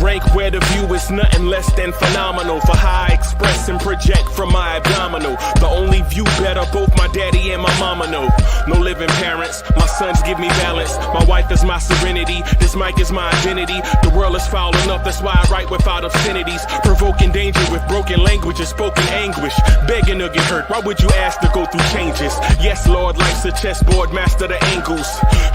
rank where the view is nothing less than phenomenal. For how I express and project from my abdominal. The only view better, both my daddy and my mama know. No living parents, my sons give me balance. My wife is my serenity, this mic is my identity. The world is foul enough, that's why I write without obscenities. Provoking danger with broken language and spoken anguish. Begging to get hurt, why would you ask to go through changes? Yes, Lord, life's a chessboard, master the angles.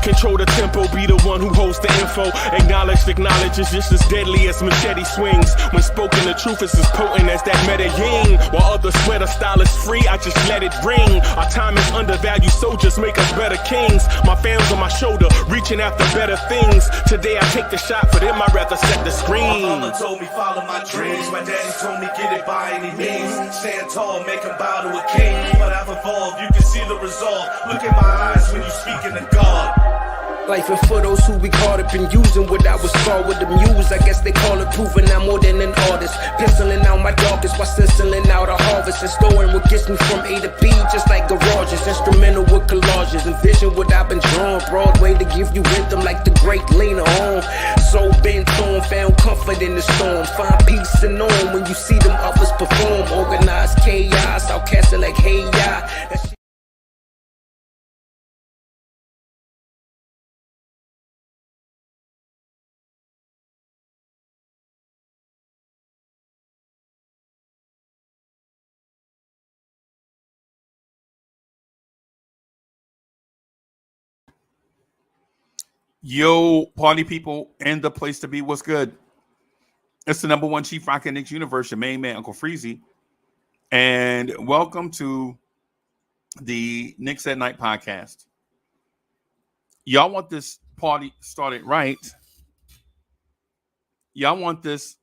Control the tempo, be the one who holds the info. Acknowledge is just as deadly as machete swings. When spoken, the truth is as potent as that Medellin. While others swear the style is free, I just let it ring. Our time is undervalued, soldiers make us better kings. My fans on my shoulder, reaching after better things. Today I take the shot, for them I'd rather set the screen. My mama told me follow my dreams. My daddy told me get it by any means. Stand tall, make him bow to a king. But I've evolved, you can see the result. Look in my eyes when you speaking to God. Life and for those who be caught up in using what I was called with the muse. I guess they call it proving I'm more than an artist. Penciling out my darkest while stenciling out a harvest. And storing what gets me from A to B, just like garages. Instrumental with collages. Envision what I've been drawing. Broadway to give you rhythm like the great Lena on. So bent on, found comfort in the storm. Find peace and on when you see them others perform. Organized chaos, outcast it like hey ya. Yo, party people and the place to be. What's good? It's the number one Chief Rock in Knicks universe, your main man, Uncle Freezy. And welcome to the Knicks at Night podcast. Y'all want this party started right. Y'all want this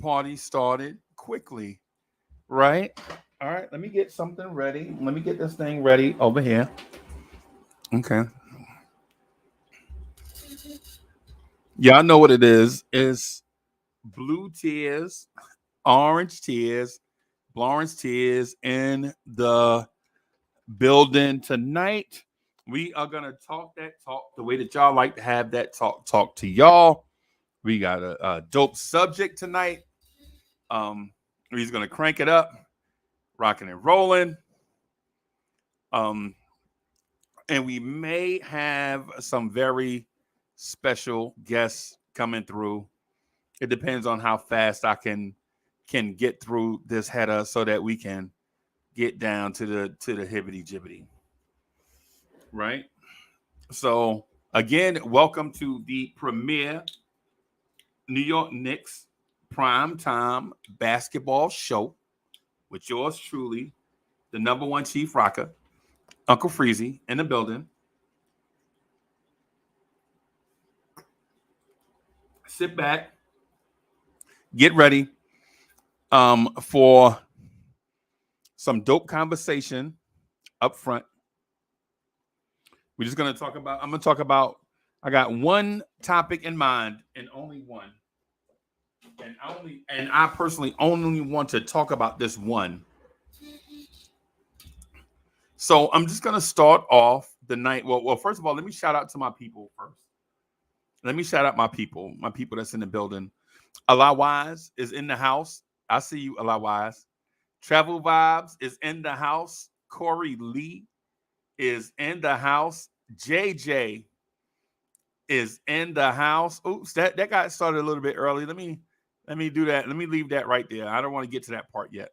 party started quickly, right? All right, let me get something ready. Let me get this thing ready over here. Okay. Y'all know what it is. It's blue tears, orange tears, Lawrence tears in the building tonight. We are going to talk that talk the way that y'all like to have that talk to y'all. We got a dope subject tonight. He's going to crank it up, rocking and rolling. And we may have some very special guests coming through. It depends on how fast I can get through this header so that we can get down to the hibbity jibbity. Right? So again, welcome to the premier New York Knicks primetime basketball show with yours truly, the number one Chief Rocker, Uncle Freezy, in the building. Sit back, get ready for some dope conversation up front. We're just going to talk about, I got one topic in mind and only one. And I personally only want to talk about this one. So I'm just going to start off the night. Well, first of all, let me shout out to my people first. Let me shout out my people that's in the building. Allah Wise is in the house. I see you, Allah Wise. Travel Vibes is in the house. Corey Lee is in the house. JJ is in the house. Oops, that got started a little bit early. Let me do that. Let me leave that right there. I don't want to get to that part yet.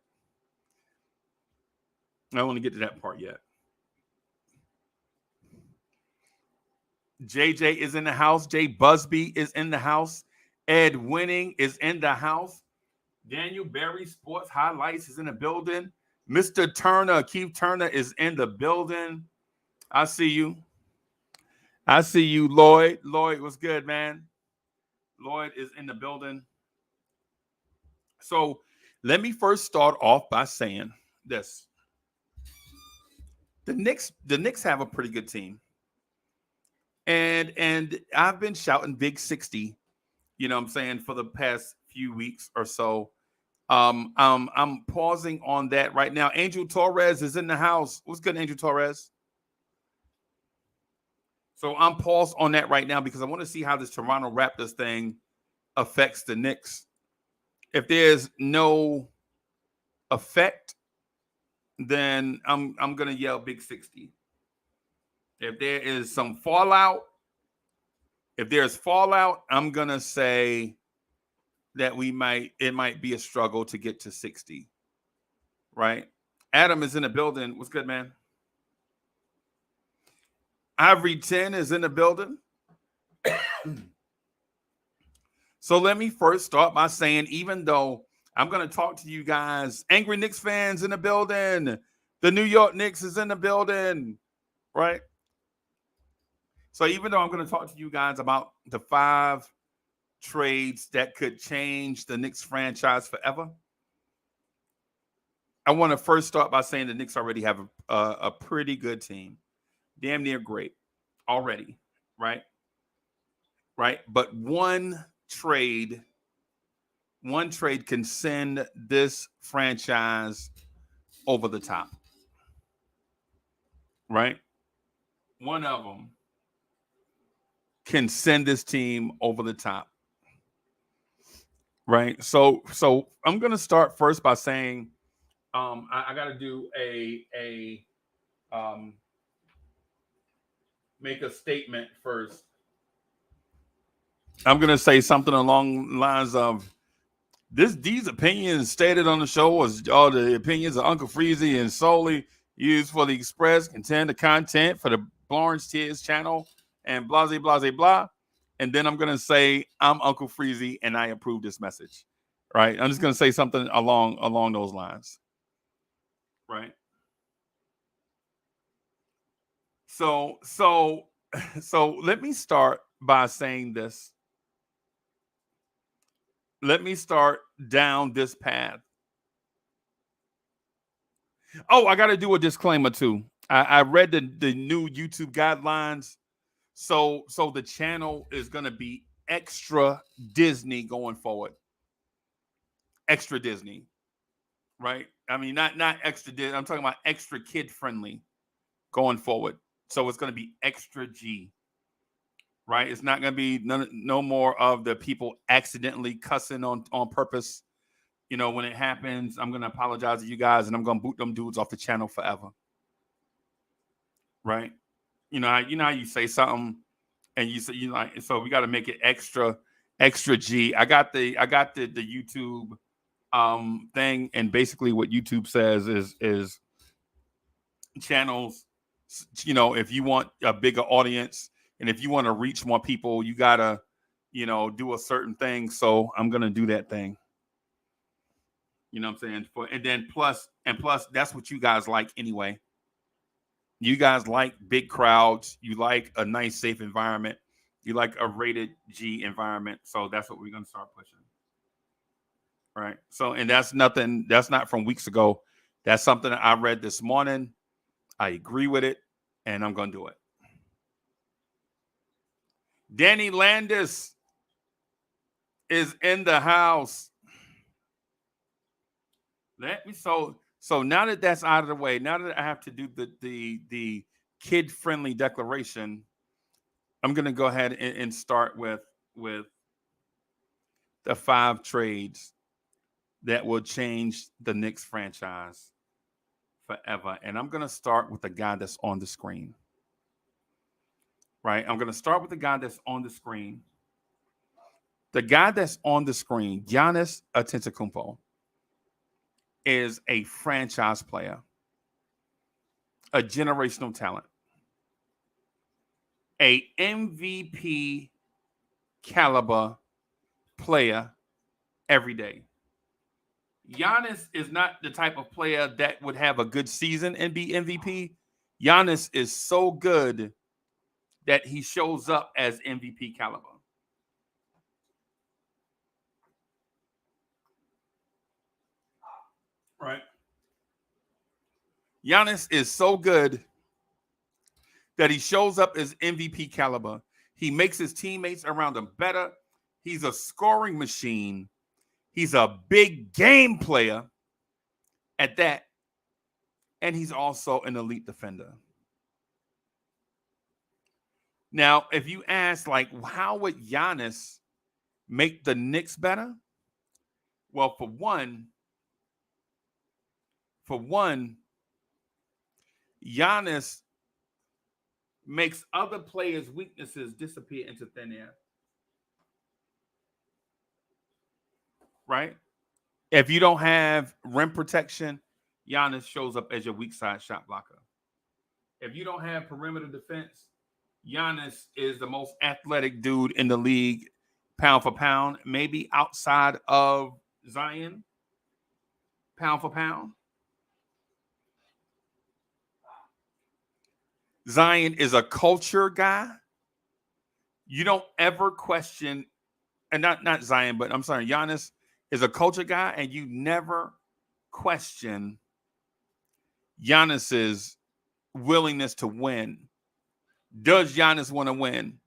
JJ is in the house. Jay Busby is in the house. Ed Winning is in the house. Daniel Berry Sports Highlights is in the building. Mr. Turner, Keith Turner is in the building. I see you. Lloyd. Lloyd, what's good, man? Lloyd is in the building. So let me first start off by saying this. The Knicks have a pretty good team. And I've been shouting Big 60, you know what I'm saying, for the past few weeks or so. I'm pausing on that right now. Angel Torres is in the house. What's good, Angel Torres? So I'm paused on that right now because I want to see how this Toronto Raptors thing affects the Knicks. If there's no effect, then I'm gonna yell big 60. If there is some fallout, if there's fallout, I'm gonna say that it might be a struggle to get to 60. Right? Adam is in the building. What's good, man? Ivory 10 is in the building. So let me first start by saying, even though I'm going to talk to you guys, angry Knicks fans in the building, the New York Knicks is in the building, right? So even though I'm going to talk to you guys about the 5 trades that could change the Knicks franchise forever, I want to first start by saying the Knicks already have a pretty good team. Damn near great already, right? Right? But one trade can send this franchise over the top, right? One of them can send this team over the top, right? So I'm going to start first by saying I got to do make a statement first. I'm going to say something along the lines of these opinions stated on the show was all the opinions of Uncle Freezy and solely used for the express contain the content for the Lawrence Tears channel and blah, blah, blah, blah. And then I'm going to say I'm Uncle Freezy and I approve this message, right? I'm just going to say something along those lines, right? So let me start by saying this. Let me start down this path. Oh, I got to do a disclaimer too. I read the new YouTube guidelines. So the channel is going to be extra Disney going forward. Extra Disney, right? I mean, not extra Disney. I'm talking about extra kid friendly going forward. So it's going to be extra G. Right? It's not going to be no more of the people accidentally cussing on purpose. You know, when it happens, I'm going to apologize to you guys and I'm going to boot them dudes off the channel forever. Right? You know how you say something and you say, so we got to make it extra G. I got the YouTube thing, and basically what YouTube says is channels, if you want a bigger audience, and if you want to reach more people, you got to, do a certain thing. So I'm going to do that thing. You know what I'm saying? And plus, that's what you guys like anyway. You guys like big crowds. You like a nice, safe environment. You like a rated G environment. So that's what we're going to start pushing. Right. So, and that's not from weeks ago. That's something that I read this morning. I agree with it, and I'm going to do it. Danny Landis is in the house. So now that that's out of the way, now that I have to do the kid-friendly declaration, I'm going to go ahead and start with the 5 trades that will change the Knicks franchise forever. And I'm going to start with the guy that's on the screen. Right? I'm going to start with the guy that's on the screen. The guy that's on the screen, Giannis Antetokounmpo, is a franchise player, a generational talent, a MVP caliber player every day. Giannis is not the type of player that would have a good season and be MVP. Giannis is so good that he shows up as MVP caliber. Right. Giannis is so good that he shows up as MVP caliber. He makes his teammates around him better. He's a scoring machine. He's a big game player at that. And he's also an elite defender. Now, if you ask, how would Giannis make the Knicks better? Well, for one, Giannis makes other players' weaknesses disappear into thin air. Right? If you don't have rim protection, Giannis shows up as your weak side shot blocker. If you don't have perimeter defense, Giannis is the most athletic dude in the league, pound for pound, maybe outside of Zion, pound for pound. Zion is a culture guy. You don't ever question, and not Zion, but I'm sorry, Giannis is a culture guy, and you never question Giannis's willingness to win. Does Giannis want to win?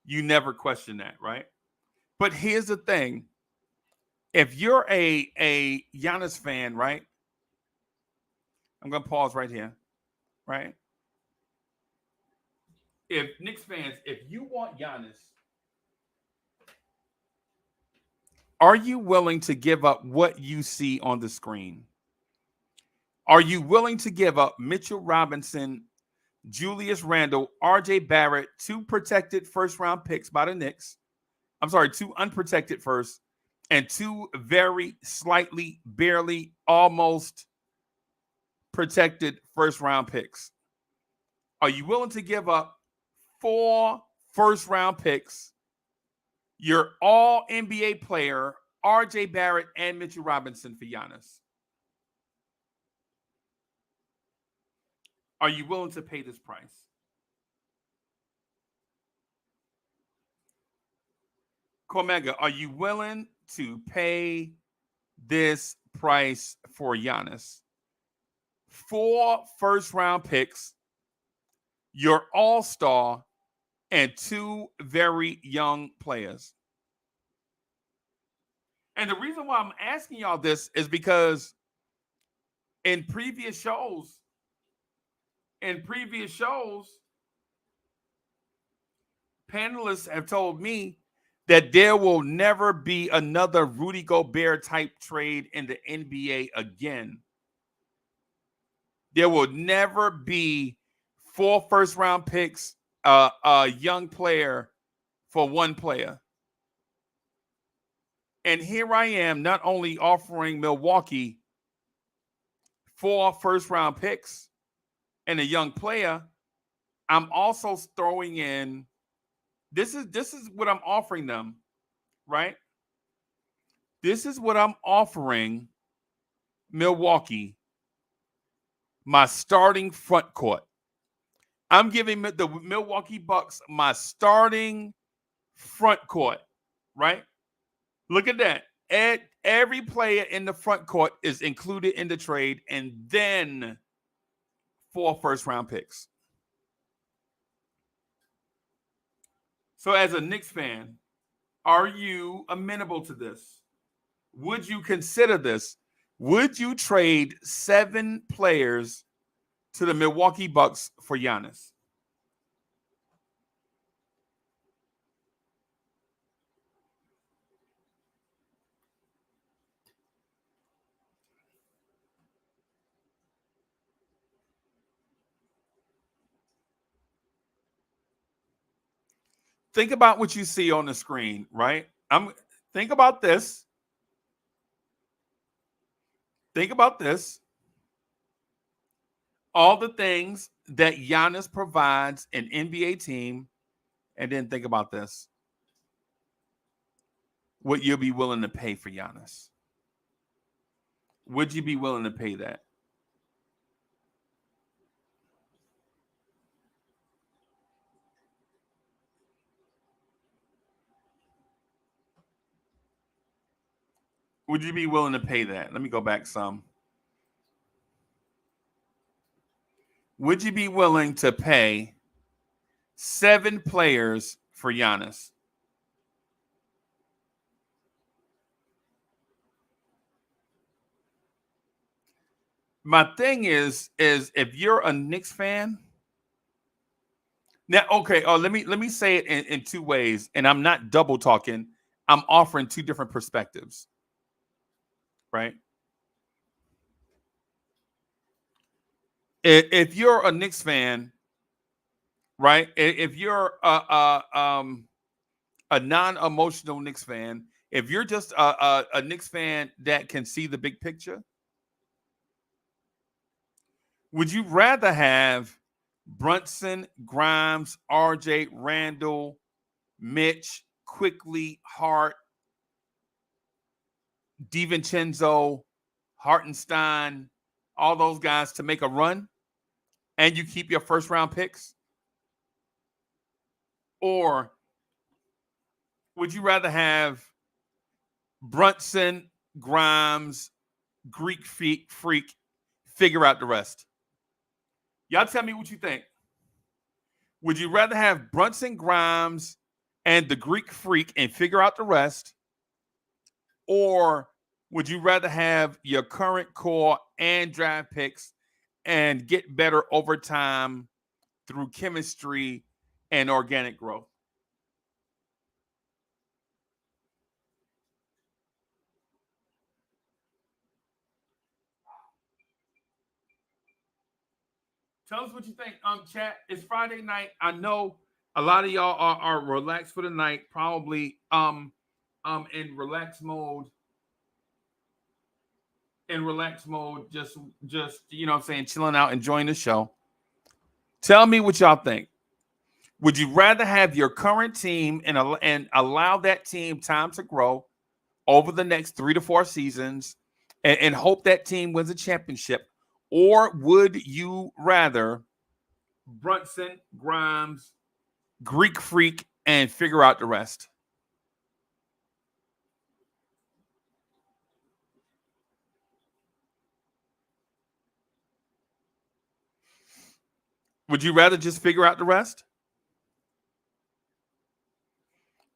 You never question that, right? But here's the thing. If you're a Giannis fan, right? I'm going to pause right here, right? If Knicks fans, if you want Giannis, are you willing to give up what you see on the screen? Are you willing to give up Mitchell Robinson, Julius Randle, RJ Barrett, 2 protected first-round picks by the Knicks? I'm sorry, 2 unprotected first, and 2 very slightly, barely, almost protected first-round picks? Are you willing to give up 4 first-round picks, your all-NBA player, RJ Barrett, and Mitchell Robinson for Giannis? Are you willing to pay this price? Cormega, are you willing to pay this price for Giannis? 4 first-round picks, your all-star, and 2 very young players. And the reason why I'm asking y'all this is because in previous shows, panelists have told me that there will never be another Rudy Gobert type trade in the NBA again. There will never be 4 first-round picks, a young player for 1 player. And here I am not only offering Milwaukee 4 first-round picks and a young player, I'm also throwing in, this is what I'm offering them, right? This is what I'm offering Milwaukee, my starting front court. I'm giving the Milwaukee Bucks my starting front court, right? Look at that. Every player in the front court is included in the trade, and then 4 first-round picks. So as a Knicks fan, are you amenable to this? Would you consider this? Would you trade 7 players to the Milwaukee Bucks for Giannis? Think about what you see on the screen, right? Think about this. Think about this. All the things that Giannis provides an NBA team, and then think about this. What you'll be willing to pay for Giannis. Would you be willing to pay that? Would you be willing to pay that? Let me go back some. Would you be willing to pay 7 players for Giannis? My thing is if you're a Knicks fan, Now, okay, let me say it in two ways, and I'm not double talking. I'm offering two different perspectives, right? If you're a Knicks fan, right? If you're a non-emotional Knicks fan, if you're just a Knicks fan that can see the big picture, would you rather have Brunson, Grimes, RJ, Randall, Mitch, Quickly, Hart, DiVincenzo, Hartenstein, all those guys to make a run, and you keep your first round picks? Or would you rather have Brunson, Grimes, Greek freak, figure out the rest? Y'all tell me what you think. Would you rather have Brunson, Grimes, and the Greek freak and figure out the rest? Or would you rather have your current core and draft picks and get better over time through chemistry and organic growth? Tell us what you think. Chat. It's Friday night. I know a lot of y'all are relaxed for the night, probably in relax mode. In relax mode, just you know what I'm saying, chilling out, enjoying the show. Tell me what y'all think. Would you rather have your current team and allow that team time to grow over the next 3 to 4 seasons and hope that team wins a championship? Or would you rather Brunson, Grimes, Greek freak, and figure out the rest? Would you rather just figure out the rest?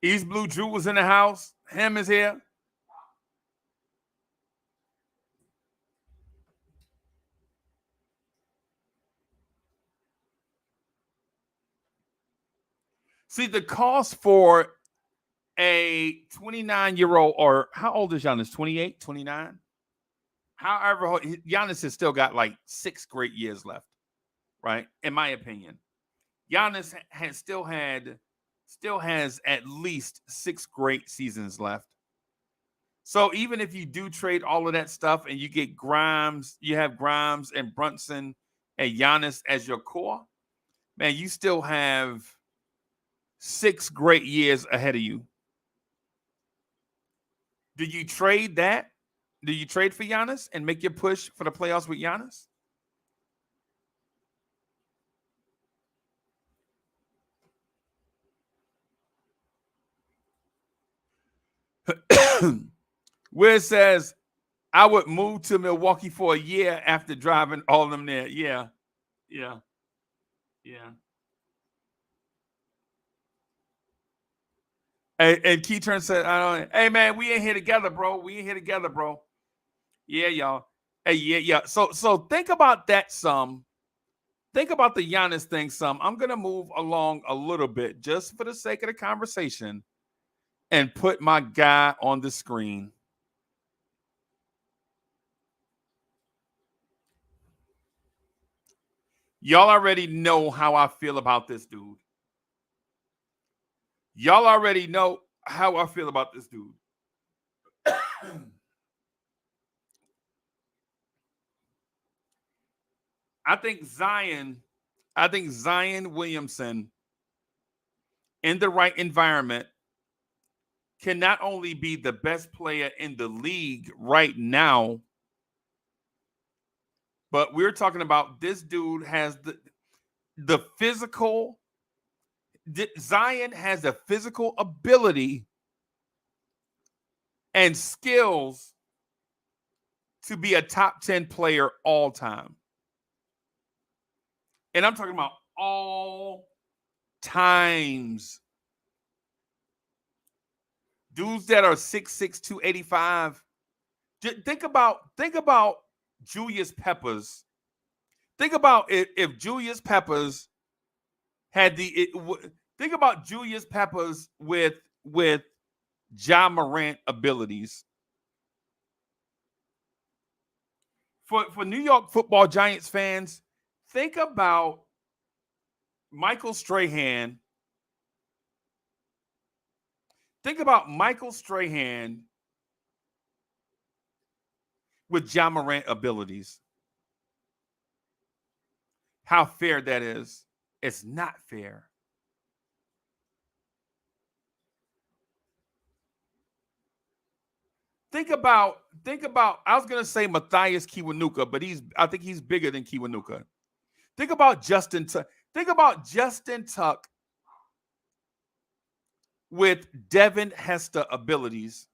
East Blue Drew was in the house. Him is here. See, the cost for a 29-year-old, or how old is Giannis? 28, 29? However, Giannis has still got like 6 great years left, right? In my opinion. Giannis still has at least 6 great seasons left. So even if you do trade all of that stuff and you get Grimes, you have Grimes and Brunson and Giannis as your core, man, you still have 6 great years ahead of you. Do you trade that? Do you trade for Giannis and make your push for the playoffs with Giannis? Where it says, I would move to Milwaukee for a year after driving all of them there. Yeah. And Keyturn said, hey, man, we ain't here together, bro. Yeah, y'all. Hey, yeah. So think about that some. Think about the Giannis thing some. I'm going to move along a little bit just for the sake of the conversation and put my guy on the screen. Y'all already know how I feel about this dude. I think Zion Williamson in the right environment can not only be the best player in the league right now, but we're talking about this dude has the physical. Zion has the physical ability and skills to be a top 10 player all time. And I'm talking about all times. Dudes that are 6'6", 285. Think about Julius Peppers. Think about if Julius Peppers had think about Julius Peppers with Ja Morant abilities. For New York Football Giants fans, think about Michael Strahan. Think about Michael Strahan with Ja Morant abilities. How fair that is. It's not fair. Think about, I was gonna say Matthias Kiwanuka, but I think he's bigger than Kiwanuka. Think about Justin Tuck. Think about Justin Tuck with Devin Hester abilities.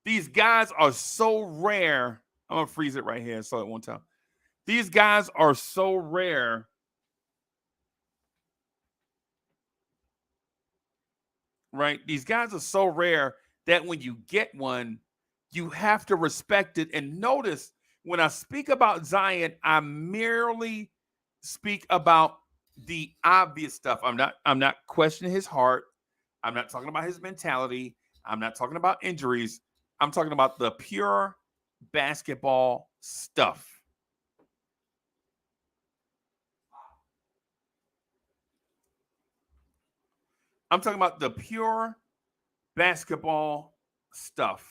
These guys are so rare. I'm gonna freeze it right here so it won't tell. These guys are so rare. Right? These guys are so rare that when you get one, you have to respect it. And notice when I speak about Zion, I merely speak about the obvious stuff. I'm not questioning his heart. I'm not talking about his mentality. I'm not talking about injuries. I'm talking about the pure basketball stuff. I'm talking about the pure basketball stuff.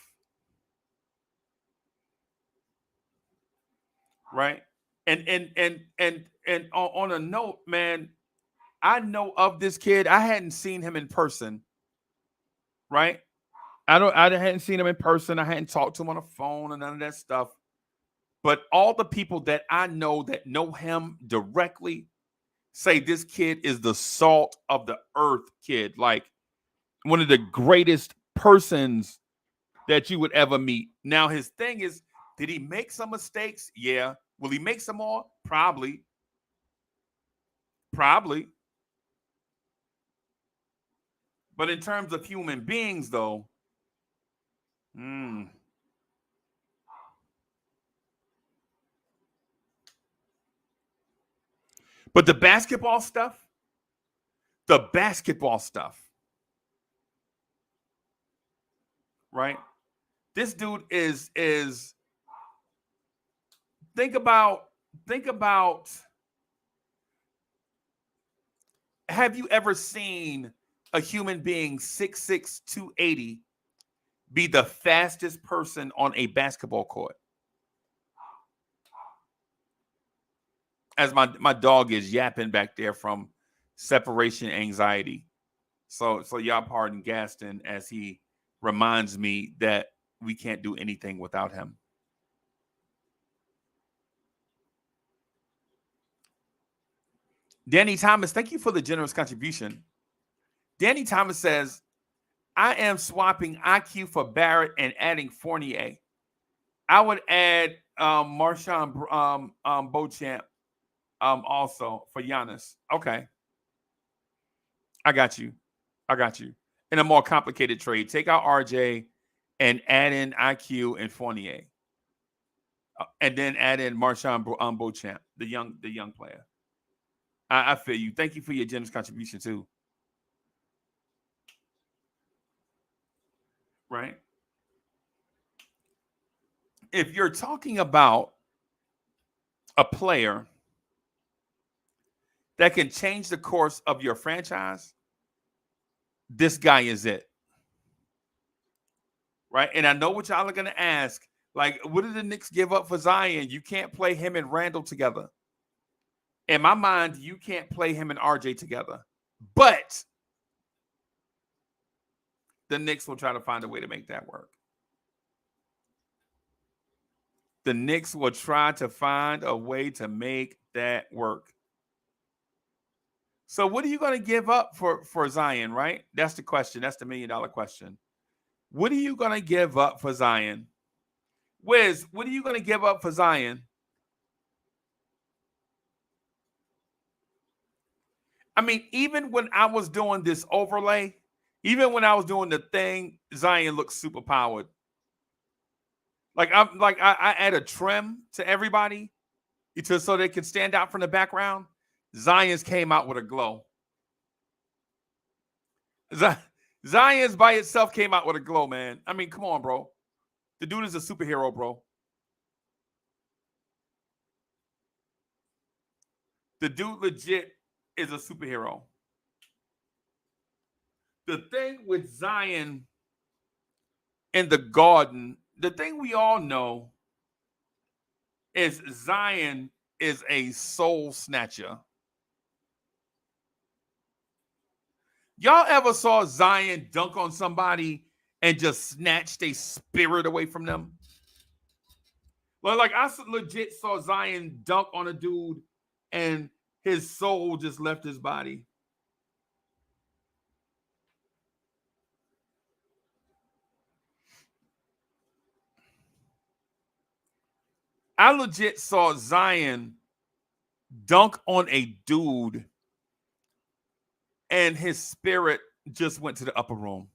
Right? And on a note, man, I know of this kid. I hadn't seen him in person. Right? I hadn't seen him in person. I hadn't talked to him on the phone and none of that stuff. But all the people that I know that know him directly say this kid is the salt of the earth kid. Like one of the greatest persons that you would ever meet. Now, his thing is, did he make some mistakes? Yeah. Will he make some more? Probably. Probably. But in terms of human beings, though, But the basketball stuff, right? This dude is think about have you ever seen a human being 6'6", 280 be the fastest person on a basketball court? As my dog is yapping back there from separation anxiety. So y'all pardon Gaston as he reminds me that we can't do anything without him. Danny Thomas, thank you for the generous contribution. Danny Thomas says, I am swapping IQ for Barrett and adding Fournier. I would add Marshawn Beauchamp also for Giannis. Okay. I got you. In a more complicated trade, take out RJ and add in IQ and Fournier. And then add in Marshawn Beauchamp, the young player. I feel you. Thank you for your generous contribution too. Right? If you're talking about a player that can change the course of your franchise, this guy is it. Right? And I know what y'all are going to ask. Like, what did the Knicks give up for Zion? You can't play him and Randall together. In my mind, you can't play him and RJ together. But the Knicks will try to find a way to make that work. The Knicks will try to find a way to make that work. So what are you going to give up for Zion, right? That's the question. That's the $1 million question. What are you going to give up for Zion? Wiz, what are you going to give up for Zion? I mean, even when I was doing this overlay, even when I was doing the thing, Zion looks super powered. I add a trim to everybody so they can stand out from the background. Zion's came out with a glow. Zion's by itself came out with a glow, man. I mean, come on, bro. The dude is a superhero, bro. The dude legit is a superhero. The thing with Zion in the Garden, the thing we all know is Zion is a soul snatcher. Y'all ever saw Zion dunk on somebody and just snatch their spirit away from them? Well, like I legit saw Zion dunk on a dude and his soul just left his body. I legit saw Zion dunk on a dude and his spirit just went to the upper room.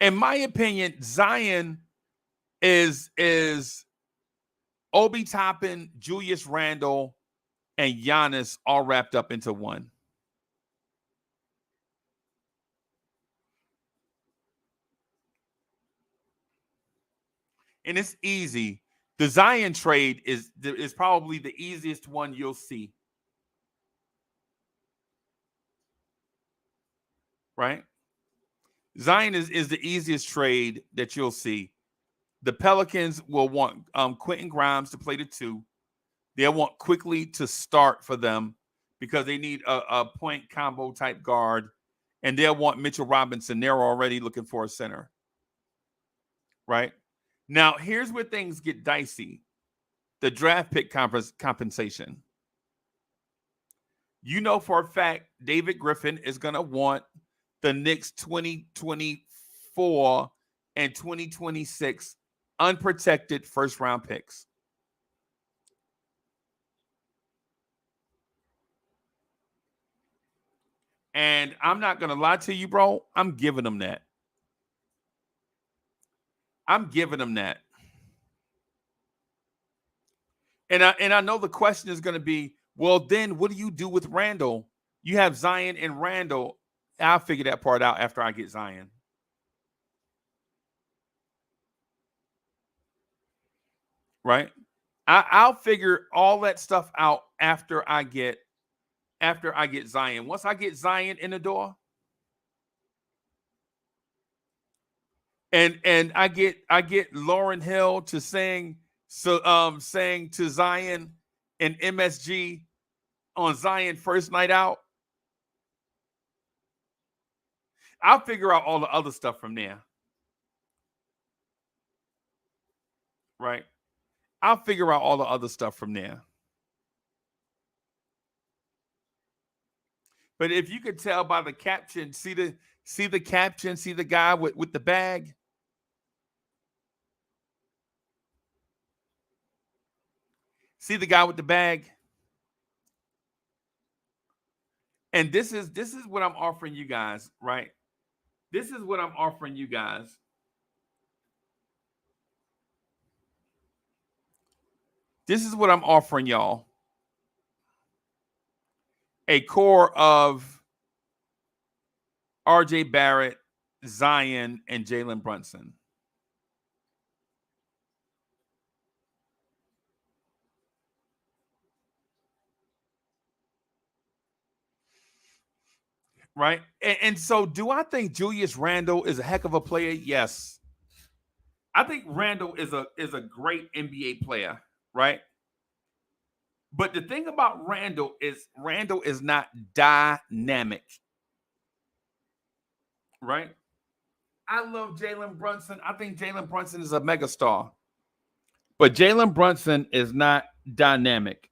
In my opinion, Zion is Obi Toppin, Julius Randle, and Giannis all wrapped up into one. And it's easy. The Zion trade is probably the easiest one you'll see. Right? Zion is the easiest trade that you'll see. The Pelicans will want Quentin Grimes to play the 2. They'll want Quickly to start for them because they need a point combo type guard. And they'll want Mitchell Robinson. They're already looking for a center. Right? Now, here's where things get dicey. The draft pick compensation. You know for a fact David Griffin is going to want the Knicks 2024 and 2026 unprotected first-round picks. And I'm not going to lie to you, bro. I'm giving them that. I'm giving them that. And I know the question is going to be, well, then what do you do with Randle? You have Zion and Randle. I'll figure that part out after I get Zion. Right? I'll figure all that stuff out after I get Zion. Once I get Zion in the door, and I get Lauryn Hill to saying to Zion and MSG on Zion first night out, I'll figure out all the other stuff from there. Right? I'll figure out all the other stuff from there. But if you could tell by the caption, see the caption, see the guy with the bag. See the guy with the bag. And this is what I'm offering you guys, right? This is what I'm offering you guys. This is what I'm offering y'all. A core of RJ Barrett, Zion, and Jalen Brunson. Right? And so do I think Julius Randle is a heck of a player? Yes. I think Randle is a great NBA player, right? But the thing about Randle is not dynamic. Right? I love Jalen Brunson. I think Jalen Brunson is a megastar. But Jalen Brunson is not dynamic.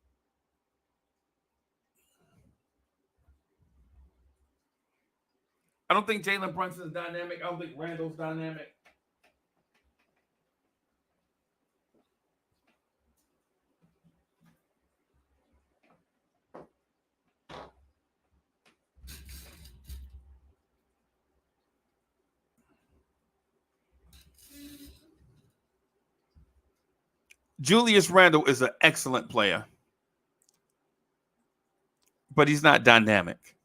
I don't think Jalen Brunson is dynamic. I don't think Randall's dynamic. Julius Randle is an excellent player, but he's not dynamic.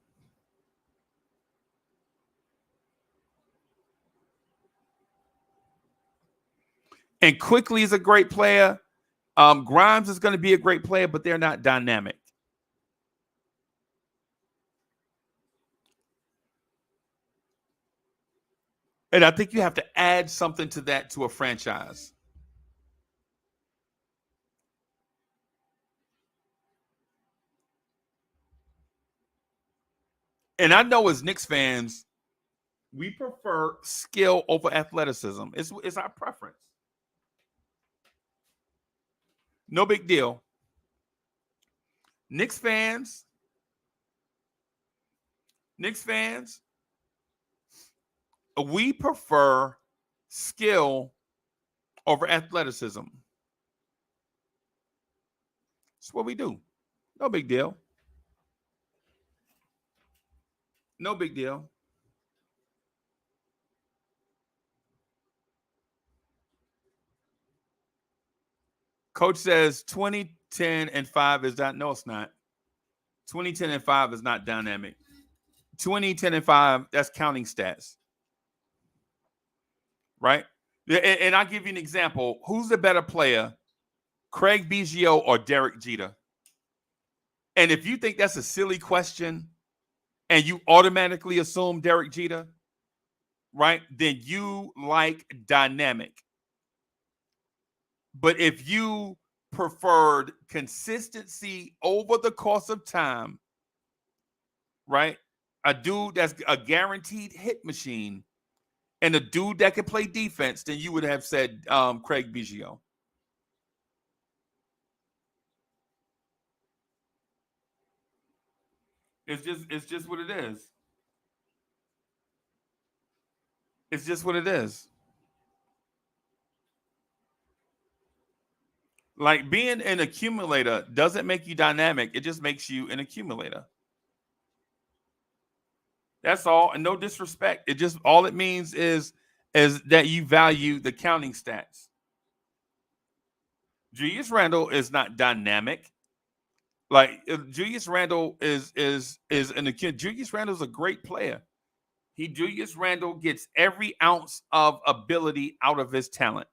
And Quickly is a great player. Grimes is going to be a great player, but they're not dynamic. And I think you have to add something to that to a franchise. And I know as Knicks fans, we prefer skill over athleticism. It's our preference. No big deal. Knicks fans, we prefer skill over athleticism. That's what we do. No big deal. No big deal. Coach says 20, 10, and 5 is not. No, it's not. 20, 10, and 5 is not dynamic. 20, 10, and 5, that's counting stats. Right? And I'll give you an example. Who's the better player, Craig Biggio or Derek Jeter? And if you think that's a silly question and you automatically assume Derek Jeter, right, then you like dynamic. But if you preferred consistency over the course of time, right, a dude that's a guaranteed hit machine and a dude that can play defense, then you would have said Craig Biggio. It's just what it is. It's just what it is. Like being an accumulator doesn't make you dynamic. It just makes you an accumulator. That's all. And no disrespect. It just all it means is that you value the counting stats. Julius Randle is not dynamic. Like Julius Randle is an accumulator. Julius Randle is a great player. Julius Randle gets every ounce of ability out of his talent.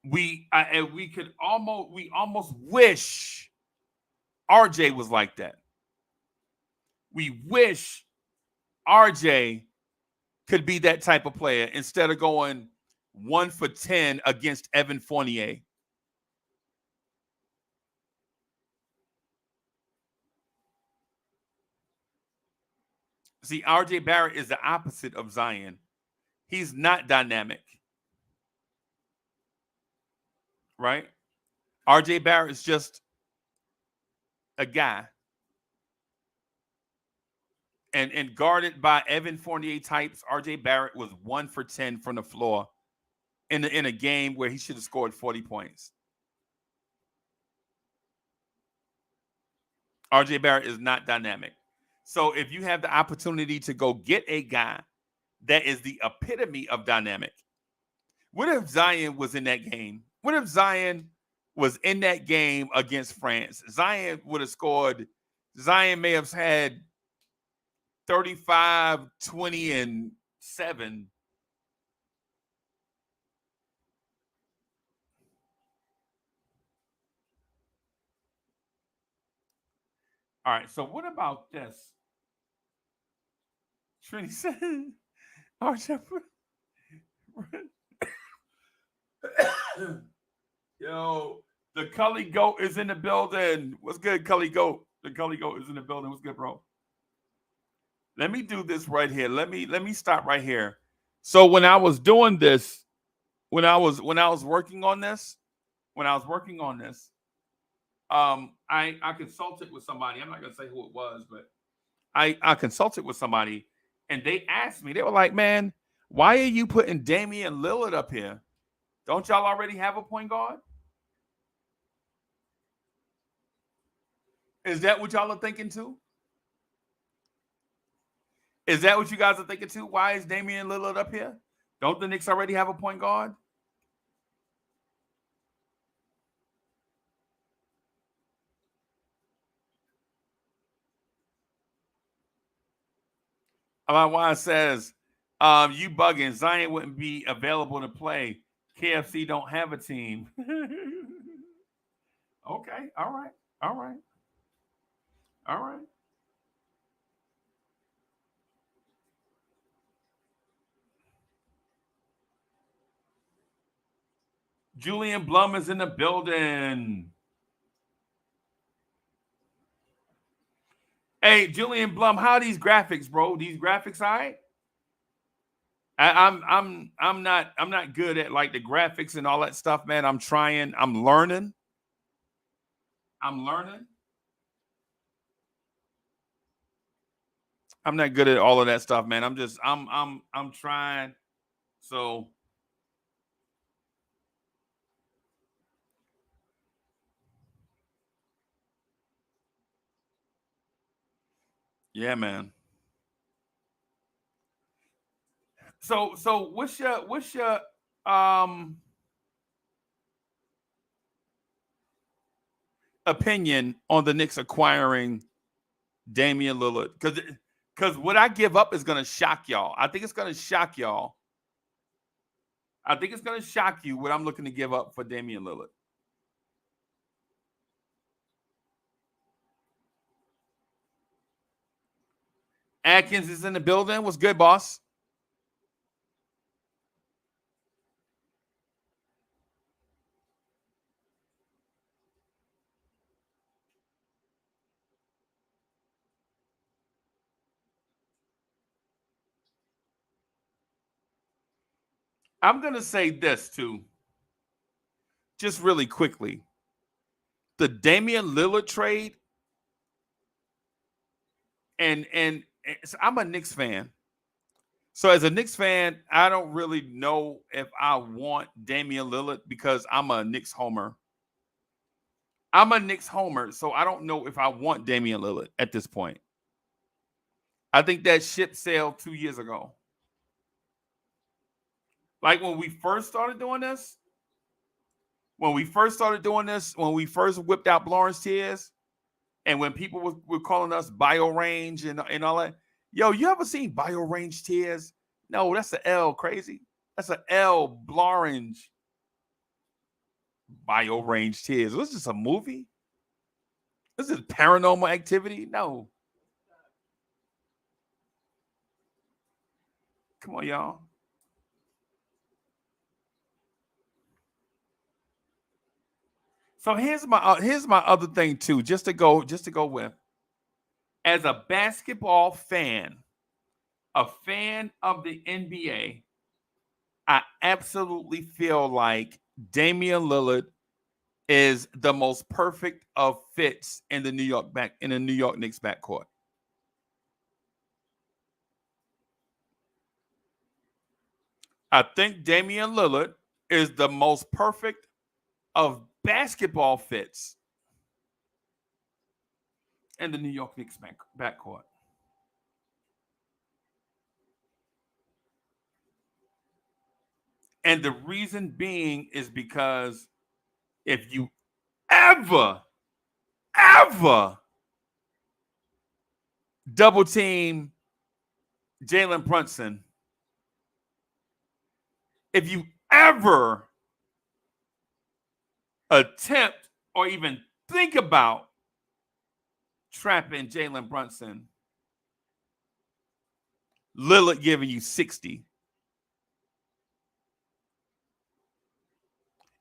We almost wish RJ was like that. We wish RJ could be that type of player instead of going 1 for 10 against Evan Fournier. See, RJ Barrett is the opposite of Zion. He's not dynamic. Right? RJ Barrett is just a guy. And guarded by Evan Fournier types, RJ Barrett was 1 for 10 from the floor in a game where he should have scored 40 points. RJ Barrett is not dynamic. So if you have the opportunity to go get a guy that is the epitome of dynamic, what if Zion was in that game? What if Zion was in that game against France? Zion would have scored. Zion may have had 35, 20, and 7. All right, so what about this? Trini said, yo, the Cully Goat is in the building. What's good, Cully Goat? The Cully Goat is in the building. What's good, bro? Let me do this right here. Let me stop right here. So when I was doing this, when I was working on this, I consulted with somebody. I'm not gonna say who it was, but I consulted with somebody, and they asked me. They were like, "Man, why are you putting Damian Lillard up here? Don't y'all already have a point guard?" Is that what y'all are thinking too? Is that what you guys are thinking too? Why is Damian Lillard up here? Don't the Knicks already have a point guard? Wine says, you bugging. Zion wouldn't be available to play. KFC don't have a team. Okay. All right. All right. All right. Julian Blum is in the building. Hey, Julian Blum, how are these graphics, bro? These graphics, all right? I'm not good at like the graphics and all that stuff, man. I'm trying. I'm learning. I'm learning. I'm not good at all of that stuff, man. I'm trying. So yeah, man. So what's your um opinion on the Knicks acquiring Damian Lillard? Because what I give up is gonna shock y'all. I think it's gonna shock y'all. I think it's gonna shock you what I'm looking to give up for Damian Lillard. Atkins is in the building. What's good, boss? I'm gonna say this too, just really quickly. The Damian Lillard trade, and so I'm a Knicks fan. So as a Knicks fan, I don't really know if I want Damian Lillard because I'm a Knicks homer. I'm a Knicks homer, so I don't know if I want Damian Lillard at this point. I think that ship sailed 2 years ago. Like when we first started doing this, when we first whipped out Lawrence Tears, and when people were calling us bio range and all that, yo, you ever seen bio range tears? No, that's an L, crazy. That's an L, Blorange. Bio range tears. Was this a movie? This is paranormal activity? No. Come on, y'all. So here's my other thing too, just to go with. As a basketball fan, a fan of the NBA, I absolutely feel like Damian Lillard is the most perfect of fits in the New York Knicks backcourt. I think Damian Lillard is the most perfect of basketball fits in the New York Knicks backcourt. And the reason being is because if you ever, ever double team Jalen Brunson, if you ever attempt or even think about trapping Jalen Brunson, Lillard giving you 60.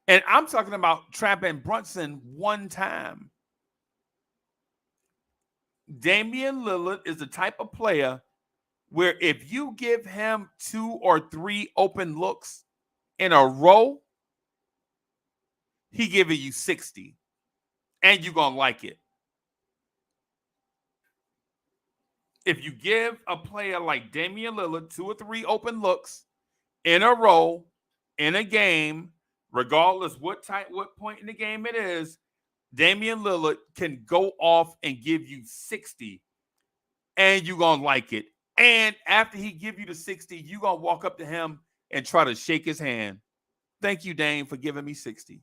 And I'm talking about trapping Brunson one time. Damian Lillard is the type of player where if you give him 2 or 3 open looks in a row, he giving you 60. And you're going to like it. If you give a player like Damian Lillard 2 or 3 open looks in a row in a game, regardless what point in the game it is, Damian Lillard can go off and give you 60, and you're going to like it. And after he give you the 60, you're going to walk up to him and try to shake his hand. Thank you, Dame, for giving me 60.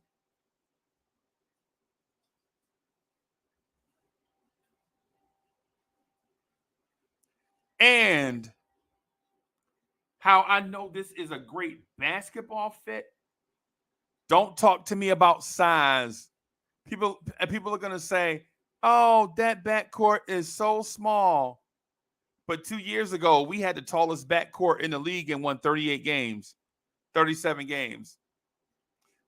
And How I know this is a great basketball fit? Don't talk to me about size. People are gonna say, "Oh, that backcourt is so small." But 2 years ago, we had the tallest backcourt in the league and won 38 games, 37 games.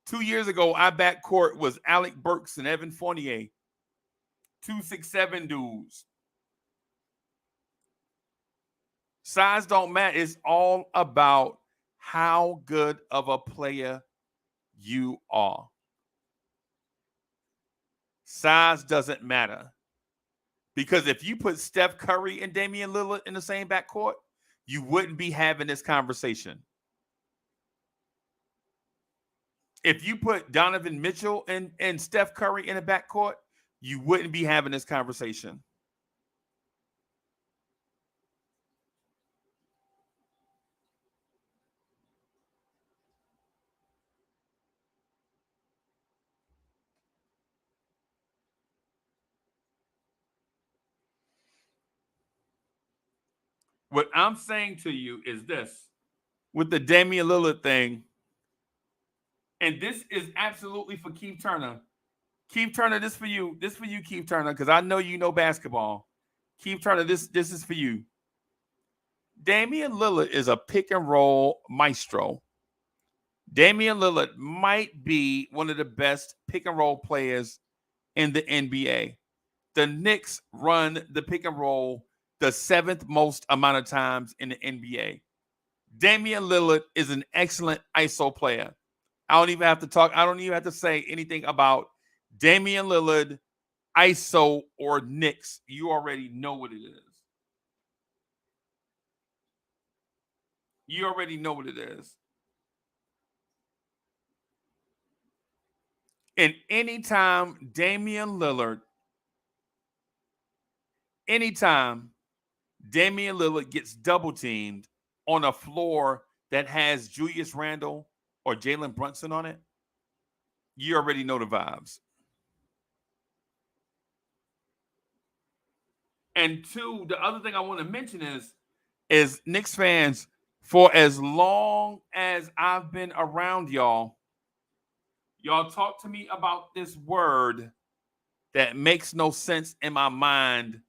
2 years ago, our backcourt was Alec Burks and Evan Fournier, 2'6'7" dudes. Size don't matter. It's all about how good of a player you are. Size doesn't matter. Because if you put Steph Curry and Damian Lillard in the same backcourt, you wouldn't be having this conversation. If you put Donovan Mitchell and Steph Curry in a backcourt, you wouldn't be having this conversation. What I'm saying to you is this with the Damian Lillard thing, and this is absolutely for Keith Turner. Keith Turner, this for you. This for you, Keith Turner, because I know you know basketball. Keith Turner, this is for you. Damian Lillard is a pick and roll maestro. Damian Lillard might be one of the best pick and roll players in the NBA. The Knicks run the pick and roll the seventh most amount of times in the NBA. Damian Lillard is an excellent ISO player. I don't even have to talk. I don't even have to say anything about Damian Lillard, ISO, or Knicks. You already know what it is. You already know what it is. And anytime Damian Lillard gets double teamed on a floor that has Julius Randle or Jalen Brunson on it, you already know the vibes. And two, the other thing I want to mention is Knicks fans, for as long as I've been around y'all talk to me about this word that makes no sense in my mind.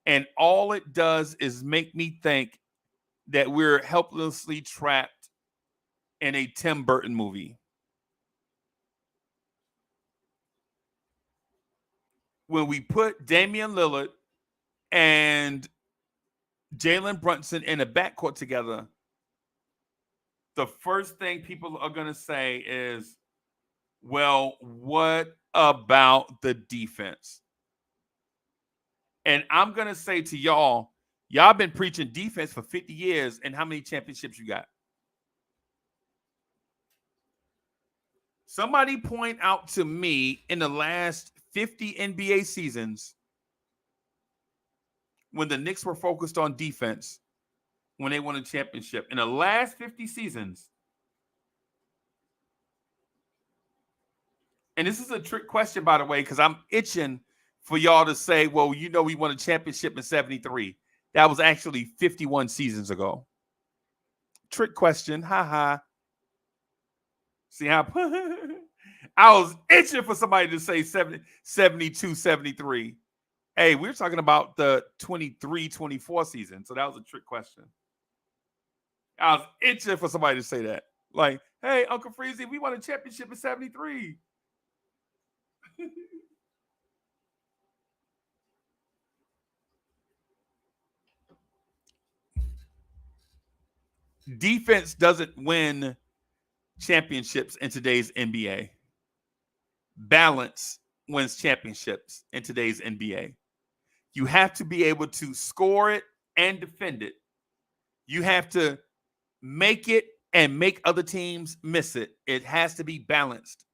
And all it does is make me think that we're helplessly trapped in a Tim Burton movie. When we put Damian Lillard and Jalen Brunson in a backcourt together, the first thing people are going to say is, well, what about the defense? And I'm going to say to y'all been preaching defense for 50 years, and how many championships you got? Somebody point out to me in the last 50 NBA seasons when the Knicks were focused on defense, when they won a championship. In the last 50 seasons, and this is a trick question, by the way, because I'm itching for y'all to say, well, you know we won a championship in 73. That was actually 51 seasons ago. Trick question. Ha. See how I was itching for somebody to say 72, 73. Hey, we're talking about the 23-24 season. So that was a trick question. I was itching for somebody to say that. Like, hey, Uncle Freezy, we won a championship in 73. Defense doesn't win championships in today's NBA. Balance wins championships in today's NBA. You have to be able to score it and defend it. You have to make it and make other teams miss it. It has to be balanced.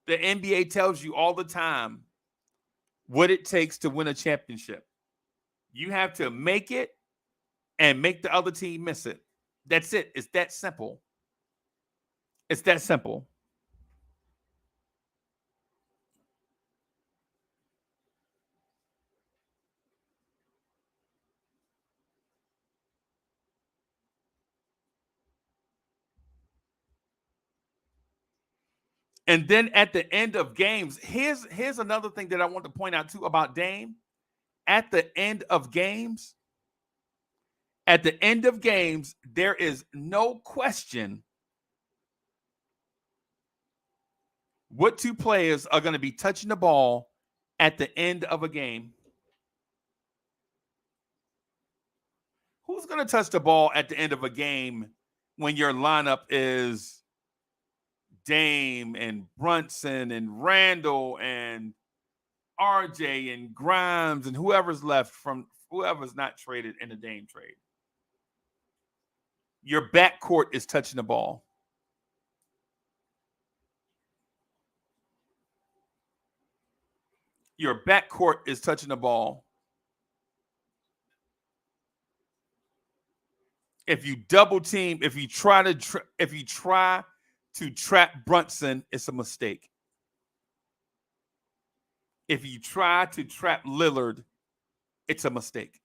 The NBA tells you all the time what it takes to win a championship. You have to make it and make the other team miss it. That's it. It's that simple. It's that simple. And then at the end of games, here's another thing that I want to point out too about Dame. At the end of games, there is no question what two players are going to be touching the ball at the end of a game. Who's going to touch the ball at the end of a game when your lineup is Dame and Brunson and Randall and RJ and Grimes and whoever's left from whoever's not traded in the Dame trade? Your backcourt is touching the ball. Your backcourt is touching the ball. If you double team, if you try to trap Brunson, it's a mistake. If you try to trap Lillard, it's a mistake.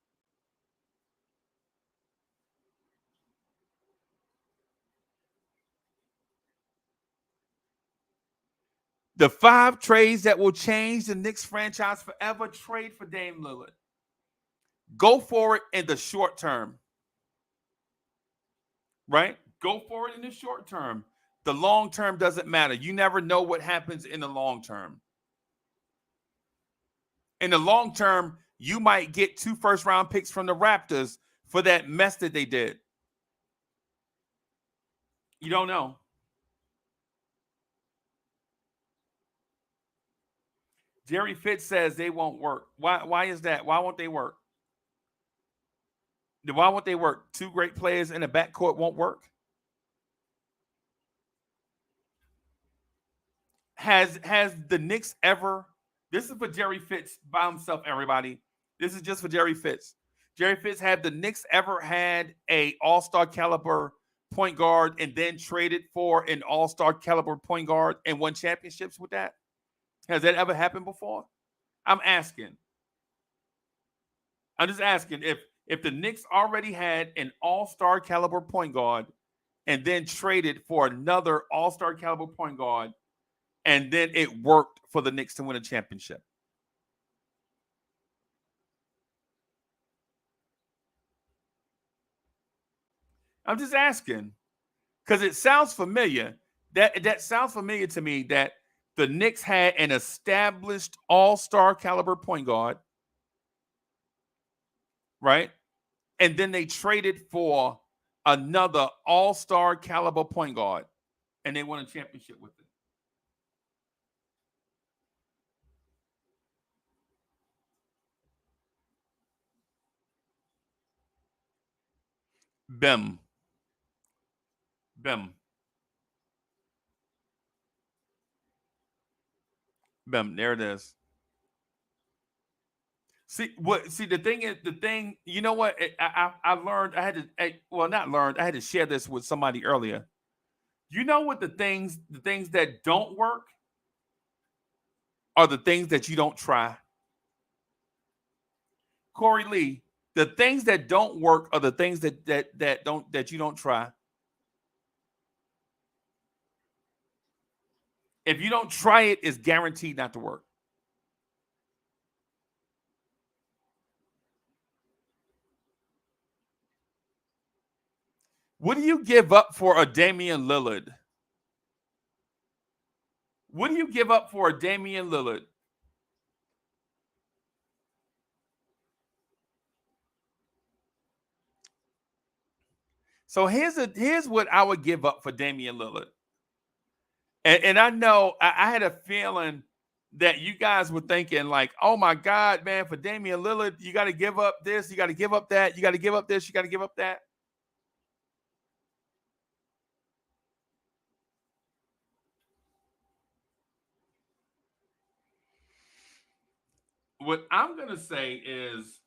The 5 trades that will change the Knicks franchise forever: trade for Dame Lillard. Go for it in the short term. Right? Go for it in the short term. The long term doesn't matter. You never know what happens in the long term. In the long term, you might get 2 first-round picks from the Raptors for that mess that they did. You don't know. Jerry Fitz says they won't work. Why is that? Why won't they work? Why won't they work? 2 great players in the backcourt won't work. Has the Knicks ever? This is for Jerry Fitz by himself, everybody. This is just for Jerry Fitz. Jerry Fitz, have the Knicks ever had a all-star caliber point guard and then traded for an all-star caliber point guard and won championships with that? Has that ever happened before? I'm asking. I'm just asking if the Knicks already had an all-star caliber point guard and then traded for another all-star caliber point guard, and then it worked for the Knicks to win a championship. I'm just asking because it sounds familiar. That sounds familiar to me, that the Knicks had an established all-star caliber point guard, right? And then they traded for another all-star caliber point guard, and they won a championship with it. Bim. There it is. See the thing. You know what? I learned. I had to share this with somebody earlier. You know what? The things that don't work are the things that you don't try. Corey Lee, the things that don't work are the things that you don't try. If you don't try it, it's guaranteed not to work. What do you give up for a Damian Lillard? What do you give up for a Damian Lillard? So here's what I would give up for Damian Lillard. And I know I had a feeling that you guys were thinking like, oh my God, man, for Damian Lillard, you got to give up this, you got to give up that, you got to give up this, you got to give up that. What I'm going to say is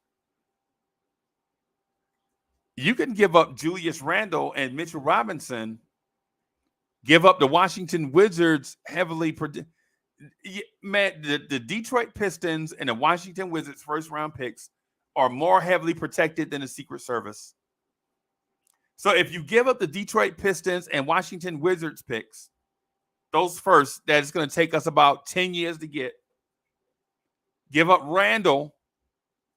you can give up Julius Randle and Mitchell Robinson, give up the Washington Wizards heavily. Man, the Detroit Pistons and the Washington Wizards first-round picks are more heavily protected than the Secret Service. So if you give up the Detroit Pistons and Washington Wizards picks, those firsts that it's going to take us about 10 years to get. Give up Randall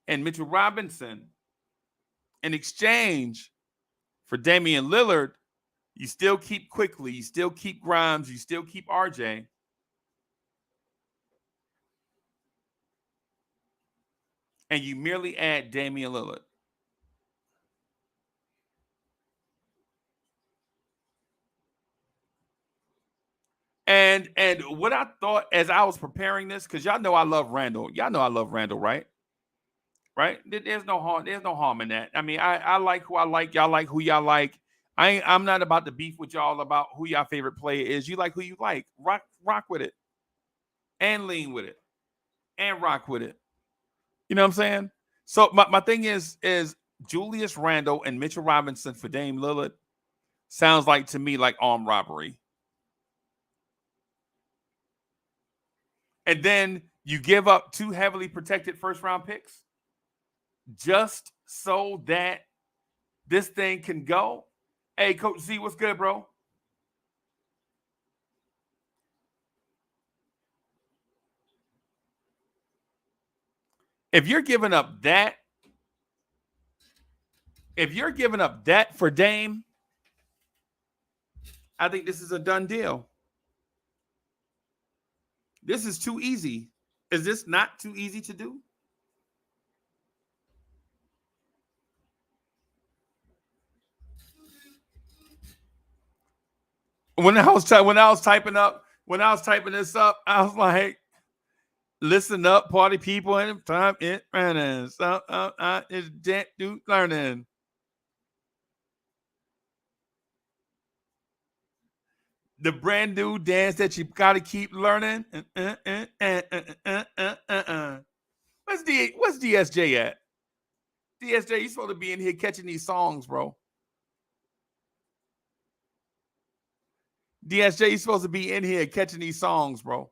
and Mitchell Robinson in exchange for Damian Lillard. You still keep Quickly, you still keep Grimes, you still keep RJ. And you merely add Damian Lillard. And what I thought as I was preparing this, because y'all know I love Randall. Y'all know I love Randall, right? Right? There's no harm in that. I mean, I like who I like. Y'all like who y'all like. I'm not about to beef with y'all about who y'all favorite player is. You like who you like. Rock with it. And lean with it. And rock with it. You know what I'm saying? So my thing is Julius Randle and Mitchell Robinson for Dame Lillard sounds like to me like armed robbery. And then you give up 2 heavily protected first-round picks just so that this thing can go. Hey, Coach Z, what's good, bro? If you're giving up that for Dame, I think this is a done deal. This is too easy. Is this not too easy to do? When I was typing this up, I was like, listen up, party people, and time it running. So is that dude learning? The brand new dance that you gotta keep learning. What's DSJ at? DSJ, you supposed to be in here catching these songs, bro. DSJ, you supposed to be in here catching these songs, bro.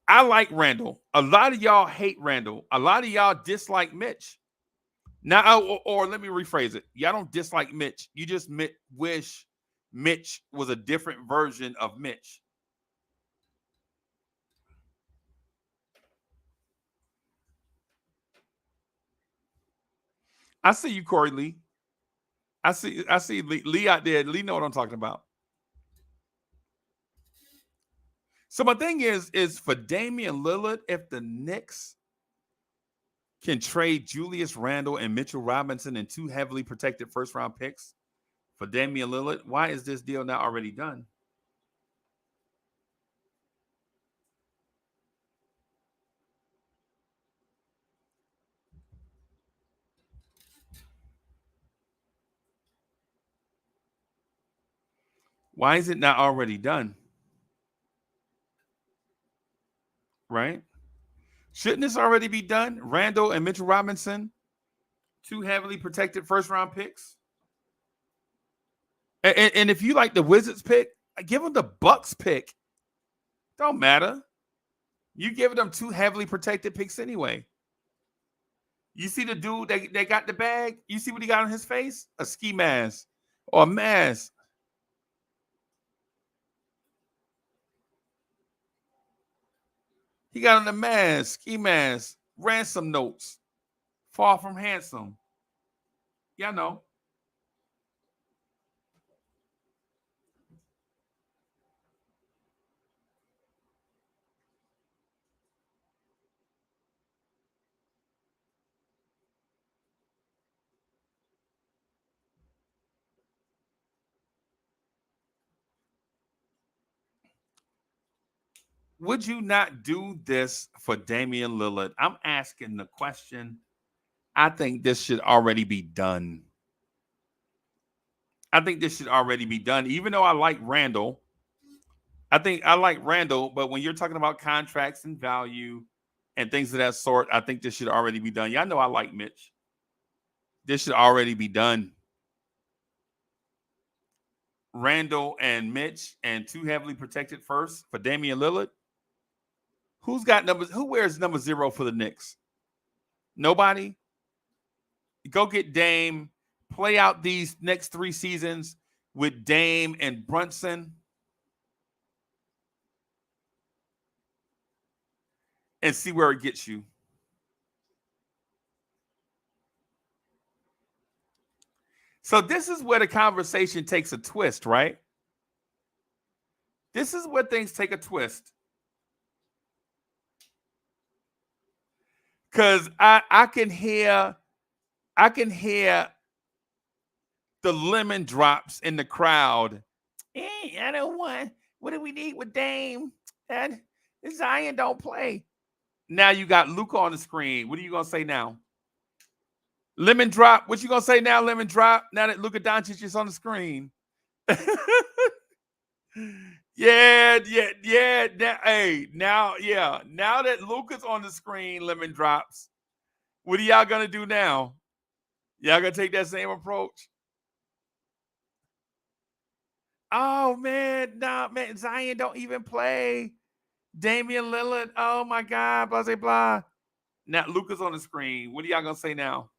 I like Randall. A lot of y'all hate Randall. A lot of y'all dislike Mitch. Now, or let me rephrase it. Y'all don't dislike Mitch. You just wish Mitch was a different version of Mitch. I see you, Corey Lee. I see Lee out there. Lee know what I'm talking about. So my thing is for Damian Lillard, if the Knicks can trade Julius Randle and Mitchell Robinson and 2 heavily protected first-round picks for Damian Lillard, why is this deal not already done? Why is it not already done? Right? Shouldn't this already be done? Randall and Mitchell Robinson, 2 heavily protected first-round picks. And if you like the Wizards pick, give them the Bucks pick. Don't matter. You giving them 2 heavily protected picks anyway. You see the dude that got the bag? You see what he got on his face? A ski mask or a mask. He got on the mask, ski mask, ransom notes, far from handsome. Y'all know. Would you not do this for Damian Lillard? I'm asking the question. I think this should already be done. Even though I like Randall. I think I like Randall, but when you're talking about contracts and value and things of that sort, I think this should already be done. Y'all know I like Mitch. This should already be done. Randall and Mitch and 2 heavily protected first for Damian Lillard. Who's got numbers? Who wears number 0 for the Knicks? Nobody? Go get Dame, play out these next 3 seasons with Dame and Brunson and see where it gets you. So this is where the conversation takes a twist, right? This is where things take a twist. Because I can hear the lemon drops in the crowd. I don't want. What do we need with Dame? And Zion don't play. Now you got Luka on the screen. What are you gonna say now? Lemon drop. What you gonna say now? Lemon drop. Now that Luka Doncic is on the screen. Yeah. Now that Luka's on the screen, lemon drops. What are y'all gonna do now? Y'all gonna take that same approach? Oh man, nah, man, Zion don't even play. Damian Lillard, oh my God, blah, blah, blah. Now Luka's on the screen. What are y'all gonna say now?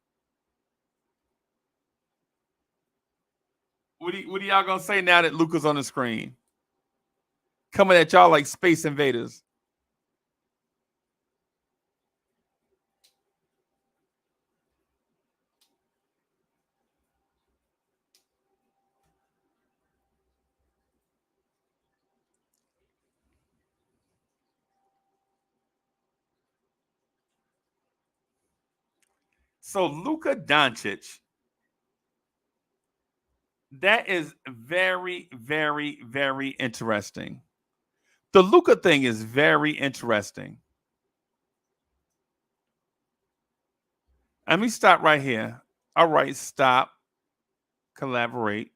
What are y'all gonna say now that Luka's on the screen? Coming at y'all like space invaders. So Luka Doncic, that is very, very, very interesting. The Luka thing is very interesting. Let me stop right here. All right, stop, collaborate,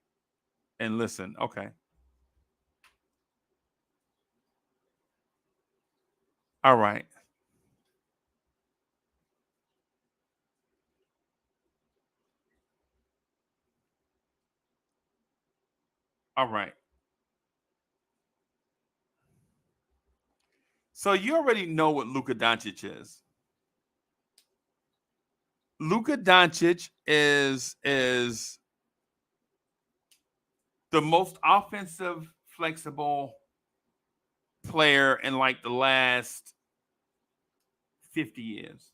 and listen. Okay. All right. All right. So you already know what Luka Doncic is. Luka Doncic is the most offensive, flexible player in like the last 50 years.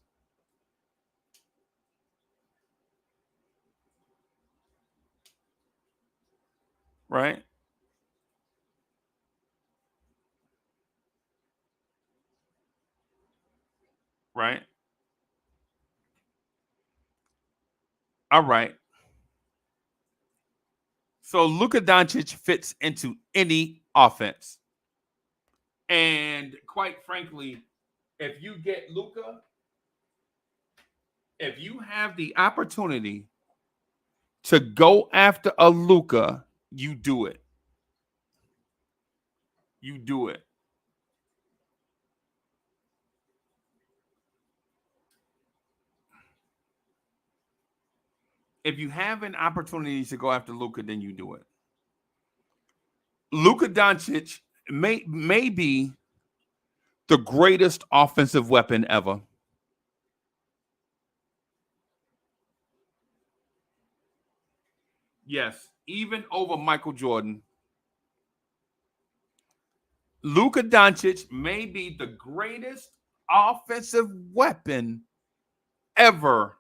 Right? Right? All right. So Luka Doncic fits into any offense. And quite frankly, if you get Luka, if you have the opportunity to go after a Luka, you do it. You do it. If you have an opportunity to go after Luka, then you do it. Luka Doncic may be the greatest offensive weapon ever. Yes, even over Michael Jordan. Luka Doncic may be the greatest offensive weapon ever.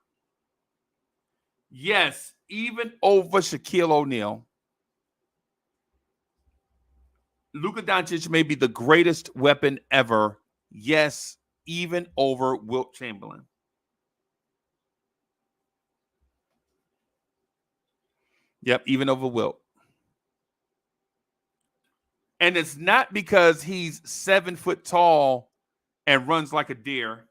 Yes, even over Shaquille O'Neal. Luka Doncic may be the greatest weapon ever. Yes, even over Wilt Chamberlain. Yep, even over Wilt. And it's not because he's 7 foot tall and runs like a deer.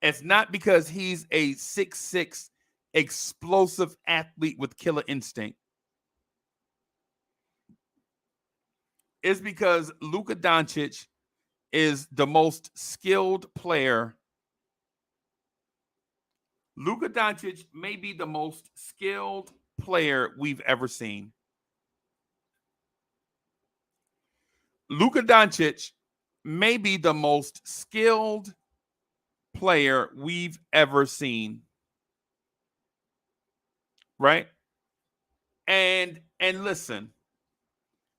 It's not because he's a 6'6" explosive athlete with killer instinct. It's because Luka Doncic is the most skilled player. Luka Doncic may be the most skilled player we've ever seen. Luka Doncic may be the most skilled player we've ever seen. right? And listen,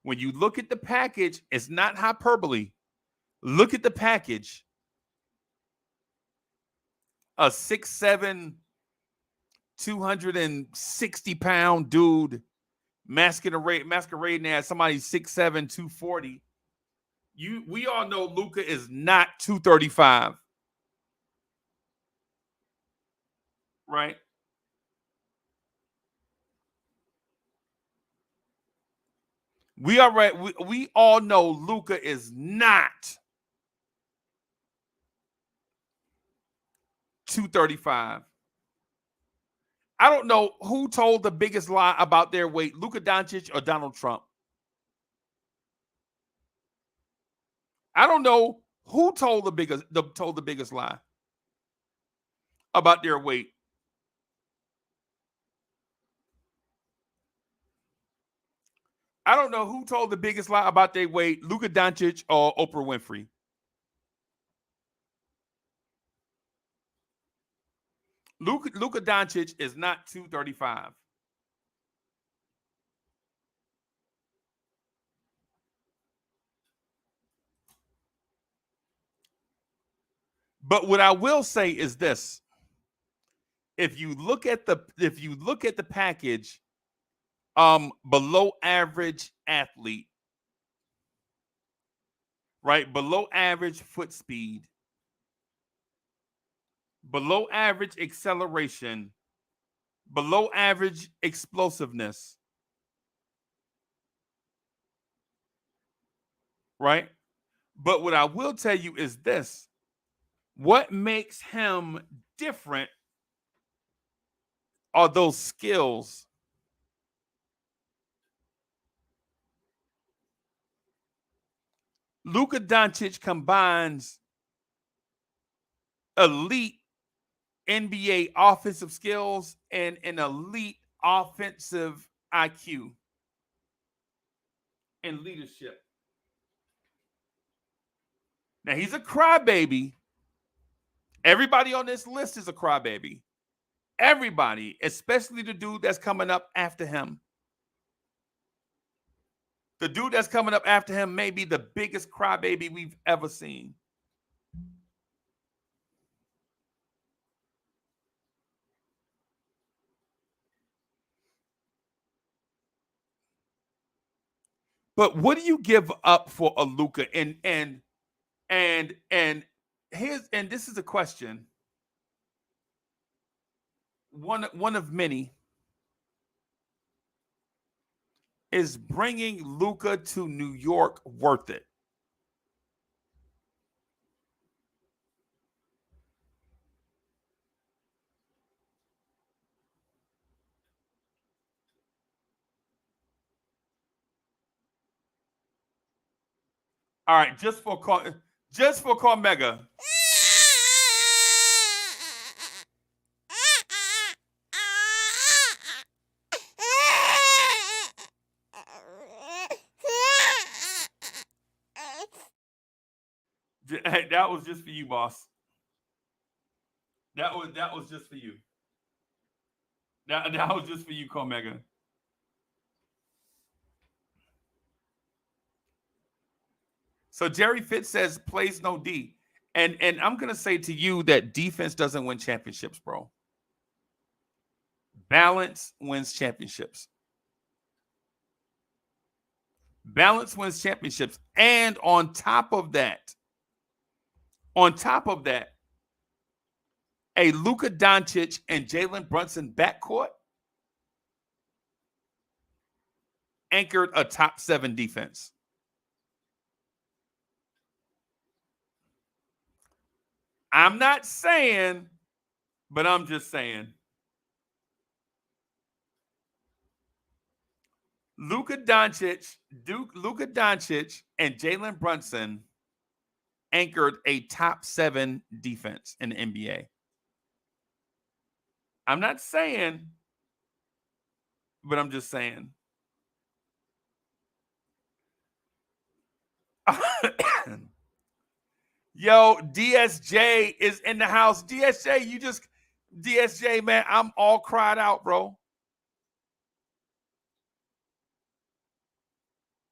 when you look at the package, it's not hyperbole. Look at the package. A 6'7", 260-pound dude masquerading as somebody 6'7", 240. We all know Luka is not 235. Right? We all know Luka is not 235. I don't know who told the biggest lie about their weight, Luka Doncic or Donald Trump. I don't know who told the biggest lie about their weight. I don't know who told the biggest lie about their weight, Luka Doncic or Oprah Winfrey. Luka Doncic is not 235. But what I will say is this: if you look at the package, below average athlete, right? Below average foot speed, below average acceleration, below average explosiveness, right? But what I will tell you is this: what makes him different are those skills. Luka Doncic combines elite NBA offensive skills and an elite offensive IQ and leadership. Now, he's a crybaby. Everybody on this list is a crybaby. Everybody, especially the dude that's coming up after him. The dude that's coming up after him may be the biggest crybaby we've ever seen. But what do you give up for a Luka? And this is a question. One of many. Is bringing Luka to New York worth it? All right, just for Carmega. That was just for you, boss. That was just for you. That was just for you, Carmega. So Jerry Fitz says plays no D. And I'm gonna say to you that defense doesn't win championships, bro. Balance wins championships. Balance wins championships. And on top of that, a Luka Doncic and Jalen Brunson backcourt anchored a top 7 defense. I'm not saying, but I'm just saying. Luka Doncic and Jalen Brunson anchored a top 7 defense in the NBA. I'm not saying, but I'm just saying. Yo, DSJ is in the house. DSJ, man, I'm all cried out, bro.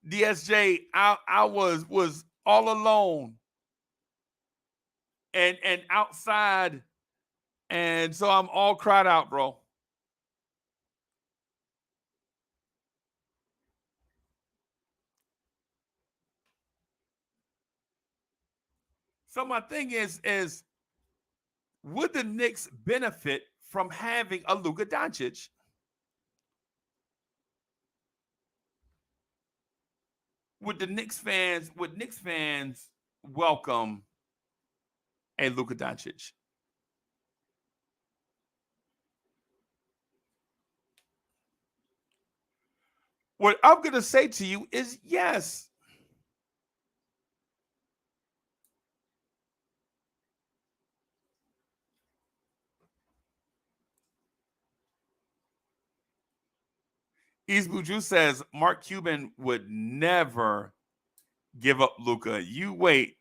DSJ, I was all alone and outside, and so I'm all cried out, bro. So my thing is would the Knicks benefit from having a Luka Doncic? Would Knicks fans welcome a Luka Doncic? What I'm gonna say to you is yes. East Buju says Mark Cuban would never give up Luka. You wait.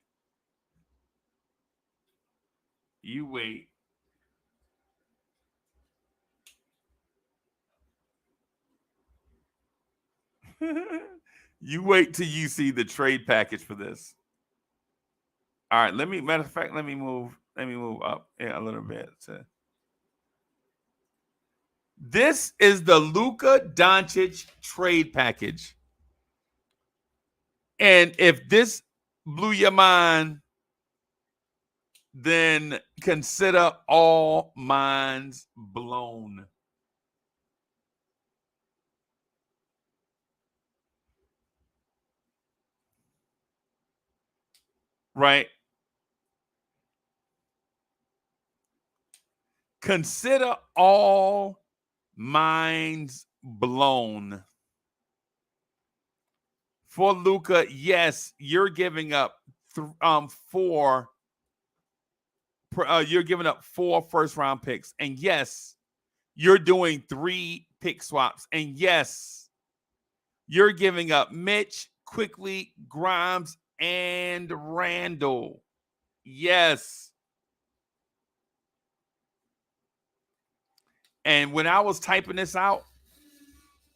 You wait. You wait till you see the trade package for this. All right, matter of fact, let me move up a little bit. This is the Luka Doncic trade package. And if this blew your mind, then consider all minds blown. Right? Consider all minds blown. For Luka, yes, you're giving up four first round picks. And yes, you're doing 3 pick swaps. And yes, you're giving up Mitch, Quickly, Grimes, and Randall. Yes. And when I was typing this out,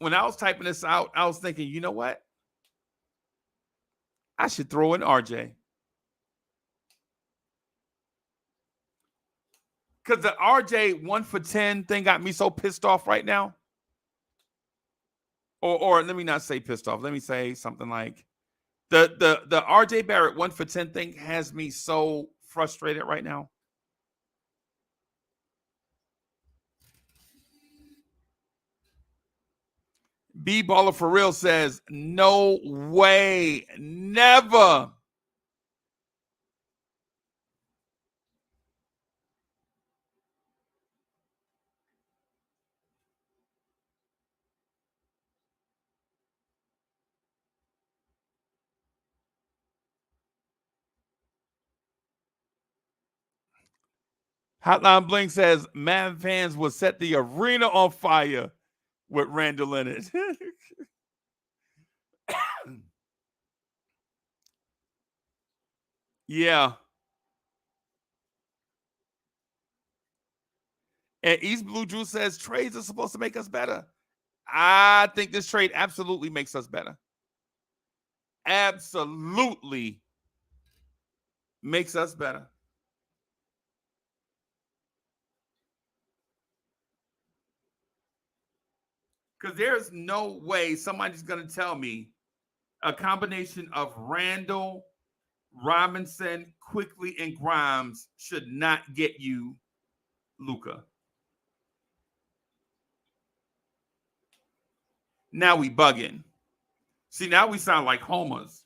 I was thinking, you know what? I should throw in RJ. Because the RJ 1 for 10 thing got me so pissed off right now. Or let me not say pissed off. Let me say something like the RJ Barrett 1 for 10 thing has me so frustrated right now. B Baller for Real says, no way, never. Hotline Bling says, Mavs fans will set the arena on fire with Randall in it. Yeah. And East Blue Juice says trades are supposed to make us better. I think this trade absolutely makes us better. Absolutely makes us better. Because there's no way somebody's going to tell me a combination of Randall, Robinson, Quickly, and Grimes should not get you Luka. Now we bugging. See, now we sound like homers.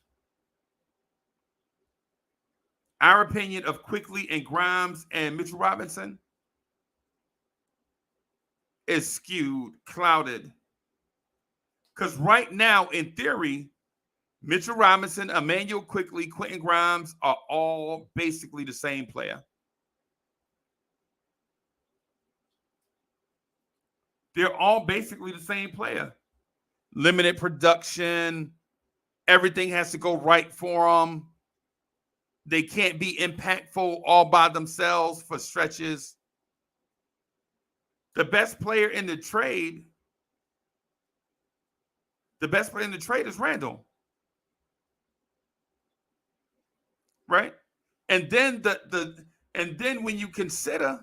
Our opinion of Quickly and Grimes and Mitchell Robinson is skewed, clouded. Because right now, in theory, Mitchell Robinson, Emmanuel Quickly, Quentin Grimes are all basically the same player. They're all basically the same player. Limited production. Everything has to go right for them. They can't be impactful all by themselves for stretches. The best player in the trade is Randall. right? And then and then when you consider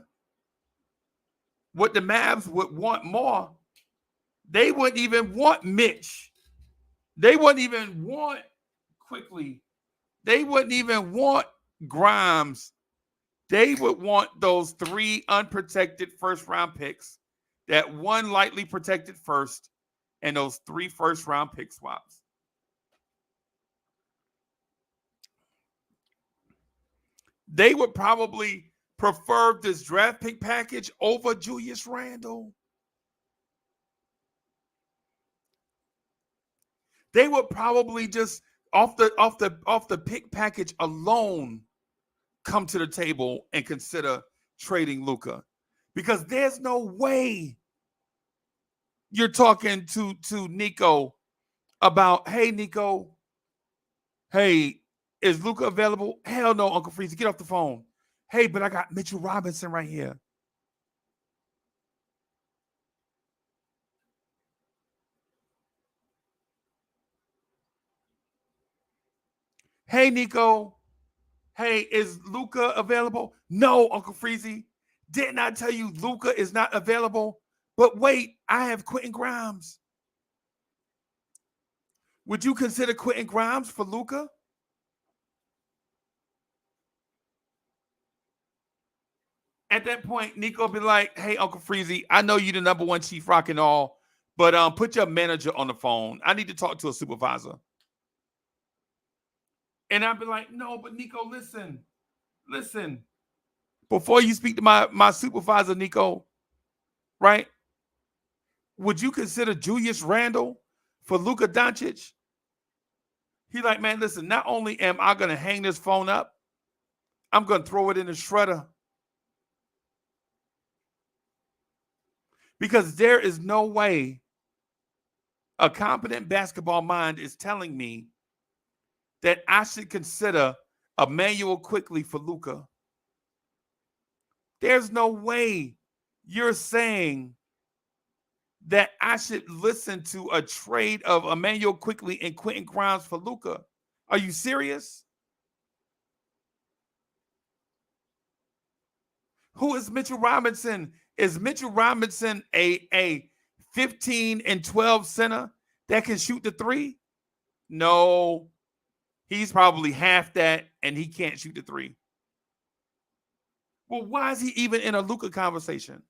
what the Mavs would want more, they wouldn't even want Mitch. They wouldn't even want Quickly. They wouldn't even want Grimes. They would want those 3 unprotected first-round picks, that 1 lightly protected first, and those 3 first-round pick swaps. They would probably prefer this draft pick package over Julius Randle. They would probably just off the pick package alone come to the table and consider trading Luka, because there's no way you're talking to Nico about, hey Nico, hey, is Luka available? Hell no, Uncle Freezy, get off the phone. Hey, but I got Mitchell Robinson right here. Hey Nico, hey, is Luka available? No, Uncle Freezy. Didn't I tell you Luka is not available? But wait, I have Quentin Grimes. Would you consider Quentin Grimes for Luka? At that point, Nico will be like, hey, Uncle Freezy, I know you're the number 1 chief rock and all, but put your manager on the phone. I need to talk to a supervisor. And I'll be like, no, but Nico, listen. Before you speak to my supervisor, Nico, right? Would you consider Julius Randle for Luka Doncic? He's like, man, listen, not only am I going to hang this phone up, I'm going to throw it in the shredder. Because there is no way a competent basketball mind is telling me that I should consider Emmanuel Quickly for Luka. There's no way you're saying that I should listen to a trade of Emmanuel Quickly and Quentin Grimes for Luka. Are you serious? Who is Mitchell Robinson? Is Mitchell Robinson a 15 and 12 center that can shoot the 3? No. He's probably half that, and he can't shoot the 3. Well, why is he even in a Luka conversation?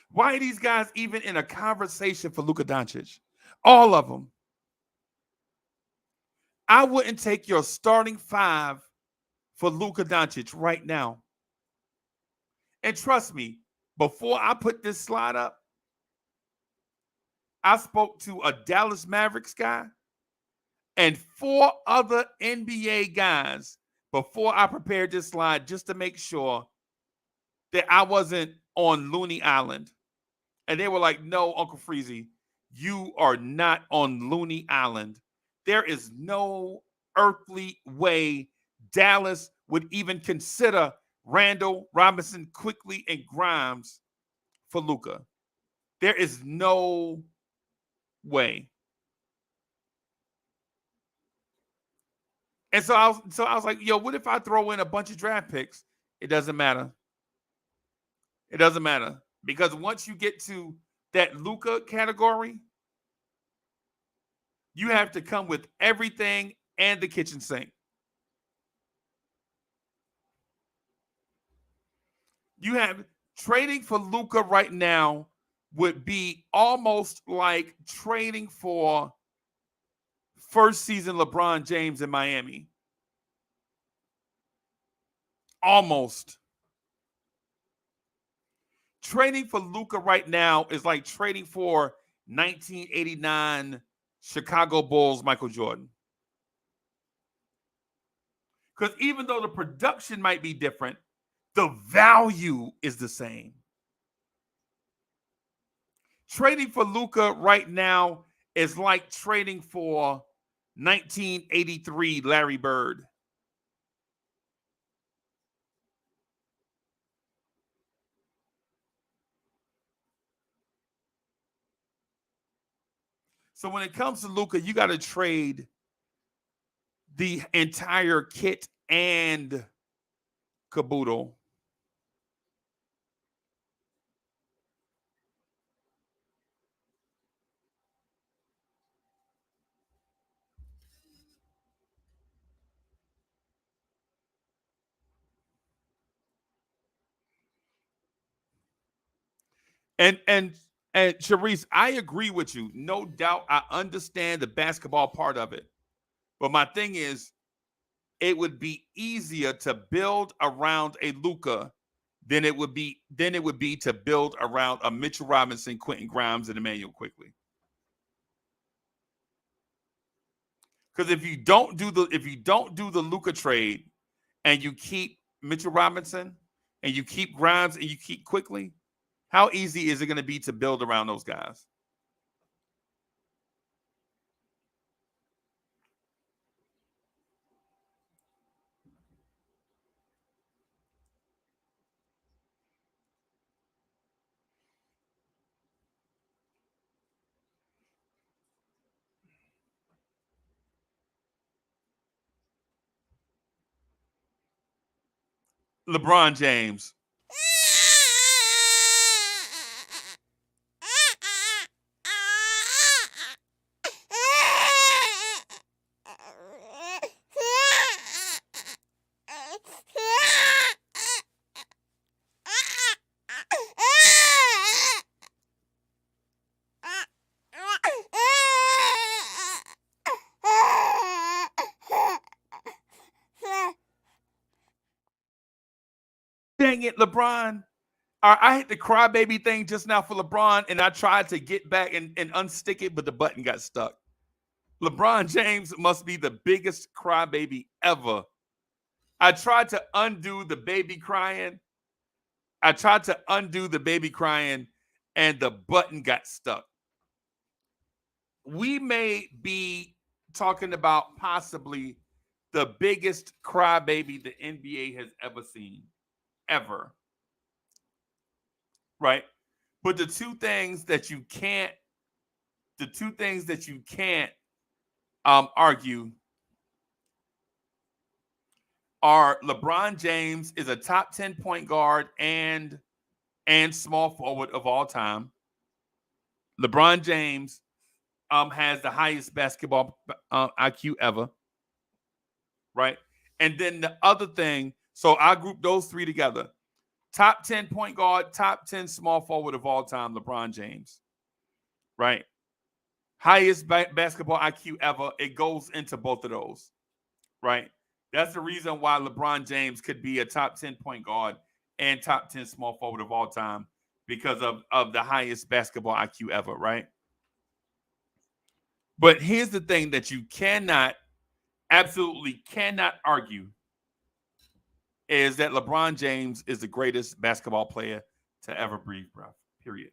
Why are these guys even in a conversation for Luka Doncic? All of them. I wouldn't take your starting 5 for Luka Doncic right now. And trust me, before I put this slide up, I spoke to a Dallas Mavericks guy and 4 other NBA guys before I prepared this slide, just to make sure that I wasn't on Looney Island. And they were like, no, Uncle Freezy, you are not on Looney Island. There is no earthly way Dallas would even consider Randall, Robinson, Quickly, and Grimes for Luka. There is no way. And so I was like, yo, what if I throw in a bunch of draft picks? It doesn't matter. It doesn't matter. Because once you get to that Luka category, you have to come with everything and the kitchen sink. You have trading for Luka right now would be almost like trading for first season LeBron James in Miami. Almost. Trading for Luka right now is like trading for 1989 Chicago Bulls Michael Jordan. Because even though the production might be different, the value is the same. Trading for Luka right now is like trading for 1983 Larry Bird. So when it comes to Luka, you got to trade the entire kit and caboodle. And Sharice, I agree with you. No doubt. I understand the basketball part of it. But my thing is, it would be easier to build around a Luka than it would be to build around a Mitchell Robinson, Quentin Grimes, and Emmanuel Quickly. Because if you don't do the Luka trade and you keep Mitchell Robinson and you keep Grimes and you keep Quickly, how easy is it going to be to build around those guys? LeBron James. Dang it, LeBron. I hit the crybaby thing just now for LeBron, and I tried to get back and unstick it, but the button got stuck. LeBron James must be the biggest crybaby ever. I tried to undo the baby crying. and the button got stuck. We may be talking about possibly the biggest crybaby the NBA has ever seen. Ever. Right? But the two things that you can't argue are LeBron James is a top 10 point guard and small forward of all time. LeBron James has the highest basketball IQ ever. Right? And then the other thing, so I group those three together. Top 10 point guard, top 10 small forward of all time, LeBron James. Right? Highest basketball IQ ever. It goes into both of those. Right? That's the reason why LeBron James could be a top 10 point guard and top 10 small forward of all time because of the highest basketball IQ ever, right? But here's the thing that you absolutely cannot argue is that LeBron James is the greatest basketball player to ever breathe breath, period.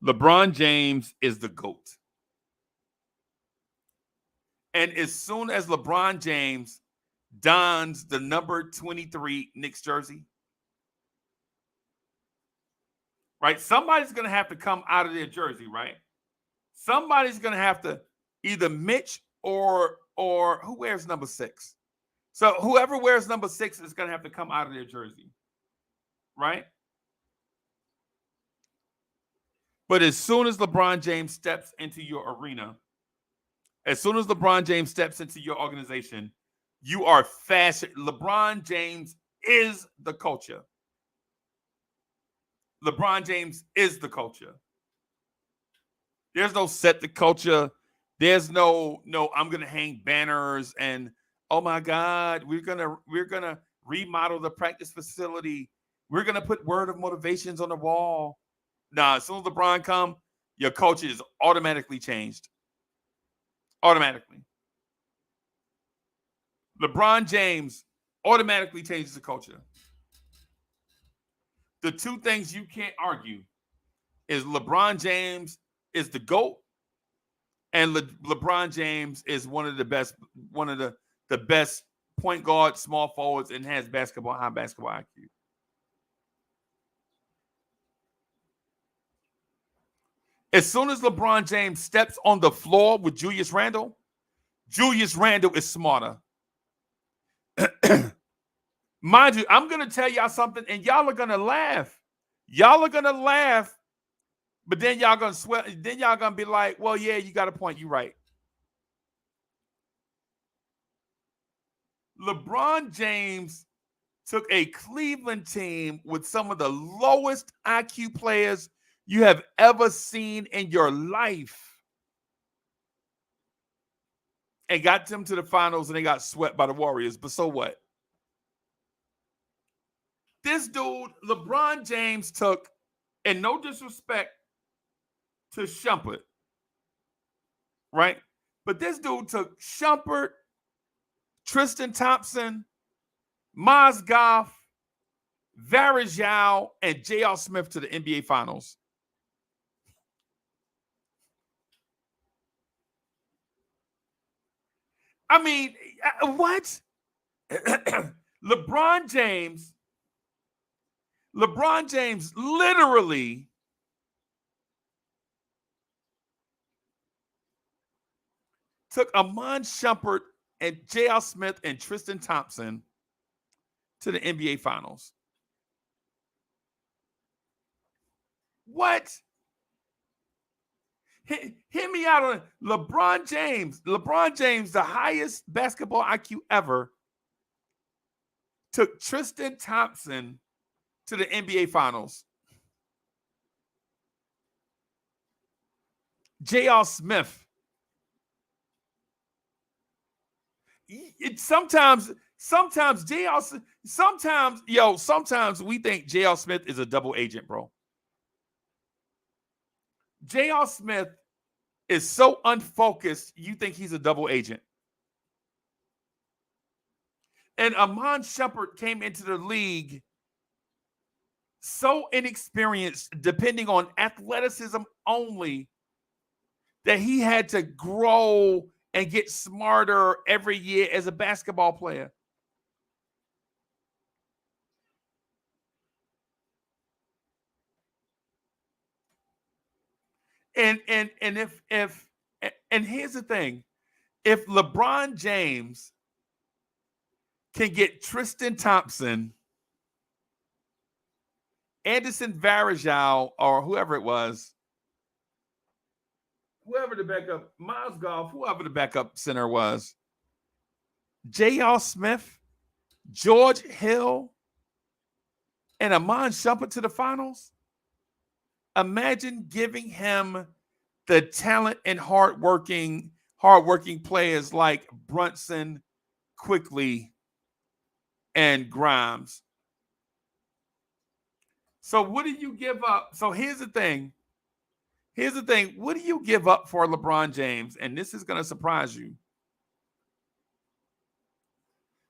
LeBron James is the GOAT. And as soon as LeBron James dons the number 23 Knicks jersey, right, somebody's going to have to come out of their jersey, right? Somebody's going to have to either Mitch or who wears number 6? So whoever wears number 6 is going to have to come out of their jersey, right? But as soon as LeBron James steps into your arena, as soon as LeBron James steps into your organization, you are fast. LeBron James is the culture. LeBron James is the culture. There's no set the culture. There's no I'm going to hang banners and, oh my God, we're going to remodel the practice facility. We're going to put word of motivations on the wall. Nah, as soon as LeBron come, your culture is automatically changed. Automatically. LeBron James automatically changes the culture. The two things you can't argue is LeBron James is the GOAT and LeBron James is one of the best point guard, small forwards, and has high basketball IQ. As soon as LeBron James steps on the floor with Julius Randle is smarter. Mind you, I'm going to tell y'all something, and y'all are going to laugh. Y'all are going to laugh, but then y'all going to sweat. Then y'all going to be like, well, yeah, you got a point. You're right. LeBron James took a Cleveland team with some of the lowest IQ players you have ever seen in your life and got them to the finals, and they got swept by the Warriors. But so what? This dude, LeBron James, took, and no disrespect to Shumpert, right? But this dude took Shumpert, Tristan Thompson, Mozgov, Varejao, and J.R. Smith to the NBA Finals. I mean, what? LeBron James literally took Amon Shumpert and J.R. Smith and Tristan Thompson to the NBA Finals. What? Hit me out on LeBron James. LeBron James, the highest basketball IQ ever, took Tristan Thompson to the NBA Finals. J.R. Smith. Sometimes we think J.R. Smith is a double agent, bro. J.R. Smith is so unfocused, you think he's a double agent. And Amon Shumpert came into the league so inexperienced, depending on athleticism only, that he had to grow and get smarter every year as a basketball player. And here's the thing. If LeBron James can get Tristan Thompson, Anderson Varejao, or whoever it was, whoever the backup, Mozgov, whoever the backup center was, J.R. Smith, George Hill, and Amon Shumpert to the finals, imagine giving him the talent and hardworking players like Brunson, Quickly, and Grimes. So what do you give up? So here's the thing. What do you give up for LeBron James? And this is going to surprise you.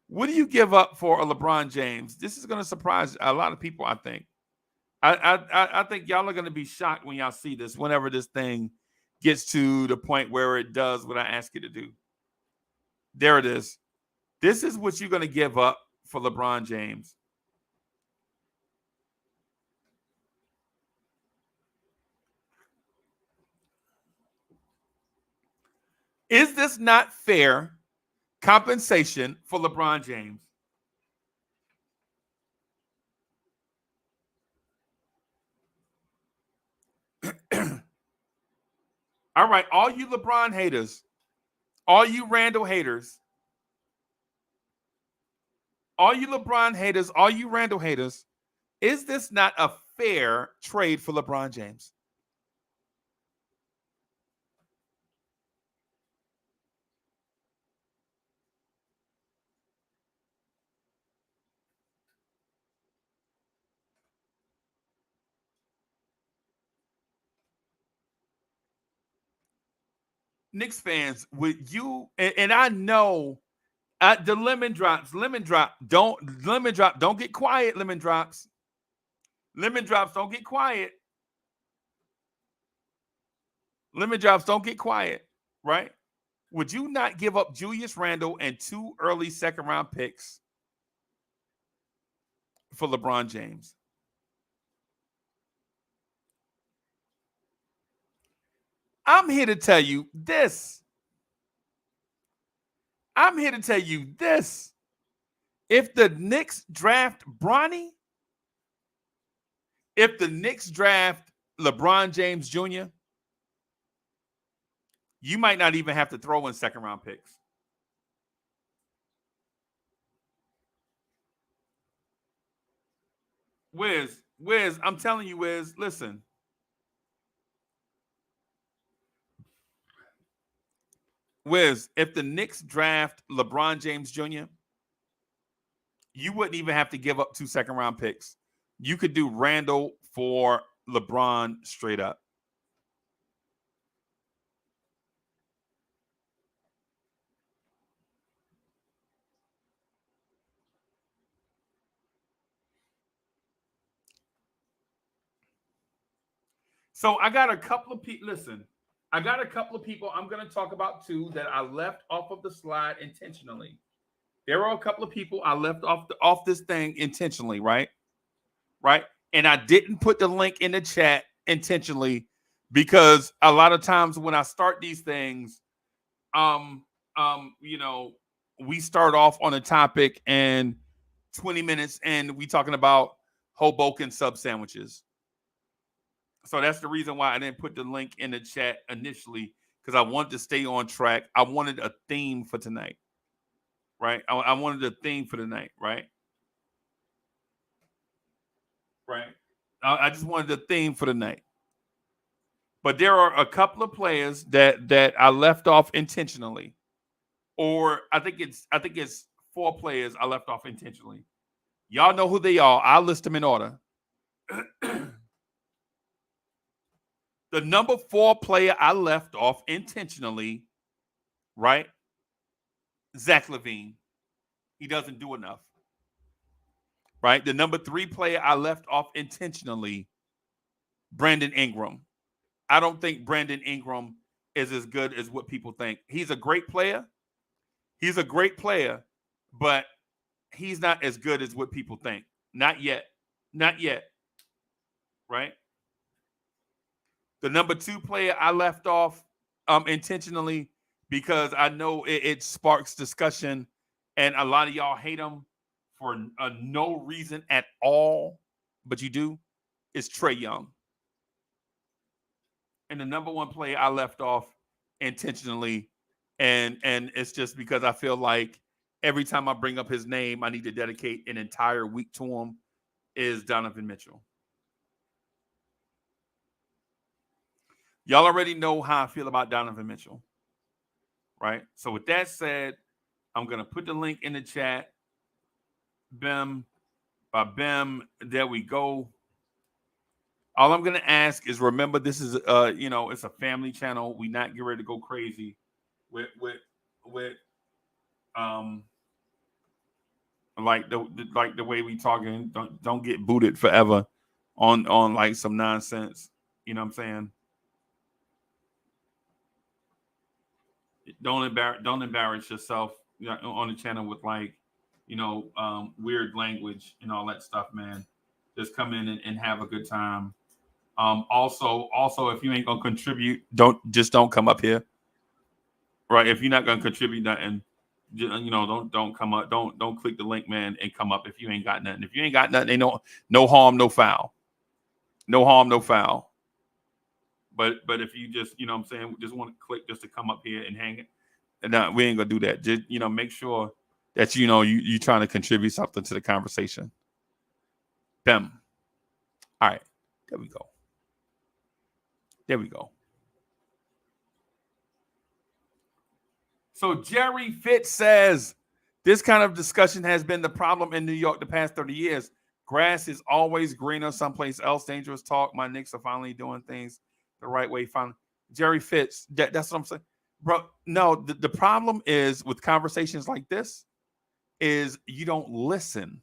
What do you give up for a LeBron James? This is going to surprise a lot of people, I think. I think y'all are going to be shocked when y'all see this, whenever this thing gets to the point where it does what I ask it to do. There it is. This is what you're going to give up for LeBron James. Is this not fair compensation for LeBron James? All right, all you LeBron haters, all you Randall haters, all you LeBron haters, all you Randall haters, is this not a fair trade for LeBron James? Knicks fans, would you, and I know the lemon drops, don't get quiet, lemon drops, don't get quiet. Lemon drops, don't get quiet, right? Would you not give up Julius Randle and 2 early second-round picks for LeBron James? I'm here to tell you this. I'm here to tell you this. If the Knicks draft Bronny, if the Knicks draft LeBron James Jr., you might not even have to throw in second-round picks. Wiz, I'm telling you, Wiz, listen. Wiz, if the Knicks draft LeBron James Jr., you wouldn't even have to give up 2 second-round picks. You could do Randall for LeBron straight up. So I got a couple of people. Listen, I got a couple of people I'm going to talk about too that I left off of the slide intentionally. There are a couple of people I left off this thing intentionally, right? Right? And I didn't put the link in the chat intentionally because a lot of times when I start these things, you know, we start off on a topic and 20 minutes and we talking about Hoboken sub sandwiches. So that's the reason why I didn't put the link in the chat initially, because I wanted to stay on track. I wanted a theme for tonight, right? I wanted a theme for tonight, right? Right. I just wanted a theme for tonight. But there are a couple of players that I left off intentionally, or I think it's 4 players I left off intentionally. Y'all know who they are. I'll list them in order. The number 4 player I left off intentionally, right? Zach LaVine. He doesn't do enough. Right? The number 3 player I left off intentionally, Brandon Ingram. I don't think Brandon Ingram is as good as what people think. He's a great player. He's a great player, but he's not as good as what people think. Not yet. Not yet. Right? The number 2 player I left off intentionally because I know it sparks discussion and a lot of y'all hate him for no reason at all, but you do, is Trae Young. And the number 1 player I left off intentionally, and it's just because I feel like every time I bring up his name, I need to dedicate an entire week to him, is Donovan Mitchell. Y'all already know how I feel about Donovan Mitchell, right? So with that said, I'm going to put the link in the chat. Bim, bim, there we go. All I'm going to ask is, remember, this is, it's a family channel. We not get ready to go crazy with like the way we talking. Don't get booted forever on like some nonsense. You know what I'm saying? Don't embarrass yourself on the channel with weird language and all that stuff, man. Just come in and have a good time. Also, if you ain't gonna contribute, don't come up here. Right? If you're not gonna contribute nothing, don't come up. Don't click the link, man, and come up if you ain't got nothing. If you ain't got nothing, ain't no harm, no foul. No harm, no foul. But if you just, you know what I'm saying, just want to click just to come up here and hang it, and we ain't gonna do that. Just, make sure that you trying to contribute something to the conversation. Bam. All right. There we go. There we go. So Jerry Fitz says, this kind of discussion has been the problem in New York the past 30 years. Grass is always greener someplace else. Dangerous talk. My Knicks are finally doing things the right way. Finally. Jerry Fitz, that's what I'm saying. Bro, no, the problem is with conversations like this is you don't listen.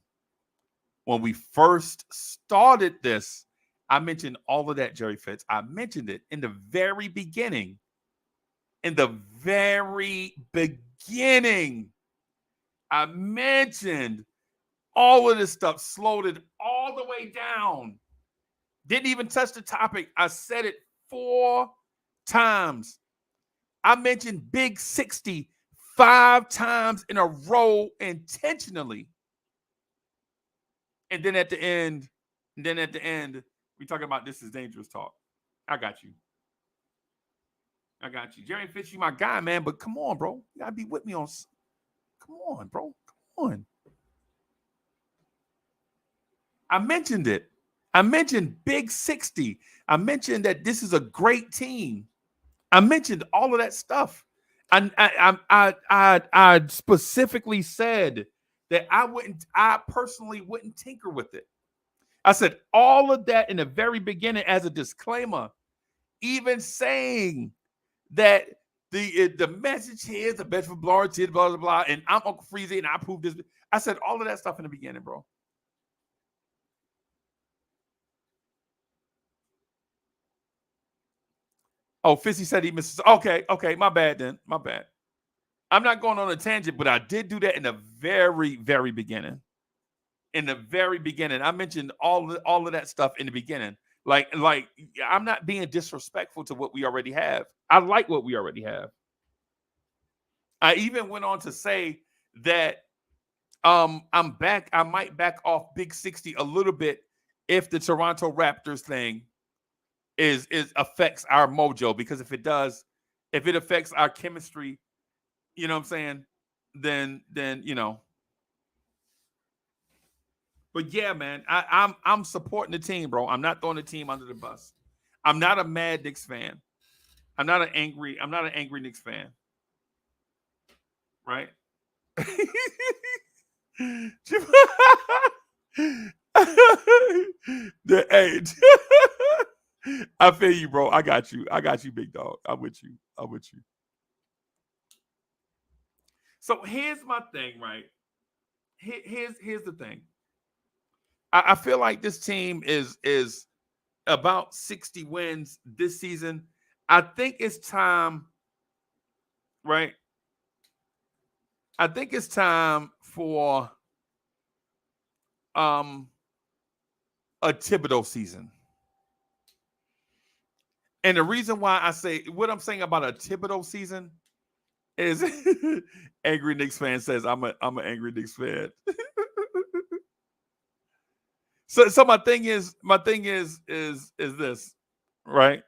When we first started this, I mentioned all of that, Jerry Fitz. I mentioned it in the very beginning. In the very beginning, I mentioned all of this stuff, slowed it all the way down. Didn't even touch the topic. I said it 4 times. I mentioned Big 60 5 times in a row intentionally. And then at the end, we talking about this is dangerous talk. I got you. Jerry Fitz, you my guy, man. But come on, bro. You gotta be with me on. Come on, bro. Come on. I mentioned it. I mentioned Big 60. I mentioned that this is a great team. I mentioned all of that stuff. I specifically said that I personally wouldn't tinker with it. I said all of that in the very beginning as a disclaimer, even saying that the message here is the best for blah, blah, blah, blah, and I'm Uncle Freezy and I approve this. I said all of that stuff in the beginning, bro. Oh, Fizzy said he misses. Okay, my bad then. My bad. I'm not going on a tangent, but I did do that in the very, very beginning. In the very beginning, I mentioned all of that stuff in the beginning. Like I'm not being disrespectful to what we already have. I like what we already have. I even went on to say that I'm back. I might back off Big 60 a little bit if the Toronto Raptors thing is affects our mojo, because if it does, if it affects our chemistry, you know what I'm saying, then you know. But yeah, man, I'm supporting the team, bro. I'm not throwing the team under the bus. I'm not a mad Knicks fan. I'm not an angry Knicks fan. Right? Hey, I feel you, bro. I got you, big dog. I'm with you. So here's my thing, right? Here's the thing. I feel like this team is about 60 wins this season. I think it's time, right? I think it's time for a Thibodeau season. And the reason why I say what I'm saying about a Thibodeau season is angry Knicks fan says I'm an angry Knicks fan. So my thing is this, right?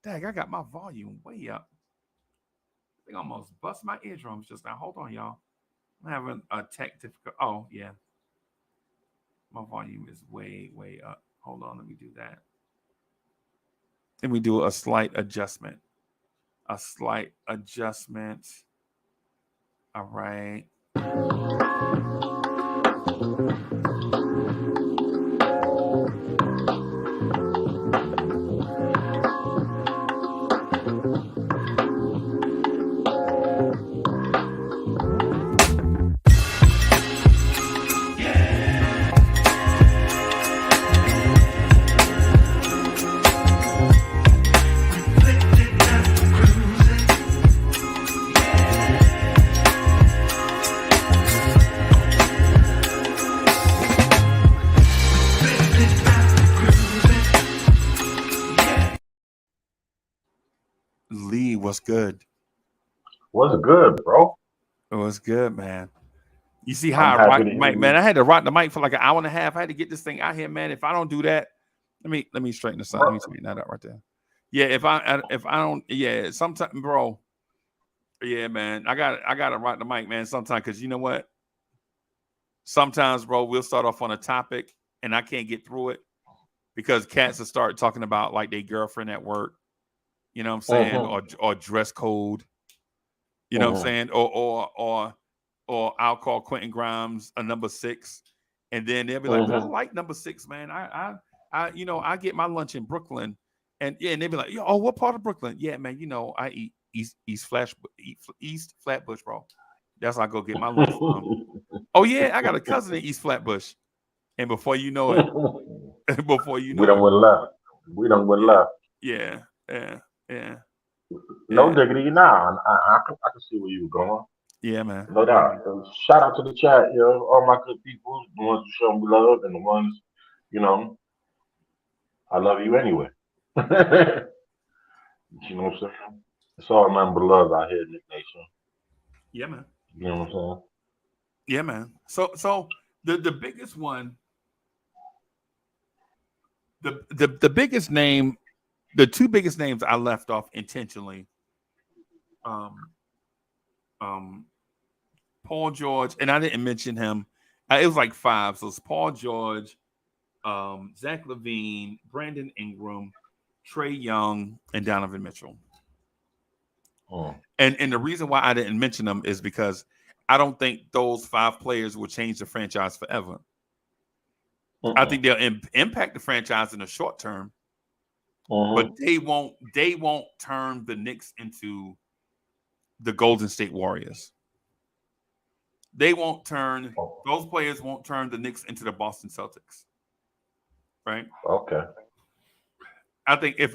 Dang, I got my volume way up. I think I almost bust my eardrums just now. Hold on, y'all. I'm having a tech difficult. Oh, yeah. My volume is way, way up. Hold on, let me do that. Let me do a slight adjustment. All right. Lee, what's good? What's good, bro? It was good, man. You see how I rock the mic, man? I had to rock the mic for like an hour and a half. I had to get this thing out here, man. If I don't do that, let me straighten this up. Let me straighten that up right there. Yeah, if I don't, yeah, sometimes, bro. Yeah, man, I gotta rock the mic, man. Sometimes, because you know what? Sometimes, bro, we'll start off on a topic and I can't get through it because cats will start talking about like their girlfriend at work. You know what I'm saying? Or dress code. You know what I'm saying? Or I'll call Quentin Grimes a number 6, and then they'll be like, "I like number 6, man. I I get my lunch in Brooklyn," and they'll be like, "Yo, what part of Brooklyn?" Yeah, man, I eat East Flatbush, bro. That's how I go get my lunch from. Oh yeah, I got a cousin in East Flatbush, and before you know it, we done went left. We done went left. Yeah. No diggity. Nah, I can see where you were going. Yeah, man. No doubt. Shout out to the chat, all my good people, the ones who show me love, and the ones, I love you anyway. You know what I'm saying? It's all number love out here, Nick Nation. Yeah, man. You know what I'm saying? Yeah, man. So the biggest one, the biggest name, the two biggest names I left off intentionally, Paul George, and I didn't mention him. It was like 5. So it's Paul George, Zach LaVine, Brandon Ingram, Trey Young, and Donovan Mitchell. Oh. And the reason why I didn't mention them is because I don't think those 5 players will change the franchise forever. I think they'll impact the franchise in the short term, but they won't turn the Knicks into the Golden State Warriors. They won't turn, those players won't turn the Knicks into the Boston Celtics. Right? Okay. I think if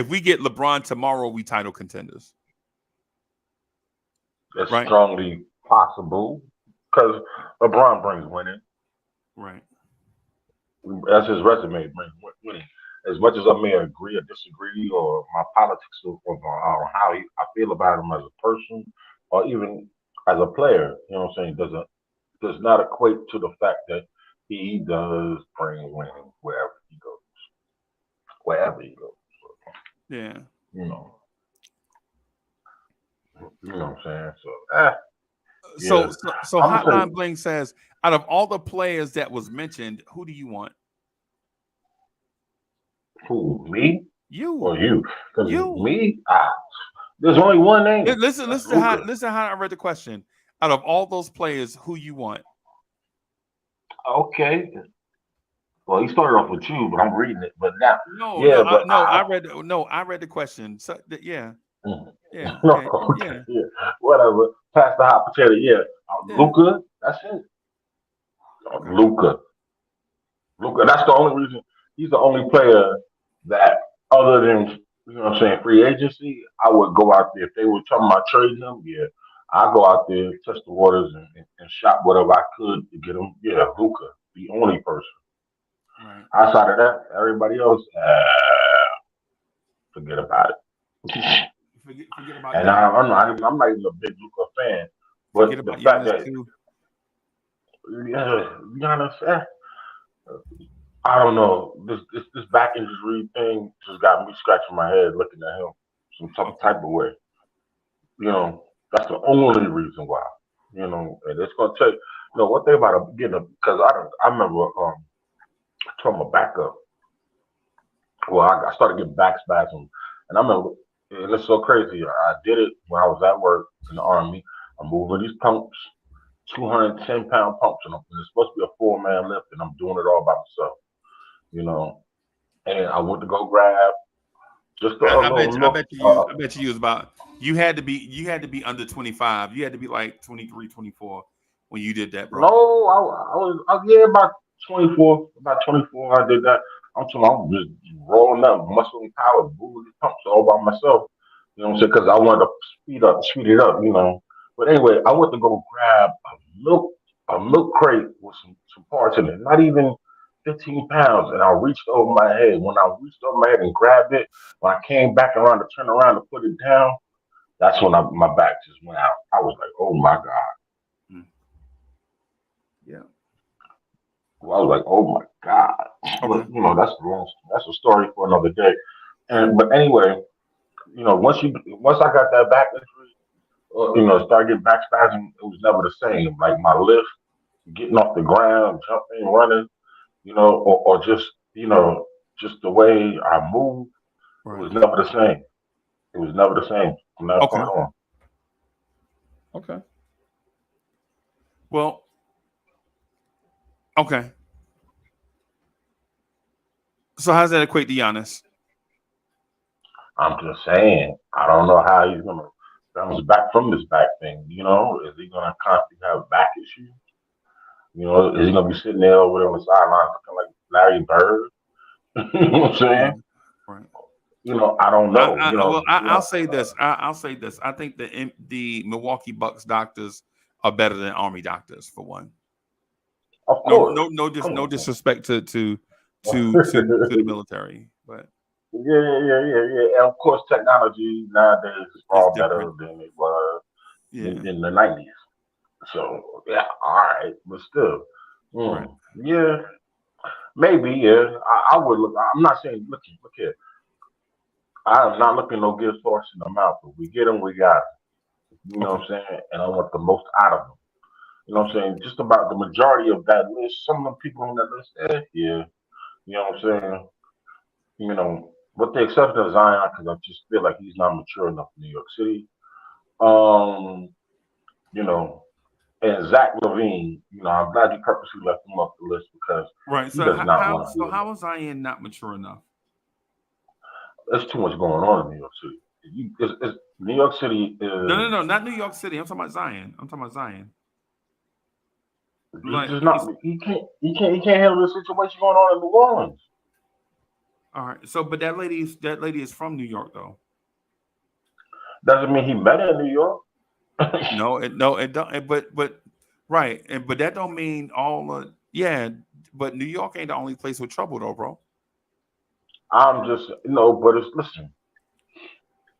we get LeBron tomorrow, we title contenders. It's right? strongly possible because LeBron brings winning. Right. That's his resume, brings winning. As much as I may agree or disagree, or my politics or how I feel about him as a person, or even as a player, you know what I'm saying, does not equate to the fact that he does bring winning wherever he goes. Wherever he goes. Yeah. You know what I'm saying? So Hotline Bling says, out of all the players that was mentioned, who do you want? Who, me? You. Or you? You. Me? There's only one name. Listen to how I read the question. Out of all those players, who you want? Okay. Well, he started off with you, but I'm reading it. But now, I read the question. So yeah. Whatever. Pass the hot potato. Yeah. Luka. That's it. Okay. Luka. That's the only reason. He's the only player that, other than, you know what I'm saying, free agency, I would go out there. If they were talking about trading him, yeah, I'd go out there, test the waters, and shop whatever I could to get him. Yeah, Luka, the only person. Right. Outside of that, everybody else, forget about it. Forget about and I'm not even a big Luka fan, but the fact that Giannis, I don't know, this back injury thing just got me scratching my head looking at him some type of way. You know, that's the only reason why. You know, and it's gonna take. You know, one thing about getting because I remember from a backup. Well, I started getting back spasms, and I remember, and it's so crazy. I did it when I was at work in the Army. I'm moving these pumps, 210-pound pumps, and it's supposed to be a 4-man lift, and I'm doing it all by myself. You know, and I went to go grab just I bet you was about. You had to be under 25. You had to be like 23, 24 when you did that, bro. No, I was about 24. About 24, I did that. I'm just rolling up, muscle power, moving the pumps all by myself. You know what I'm saying? Because I wanted to speed it up, you know. But anyway, I went to go grab a milk crate with some parts in it. Not even 15 pounds. And I reached over my head. When I reached over my head and grabbed it, when I came back around to turn around to put it down, that's when my back just went out. I was like, oh my God. Yeah. Well, I was like, oh my God. But, you know, that's a story for another day. But anyway, you know, once I got that back injury, you know, started getting back spasm, it was never the same. Like my lift, getting off the ground, jumping, running, you know, or just, you know, just the way I move, It was never the same. It was never the same from that point on. Okay. Well, okay. So how does that equate to Giannis? I'm just saying, I don't know how he's gonna bounce back from this back thing. You know, is he gonna constantly have back issues? You know, is he gonna be sitting there over there on the sideline looking like Larry Bird? You know what I'm saying? Right. You know, I don't know. I'll say this. I'll say this. I think the Milwaukee Bucks doctors are better than Army doctors, for one. Of course. No disrespect to the military, but Yeah. And of course, technology nowadays is It's far better different. than it was Yeah. in the '90s. So yeah, all right, but still, Right. yeah, maybe yeah. I would look. I'm not saying look here. I am not looking no give horse in the mouth. If we get them, we got 'em. You know Okay. what I'm saying? And I want the most out of them. You know what Okay. I'm saying? Just about the majority of that list. Some of the people on that list, yeah. You know what I'm saying? You know, with the exception of Zion, because I just feel like he's not mature enough in New York City. Um, you know, and Zach Levine, I'm glad you purposely left him off the list because Right. he So does not want to be in how is Zion not mature enough? there. There's too much going on in New York City. New York City No, no, is no, not New York City. I'm talking about Zion. I'm talking about Zion. he's Like just he's not. He can't handle the situation going on in New Orleans. all right. So, but that lady is from New York though. Doesn't mean he met her in New York. No, it don't. But right, but that don't mean all. Yeah, but New York ain't the only place with trouble though, bro. I'm just no, but it's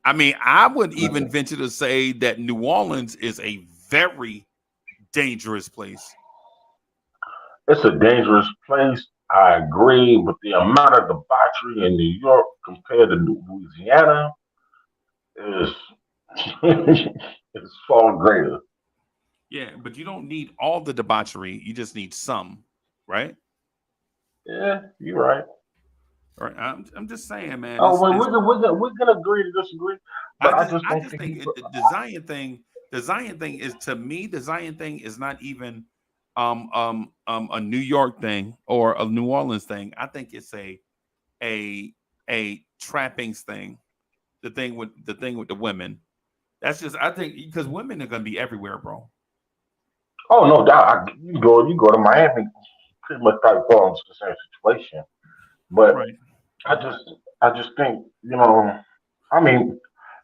I mean, I would even listen. venture to say that New Orleans is a very dangerous place. It's a dangerous place. I agree, but the amount of debauchery in New York compared to Louisiana is is far greater. Yeah, but you don't need all the debauchery. You just need some, right? Yeah, you're right. All right. I'm just saying, man. Oh, It's, well, it's we can agree to disagree, but I just I don't just think think he. the Zion thing is to me the Zion thing is not even a New York thing or a New Orleans thing. I think it's a trappings thing. The thing with the women. That's just I think because women are gonna be everywhere, bro. Oh no doubt, you go to Miami, pretty much probably fall into the same situation. But Right. I just I just think I mean,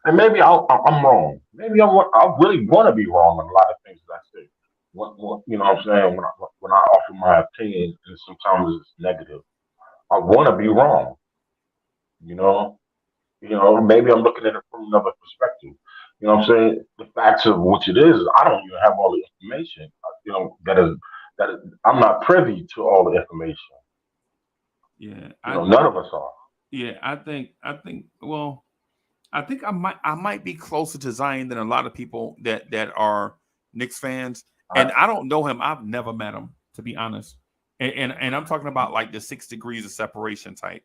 and maybe I'm wrong. Maybe I really want to be wrong on a lot of things that I say. You know what I'm saying? When I offer my opinion, and sometimes it's negative. I want to be wrong. You know, maybe I'm looking at it from another perspective. You know what I'm saying? The facts of which it is, I don't even have all the information. I'm not privy to all the information. Yeah. None of us are. Yeah. I think. Well, I think I might be closer to Zion than a lot of people that are Knicks fans. And I, I don't know him. I've never met him, to be honest. And I'm talking about like the 6 degrees of separation type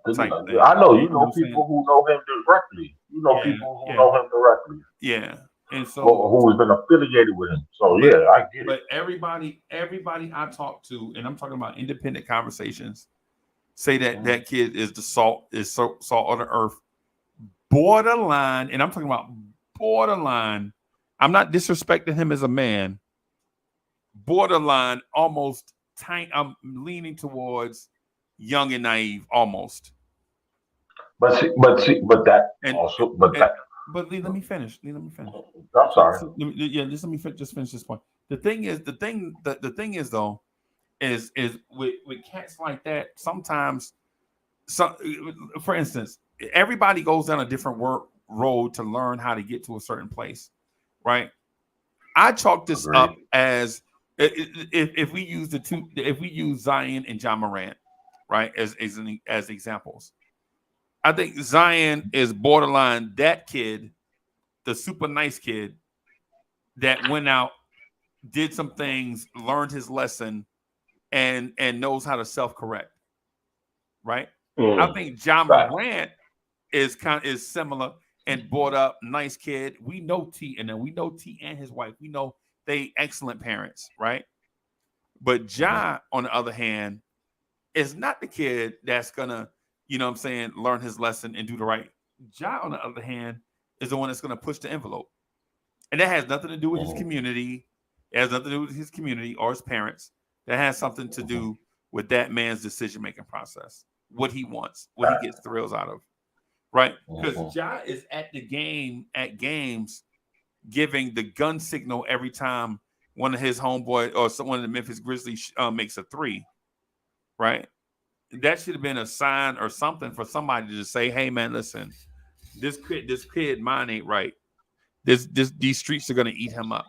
thing. I know You you know what know I'm saying? people who know him directly. You know Yeah, people who yeah, know him directly, yeah. And or so, who's been affiliated with him. So but yeah, I get it. but everybody I talk to, and I'm talking about independent conversations, say that Mhm. that kid is the salt of the earth, borderline, and I'm talking about borderline. I'm not disrespecting him as a man, borderline, almost tiny. I'm leaning towards young and naive, almost. But that And also, but and that. but Lee, let me finish. Lee, let me finish. I'm sorry. Yeah, just let me just finish this point. The thing is, the thing is though, is with cats like that. Sometimes, some, for instance, everybody goes down a different road to learn how to get to a certain place, right? I chalk this Agreed. up as if we use if we use Zion and John Morant, right, as examples. I think Zion is borderline that kid, the super nice kid that went out, did some things, learned his lesson, and knows how to self correct, right? I Mm, think John facts. Morant is similar and brought up nice kid. We know T and then we know T and his wife. We know they excellent parents, right? But Mhm. Ja, on the other hand, is not the kid that's gonna, what I'm saying, learn his lesson and do the right. Ja, on the other hand, is the one that's gonna push the envelope. And that has nothing to do with his Mhm. community. It has nothing to do with his community or his parents. That has something to Mhm. do with that man's decision making process, what he wants, what he Facts. gets thrills out of, right? Because Mhm. Ja is at games giving the gun signal every time one of his homeboy or someone in the Memphis Grizzlies makes a three, right? that should have been a sign or something for somebody to just say, "Hey, man, listen, this kid, mine ain't right. These streets are gonna eat him up."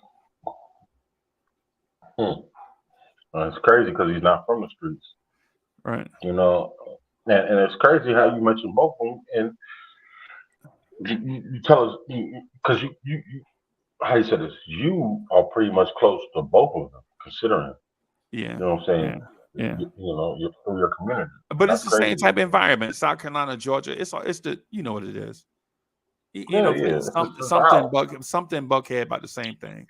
It's crazy because he's not from the streets, Right. you know. And it's crazy how you mentioned both of them, and you tell us because you how you said this, you are pretty much close to both of them, considering, Yeah. you know what I'm saying. Yeah. You know, you're through your community. But That's it's the same crazy. type of environment. South Carolina, Georgia. It's the you know what it is. You Yeah, know, yeah. something Buckhead about the same thing.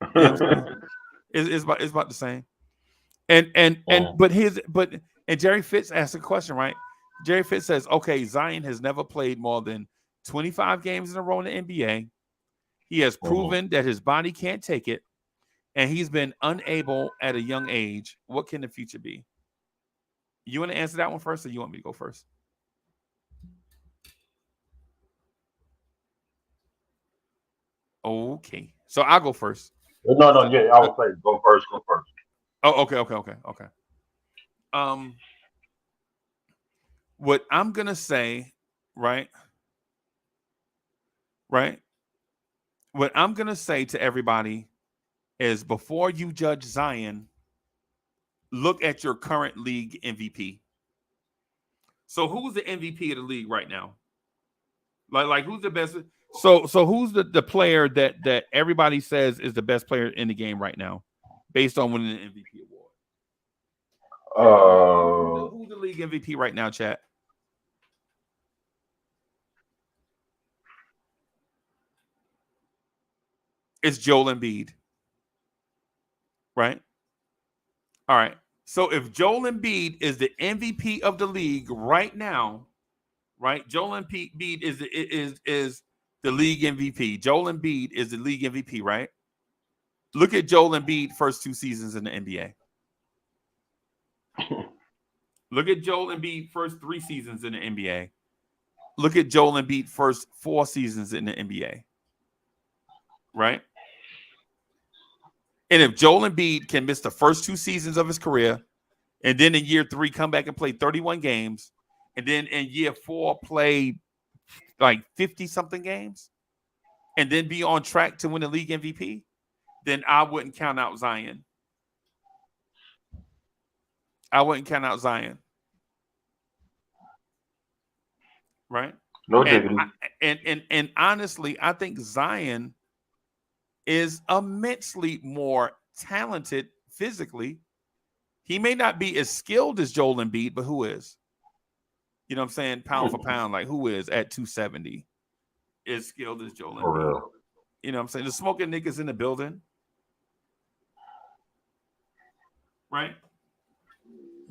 You know what I'm saying? It's about the same. And Jerry Fitz asked a question, right? Jerry Fitz says, okay, Zion has never played more than 25 games in a row in the NBA. He has proven that his body can't take it, and he's been unable at a young age. What can the future be? You want to answer that one first, or you want me to go first? Okay, so I'll go first. No, yeah, I would say go first. Oh, okay. What I'm gonna say, right? What I'm gonna say to everybody is, before you judge Zion, look at your current league MVP. So who's the MVP of the league right now? Like who's the best? So who's the player that everybody says is the best player in the game right now, based on winning the MVP award? Who's the league MVP right now, chat? It's Joel Embiid. Right? All right. So if Joel Embiid is the MVP of the league right now, right? Joel Embiid is the league MVP. Joel Embiid is the league MVP, right? Look at Joel Embiid first 2 seasons in the NBA. Look at Joel Embiid first 3 seasons in the NBA. Look at Joel Embiid first 4 seasons in the NBA. Right? And if Joel Embiid can miss the first 2 seasons of his career, and then in year 3 come back and play 31 games, and then in year 4 play like 50-something games, and then be on track to win the league MVP, then I wouldn't count out Zion. Right? No diggity. And honestly, I think Zion is immensely more talented physically. He may not be as skilled as Joel Embiid, but who is? You know what I'm saying? Pound for pound, like who is at 270 as skilled as Joel Embiid? You know what I'm saying? The smoking niggas in the building. Right?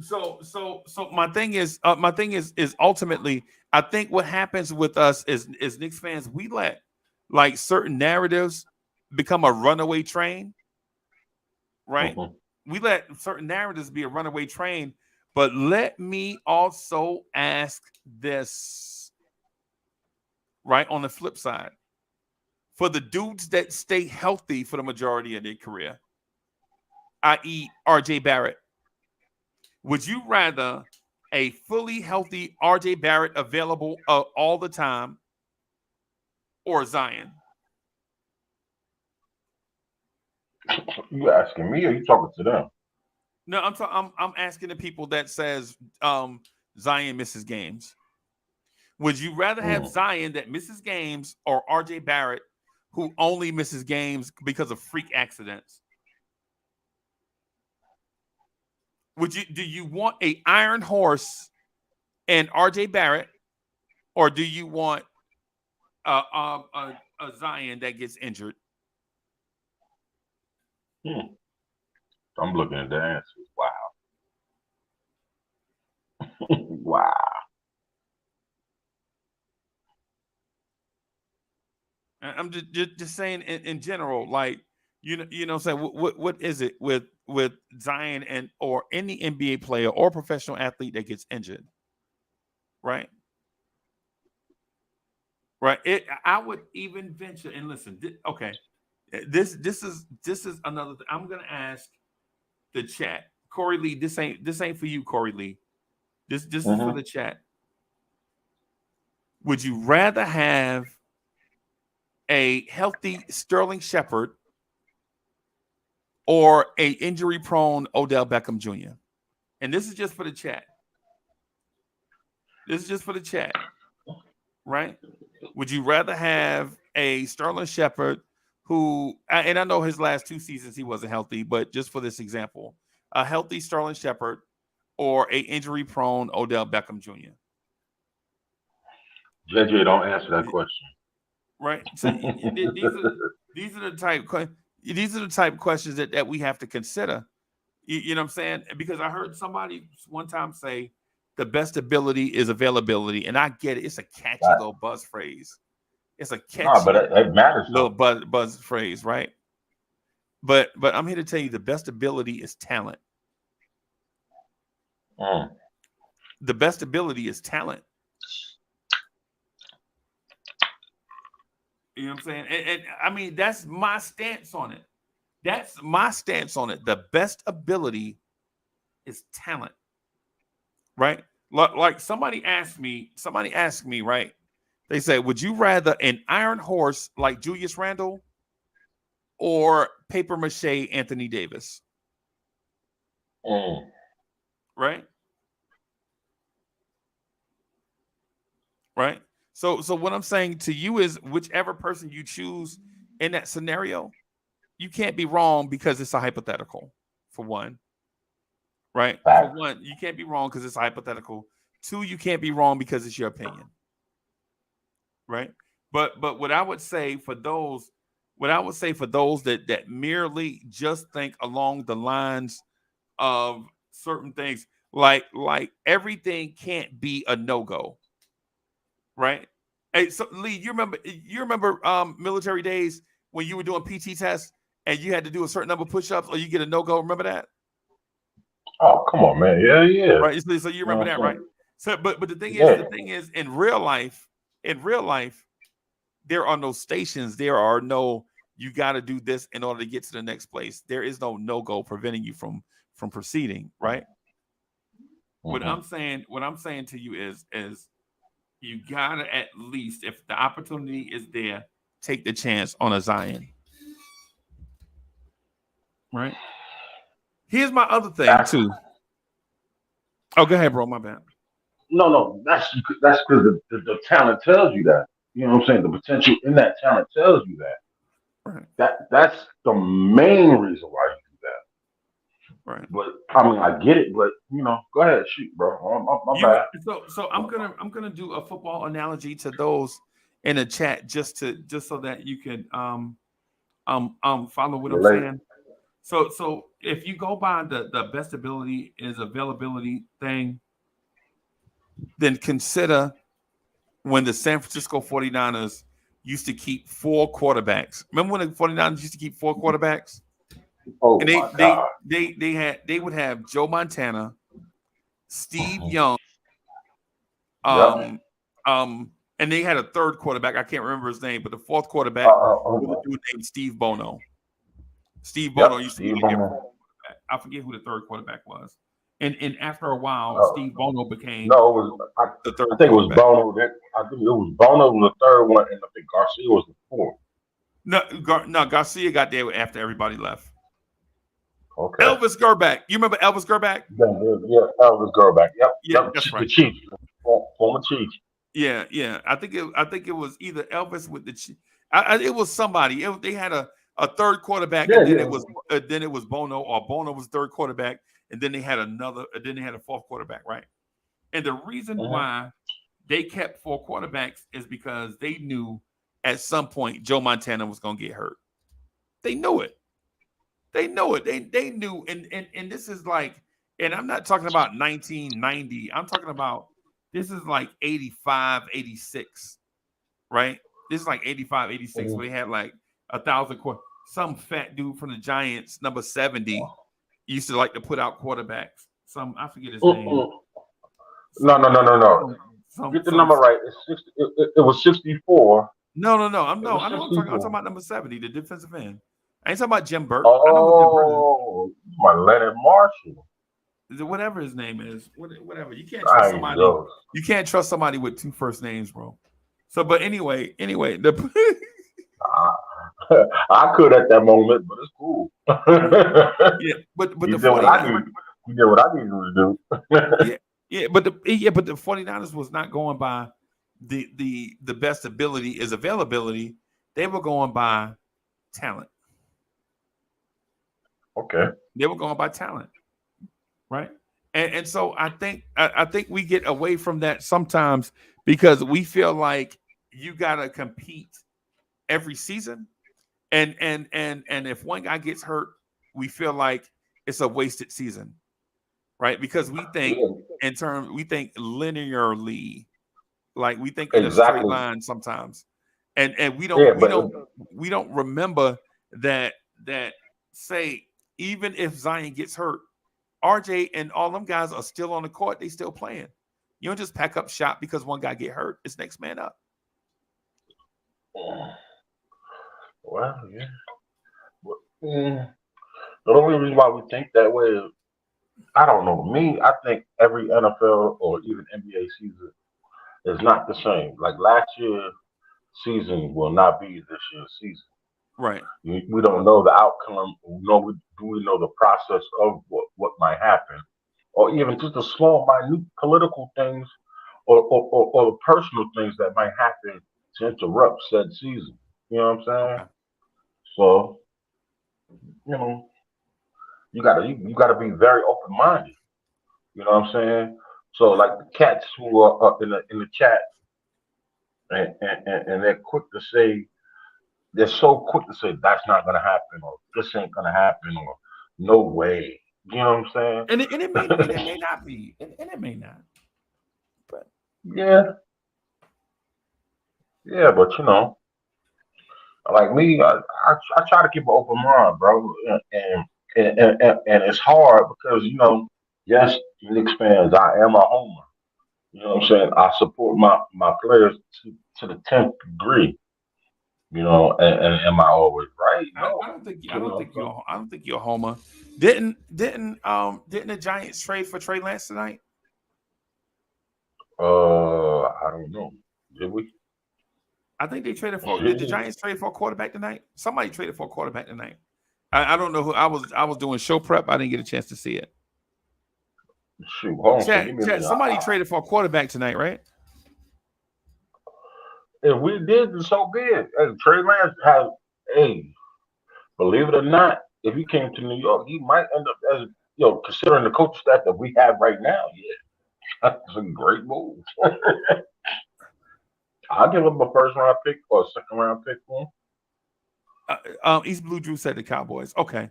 So my thing is ultimately, I think what happens with us is Knicks fans, we let like certain narratives become a runaway train, right? We let certain narratives be a runaway train, but let me also ask this, right? On the flip side, for the dudes that stay healthy for the majority of their career, i.e. RJ Barrett, would you rather a fully healthy RJ Barrett available all the time, or Zion? You asking me, or you talking to them? No, I'm asking the people that says Zion misses games. Would you rather have Zion that misses games, or RJ Barrett who only misses games because of freak accidents? Do you want a iron horse and RJ Barrett, or do you want a Zion that gets injured? I'm looking at the answers. Wow. Wow. I'm just saying in general, like you know what I'm saying, what is it with Zion and or any NBA player or professional athlete that gets injured, right? I would even venture, and listen, okay, this is another thing. I'm gonna ask the chat Corey Lee, this ain't for you, Corey Lee. This is for the chat. Would you rather have a healthy Sterling Shepard or a injury-prone Odell Beckham Jr.? And this is just for the chat. This is just for the chat, right? Would you rather have a Sterling Shepard who, and I know his last 2 seasons he wasn't healthy, but just for this example, a healthy Sterling Shepard or a injury-prone Odell Beckham Jr.? JJ, don't answer that question. Right. So these are the type questions that we have to consider. You know what I'm saying? Because I heard somebody one time say the best ability is availability, and I get it. It's a catchy little buzz phrase. It's a catchy but it matters little buzz phrase, right? But I'm here to tell you the best ability is talent. The best ability is talent. You know what I'm saying? And I mean, that's my stance on it. That's my stance on it. The best ability is talent, right? Like somebody asked me, right? They say, would you rather an iron horse like Julius Randle or paper mache Anthony Davis? Right? Right? So what I'm saying to you is whichever person you choose in that scenario, you can't be wrong because it's a hypothetical, for one. Right? For one, you can't be wrong because it's hypothetical. 2, you can't be wrong because it's your opinion. Right? But what I would say for those that merely just think along the lines of certain things, like everything can't be a no-go. Right? Hey, so Lee, you remember military days when you were doing PT tests and you had to do a certain number of push-ups or you get a no-go? Remember that? Oh, come on, man. Yeah. Right. So you remember that, right? So but the thing is in real life, there are no stations. There are no you got to do this in order to get to the next place. There is no-go preventing you from proceeding, right? What I'm saying to you is you gotta, at least, if the opportunity is there, take the chance on a Zion. Right? Here's my other thing too. Oh, go ahead, bro. My bad. No, that's because the talent tells you that. You know what I'm saying? The potential in that talent tells you that. Right. That's the main reason why you do that. Right. But I mean, I get it. But go ahead, shoot, bro. My bad. So I'm gonna do a football analogy to those in the chat just so that you can follow what I'm saying. So if you go by the best ability is availability thing, then consider when the San Francisco 49ers used to keep 4 quarterbacks. Remember when the 49ers used to keep 4 quarterbacks? Oh, and my God. they would have Joe Montana, Steve Young, and they had a third quarterback. I can't remember his name, but the fourth quarterback was a dude named Steve Bono. Steve Bono used to be like quarterback. I forget who the third quarterback was. And after a while, Steve Bono became the third. I think it was Bono. I think it was Bono was the third one, and I think Garcia was the fourth. No, Garcia got there after everybody left. Okay. Elvis Gerback. You remember Elvis Gerback? Yeah, Elvis Gerback. Yep. Yeah, that's right. The Chief, former Chief. Yeah. I think it was either Elvis with the Chief. It was somebody. They had a third quarterback, and then it was Bono, or Bono was third quarterback, and then they had a fourth quarterback, right? And the reason why they kept 4 quarterbacks is because they knew at some point Joe Montana was going to get hurt. They knew it. They knew, and this is like, and I'm not talking about 1990. I'm talking about this is like 85, 86, right? This is like 85, 86, where they had like 1,000 some fat dude from the Giants, number 70, used to like to put out quarterbacks. I forget his name. No. Get the number right. It's 60. It was 64. No. I'm talking about number 70, the defensive end. I ain't talking about Jim Burke. Oh, my Leonard Marshall. whatever his name is, whatever. You can't trust I somebody. know. You can't trust somebody with 2 first names, bro. So, but anyway, the I could at that moment, but it's cool. yeah, but you the did what I 49ers, need. You did what I needed to do. yeah, but the 49ers was not going by the best ability is availability. They were going by talent. Okay. They were going by talent, right? And so I think we get away from that sometimes because we feel like you gotta compete every season, and if one guy gets hurt, we feel like it's a wasted season, right? Because we think Yeah, we think linearly, like we think in a straight exactly. line sometimes, and we Yeah, don't but remember that say even if Zion gets hurt, RJ and all them guys are still on the court. They still playing. You don't just pack up shop because one guy get hurt. It's next man up. well, yeah. But, the only reason why we think that way is I don't know. Me, I think every NFL or even NBA season is not the same. Like last year's season will not be this year's season. Right. We don't know the outcome. Do we know the process of what might happen, or even just the small, minute political things, or the personal things that might happen to interrupt said season. You know what I'm saying? Okay. So you know, you gotta be very open minded. You know what I'm saying? So like the cats who are in the chat and they're quick to say they're so quick to say that's not gonna happen or this ain't gonna happen or no way. You know what I'm And it may not be, and it may not. But saying? Yeah, yeah, but like me, I try to keep an open mind, bro, and it's hard because yes, Knicks fans, I am a homer. You know what I'm saying? I support my players to the 10th degree. And am I always right? No. I don't think So, you're a homer. Didn't the Giants trade for Trey Lance tonight? I don't know. Did we? I think they traded for. Did the Shoot, Giants trade for a quarterback tonight? Somebody traded for a quarterback tonight. I don't know who. I was doing show prep. I didn't get a chance to see it. hold on. So Chad, give me a minute. somebody traded for a quarterback tonight, right? If we did, then so be it. Hey, Trey Lance has, hey, believe it or not, if he came to New York, he might end up as, considering the coach staff that we have right now. Yeah, that's a great move. I'll give him a first round pick or a second round pick for him. East Blue Drew said the Cowboys. Okay.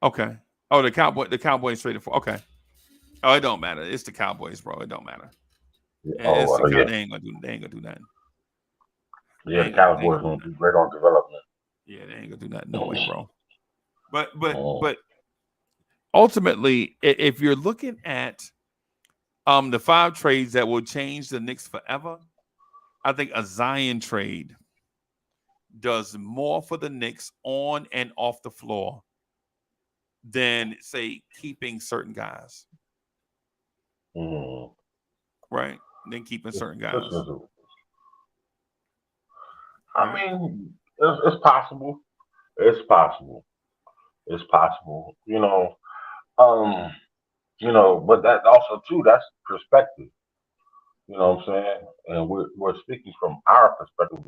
Oh, the Cowboys traded for. Okay. Oh, it don't matter. It's the Cowboys, bro. It don't matter. It's the Yeah. They ain't gonna do nothing. Yeah, the Cowboys gonna do great on development. Yeah, they ain't gonna do nothing. No way, bro. But Oh. ultimately, if you're looking at the 5 trades that will change the Knicks forever, I think a Zion trade does more for the Knicks on and off the floor than, say, keeping certain guys. Right? Than keeping certain guys. I mean, it's possible. It's possible. It's possible. But that also too, that's perspective. You know what I'm saying? And we're speaking from our perspective.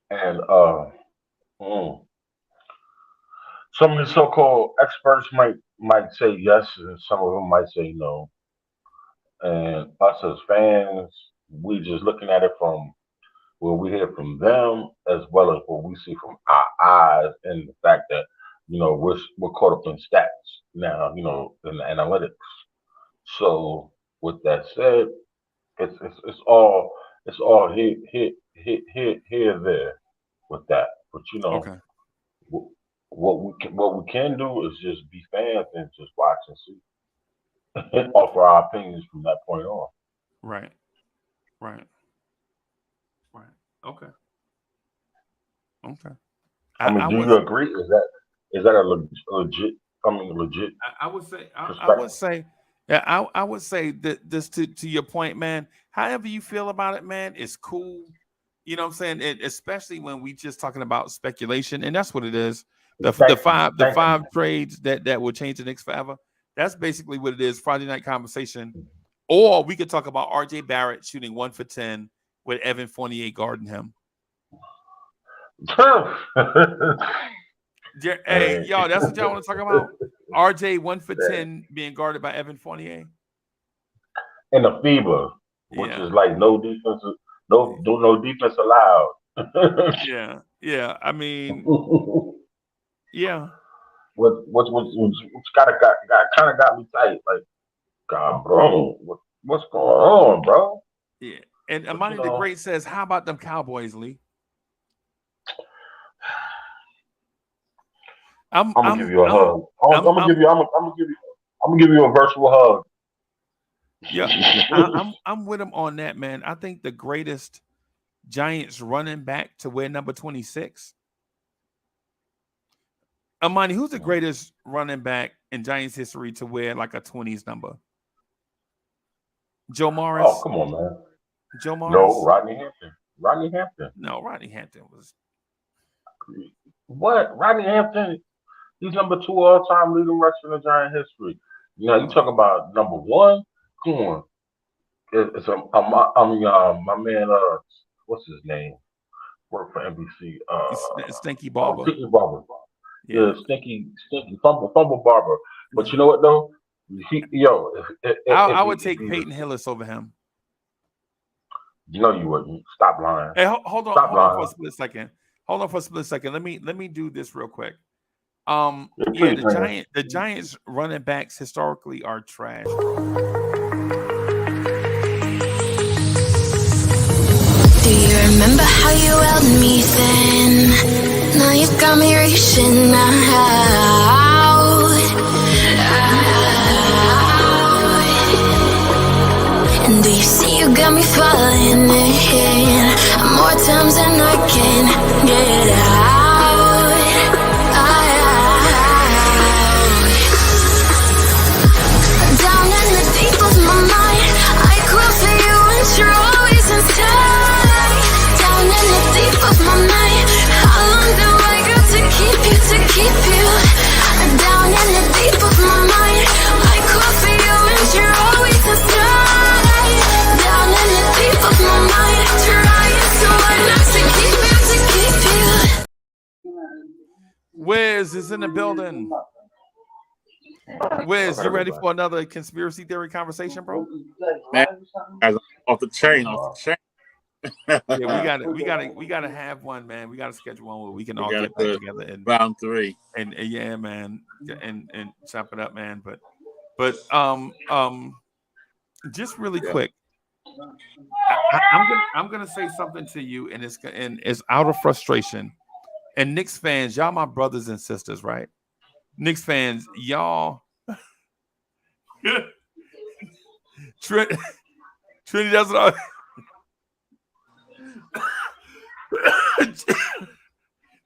And some of the so-called experts might say yes, and some of them might say no. And us as fans, we just looking at it from what we hear from them, as well as what we see from our eyes, and the fact that we're caught up in stats now, in the analytics. So with that said, it's all here there with that. But Okay. what we can do is just be fans and just watch and see, and offer our opinions from that point on. Right. Okay. I mean, do you agree? Is that a legit legit. I would say, yeah, I would say that this to your point, man. However you feel about it, man, it's cool. You know what I'm saying? Especially when we just talking about speculation, and that's what it is. The five trades that will change the Knicks forever. That's basically what it is. Friday night conversation. Or we could talk about RJ Barrett shooting 1 for 10 with Evan Fournier guarding him. Hey, y'all, that's what y'all want to talk about? RJ 1 for 10 being guarded by Evan Fournier. And the FIBA, which is like no defense allowed. Yeah. I mean, yeah. What kind of got me tight? Like, God, bro, what's going on, bro? Yeah. And Amani the Great says, "How about them Cowboys, Lee?" I'm gonna give you a hug. I'm gonna give you a virtual hug. Yeah, I'm with him on that, man. I think the greatest Giants running back to wear number 26. Amani, who's the greatest running back in Giants history to wear like a 20s number? Joe Morris? Oh, come on, man. Joe Morris? No, Rodney Hampton. No, Rodney Hampton was. What? Rodney Hampton? He's number 2 all-time leading rusher in Giant history. You know, you talk about number 1. Come on. It's my man. What's his name? Worked for NBC. Stinky Barber. Stinky Barber. Yeah, Stinky Fumble Barber. But you know what though? I would take Peyton Hillis over him. You know you wouldn't. Stop lying. Hey, hold on for a split second. Hold on for a split second. Let me do this real quick. The Giants running backs historically are trash. Do you remember how you held me then? Now you've got me reaching out. And do you see you got me falling in more times than I can get out. Down in the deep of my mind, I crawl for you and you're always inside. Down in the deep of my mind, how long do I got to keep you? Down in the deep of my mind, I crawl for you and you're always inside. Down in the deep of my mind, trying so hard not to keep you. Wiz is in the building. Wiz, you ready for another conspiracy theory conversation, bro? Man, off the chain. Yeah, we gotta have one, man. We gotta schedule one where we can all get back together and round 3. And yeah, man, and chop it up, man. But just really quick, I'm gonna say something to you, and it's out of frustration. And Knicks fans, y'all my brothers and sisters, right? Knicks fans, y'all. Trinity, that's what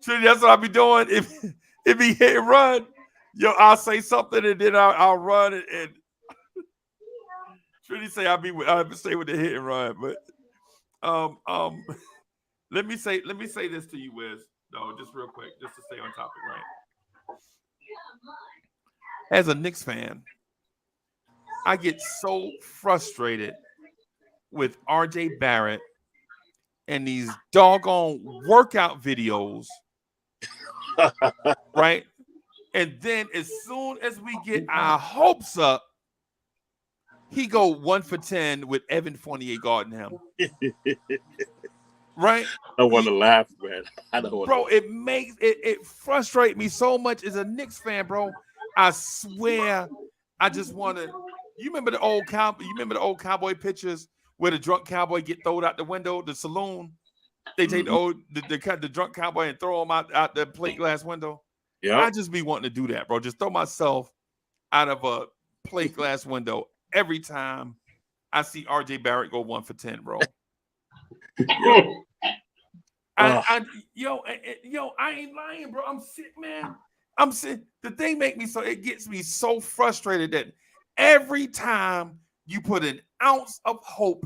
Trinity, that's what I be doing. If he hit and run, I'll say something and then I'll run and Trinity say I'll stay with the hit and run. But let me say this to you, Wiz. No, just real quick, just to stay on topic, right? As a Knicks fan, I get so frustrated with RJ Barrett and these doggone workout videos, right? And then as soon as we get our hopes up, he go 1 for 10 with Evan Fournier guarding him. Right? I don't want to laugh, man. I don't want bro, it frustrates me so much as a Knicks fan, bro. I swear, I just want to. You remember the old cowboy pictures where the drunk cowboy get thrown out the window, the saloon? They take the drunk cowboy and throw him out the plate glass window. Yeah, I just be wanting to do that, bro. Just throw myself out of a plate glass window every time I see RJ Barrett go 1 for 10, bro. I ain't lying, bro. I'm sick, man. I'm saying the thing it gets me so frustrated that every time you put an ounce of hope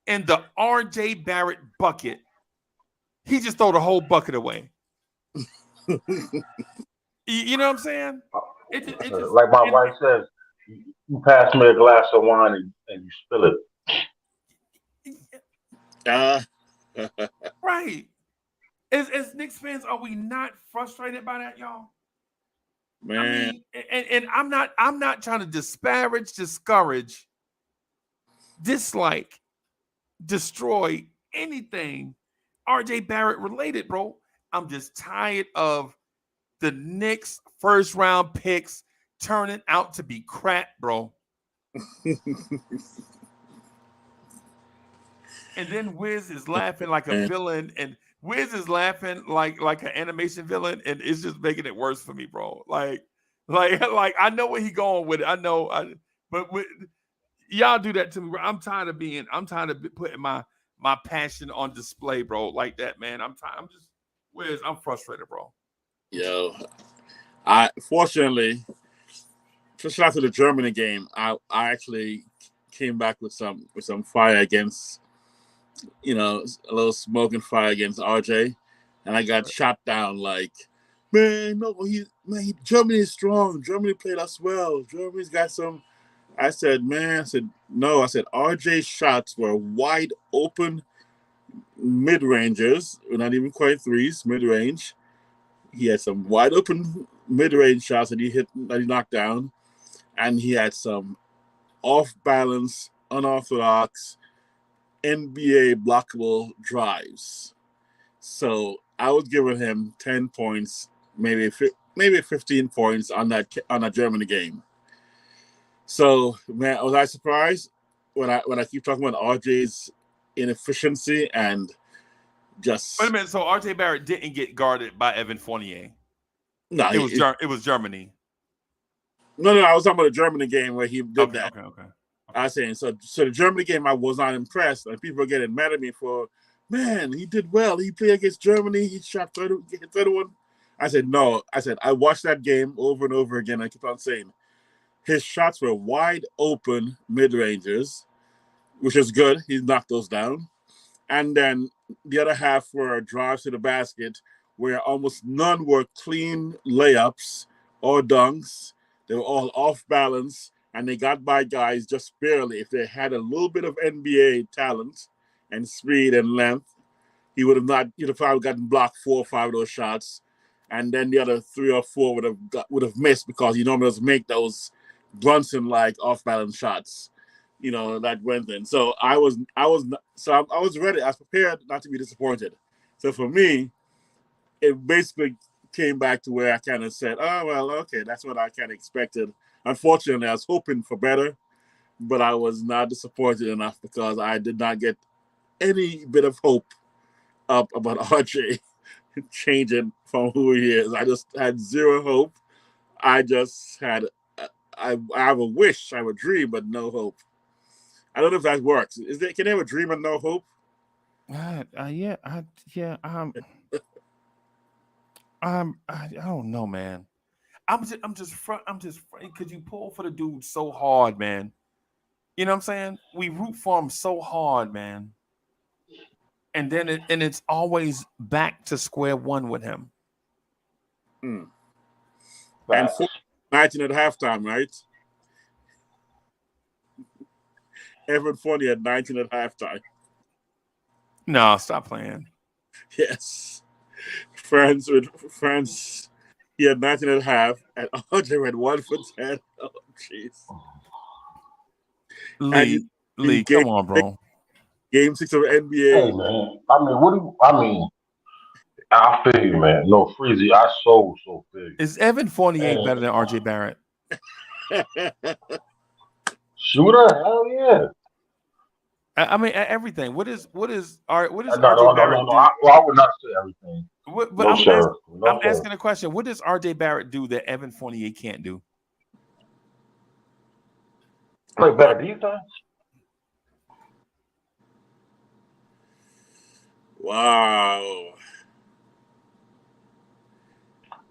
in the RJ Barrett bucket, he just throw the whole bucket away. You know what I'm saying? It just like my wife says, you pass me a glass of wine and you spill it. Right. As Knicks fans, are we not frustrated by that, y'all? Man. I mean, and I'm not trying to disparage, discourage, dislike, destroy anything RJ Barrett related, bro. I'm just tired of the Knicks first round picks turning out to be crap, bro. And then Wiz is laughing like a villain, and Wiz is laughing like an animation villain, and it's just making it worse for me, bro. Like I know where he going with it. But y'all do that to me, bro. I'm tired of putting my passion on display, bro, like that, man. I'm just Wiz, I'm frustrated, bro. Yo, I fortunately, just after the Germany game, I actually came back with some fire against, a little smoking fire against RJ, and I got shot down like, man, no, Germany is strong. Germany played us well. Germany's got some. I said, no. I said, RJ's shots were wide open mid-rangers, not even quite threes, mid-range. He had some wide open mid-range shots that he knocked down, and he had some off-balance, unorthodox NBA blockable drives. So I was giving him 10 points, maybe 15 points on that Germany game. So, man, was I surprised when I keep talking about RJ's inefficiency and just wait a minute? So RJ Barrett didn't get guarded by Evan Fournier. No, it was Germany. No, I was talking about the Germany game where he did that. Okay. I was saying so the Germany game I was not impressed, and people are getting mad at me for, man, he did well. He played against Germany. He shot 31. I said no. I watched that game over and over again. I keep on saying his shots were wide open mid-rangers, which is good. He knocked those down. And then the other half were drives to the basket where almost none were clean layups or dunks. They were all off balance, and they got by guys just barely. If they had a little bit of NBA talent and speed and length, he would have not, probably gotten blocked 4 or 5 of those shots. And then the other 3 or 4 would have missed because he normally doesn't make those Brunson-like off-balance shots, that went in. So I was ready. I was prepared not to be disappointed. So for me, it basically came back to where I kind of said, oh, well, okay, that's what I kind of expected. Unfortunately, I was hoping for better, but I was not disappointed enough because I did not get any bit of hope up about RJ changing from who he is. I just had zero hope. I just had I have a wish, I have a dream, but no hope. I don't know if that works. Can they have a dream and no hope? I don't know, man. I'm just because you pull for the dude so hard, man. You know what I'm saying? We root for him so hard, man. And then it's always back to square one with him. And 19 at halftime, right? Evan Fournier at 19 at halftime. No, stop playing. Yes. France, he had 19 at half, and Andre had 1 for 10. Oh, jeez. Lee, come on, bro. Game 6 of NBA. Hey, man. I feel you, man. No, Freezy, I so feel you. Is Evan Fournier better than RJ Barrett? Shooter? Hell yeah. I mean, everything. What is RJ Barrett do? I would not say everything. I'm asking a question. What does RJ Barrett do that Evan Fournier can't do? Play better defense. Wow.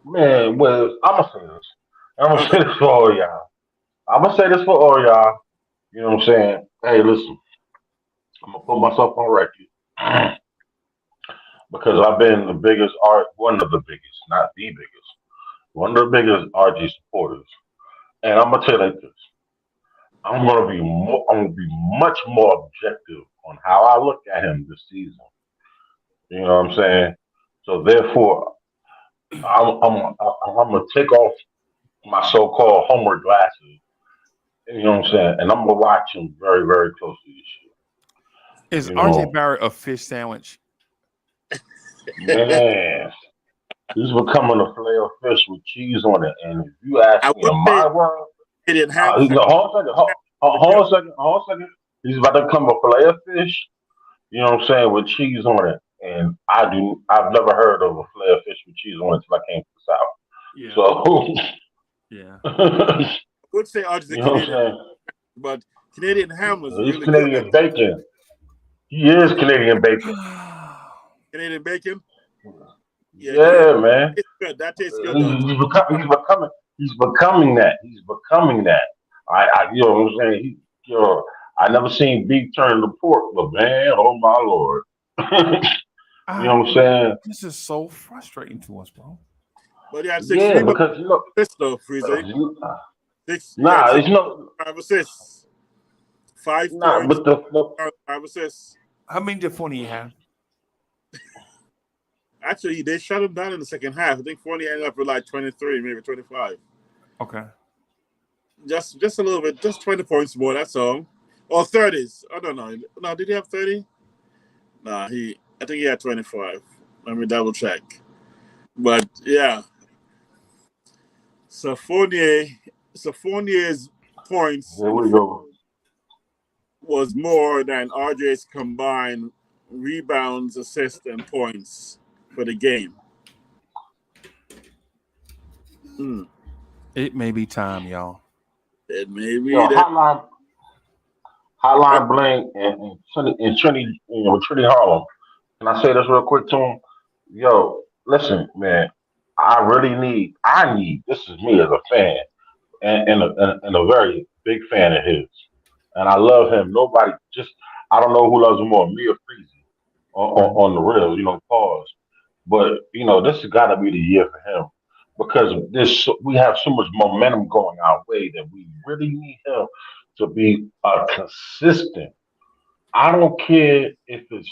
Man, well, I'm gonna say this. I'm gonna say this for all y'all. I'm gonna say this for all y'all. You know what I'm saying? Hey, listen, I'm gonna put myself on record because I've been the biggest art, one of the biggest, not the biggest, one of the biggest RG supporters. And I'm gonna tell you this: I'm gonna be much more objective on how I look at him this season. You know what I'm saying? So therefore, I'm gonna take off my so-called homework glasses. You know what I'm saying? And I'm gonna watch him very, very closely this Is year. You RJ know, Barrett a fish sandwich? man, he's becoming a filet of fish with cheese on it. And if you ask I me would in say my world, it enhances no, hold on a second, hold on a second. He's about to become a filet of fish. You know what I'm saying, with cheese on it. And I've never heard of a filet of fish with cheese on it until I came Yeah. to Yeah. the South. So, would say Archie's a you know what I'm Canadian, saying? but Canadian ham was He's really good. Canadian bacon. He is Canadian bacon. Canadian bacon, yeah, Canadian. Yeah, man. It's good. That tastes good though. He's becoming that. He's becoming that. You know what I'm saying? I never seen beef turn to pork, but man, oh my lord. You know what I'm saying? This is so frustrating to us, bro. But he had six Yeah, rebounds, because assists though, Freezer. He had nah, six, it's no, 5 assists, 5 points, but the 5 assists. How many did Fournier have? Actually, they shut him down in the second half. I think Fournier ended up with like 23, maybe 25. Okay. Just a little bit, just 20 points more. That's all. Or 30s. I don't know. No, did he have 30? Nah, I think he had 25. Let me double check. But yeah, so Fournier's points there we go. was more than RJ's combined rebounds, assists, and points for the game. It may be time, y'all. It may be Yo, that. hotline bling and Trinity, Trinity Harlem. Can I say this real quick to him? Yo, listen, man. I need. This is me as a fan and a very big fan of his. And I love him. I don't know who loves him more, me or Freezy, on the real, pause. But, this has got to be the year for him because we have so much momentum going our way that we really need him to be consistent. I don't care if it's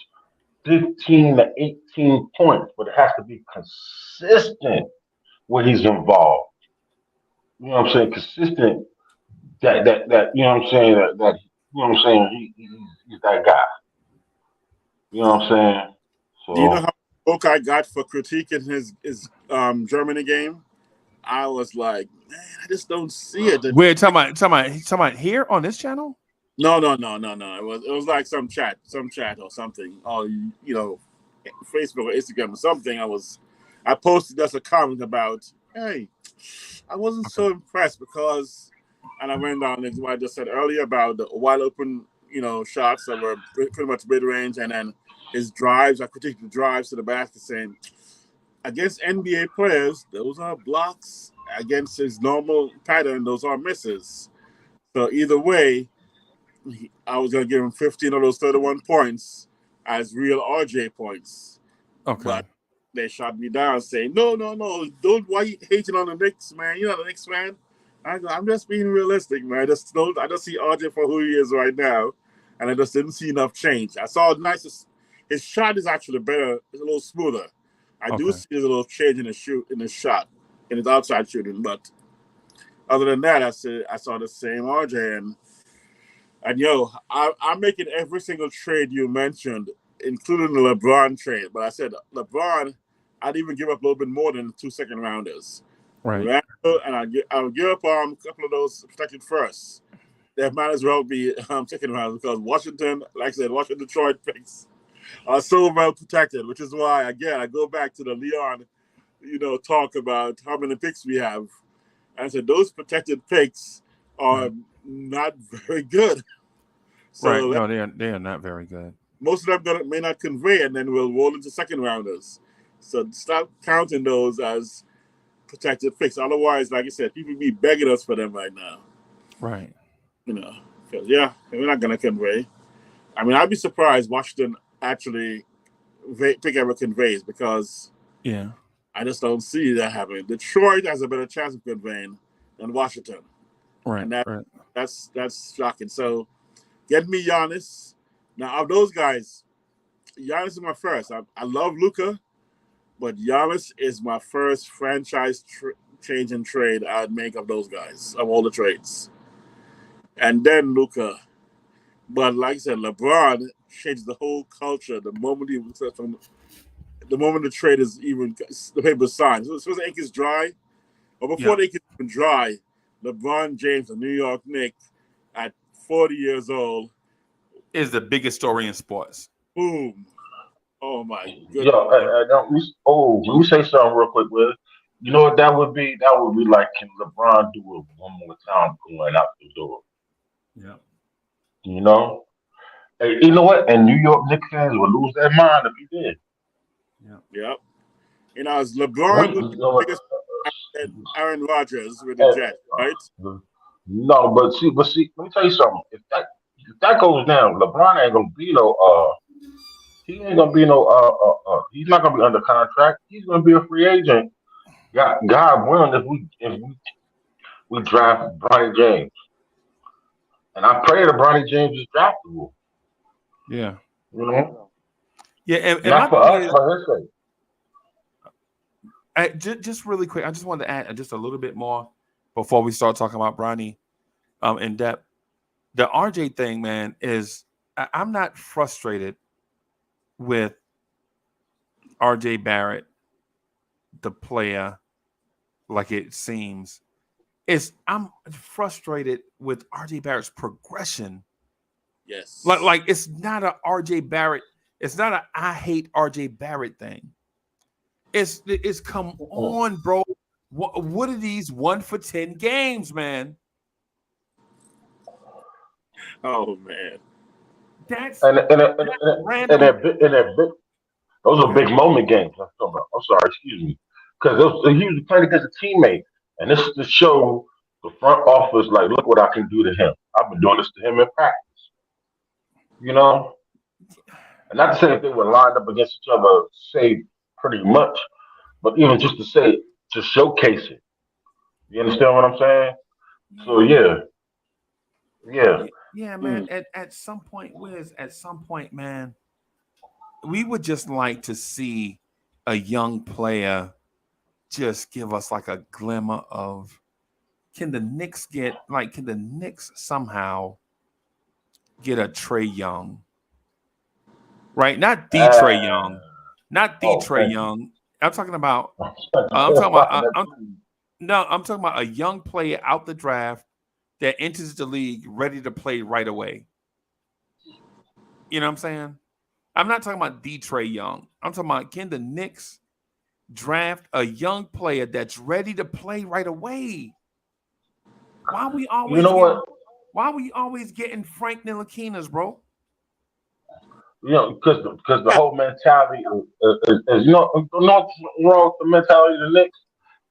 15 to 18 points, but it has to be consistent when he's involved. You know what I'm saying? Consistent that you know what I'm saying that you know what I'm saying he's that guy. You know what I'm saying? Do you know So how much book I got for critiquing his Germany game? I was like, man, I just don't see it. We're talking about here on this channel? No. It was like some chat or something. Or Facebook or Instagram or something. I posted just a comment about, hey, I wasn't so impressed because, and I went down into what I just said earlier about the wide open, shots that were pretty much mid range, and then his drives. I critiqued the drives to the basket, saying against NBA players, those are blocks. Against his normal pattern, those are misses. So either way, I was going to give him 15 of those 31 points as real RJ points. Okay. But they shot me down saying, no. Don't, why you hating on the Knicks, man? You're not the Knicks fan. I'm just being realistic, man. I just see RJ for who he is right now. And I just didn't see enough change. I saw his shot is actually better. It's a little smoother. I do see there's a little change in his shot, in his outside shooting. But other than that, I saw the same RJ. And I'm making every single trade you mentioned, including the LeBron trade. But I said LeBron, I'd even give up a little bit more than 2 second rounders. Right. And I'll give up a couple of those protected first. That might as well be second round because Washington, like I said, Washington Detroit picks are so well protected, which is why again I go back to the Leon, talk about how many picks we have. And I said those protected picks are not very good. So right. No, they are not very good. Most of them may not convey, and then we'll roll into second rounders. So stop counting those as protected fix. Otherwise, like I said, people be begging us for them right now. Right. You know, because we're not gonna convey. I mean, I'd be surprised Washington actually pick ever conveys because Yeah. I just don't see that happening. Detroit has a better chance of conveying than Washington, Right. and Right. that's shocking. So, get me Giannis. Now, of those guys, Giannis is my first. I love Luka, but Giannis is my first franchise change and trade I'd make of those guys, of all the trades. And then Luka. But like I said, LeBron changed the whole culture the moment the moment the trade is even the paper signed. So the ink is dry, or before the ink is even dry, LeBron James, the New York Knicks, at 40 years old, Is the biggest story in sports. boom. Oh my goodness. Yo, let me say something real quick, Will. You know what that would be? That would be like, can LeBron do it one more time going out the door? Yeah. You know? Hey, you know what? And New York Knicks fans would lose their mind if he did. Yep. You know, as LeBron would be the biggest Aaron Rodgers with the Jets, right? No, but see, let me tell you something. If that goes down, LeBron ain't gonna be no he ain't gonna be no he's not gonna be under contract. He's gonna be a free agent. God willing, if we draft Bronny James, and I pray that Bronny James is draftable. Yeah. You know, Yeah. And not for us, for his sake. Just really quick, I just wanted to add just a little bit more before we start talking about Bronny in depth. The RJ thing, man, is I'm not frustrated with RJ Barrett, the player, like it seems. I'm frustrated with RJ Barrett's progression. Yes. Like it's not a RJ Barrett, it's not a I hate RJ Barrett thing. It's come on, bro. What are these 1-for-10 games, man? Oh man. That's and they're big. Those are big moment games. I'm sorry, excuse me, because he was playing against a teammate, and this is to show the front office, like, look what I can do to him. I've been doing this to him in practice. You know, and not to say that they were lined up against each other, say pretty much, but even just to say, to showcase it. You understand what I'm saying? So yeah. Yeah, man. At some point, Wiz, man, we would just like to see a young player just give us like a glimmer of can the Knicks somehow get a Trey Young? Right? Not the Trey Young. Not the Trey Young. I'm talking about I'm talking about a young player out the draft that enters the league ready to play right away. You know what I'm saying? I'm not talking about the Trey Young. I'm talking about can the Knicks draft a young player that's ready to play right away? Why are we always getting Frank Ntilikina's, bro? You know, because the whole mentality is wrong with the mentality of the Knicks.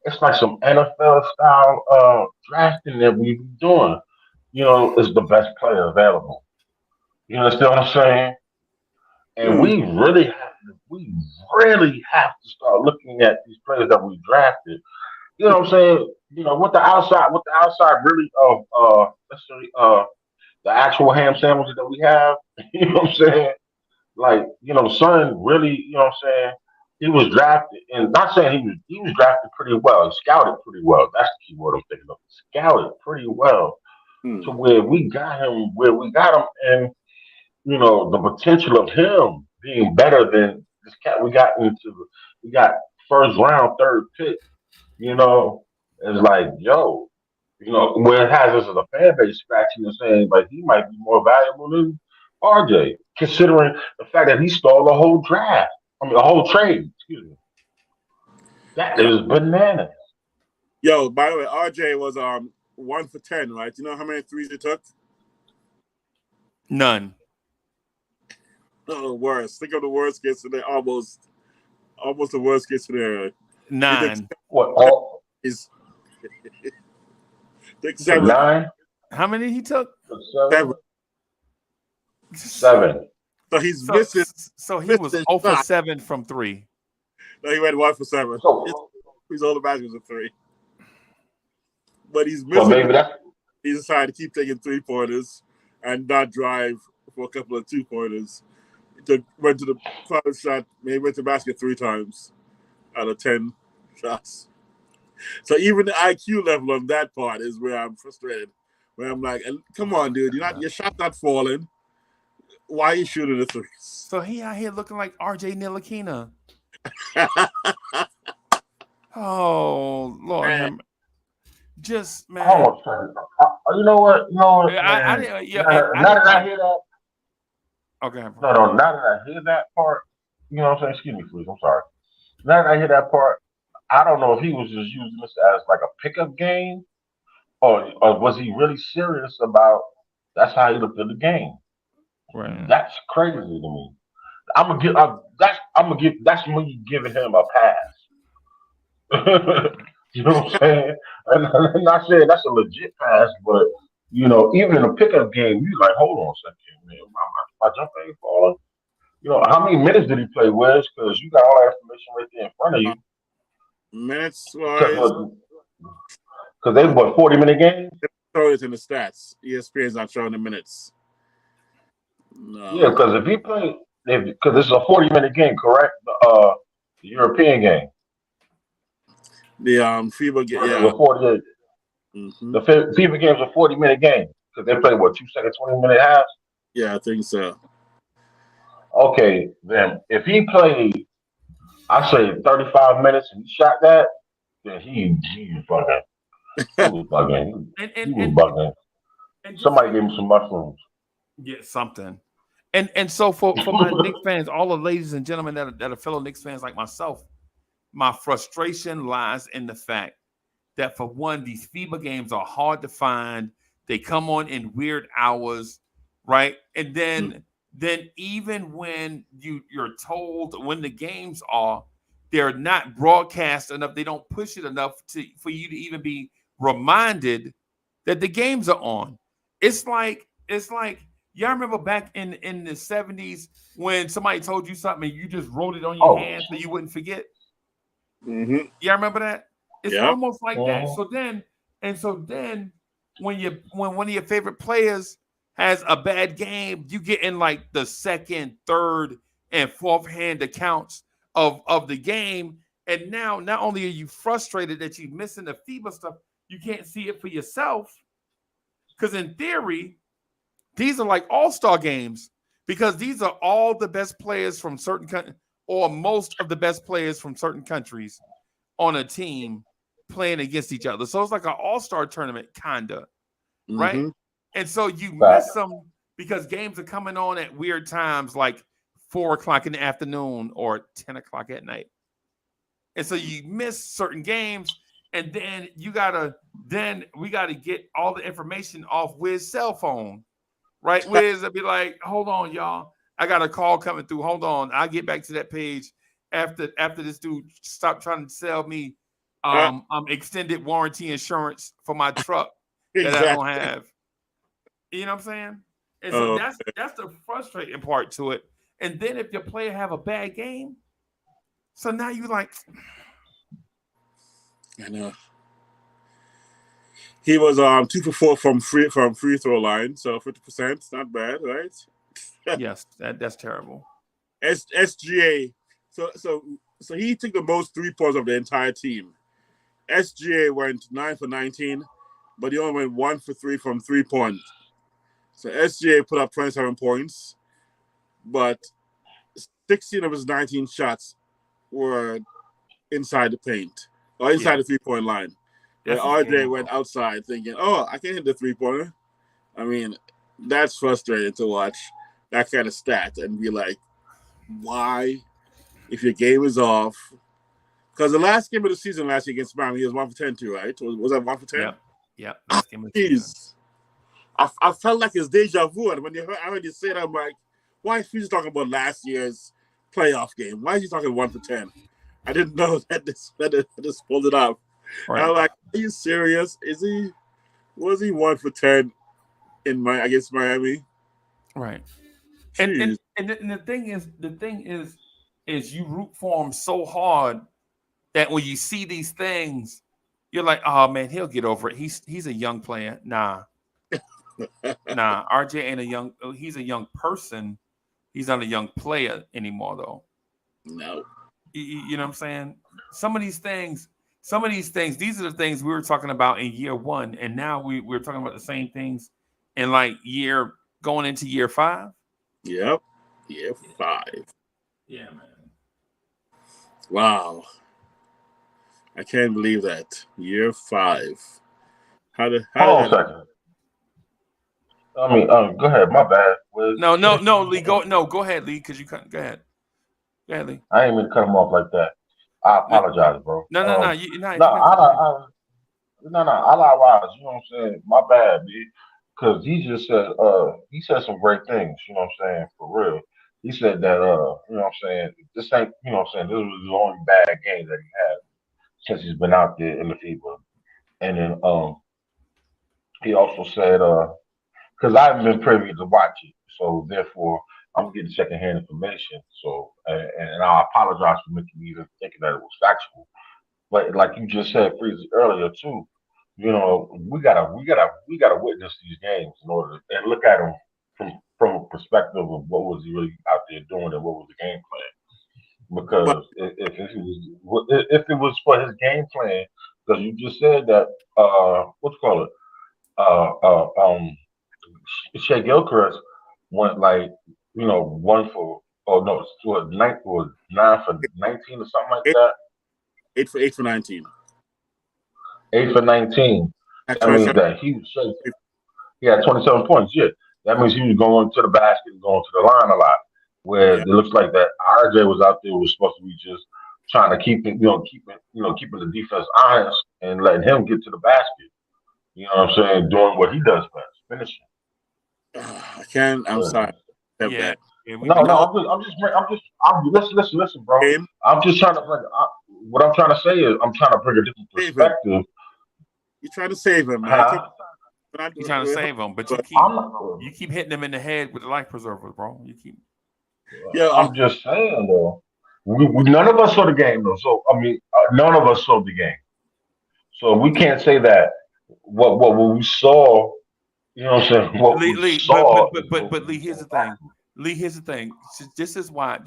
It's like some NFL style drafting that we be doing. You know, it's the best player available. You understand what I'm saying? And we really have to start looking at these players that we drafted. You know what I'm saying? You know, what the outside really of necessarily the actual ham sandwiches that we have. You know what I'm saying? Like, you know, Son really, you know what I'm saying? He was drafted, and not saying he was drafted pretty well. He scouted pretty well. That's the key word I'm thinking of. Scouted pretty well to where we got him, and you know the potential of him being better than this cat we got first round, third pick. You know, it's like, yo, you know, where it has us as a fan base scratching and saying like he might be more valuable than RJ, considering the fact that he stole the whole draft. I mean, the whole trade. Excuse me. That is bananas. Yo, by the way, RJ was 1 for 10, right? You know how many threes he took? None. Oh, worst. Think of the worst case scenario. Almost the worst case scenario. 9. What? He's took So 7. 9, How many he took? 7, 7. So he's So, missing. so he was missing 0 for shot. 7 from 3. No, he went 1 for 7. So, He's all the baskets of 3. But he's so missing. maybe that's He decided to keep taking 3-pointers and not drive for a couple of 2-pointers. He went to the final shot, maybe went to the basket 3 times out of 10 shots. So even the IQ level on that part is where I'm frustrated. Where I'm like, come on, dude, your shot's not falling. Why are you shooting the threes? So he out here looking like RJ Ntilikina. Oh Lord, just man. I don't want to. You know what? Now now that that I hear that, okay. now that I hear that part, you know what I'm saying? Excuse me, please. I'm sorry. Now that I hear that part, I don't know if he was just using this as like a pickup game, or was he really serious about that's how he looked at the game. Right. That's crazy to me. That's me giving him a pass. You know what I'm saying? I'm not saying that's a legit pass, but even in a pickup game, you like, hold on a second, man. My jump ain't falling. How many minutes did he play, Wes? Because you got all that information right there in front of you. Minutes wise, because they 40-minute games. Throw it in the stats. ESPN's not showing the minutes. No. Yeah, because if he played, because this is a 40-minute game, correct? The European game. The FIBA game, yeah. 48. Mm-hmm. The FIBA game's a 40-minute game because they play 2-second, 20-minute halves. Yeah, I think so. Okay, then if he played, I say 35 minutes and he shot that, then he was bugging. He was bugging. He was bugging. Somebody gave him some mushrooms. Yeah, something. And so for my Knicks fans, all the ladies and gentlemen that are fellow Knicks fans like myself, my frustration lies in the fact that, for one, these FIBA games are hard to find. They come on in weird hours, right? And then even when you're told when the games are, they're not broadcast enough. They don't push it enough for you to even be reminded that the games are on. It's like y'all remember back in the 70s when somebody told you something and you just wrote it on your hand so you wouldn't forget? Mm-hmm. Y'all remember that? It's almost like that. So then when one of your favorite players has a bad game, you get in like the second, third, and fourth hand accounts of the game. And now not only are you frustrated that you're missing the FIBA stuff, you can't see it for yourself. Because in theory, these are like all-star games, because these are all the best players from certain countries, or most of the best players from certain countries on a team playing against each other. So it's like an all-star tournament, kinda, right? Mm-hmm. And so you miss them because games are coming on at weird times, like 4:00 in the afternoon or 10 o'clock at night. And so you miss certain games, and then we gotta get all the information off Wiz's cell phone, right? Wiz will be like, hold on, y'all. I got a call coming through. Hold on. I'll get back to that page after this dude stopped trying to sell me extended warranty insurance for my truck that I don't have. You know what I'm saying? And so that's the frustrating part to it. And then if your player have a bad game, so now you like, I know. He was 2 for 4 from free throw line, so 50%, not bad, right? Yes, that's terrible. SGA, so he took the most 3-pointers of the entire team. SGA went 9 for 19, but he only went 1 for 3 from 3-point. So SGA put up 27 points, but 16 of his 19 shots were inside the paint or inside the 3-point line. Where RJ went outside thinking, I can hit the 3-pointer. I mean, that's frustrating to watch that kind of stat and be like, why? If your game is off. Because the last game of the season last year against Miami, he was 1 for 10 too, right? Was that 1 for 10? Yeah. Last game of the season. I felt like it's deja vu. And when I heard you say that, I'm like, why is he talking about last year's playoff game? Why is he talking 1 for 10? I didn't know that this pulled it up. Right. I'm like, are you serious? Was he 1 for 10 against Miami? Right. Jeez. And the thing is you root for him so hard that when you see these things, you're like, oh man, he'll get over it. He's a young player. Nah. RJ ain't he's a young person. He's not a young player anymore though. No. You know what I'm saying? Some of these things, these are the things we were talking about in year 1, and now we're talking about the same things in like going into year 5. Yep. Year 5. Yeah, man. Wow. I can't believe that. Year 5. Hold on a second. I mean, go ahead. My bad. No, Lee. Go ahead, Lee, because you can't. Go ahead, Lee. I ain't mean to cut him off like that. I apologize, bro. No. I likewise. You know what I'm saying? My bad, B. Because he just said, he said some great things. You know what I'm saying? For real. He said that, you know what I'm saying? This ain't, you know what I'm saying? This was the only bad game that he had since he's been out there in the FIBA. And then, he also said, because I haven't been privy to watch it, so therefore I'm getting secondhand information. So, and I apologize for making me even thinking that it was factual. But like you just said, Freezy, earlier too, you know, we gotta witness these games in order and look at them from a perspective of what was he really out there doing and what was the game plan. Because if it was for his game plan, because you just said that, what you call it, Shea Gilchrist went like, you know, 1 for, oh no, it's what, 9 for 19 or something like that. 8 for 19. 8 for 19. That means that he had 27 points. Yeah, that means he was going to the basket and going to the line a lot. Where it looks like that RJ was out there was supposed to be just trying to keeping the defense honest and letting him get to the basket. You know what I'm saying? Doing what he does best, finishing. I can't. I'm sorry. Yeah. Listen, bro. I'm just trying to bring. What I'm trying to say is, I'm trying to bring a different perspective. You're trying to save him, man. You're trying to save him, but you keep hitting him in the head with the life preserver, bro. You keep. Yeah, I'm just saying though. We none of us saw the game though. So I mean, none of us saw the game. So we can't say that what we saw. You know what I'm saying? What we saw. But Lee, here's the thing. Here's the thing. This is why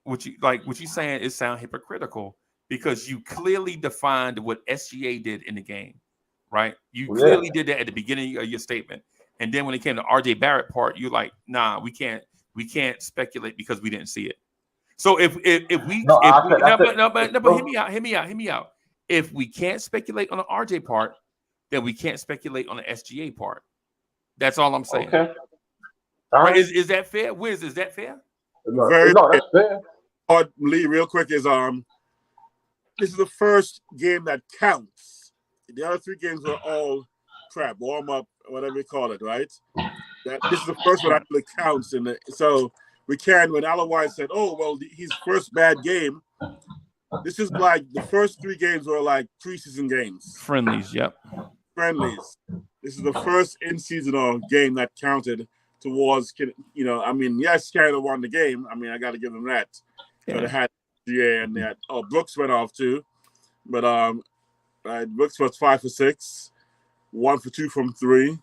what you saying is sound hypocritical, because you clearly defined what SGA did in the game, right? You clearly did that at the beginning of your statement, and then when it came to RJ Barrett part, you're like, nah, we can't speculate because we didn't see it. So hear me out. If we can't speculate on the RJ part, then we can't speculate on the SGA part. That's all I'm saying. Okay. Right. Is that fair? Wiz, is that fair? No, that's fair. Lee, real quick, is this is the first game that counts. The other 3 games were all crap, warm up, whatever you call it, right? This is the first one that actually counts. So we can, when Alan White said, oh, well, his first bad game, this is like the first 3 games were like preseason games. Friendlies, yep. Friendlies. This is the first in-seasonal game that counted towards, you know, I mean, yes, Canada won the game. I mean, I got to give them that. Yeah. They had GA and that. Oh, Brooks went off too. But Brooks was 5 for 6, 1 for 2 from 3.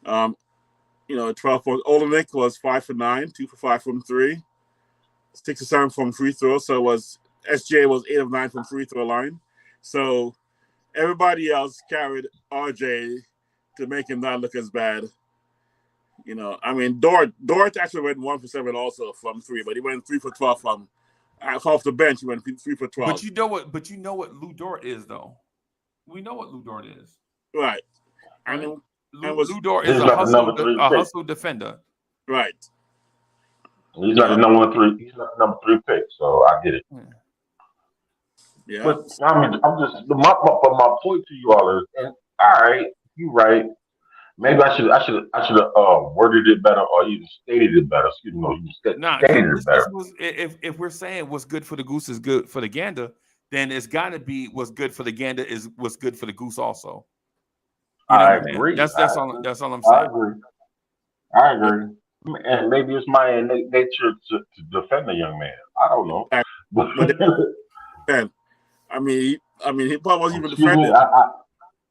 You know, 12 points. Olenek was 5 for 9, 2 for 5 from 3. 6 or 7 from free throw. So SJ was 8 of 9 from free throw line. So everybody else carried RJ to make him not look as bad. You know, I mean, Dort actually went 1 for 7 also from 3, but he went 3 for 12 from off the bench. He went 3 for 12. But you know what Lou Dort is, though. We know what Lou Dort is, right? I mean, Lou Dort is a hustle defender, right? He's not the number 3. He's not the number 3 pick, so I get it. Yeah. But I mean, my point to you all is, and, all right, you're right. Maybe I should have worded it better or even stated it better. Excuse me, stated it better. If we're saying what's good for the goose is good for the gander, then it's got to be what's good for the gander is what's good for the goose also. You know I what I'm saying? agree. That's all. That's all I'm I saying. agree. I agree. And maybe it's my innate nature to defend a young man. I don't know. But then, I mean, he probably wasn't even Excuse me. defending.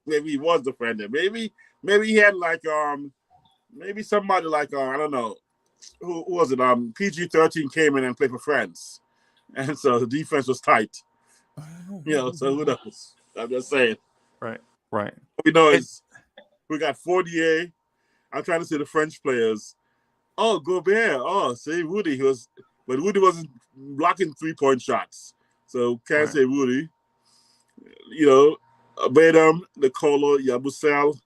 Maybe he was defending. Maybe he had like maybe somebody like I don't know who was it? PG-13 came in and played for France, and so the defense was tight. So who knows? I'm just saying. Right. We know is we got Fournier. I'm trying to say the French players. Oh, Gobert. Oh, say Woody. But Woody wasn't blocking 3-point shots, so can't say Woody. Badam, Nicolo, Yabusel.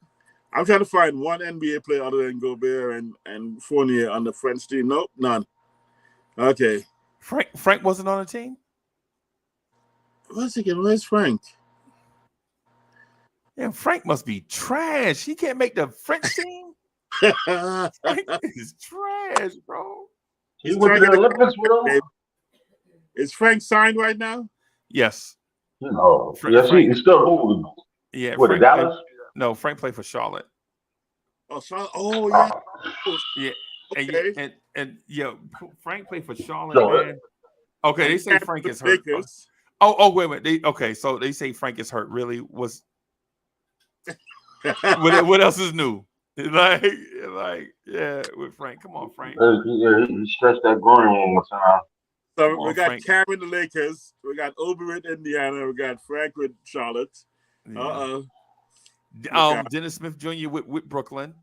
I'm trying to find one NBA player other than Gobert and Fournier on the French team. Nope, none. Okay. Frank wasn't on the team? Once again, where's Frank? Yeah, Frank must be trash. He can't make the French team. Frank is trash, bro. He went to the Olympics with him. Is Frank signed right now? Yes. No. Yes, he's still moving. Yeah. What, Frank Dallas? No, Frank played for Charlotte. Oh, Charlotte. Oh, yeah. Yeah. Okay. And Frank played for Charlotte, man. Okay, they say Frank is hurt. Oh, wait a minute. So they say Frank is hurt. Really? What else is new? Like, with Frank. Come on, Frank. He stretched that groin one more time. So we got Cam in the Lakers. We got Obi with Indiana. We got Frank with Charlotte. Yeah. Dennis Smith Jr. with Brooklyn.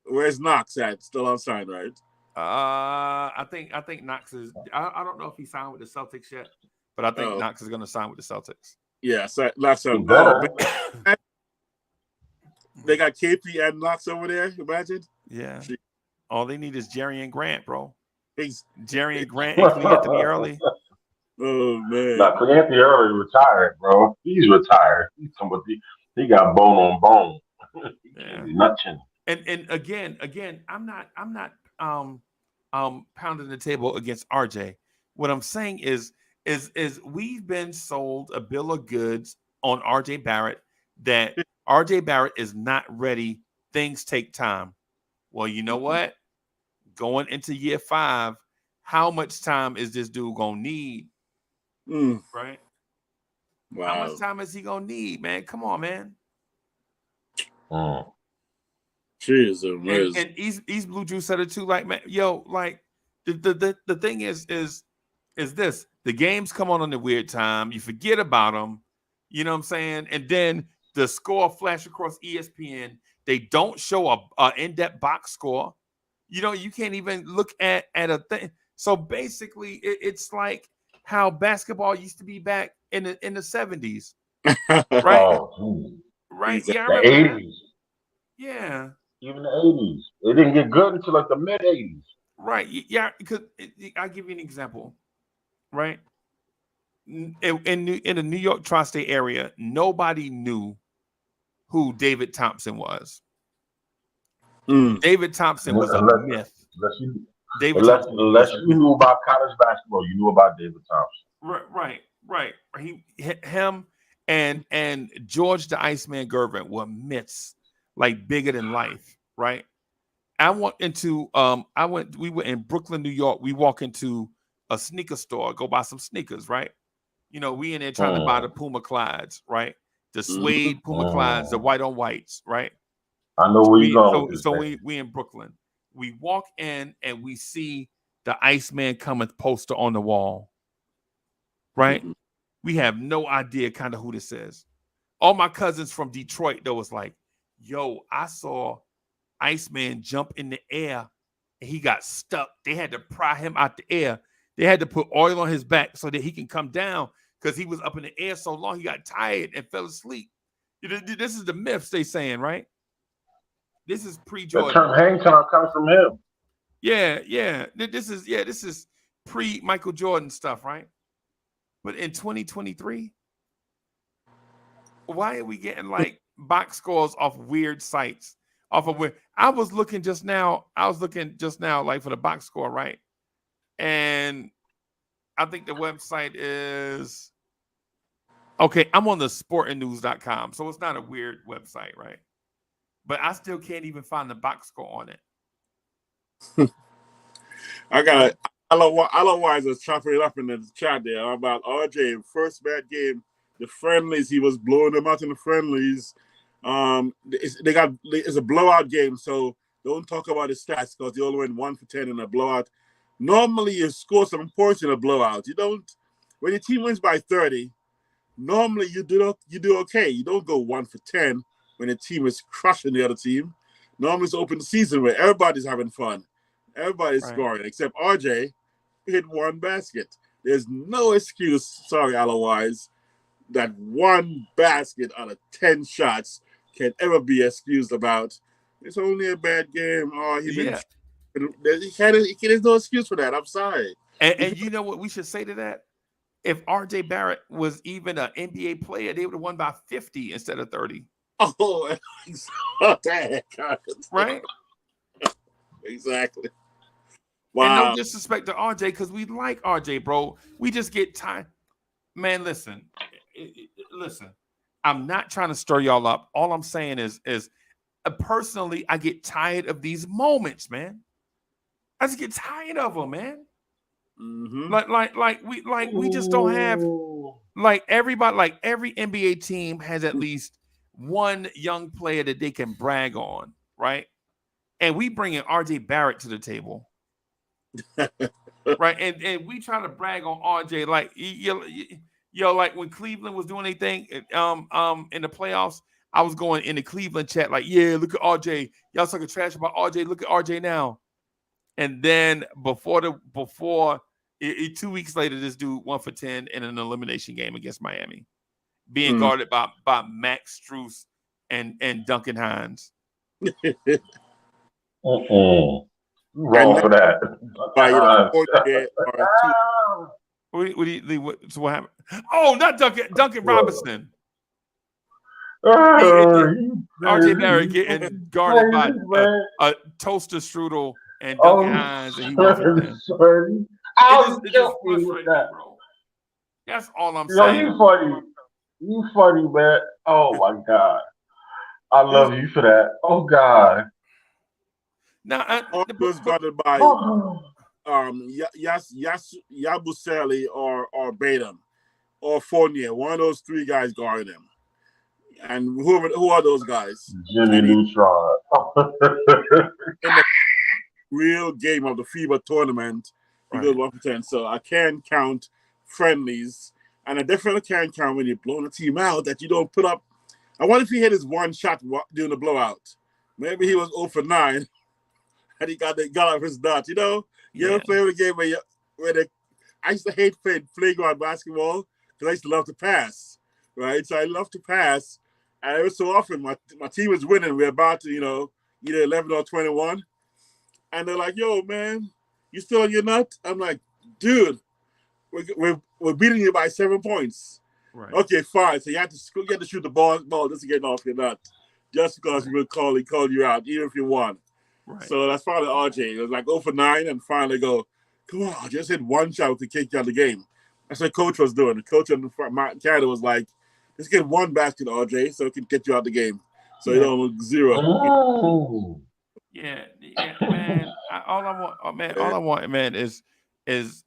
Where's Knox at? Still unsigned, right? I think Knox is. I don't know if he signed with the Celtics yet, but I think Knox is going to sign with the Celtics. Yeah, so last time. They got KP and Knox over there. Imagine. Yeah. All they need is Jerry and Grant, bro. He's Jerry and Grant and Clean Anthony Early. Oh man. Now, Clean Anthony Early retired, bro. He's retired. He got bone on bone. Yeah. Nothing. And again, I'm not pounding the table against RJ. What I'm saying is we've been sold a bill of goods on RJ Barrett that RJ Barrett is not ready. Things take time. Well, you know what? Going into year 5, how much time is this dude gonna need? Right? Wow. How much time is he gonna need, man? Come on, man. Jeez, and East Blue Juice said it too. Like, man, the thing is this: the games come on the weird time. You forget about them. You know what I'm saying? And then the score flash across ESPN. They don't show a in-depth box score. You can't even look at a thing. So basically, it's like how basketball used to be back in the 70s, right? Right? Yeah, I remember the 80s. Yeah. Even the 80s. It didn't get good until like the mid 80s. Right. Yeah. Because I'll give you an example. Right. In the New York tri-state area, nobody knew who David Thompson was. David Thompson was a myth. Unless you knew about college basketball, you knew about David Thompson. Right. Him and George the Iceman Gervin were myths, like bigger than life. Right. We were in Brooklyn, New York. We walk into a sneaker store, go buy some sneakers. Right. We in there trying to buy the Puma Clydes. Right. The suede Puma Clydes, the white on whites. Right. I know where you're going. So we in Brooklyn. We walk in and we see the Iceman Cometh poster on the wall. Right? We have no idea kind of who this is. All my cousins from Detroit, though, was like, yo, I saw Iceman jump in the air and he got stuck. They had to pry him out the air. They had to put oil on his back so that he can come down because he was up in the air so long he got tired and fell asleep. This is the myths they saying, right? This is pre-Jordan. The term hang time comes from him. Yeah. This is pre-Michael Jordan stuff, right? But in 2023, why are we getting like box scores off weird sites? I was looking just now like for the box score, right? And I think the website is Okay, I'm on the sportingnews.com, so it's not a weird website, right? But I still can't even find the box score on it. I got otherwise was chopping it up in the chat there about RJ first bad game, the friendlies, he was blowing them out in the friendlies. It's a blowout game, so don't talk about the stats because they only went 1 for 10 in a blowout. Normally you score some points in a blowout. You don't when your team wins by 30, normally you do okay. You don't go 1 for 10 when the team is crushing the other team. Normally it's open season where everybody's having fun. Everybody's scoring, except RJ hit one basket. There's no excuse, sorry, otherwise, that one basket out of 10 shots can ever be excused about. It's only a bad game. There's no excuse for that. I'm sorry. And you know what we should say to that? If RJ Barrett was even an NBA player, they would have won by 50 instead of 30. Oh, right? Exactly. Wow. And no disrespect to RJ, because we like RJ, bro. We just get tired. Man, listen. I'm not trying to stir y'all up. All I'm saying is personally, I get tired of these moments, man. I just get tired of them, man. Mm-hmm. We just don't have everybody, like every NBA team has at least one young player that they can brag on, right? And we bring in RJ Barrett to the table. Right, and we try to brag on RJ like like when Cleveland was doing anything in the playoffs, I was going in the Cleveland chat like, yeah, look at RJ, y'all talking trash about RJ, look at RJ now. And then before 2 weeks later, this dude 1 for 10 in an elimination game against Miami, being guarded by Max Strus and Duncan Hines. Wrong for that. So what happened? Oh, not Duncan Robinson. RJ Barrett getting guarded by a toaster strudel and Duncan Hines, and he wasn't there. Bro. That's all I'm saying. You funny. You funny, man. Oh my God. I love you for that. Oh God. Now, was guarded by Yabusele or Batum or Fournier. One of those three guys guarded him. And who are those guys? Jimmy Neutron. In the real game of the FIBA tournament, he goes 1 for 10. So I can count friendlies, and I definitely can count when you're blowing a team out that you don't put up. I wonder if he hit his one shot during the blowout. Maybe he was 0 for 9. And he got off his dot, you know? You ever play with a game where I used to hate playing playground basketball because I used to love to pass, right? So I love to pass. And every so often, my team was winning. We're about to, either 11 or 21. And they're like, yo, man, you still on your nut? I'm like, dude, we're beating you by 7 points. Right. Okay, fine. So you have to shoot the ball just to get off your nut. Just because we will call you out, even if you won. Right. So that's probably RJ. It was like 0 for 9 and finally go, come on, just hit one shot to kick you out of the game. That's what coach was doing. The coach in Canada was like, just get one basket, RJ, so it can get you out of the game. So you don't look 0. Oh. Yeah, man. All I want, man, is this.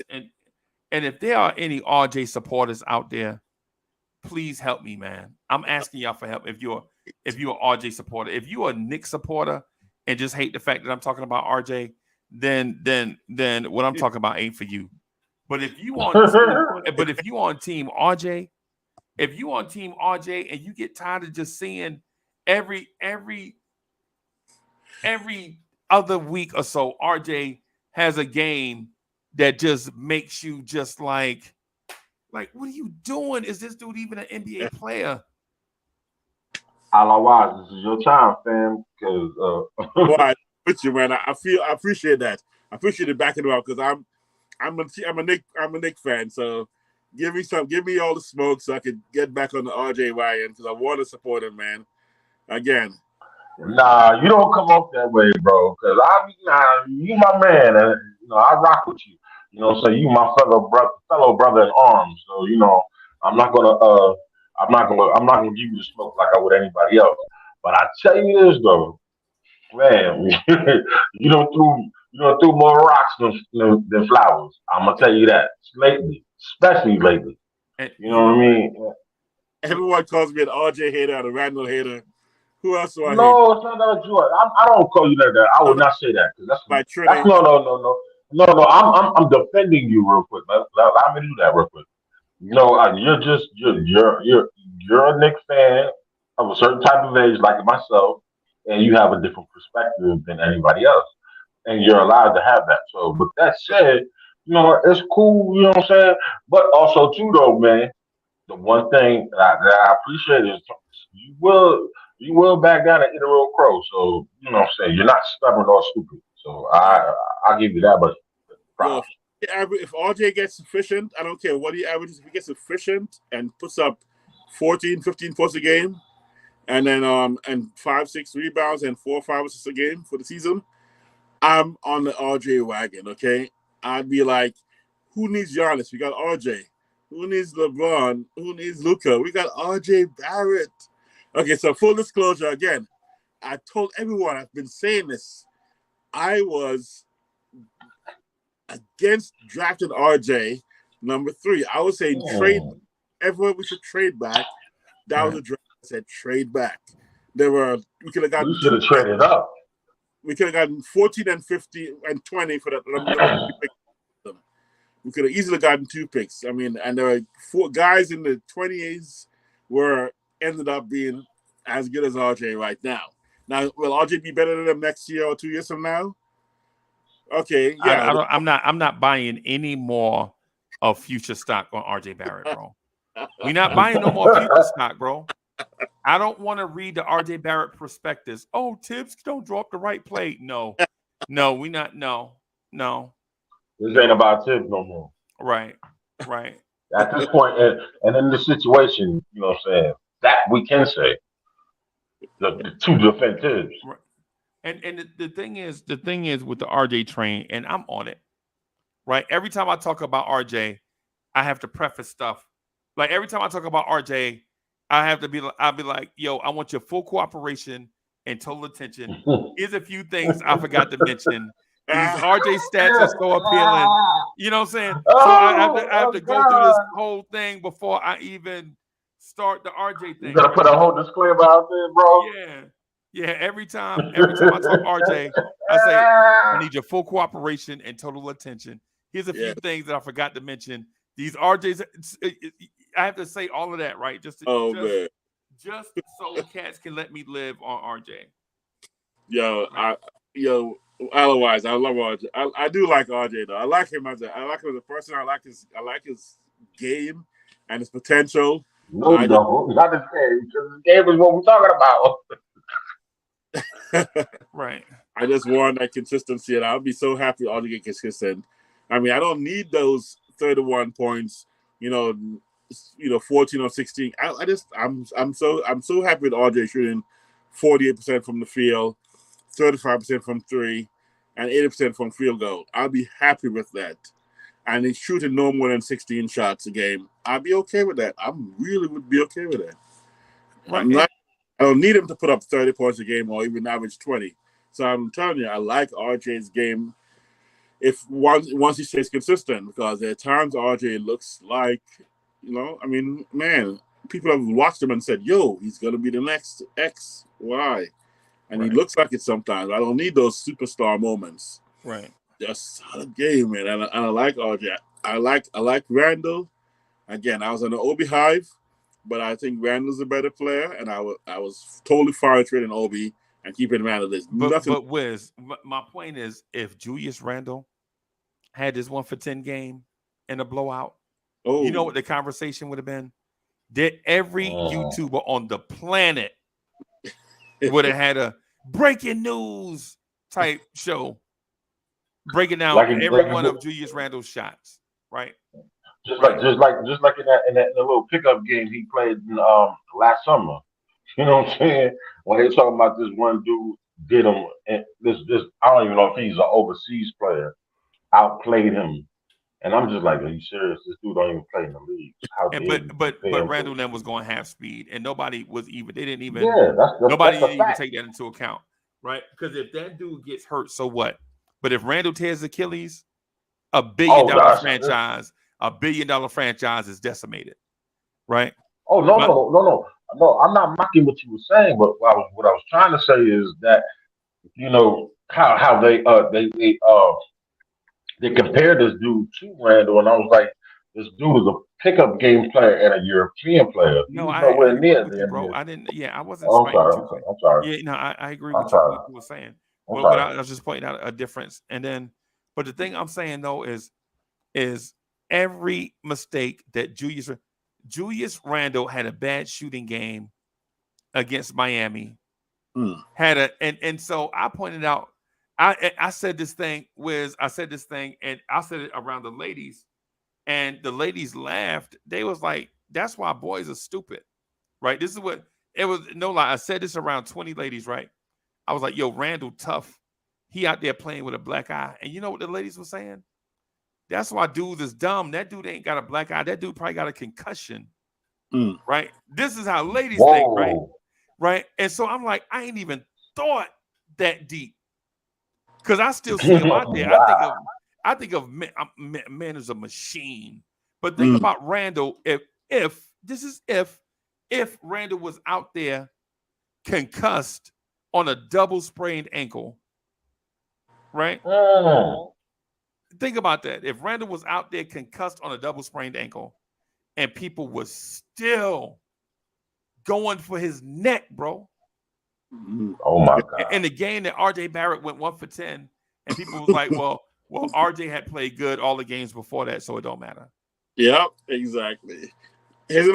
And if there are any RJ supporters out there, please help me, man. I'm asking y'all for help. If you're an RJ supporter, if you're a Knicks supporter and just hate the fact that I'm talking about RJ, then what I'm talking about ain't for you. But if you on team RJ, and you get tired of just seeing every other week or so, RJ has a game that just makes you just like, what are you doing? Is this dude even an NBA player? Otherwise, this is your time, fam. Because well, with you, man. I appreciate that. I appreciate it backing him up because I'm a Knicks fan. So give me all the smoke so I can get back on the RJ wagon because I want to support him, man. Again. Nah, you don't come off that way, bro. Because you my man, and I rock with you. So you my fellow brother in arms. So I'm not gonna give you the smoke like I would anybody else. But I tell you this though, man, you don't threw more rocks than flowers. I'm gonna tell you that lately, especially lately. And You know what I mean? Everyone calls me an RJ hater and a Randall hater. Who else do I hate? No, it's not that you. I don't call you that. I No, would no, not say that because by that's Trey. no. I'm defending you real quick. Allow me to do that real quick. You're a Knicks fan of a certain type of age, like myself, and you have a different perspective than anybody else, and you're allowed to have that. So, with that said, it's cool. You know what I'm saying? But also too, though, man, the one thing that I appreciate is you will back down and eat a real crow. So you know what I'm saying? You're not stubborn or stupid. So I'll give you that much Yo, props. if RJ gets efficient, I don't care what he averages. If he gets efficient and puts up 14, 15 points a game, and then and 5, 6 rebounds and 4 or 5 assists a game for the season, I'm on the RJ wagon. Okay, I'd be like, who needs Giannis? We got RJ. Who needs LeBron? Who needs Luka? We got RJ Barrett. Okay, so full disclosure again, I told everyone I've been saying this. I was against drafting RJ number 3. I was saying trade. Everyone we should trade back. That was a draft. I said trade back. We could have gotten You should have traded up. We could have gotten 14 and 50 and 20 for that. We could have easily gotten 2 picks. I mean, and there were 4 guys in the 20s ended up being as good as RJ right now. Now, will RJ be better than them next year or 2 years from now? Okay, yeah. I'm not buying any more of future stock on RJ Barrett, bro. We're not buying no more future stock, bro. I don't want to read the RJ Barrett prospectus. Oh, Tibbs don't draw up the right play. No, we not. No. This ain't about Tibbs no more. Right. At this point, and in this situation, you know what I'm saying, that we can say the 2 defend Tibbs. Right. And the thing is with the RJ train, and I'm on it. Right. Every time I talk about RJ, I have to preface stuff. Like every time I talk about RJ, I'll be like, yo, I want your full cooperation and total attention. Here's a few things I forgot to mention. These RJ stats are so appealing. You know what I'm saying? So I have to go through this whole thing before I even start the RJ thing. You gotta put a whole disclaimer out there, bro. Yeah. Every time I talk RJ, I say I need your full cooperation and total attention. Here's a few things that I forgot to mention. These RJs, I have to say all of that, right? Just so cats can let me live on RJ. Otherwise, I love RJ. I do like RJ though. I like him as a person. I like his game and his potential. No, not his game. Because his game is what we're talking about. Right. I just want that consistency, and I'll be so happy RJ gets consistent. I mean, I don't need those 31 points. 14 or 16. I'm so happy with RJ shooting 48% from the field, 35% from 3, and 80% from field goal. I'll be happy with that. And he's shooting no more than 16 shots a game. I'll be okay with that. I really would be okay with that. Right. I don't need him to put up 30 points a game or even average 20. So I'm telling you, I like RJ's game once he stays consistent, because there are times RJ looks like, people have watched him and said, yo, he's going to be the next X, Y. And he looks like it sometimes. I don't need those superstar moments. Right. Just solid game, man. And I like RJ. I like Randall. Again, I was on the Obi hive, but I think Randall's a better player, and I was totally fine trading Obi and keeping him out of this. But Wiz, my point is, if Julius Randle had this 1-for-10 game in a blowout, you know what the conversation would have been? That every YouTuber on the planet would have had a breaking news type show breaking down every one of Julius Randle's shots, right? Just like in that little pickup game he played in, last summer. You know what I'm saying? When they talking about this one dude did him, and this I don't even know if he's an overseas player, outplayed him And I'm just like, are you serious? This dude don't even play in the league. How dare And you compare but him Randall to? then was going half speed, and nobody was even. They didn't even. Yeah, Nobody that's a didn't even fact. take that into account, right? Because if that dude gets hurt, so what? But if Randall tears Achilles, $1 billion Oh gosh. franchise, $1 billion franchise is decimated, right? Oh no But no no no no. I'm not mocking what you were saying, but what I was trying to say is that how they compared this dude to Randall, and I was like, this dude is a pickup game player and a European player. no, He's I nowhere agree near with you, the bro. NBA. I didn't. Yeah, I wasn't Oh, I'm spiting sorry. you. I'm sorry. Yeah, no, I agree I'm with you. sorry. What you were saying. I'm But sorry. I was just pointing out a difference. And then, but the thing I'm saying though is every mistake that Julius Randle had a bad shooting game against Miami. Had a and so I pointed out. I said this thing and I said it around the ladies, and the ladies laughed. They was like, "That's why boys are stupid." Right? This is what it was. No lie. I said this around 20 ladies, right? I was like, yo, Randall tough. He out there playing with a black eye. And you know what the ladies were saying? That's why dude is dumb. That dude ain't got a black eye. That dude probably got a concussion. Right? This is how ladies think, right? Whoa. Right? And so I'm like, I ain't even thought that deep. Because I still see him out there. Wow. I think of man as a machine. But think about Randall if Randall was out there concussed on a double sprained ankle, right? Think about that. If Randall was out there concussed on a double sprained ankle and people were still going for his neck, bro. Oh my God. In the game that RJ Barrett went 1 for 10, and people was like, well, RJ had played good all the games before that, so it don't matter. Yep, exactly. Here's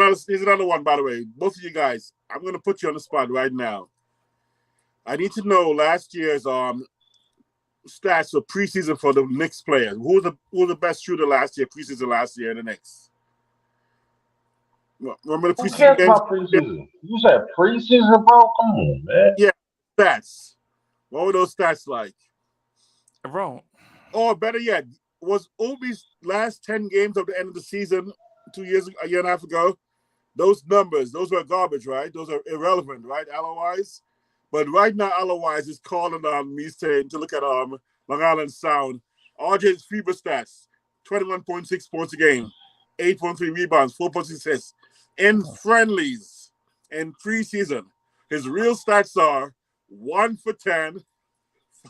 another one, by the way. Both of you guys, I'm going to put you on the spot right now. I need to know last year's stats for preseason for the Knicks players. Who was the best shooter preseason last year in the Knicks? Remember the Who preseason cares games? about preseason? You said preseason, bro? Come on, man. Yeah, stats. What were those stats like? Bro. Or better yet, was Obi's last 10 games of the end of the season a year and a half ago, those numbers, those were garbage, right? Those are irrelevant, right? Otherwise. But right now, otherwise, it's calling on me saying to look at Long Island Sound. RJ's FIBA stats, 21.6 points a game, 8.3 rebounds, 4.6 assists. In friendlies, in preseason, his real stats are 1 for 10,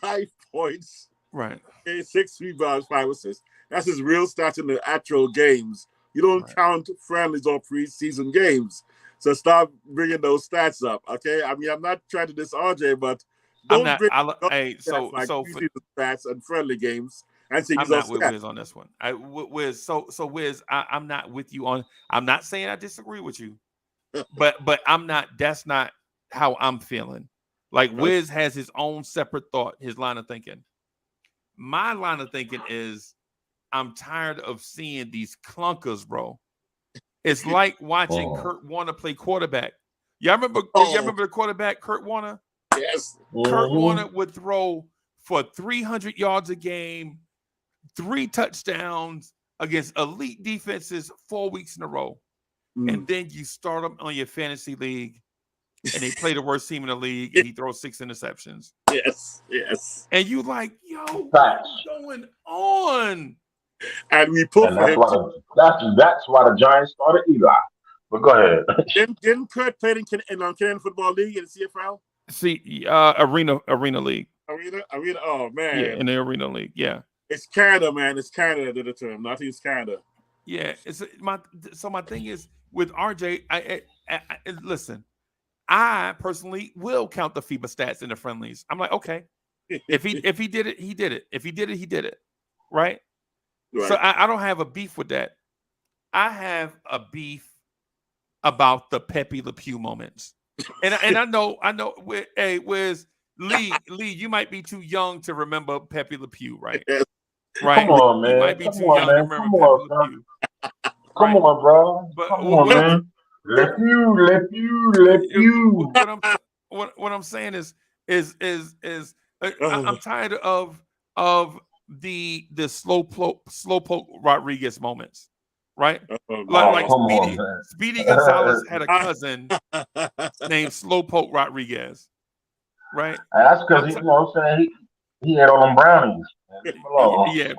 5 points, right, 6 rebounds, 5 assists. That's his real stats in the actual games. You don't count friendlies or preseason games. So stop bringing those stats up, okay? I mean, I'm not trying to diss RJ, but don't bring preseason stats and friendly games and say I'm these not are with stats. Wiz on this one. Wiz, so Wiz, I'm not with you on. I'm not saying I disagree with you, but I'm not. That's not how I'm feeling. Like Wiz has his own separate thought, his line of thinking. My line of thinking is, I'm tired of seeing these clunkers, bro. It's like watching Kurt Warner play quarterback. Y'all remember the quarterback, Kurt Warner? Yes. Kurt Warner would throw for 300 yards a game, 3 touchdowns against elite defenses 4 weeks in a row. And then you start him on your fantasy league, and they play the worst team in the league, and he throws 6 interceptions. Yes. And you like, yo, what's going on? And we put and that's why the Giants started Eli. But go ahead. Didn't Kurt play in Canadian Football League in the CFL? See, Arena League. Arena. Oh man. Yeah, in the Arena League. Yeah. It's Canada, man. It's Canada to the term. Nothing is Canada. Yeah. My thing is with RJ. I listen. I personally will count the FIBA stats in the friendlies. I'm like, okay, if he did it, he did it. If he did it, he did it. Right. So I don't have a beef with that. I have a beef about the Pepe Le Pew moments, and I know. Where's Lee? You might be too young to remember Pepe Le Pew, right? Right. Come on, man. You might be too young to remember Pepe Le Pew. Come on, bro. But come on, man. Le Pew. What I'm saying is I'm tired of the slowpoke Rodriguez moments, right? Oh, Like come on, Speedy, man. Speedy Gonzalez had a cousin named Slowpoke Rodriguez, right? And that's because I'm you t- know what I'm saying he had all them brownies. Man. Leave him alone. yeah,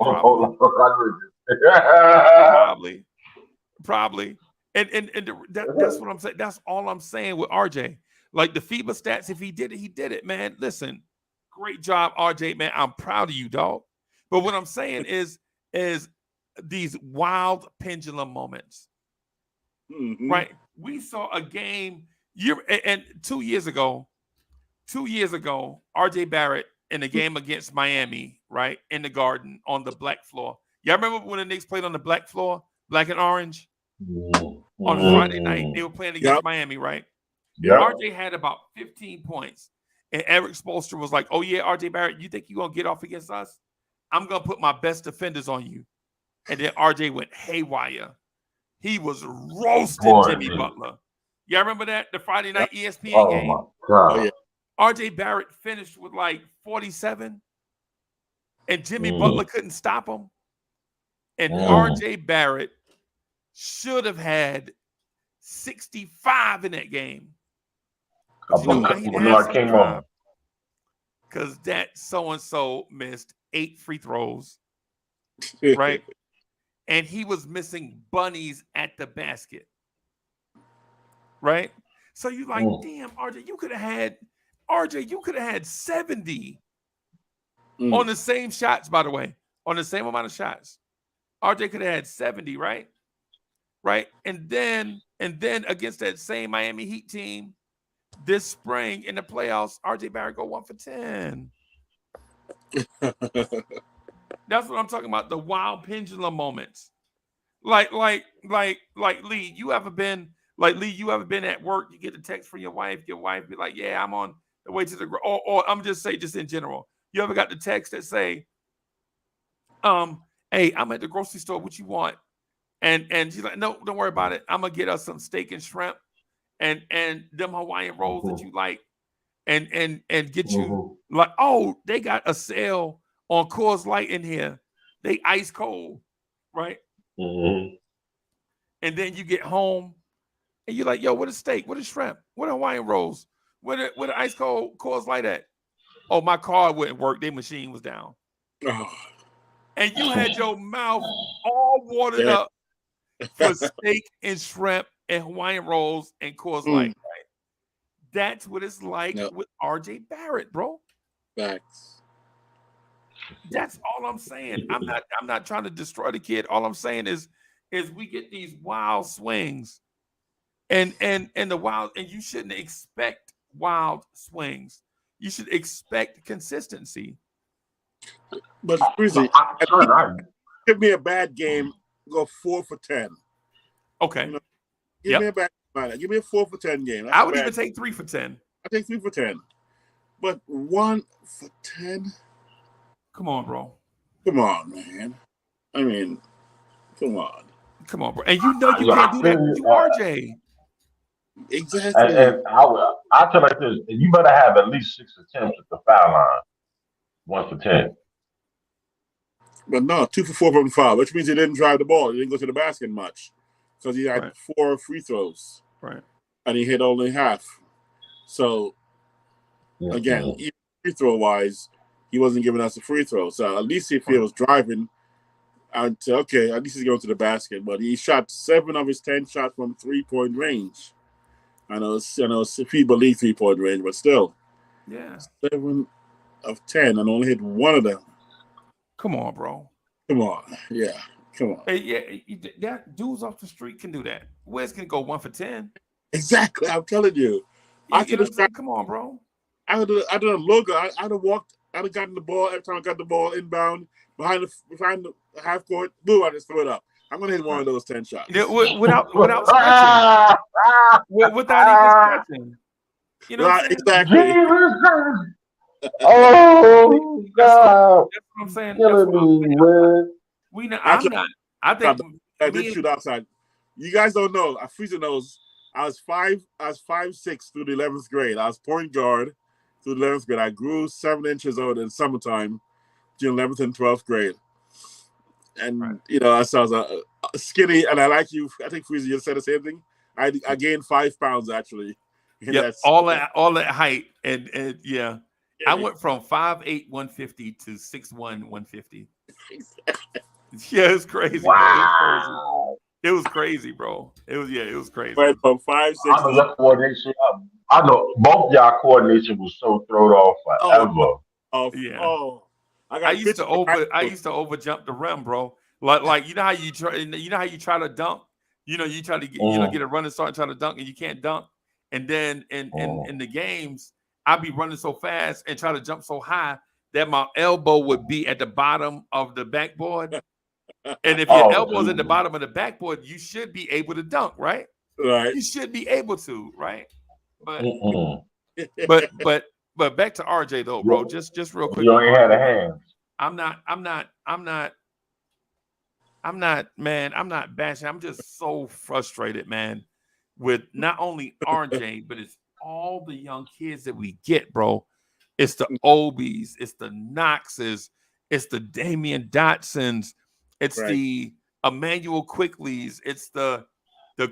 probably. And that's what I'm saying. That's all I'm saying with RJ. Like the FIBA stats, if he did it, he did it, man. Listen, great job, RJ, man. I'm proud of you, dog. But what I'm saying is these wild pendulum moments, right? We saw a game and 2 years ago, RJ Barrett in the game against Miami, right, in the Garden on the black floor. Y'all remember when the Knicks played on the black floor, black and orange? On Friday night, they were playing against Miami, right? Yep. RJ had about 15 points. And Eric Spoelstra was like, oh, yeah, RJ Barrett, you think you're going to get off against us? I'm going to put my best defenders on you. And then RJ went haywire. He was roasting Jimmy Butler. Y'all remember that? The Friday night ESPN game? My God. Oh, yeah. RJ Barrett finished with like 47. And Jimmy Butler couldn't stop him. And RJ Barrett should have had 65 in that game. You know why he didn't have 65? Because that so-and-so missed 8 free throws, right? And he was missing bunnies at the basket, right? So you're like, damn, RJ, you could have had 70 on the same shots, by the way, on the same amount of shots. RJ could have had 70, right? Right. And then against that same Miami Heat team this spring in the playoffs, RJ Barrett go 1 for 10. That's what I'm talking about. The wild pendulum moments. Like Lee, you ever been at work, you get a text from your wife be like, yeah, I'm on the way to the, or I'm just in general. You ever got the text that say, hey, I'm at the grocery store, what you want? And she's like, no, don't worry about it. I'm gonna get us some steak and shrimp and them Hawaiian rolls that you like, and get you like, oh, they got a sale on Coors Light in here. They ice cold, right? And then you get home and you're like, yo, what is steak? What is shrimp? What are Hawaiian rolls? Where the ice cold Coors Light at? Oh, my car wouldn't work. Their machine was down. And you had your mouth all watered up for steak and shrimp and Hawaiian rolls and Coors Light, right? That's what it's like with RJ Barrett, bro. Facts. That's all I'm saying. I'm not trying to destroy the kid. All I'm saying is we get these wild swings, and the wild, and you shouldn't expect wild swings. You should expect consistency. But Breezy, give me a bad game, go 4 for 10. Okay. You know, give me a bad game. Give me a 4 for 10 game. That's I would even take 3 for 10. I take 3 for 10. But 1 for 10? Come on, bro. Come on, man. I mean, come on. Come on, bro. And you know you can't do that with RJ. Exactly. And I'll tell you like this: you better have at least 6 attempts at the foul line. 1 for 10. But no, 2 for 4 from the foul, which means he didn't drive the ball. He didn't go to the basket much because he had 4 free throws. Right. And he hit only half. So, again, even free throw wise, he wasn't giving us a free throw. So at least if he was driving, I'd say, okay, at least he's going to the basket. But he shot 7 of his 10 shots from 3-point range. I know it's FIBA League 3-point range, but still. Yeah. 7 of 10 and only hit 1 of them. Come on, bro. Come on. Yeah. Come on. Hey, yeah, that dudes off the street can do that. Wes can go 1 for 10. Exactly. I'm telling you. Come on, bro. I would have done a logo. I'd have walked. I'd have gotten the ball every time I got the ball inbound behind the half court. Boom! I just threw it up. I'm gonna hit one of those 10 shots. Yeah, without scratching. Without even scratching. You know what I'm saying? Exactly. Oh God! That's what I'm saying. I think I did shoot outside. You guys don't know. Freezer knows. I was 5'6" through the 11th grade. I was point guard through the 11th grade. I grew 7 inches old in summertime during 11th and 12th grade. And, you know, I was skinny, and I like you. I think Freezy just said the same thing. I gained 5 pounds, actually. Yeah, all that height. And yeah. I went from 5'8", 150 to 6'1", 150. Yeah, it's crazy. Wow. It was crazy, bro. It was crazy. Went from 5'6". I know your coordination. I know both y'all coordination was so thrown off forever. I used to over jump the rim, bro. Like you know how you try to dunk. You know, you try to get a running start and try to dunk, and you can't dunk. And then in the games, I'd be running so fast and try to jump so high that my elbow would be at the bottom of the backboard. And if your elbow's at the bottom of the backboard, you should be able to dunk, right? Right. You should be able to, right? But but back to RJ though, bro. Just real quick. You ain't had a hand. I'm not bashing. I'm just so frustrated, man, with not only RJ, but it's all the young kids that we get, bro. It's the Obies, it's the Knoxes, it's the Damian Dotsons, it's the Emmanuel Quickleys, it's the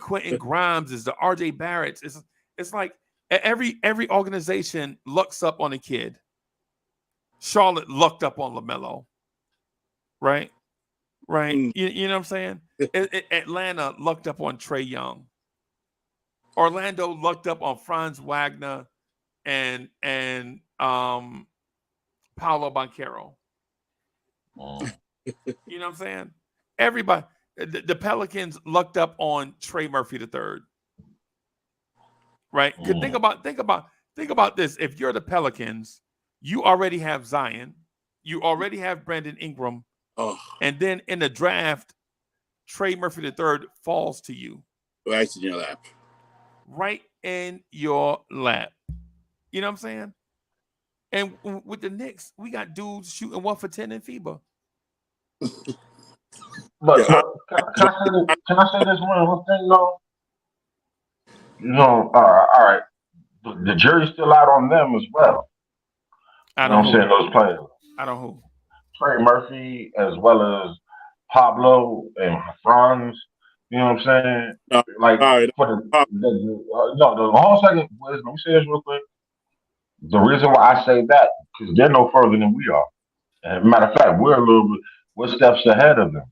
Quentin Grimes, it's the RJ Barretts. It's like every organization looks up on a kid. Charlotte lucked up on LaMelo, right? You know what I'm saying? Atlanta lucked up on Trae Young. Orlando lucked up on Franz Wagner and Paolo Banchero. You know what I'm saying? Everybody, the Pelicans lucked up on Trey Murphy III. Right? Think about this. If you're the Pelicans, you already have Zion, you already have Brandon Ingram, and then in the draft, Trey Murphy III falls to you. Right in your lap. Right in your lap. You know what I'm saying? And with the Knicks, we got dudes shooting 1 for 10 in FIBA. But can I say this one thing though? You know, all right. The jury's still out on them as well. You know what I'm saying? Those players. I don't know who. Trey Murphy as well as Pablo and Franz. You know what I'm saying? The whole second. Let me say this real quick. The reason why I say that because they're no further than we are. And matter of fact, we're steps ahead of them.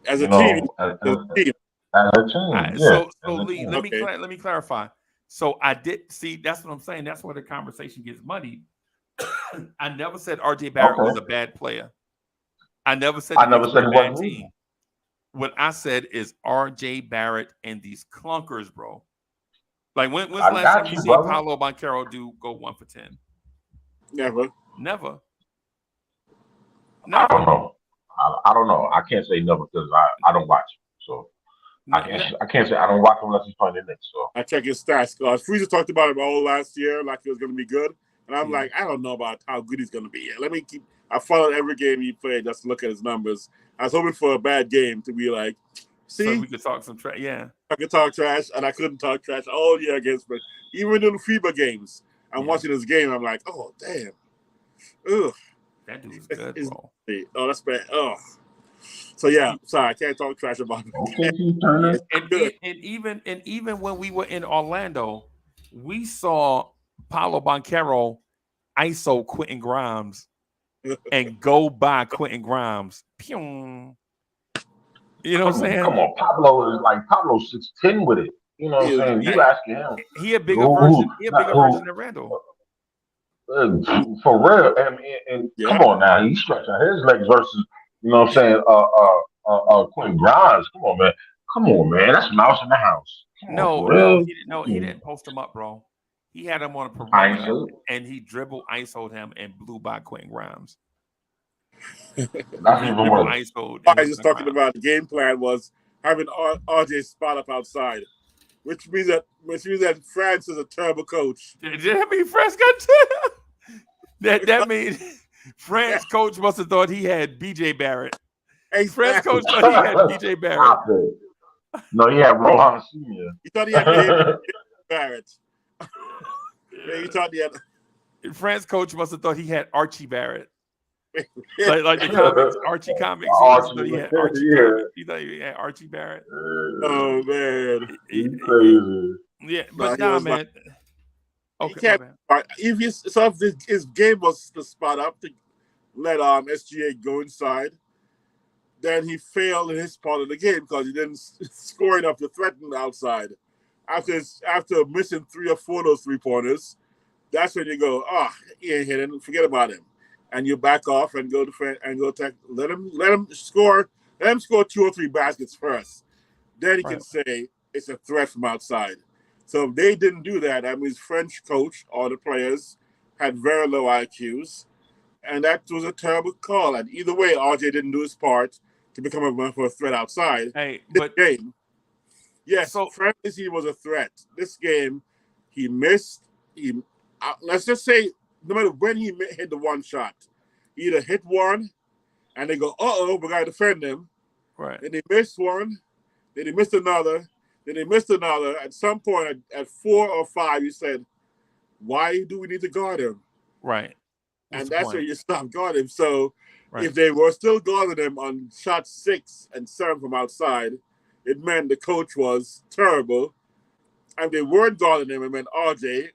As a team. As a team. Right, yeah. So Lee, let me clarify. So I did see. That's what I'm saying. That's where the conversation gets muddied. I never said RJ Barrett was a bad player. I never said it was a bad team. What I said is RJ Barrett and these clunkers, bro. Like when's the last time you see Paolo Banchero go 1 for 10? Never. I don't know. I don't know. I can't say never because I don't watch. So I can't say I don't watch unless he's playing the Knicks. So I check his stats. Freezer talked about him all last year, like he was going to be good, and I'm like, I don't know about how good he's going to be. I followed every game he played just to look at his numbers. I was hoping for a bad game to be like, see, so we could talk some trash. Yeah, I could talk trash, and I couldn't talk trash all year against me. Even in the FIBA games, I'm watching this game. I'm like, oh damn, ugh, that dude's good, bro. Oh, that's bad. Oh. So yeah, sorry, I can't talk trash about it. And even when we were in Orlando, we saw Paolo Banchero ISO Quentin Grimes and go by Quentin Grimes. Pew. You know what I'm saying? Come on, Pablo's 6'10" with it. You know what I'm saying? You asking him. He a bigger version. He a bigger version than Randall. For real, and come on now, he's stretching his legs versus, you know what I'm saying, Quentin Grimes. Come on, man, that's mouse in the house. He didn't post him up, bro. He had him on a perimeter, and he dribbled, ISO'd him, and blew by Quentin Grimes. That's even worse. I was just talking about the game plan was having RJ spot up outside, which means that France is a terrible coach. Did that mean France got that means France coach must have thought he had BJ Barrett. France coach thought he had BJ Barrett. No, he had Rohan Sr. He thought he had Barrett. Yeah, he thought he had. France coach must have thought he had Archie Barrett. like the comics, Archie comics. Archie, He had Archie yeah. comics. He thought he had Archie Barrett. Oh man, He's crazy. Yeah, Nah, but he was man. he Okay, my can't. bad. If his game was the spot up to let SGA go inside, then he failed in his part of the game because he didn't score enough to threaten the outside. After missing 3 or 4 of those 3-pointers, that's when you go, he ain't hitting, forget about him, and you back off and go let him score 2 or 3 baskets first. Then he can say it's a threat from outside. So if they didn't do that, that means French coach or the players had very low IQs, and that was a terrible call. And either way, RJ didn't do his part to become a threat outside. Hey, this game, yes, frankly, he was a threat. This game, he missed. Let's just say, no matter when he hit the one shot, he either hit one, and they go, we gotta defend him. Right. Then he missed one. Then he missed another. Then he missed another. At some point, at 4 or 5, you said, "Why do we need to guard him?" Right. And that's where you stop guarding him. So right. if they were still guarding him on shot 6 and 7 from outside, it meant the coach was terrible. And they weren't guarding him, it meant RJ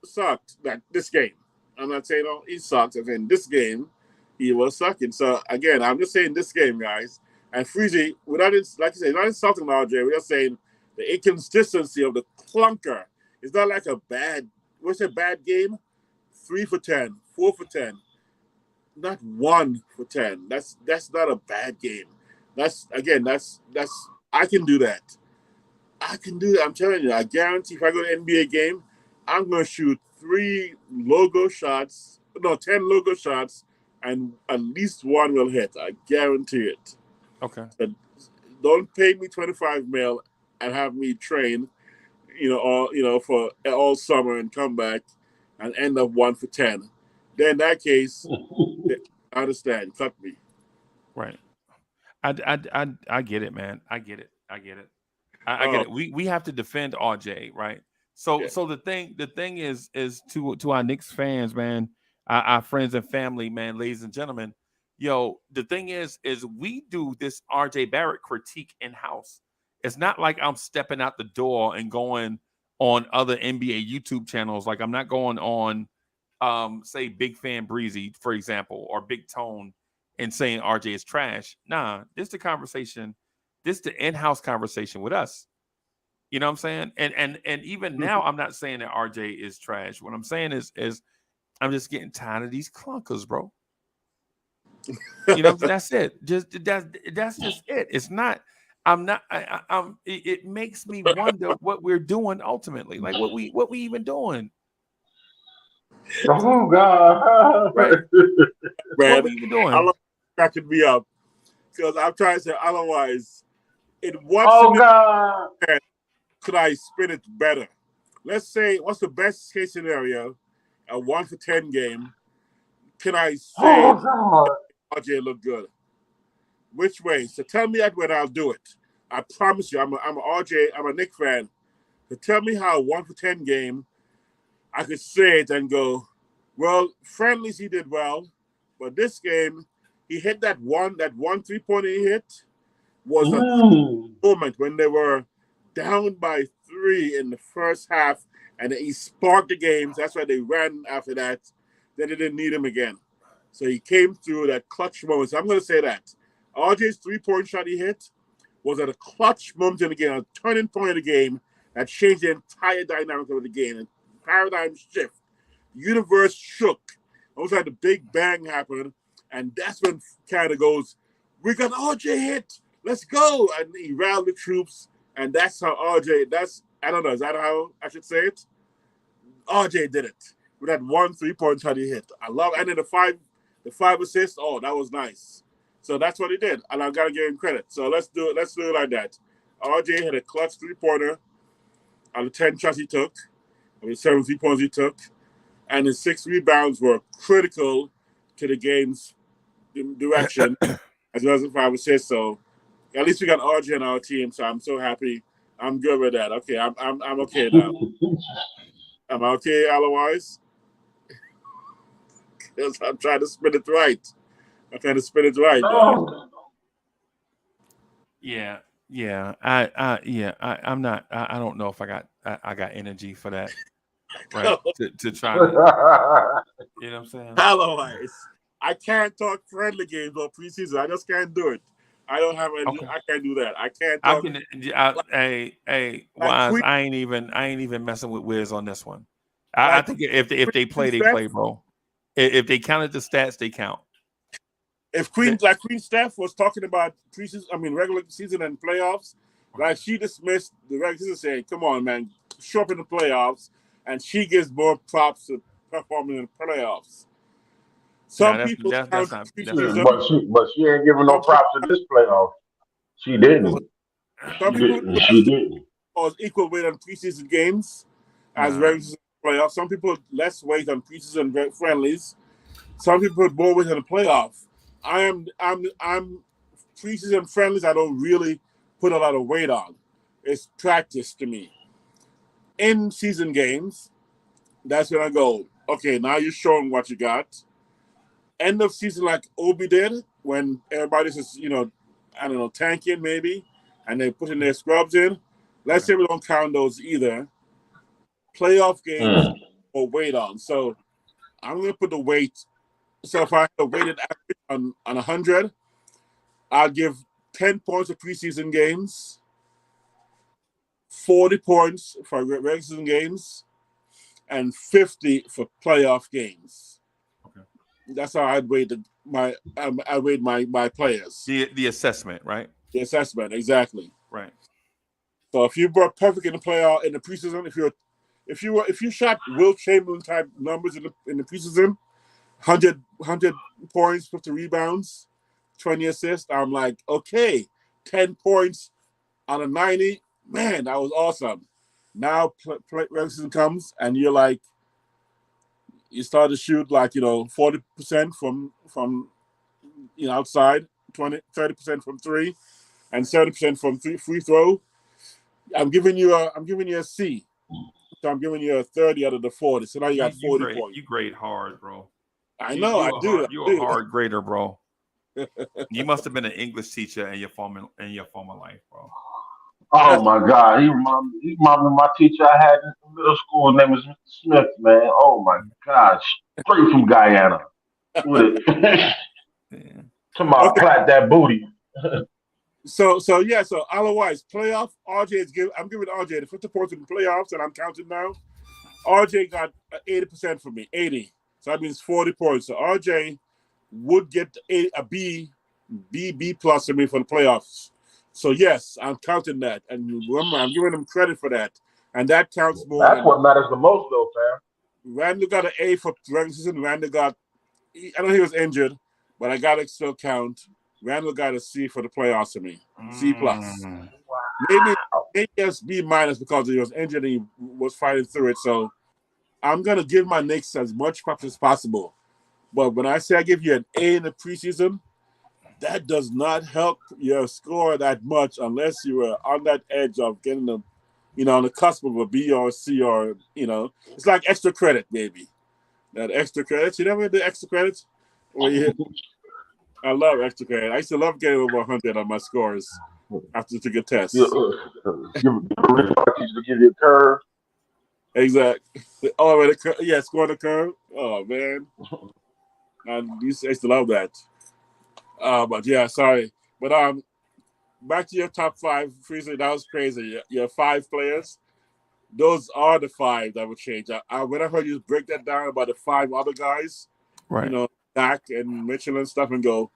sucked this game. I'm not saying he sucks. I'm saying this game, he was sucking. So again, I'm just saying this game, guys. And Freezy, like you said, not insulting RJ. We're just saying the inconsistency of the clunker. It's not like a bad game? 3 for 10, 4 for 10, not 1 for 10. That's not a bad game. That's I can do that. I'm telling you, I guarantee if I go to an NBA game, I'm going to shoot 10 logo shots, and at least 1 will hit. I guarantee it. Okay. But don't pay me $25 million and have me train, for all summer and come back and end up 1 for 10. Then in that case, I understand. Cut me. Right. I get it, man. I get it. I get it. We have to defend RJ, right? So the thing is to our Knicks fans, man, our friends and family, man, ladies and gentlemen, the thing is we do this RJ Barrett critique in house. It's not like I'm stepping out the door and going on other NBA YouTube channels. Like I'm not going on, say Big Fan Breezy, for example, or Big Tone and saying RJ is trash. Nah, this the conversation. This the in-house conversation with us. You know what I'm saying? And even now, I'm not saying that RJ is trash. What I'm saying is I'm just getting tired of these clunkers, bro. That's it. That's just it. It's not. I'm not. It makes me wonder what we're doing ultimately. Like what we even doing. Oh God! Right? What we even doing? I love cracking me up because I'm trying to say otherwise. In what God! Could I spin it better? Let's say, what's the best case scenario? A 1 for 10 game. Can I say RJ look good? Which way? So tell me that when I'll do it. I promise you, I'm a Knicks fan. So tell me how a 1 for 10 game, I could say it and go, well, friendlies he did well, but this game he hit that one 3-pointer he hit was a moment when they were down by 3 in the first half, and he sparked the games. That's why they ran after that. Then they didn't need him again. So he came through that clutch moment. So I'm going to say that. RJ's 3-point shot he hit was at a clutch moment in the game, a turning point of the game that changed the entire dynamic of the game. And paradigm shift. The universe shook. Almost like the big bang happened. And that's when Canada goes, we got RJ hit. Let's go. And he rallied the troops. And that's how RJ, I don't know, is that how I should say it? RJ did it with that 1 3-point shot he hit. I love it. And then the 5 assists, that was nice. So that's what he did. And I gotta give him credit. So let's do it like that. RJ had a clutch 3-pointer on the 10 shots he took, on the 7 3-pointers he took, and his 6 rebounds were critical to the game's direction, as well as the 5 assists. So at least we got RJ on our team, so I'm so happy. I'm good with that. Okay, I'm okay now. Am I okay otherwise? I'm trying to spin it right. No. Yeah, yeah. I'm not. I don't know if I got energy for that. Right. To try to. You know what I'm saying? Otherwise, I can't talk friendly games or preseason. I just can't do it. I don't have any. Okay. I can't do that. I can't I talk can. like, Hey, like Wise. Queen, I ain't even messing with Wiz on this one. I like think if they play, they Steph. play, bro. If they counted the stats, they count. If They- Queen Steph was talking about preseason, I mean regular season and playoffs, like she dismissed the regular season, saying, "Come on, man, show up in the playoffs," and she gives more props to performing in the playoffs. Nah, Some people that's count not that's Yeah, not preseason. true. but she ain't giving no Some people, props in this playoff. She didn't. some people She didn't. was equal weight on preseason games as Nah. regular season playoffs. Some people less weight on preseason friendlies. Some people put more weight on the playoff. I'm preseason friendlies. I don't really put a lot of weight on. It's practice to me. In season games, that's when I go, okay, now you're showing what you got. End of season, like Obi did, when everybody's just, I don't know, tanking maybe, and they putting their scrubs in. Let's say we don't count those either. Playoff games or weight on. So I'm going to put the weight. So if I have a weighted average on 100, I'll give 10 points for preseason games, 40 points for regular season games, and 50 for playoff games. Okay. That's how I'd weight I weight my players. The assessment, right? The assessment, exactly. Right. So if you brought perfect in the playoff in the preseason, if you shot Will Chamberlain type numbers in the preseason, 100 points, 50 rebounds, 20 assists, I'm like, okay, 10 points on a 90, man, that was awesome. Now regular season comes and you're like, you start to shoot like 40% from outside, 30% from three, and 70% from free throw. I'm giving you a C. So I'm giving you a 30 out of the 40. So now you got 40 points. You grade hard, bro. I know, I do. You're a hard grader, bro. You must have been an English teacher in your former life, bro. Oh my God, he reminded me of my teacher I had in middle school. His name was Mr. Smith, man. Oh my gosh, straight from Guyana. With it. Yeah. Come on, Okay. plat that booty. So otherwise, playoff, I'm giving RJ the 50 points in the playoffs, and I'm counting now. RJ got 80% from me, 80. So that means 40 points. So RJ would get a B plus from me for the playoffs. So yes, I'm counting that, and remember, I'm giving him credit for that, and that counts more. That's what matters the most, though, fam. Randall got an A for regular season. Randall got, I know he was injured, but I got to still count. Randall got a C for the playoffs to me, C plus. Maybe just B minus because he was injured and he was fighting through it. So I'm gonna give my Knicks as much props as possible. But when I say I give you an A in the preseason, that does not help your score that much unless you were on that edge of getting them, on the cusp of a B or a C or it's like extra credit, baby. That extra credits. You never did extra credits? I love extra credit. I used to love getting over 100 on my scores after I took a test. Give you a curve. Exactly. Oh, scoring the curve. Oh man, I used to love that. But yeah, sorry. But back to your top five. Freezer, that was crazy. Your 5 players. Those are the 5 that would change. When I heard you break that down about the 5 other guys, Right. Dak and Mitchell and stuff, and go,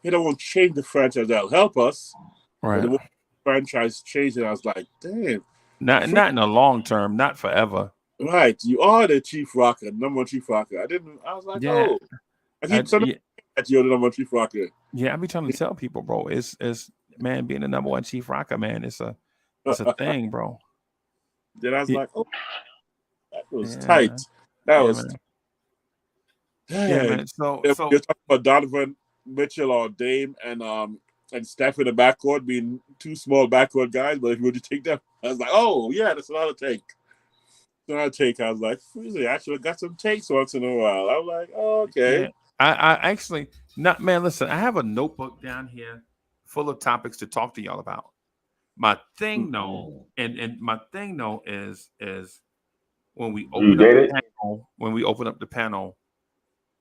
that won't change the franchise. That'll help us. Right. But the franchise changed, and I was like, damn. Not in the long term, not forever. Right, you are the chief rocker, number one chief rocker. I was like, Yeah. oh. I keep saying that you're the number one chief rocker. Yeah, I be trying to tell people, bro. It's man, being the number one chief rocker, man, it's a thing, bro. Then I was like, oh, that was tight. That was man. Yeah, man. So you're talking about Donovan Mitchell or Dame and Steph in the backcourt being 2 small backcourt guys, but if you would take them, I was like, oh yeah, that's another take. So I take. I was like, really, I should have got some takes once in a while. I'm like, oh, okay. Yeah. I actually not man. Listen, I have a notebook down here full of topics to talk to y'all about. My thing though, and my thing though is when we open up the panel,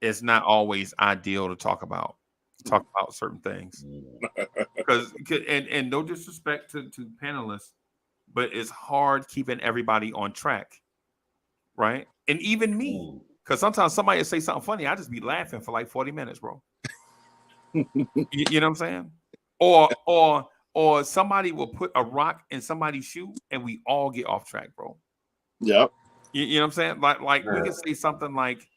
it's not always ideal to talk about certain things. Because and no disrespect to panelists, but it's hard keeping everybody on track. Right. And even me, because sometimes somebody will say something funny, I just be laughing for like 40 minutes, bro. you know what I'm saying? Or somebody will put a rock in somebody's shoe and we all get off track, bro. Yep. You know what I'm saying? Like we can say something like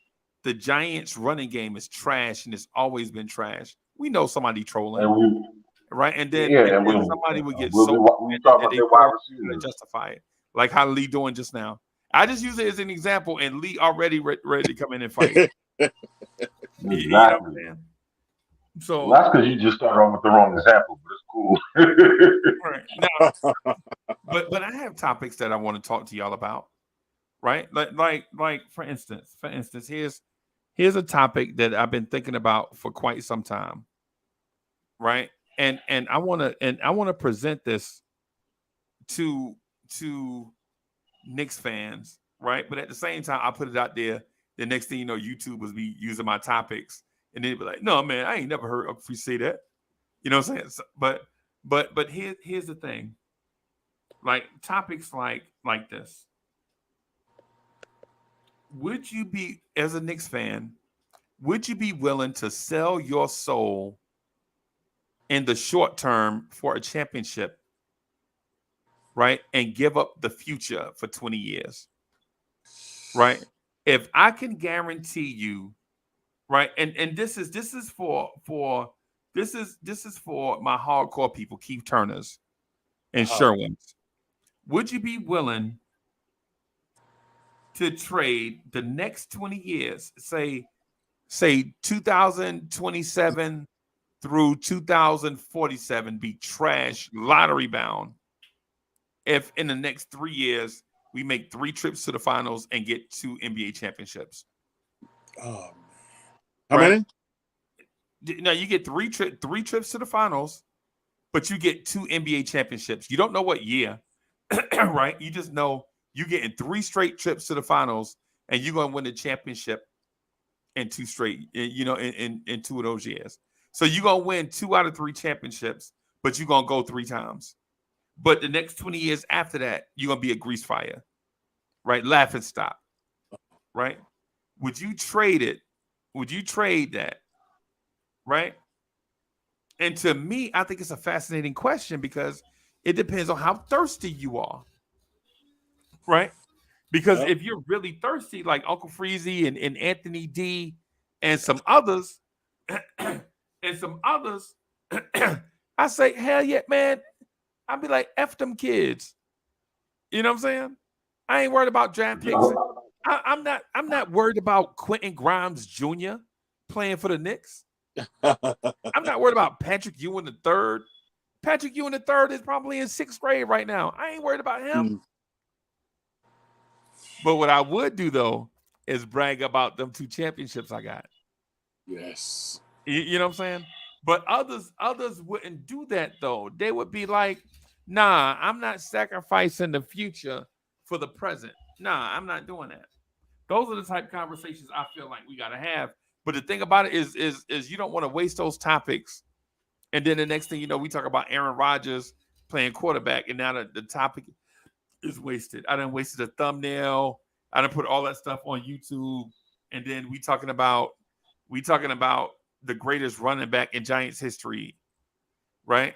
the Giants running game is trash and it's always been trash. We know somebody trolling. Right. And then, somebody would get to justify it. Like how Lee doing just now. I just use it as an example, and Lee already ready to come in and fight. Exactly. You know what I'm saying? So that's because you just started off with the wrong example, but it's cool. Right. Now, but I have topics that I want to talk to y'all about. Right? Like for instance, here's a topic that I've been thinking about for quite some time. Right? And I want to present this to Knicks fans, right? But at the same time, I put it out there. The next thing you know, YouTube was me using my topics, and they'd be like, "No, man, I ain't never heard of you say that." You know what I'm saying? So, but here's the thing. Like topics like this. Would you be, as a Knicks fan, would you be willing to sell your soul in the short term for a championship? Right, and give up the future for 20 years. Right, if I can guarantee you, right, and this is for my hardcore people, Keith Turners and Sherwins. Would you be willing to trade the next 20 years, say 2027 through 2047, be trash, lottery bound? If in the next 3 years we make 3 trips to the finals and get 2 NBA championships. Oh, how many? Now you get 3 trips to the finals, but you get 2 NBA championships. You don't know what year, right? You just know you're getting 3 straight trips to the finals, and you're going to win the championship in 2 straight. You know, in 2 of those years. So you're going to win 2 out of 3 championships, but you're going to go 3 times. But the next 20 years after that, you're going to be a grease fire, right? Laugh and stop, right? Would you trade it? Would you trade that, right? And to me, I think it's a fascinating question because it depends on how thirsty you are, right? Because if you're really thirsty, like Uncle Freezy and Anthony D and some others, I say, hell yeah, man. I'd be like, F them kids. You know what I'm saying? I ain't worried about draft picks. I'm not worried about Quentin Grimes Jr. playing for the Knicks. I'm not worried about Patrick Ewing III. Patrick Ewing III is probably in 6th grade right now. I ain't worried about him. But what I would do, though, is brag about them 2 championships I got. Yes. You know what I'm saying? But others wouldn't do that, though. They would be like, nah, I'm not sacrificing the future for the present. Nah, I'm not doing that. Those are the type of conversations I feel like we got to have. But the thing about it is you don't want to waste those topics. And then the next thing you know, we talk about Aaron Rodgers playing quarterback, and now the topic is wasted. I done wasted a thumbnail. I done put all that stuff on YouTube. And then we talking about the greatest running back in Giants history, right?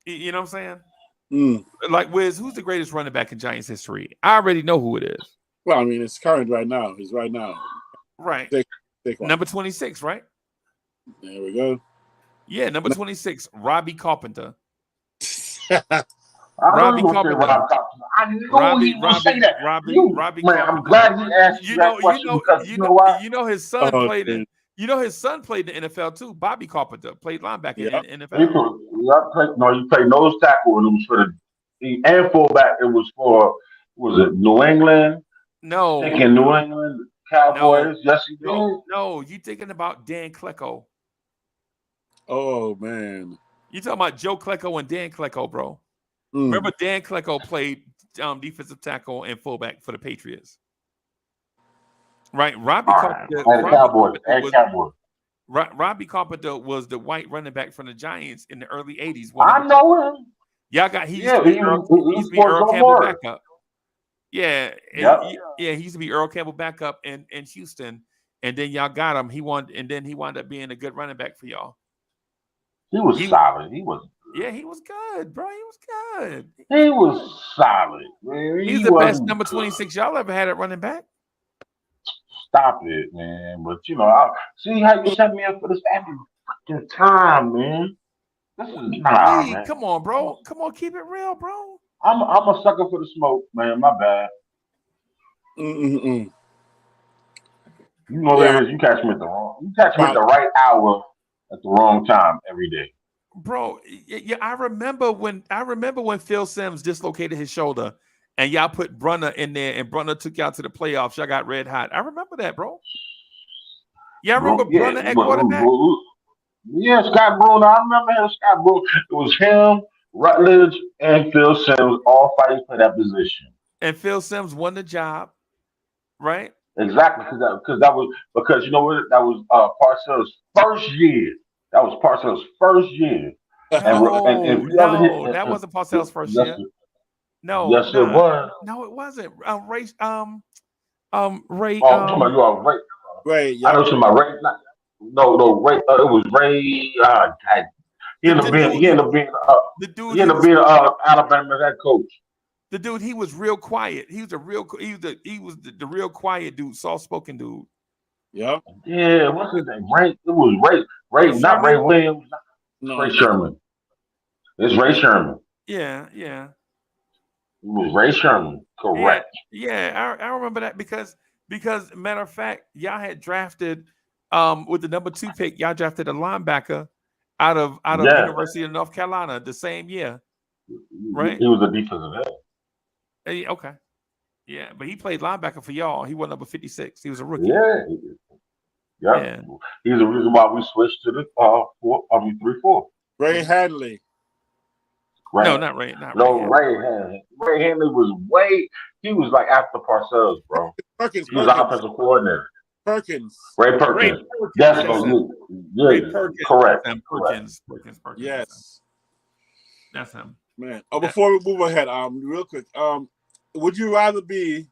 You know what I'm saying? Like, Wiz, who's the greatest running back in Giants history? I already know who it is. Well, I mean, it's current right now. He's right now. Right. Number 26, right? There we go. Yeah, number 26, Robbie Carpenter. Robbie Carpenter. I knew he would say that. Robbie man, Carpenter. I'm glad he asked you that question because you know what? You know his son played in. You know his son played in the NFL too. Bobby Carpenter played linebacker in the NFL. He played nose tackle, and it was for the and fullback. It was for New England. No. Thinking New England Cowboys. Yes, he did. No, you thinking about Dan Klecko. Oh man. You talking about Joe Klecko and Dan Klecko, bro. Mm. Remember Dan Klecko played defensive tackle and fullback for the Patriots. Right? Robbie Carpenter. Robbie Carpenter was the white running back from the Giants in the early 80s. I know him. Y'all got he used to be Earl Campbell backup. Yeah, he used to be Earl Campbell backup in Houston, and then y'all got him. He wound up being a good running back for y'all. He was solid. He was good, bro. He was good. He was solid, man. He's the best number 26 y'all ever had at running back. Stop it, man. But I see how you set me up for this every fucking time, man. This is man. Come on, bro. Come on, keep it real, bro. I'm a sucker for the smoke, man. My bad. Mm-mm-mm. You know that is. You catch me at the right hour at the wrong time every day. Bro, yeah, I remember when Phil Simms dislocated his shoulder and y'all put Brunner in there and Brunner took y'all to the playoffs. Y'all got red hot. I remember that, bro. Y'all remember Brunner at quarterback? Yeah, Scott Bruno. I remember him, Scott Bruno. It was him, Rutledge, and Phil Simms all fighting for that position. And Phil Simms won the job, right? Exactly, because you know what? That was Parcells' first year. That was Parcells' first year. That wasn't Parcells' first year. No. Yes, it was. No, it wasn't. Ray. Ray. Ray. I know something about Ray. No, Ray. It was Ray. He ended up being Alabama head coach. The dude, he was real quiet. He was the real quiet dude, soft-spoken dude. Yeah. Yeah, what's his name? Ray. It was Ray, not Ray Williams. No. Ray Sherman. It's Ray Sherman. Yeah. It was Ray Sherman, correct? Yeah, I remember that because matter of fact, y'all had drafted with the number 2 pick, y'all drafted a linebacker out of University of North Carolina the same year, right? He was a defensive end. Okay, yeah, but he played linebacker for y'all. He was number 56. He was a rookie. Yeah. He's the reason why we switched to the 3-4. Ray Hadley. Right. No, not Ray. Ray Hanley. Ray Hanley he was like after Parcells, bro. Perkins. He was offensive coordinator. Perkins. Ray Perkins. That's Perkins. Correct. Perkins. Yes. That's him. Man. Before we move ahead, real quick, would you rather be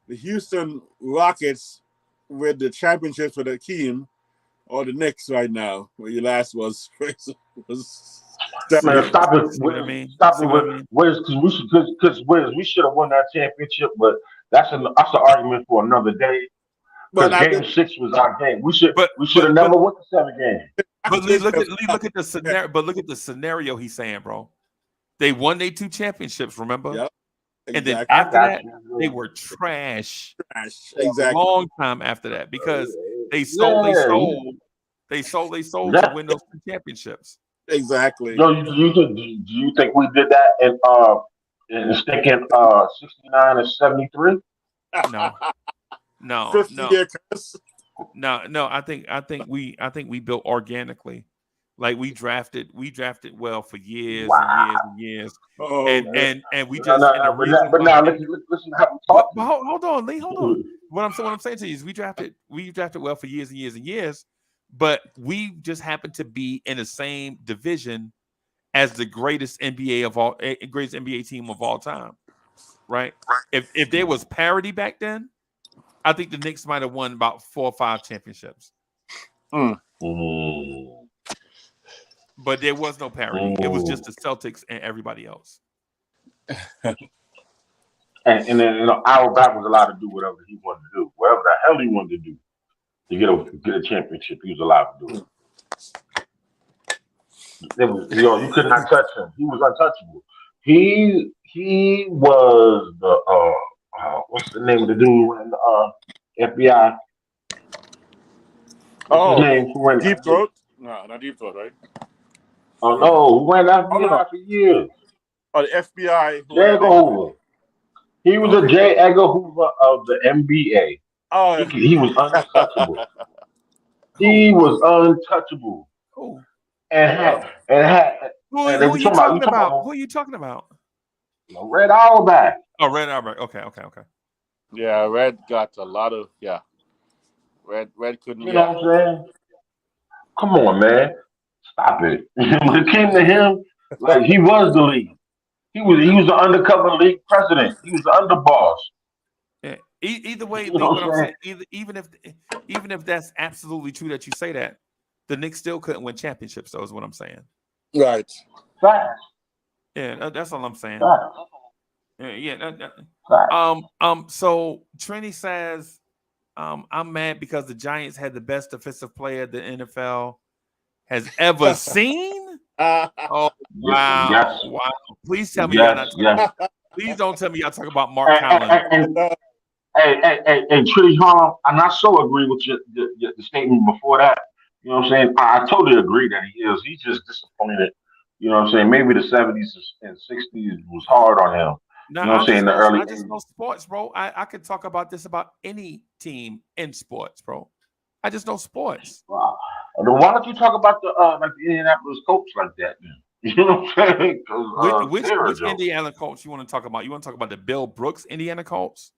the Houston Rockets with the championships for the team or the Knicks right now, where your last was Man, stop it. Stop it with Wiz, because we should have won that championship, but that's an argument for another day. Because Game 6 was our game. We should have never won the 7 game. But look at the scenario. But look at the scenario he's saying, bro. They won their 2 championships, remember? Yep. Exactly. And then after that, they were trash. Exactly. A long time after that because they sold to win those 2 championships. Exactly. Do you think we did that in stinking 69 and 73? No. 50-year curse. No. I think we built organically. Like we drafted well for years and years. Oh, and we just but now listen to how we talk. But hold on, Lee, hold on. What I'm saying to you is we drafted well for years and years and years, but we just happened to be in the same division as the greatest NBA team of all time. Right? If there was parity back then, I think the Knicks might have won about 4 or 5 championships. But there was no parity. It was just the Celtics and everybody else. and then our back was allowed to do whatever he wanted to do, whatever the hell he wanted to do to get a championship. He was allowed to do it. It was, you could not touch him. He was untouchable. He was the what's the name of the dude in the FBI? What's his name? Deep Throat? No, not Deep Throat, right? Oh no, who ran FBI for years? Oh, the FBI. J. Edgar Hoover. He was a J. Edgar Hoover of the NBA. Oh, He was untouchable. Who? He was untouchable. Who? And Who if are you talking you talking about? about Who are you talking about? Red Auerbach. Oh, Red Auerbach. Okay. yeah, Red got a lot of Red couldn't. You know Yeah, what I'm saying? Come on, man. Stop it. When it came to him, like he was the league. He was the undercover league president. He was the underboss. Yeah. Either way, You know what what I'm I'm saying, saying? even if that's absolutely true that you say that, the Knicks still couldn't win championships. Though is what I'm saying. right. Facts. Yeah, that's all I'm saying. Facts. Yeah. Facts. So Trini says, I'm mad because the Giants had the best defensive player the NFL has ever seen. Oh wow. Yes. Wow. Please tell me y'all Yes. not. Yes. Please don't tell me y'all talking about Mark Collins. And Tritty Harm, and I so agree with the statement before that. You know what I'm saying? I totally agree that he is. He's just disappointed. You know what I'm saying? Maybe the 70s and 60s was hard on him. No, You know what I'm saying? The early I just know sports, bro. I could talk about this about any team in sports, bro. I just know sports. Wow. Then why don't you talk about the Indianapolis Colts like that then? You know what I'm saying? Which Indiana Colts you want to talk about? You want to talk about the Bill Brooks Indiana Colts?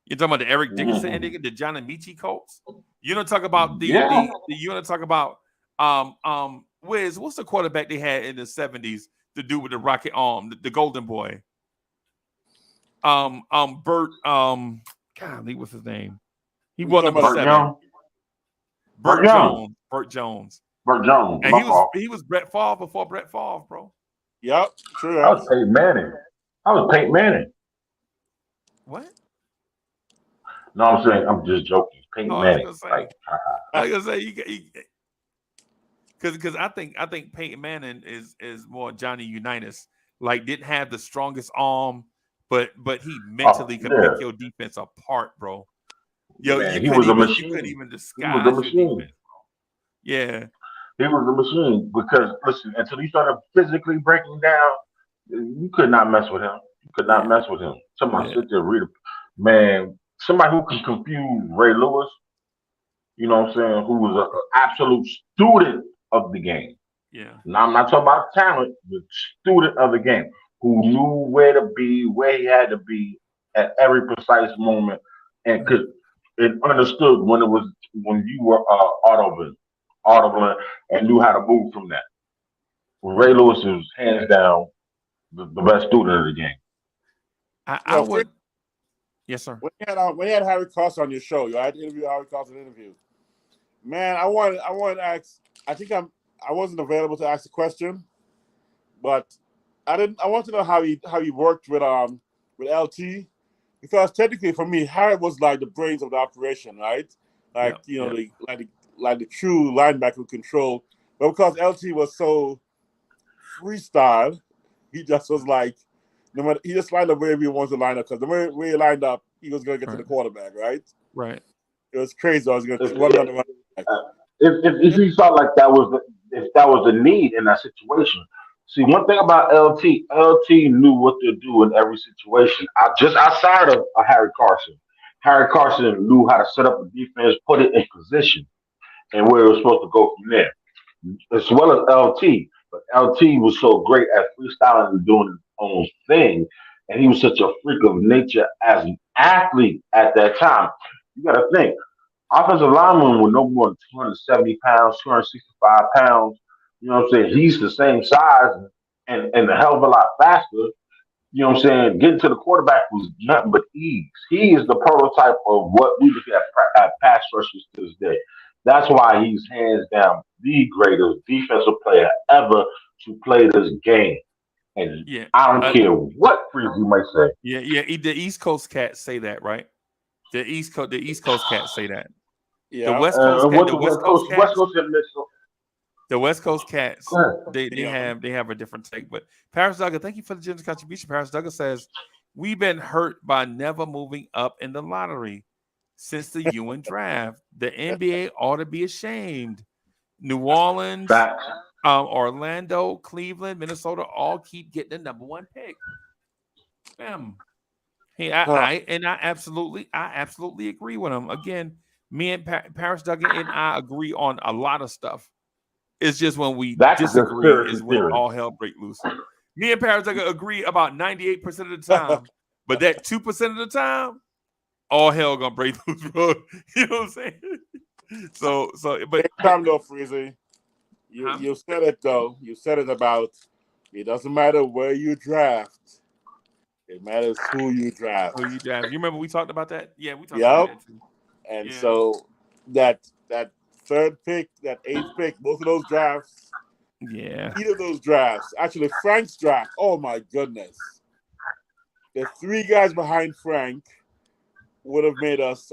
You're talking about the Eric Dickerson Indiana, the John Amici Colts? You want to talk about you want to talk about what's the quarterback they had in the 70s to do with the rocket arm, the golden boy? Bert golly, what's his name? He was number 7. Bert Jones. Bert Jones. And he was Brett Favre before Brett Favre, bro. Yep, true. I was Peyton Manning. What? No, I'm saying I'm just joking. Peyton Manning. I was gonna say because I think Peyton Manning is more Johnny Unitas. Like didn't have the strongest arm, but he mentally could pick your defense apart, bro. Yo, Man, you couldn't even disguise your defense, bro. Yeah. He was a machine because listen, until he started physically breaking down, you could not mess with him. You could not mess with him. Somebody sit there read somebody who can confuse Ray Lewis, you know what I'm saying, who was an absolute student of the game. Yeah. Now I'm not talking about talent, the student of the game, who knew where to be, where he had to be at every precise moment, and understood when you were audible and knew how to move from that. Ray Lewis is hands down the best student of the game. I would. Yes, sir. When you had Harry Carson on your show, you had to interview Harry Carson interview. Man, I wanted to ask. I think I wasn't available to ask the question, but I want to know how he worked with LT, because technically for me, Harry was like the brains of the operation, right? Like the true linebacker who control. But because LT was so freestyle, he just was like, no matter, he just lined up wherever he wants to line up, because the way he lined up, he was going to get to the quarterback, right? Right. It was crazy. I was going to run on the running back. If he felt like that was the need in that situation. See, one thing about LT knew what to do in every situation. Just outside of Harry Carson. Harry Carson knew how to set up a defense, put it in position, and where it was supposed to go from there. As well as LT. But LT was so great at freestyling and doing his own thing. And he was such a freak of nature as an athlete at that time. You got to think, offensive linemen were no more than 270 pounds, 265 pounds. You know what I'm saying? He's the same size and a hell of a lot faster. You know what I'm saying? Getting to the quarterback was nothing but ease. He is the prototype of what we look at pass rushers to this day. That's why he's hands down the greatest defensive player ever to play this game. And I don't care what freak you might say. Yeah. The East Coast cats say that, right? The East Coast cats say that. Yeah. The West Coast cats, they have a different take. But Paris Duggar, thank you for the generous contribution. Paris Duggar says, we've been hurt by never moving up in the lottery since the UN draft. The NBA ought to be ashamed. New Orleans, Orlando, Cleveland, Minnesota all keep getting the number 1 pick. Bam. Hey, I absolutely agree with him. Again, me and Paris Duggan and I agree on a lot of stuff. It's just when we That's just disagree seriously is when serious. all hell break loose. Me and Paris Duggan agree about 98% of the time, but that 2% of the time, all hell gonna break loose, bro. You know what I'm saying? But Time though, Freezy. You said it though. You said it about it doesn't matter where you draft. It matters who you draft. you remember we talked about that? Yeah, we talked about that too. And so that third pick, that eighth pick, both of those drafts. Yeah. Either of those drafts. Actually, Frank's draft. Oh my goodness. The three guys behind Frank would have made us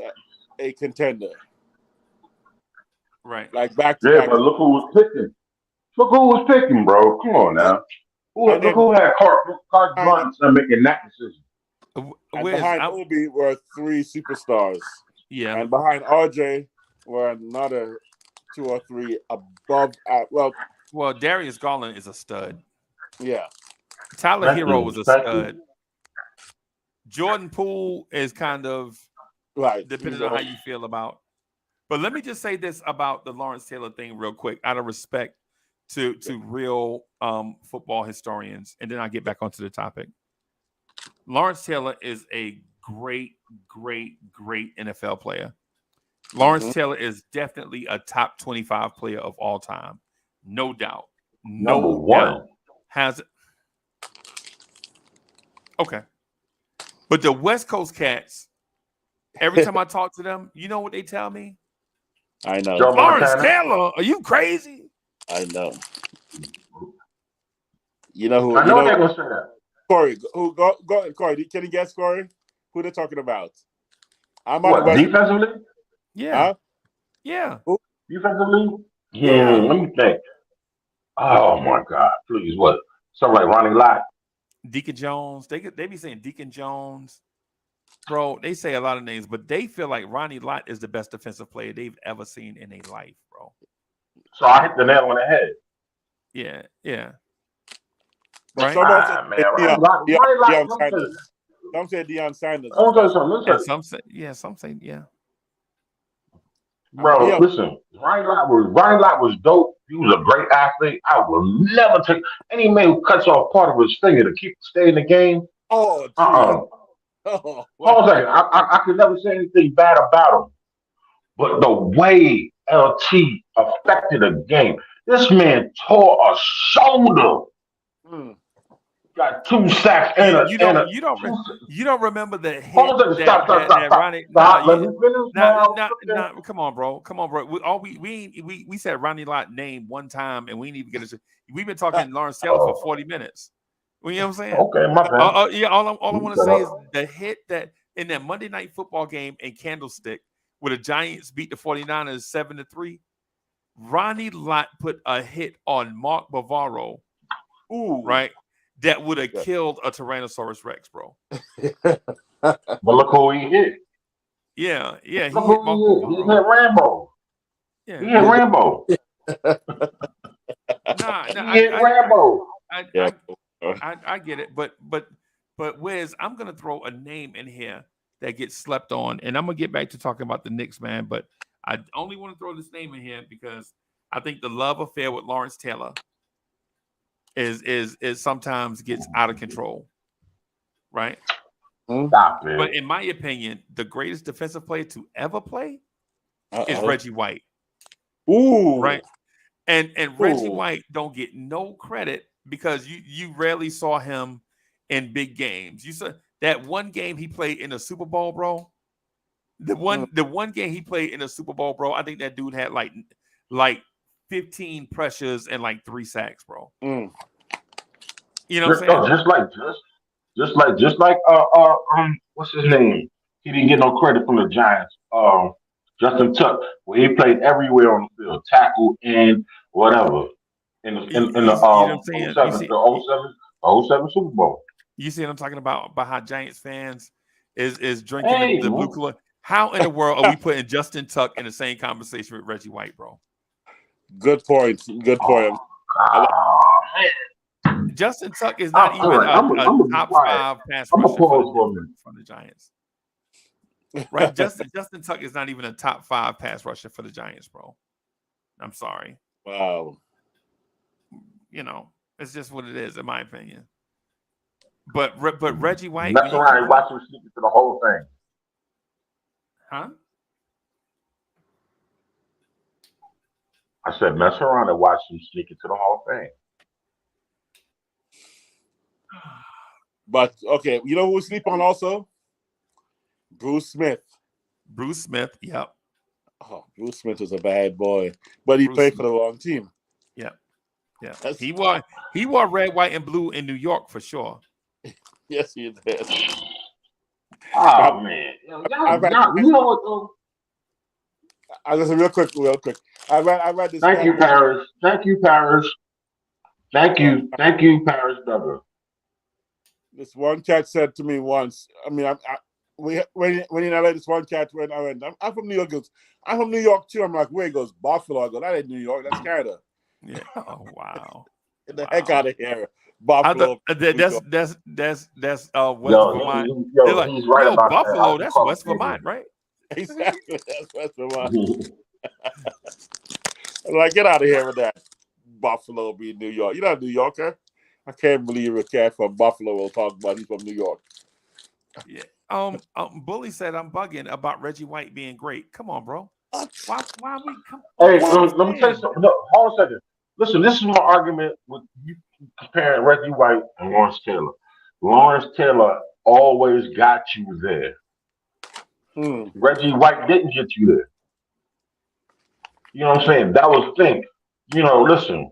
a contender. Right. Like back to back. But look who was picking. Look who was picking, bro. Come on now. Look who had carte blanche making that decision. And behind Obi were three superstars. Yeah. And behind RJ were another two or three above. Well, Darius Garland is a stud. Yeah. Tyler Hero was a stud. Jordan Poole is kind of right, depending on how you feel about. But let me just say this about the Lawrence Taylor thing real quick, out of respect to real football historians, and then I'll get back onto the topic. Lawrence Taylor is a great NFL player. Lawrence Taylor is definitely a top 25 player of all time. No doubt. No doubt. Has it. Okay. But the West Coast cats, every time I talk to them, you know what they tell me? I know. Lawrence Taylor, are you crazy? I know. You know who? I know they're gonna say that. Corey, go Corey, can you guess, Corey? Who they're talking about? Defensively? Yeah. Huh? Yeah. Who? Defensively? Yeah. Let me think. Oh my God! Please, what? Something like Ronnie Lott. Deacon Jones. They be saying Deacon Jones. Bro, they say a lot of names, but they feel like Ronnie Lott is the best defensive player they've ever seen in their life, bro. So I hit the nail on the head. Yeah, yeah. Right? Some say Deion Sanders. Some say, yeah. Bro, listen, Ronnie Lott was dope. He was a great athlete. I will never take any man who cuts off part of his finger to stay in the game. Oh, hold on a second. I could never say anything bad about him. But the way LT affected the game, this man tore a shoulder. Got 2 sacks and you don't remember the hit stop. Ronnie. Come on, bro. We said Ronnie Lott name one time, and we didn't even get it. We've been talking Lawrence Taylor for 40 minutes. You know what I'm saying? Okay, my bad. Yeah. All I want to say is the hit that in that Monday Night Football game in Candlestick, where the Giants beat the 49ers 7-3. Ronnie Lott put a hit on Mark Bavaro. Right. That would have killed a Tyrannosaurus Rex, bro. But look who he hit. Yeah. He hit Rambo. Yeah. He hit Rambo. He hit Rambo. I get it, but Wiz, I'm gonna throw a name in here that gets slept on, and I'm gonna get back to talking about the Knicks, man. But I only want to throw this name in here because I think the love affair with Lawrence Taylor is sometimes gets out of control, right? Stop it. But in my opinion, the greatest defensive player to ever play is Reggie White. Right? And Reggie White don't get no credit because you rarely saw him in big games. You saw that one game he played in the Super Bowl, bro. The one game he played in the Super Bowl, bro. I think that dude had like 15 pressures and like 3 sacks, bro. You know what I'm saying? Just like what's his name? He didn't get no credit from the Giants. Justin Tuck, where he played everywhere on the field, tackle and whatever. In the 07 Super Bowl. You see what I'm talking about how Giants fans is drinking the blue color. How in the world are we putting Justin Tuck in the same conversation with Reggie White, bro? Good point. Justin Tuck is not even a top 5 pass rusher for the Giants. Right? Justin Tuck is not even a top 5 pass rusher for the Giants, bro. I'm sorry. Wow. You know, it's just what it is, in my opinion. But Reggie White. Mess around and watch him sneak into the whole thing. Huh? I said, mess around and watch him sneak into the whole thing. But okay, you know who we sleep on also? Bruce Smith. Bruce Smith, yep. Oh, Bruce Smith is a bad boy, but he played for the wrong team. Yep. Yeah, he wore red, white, and blue in New York for sure. Yes, he did. Oh man, you know what though? I just real quick. I read this. Thank you, Paris. Thank you, Paris, brother. This one cat said to me once. I mean, when I read this one cat when I went, I'm from New York. I'm from New York too. I'm like, where? He goes, Buffalo. I go, that ain't New York. That's Canada. Yeah. Oh wow. Get the heck out of here, Buffalo. That's West Vermont. They're like, he's right about Buffalo. That. That's West Vermont, right? Exactly. That's West Vermont. Like, get out of here with that. Buffalo being New York. You're not a New Yorker. I can't believe a cat from Buffalo will talk about he's from New York. Yeah. Bully said I'm bugging about Reggie White being great. Come on, bro. Why we come? Hey, let me tell you something. No, hold on a second. Listen, this is my argument with you comparing Reggie White and Lawrence Taylor. Lawrence Taylor always got you there. Reggie White didn't get you there. You know what I'm saying? That was the thing. You know, listen.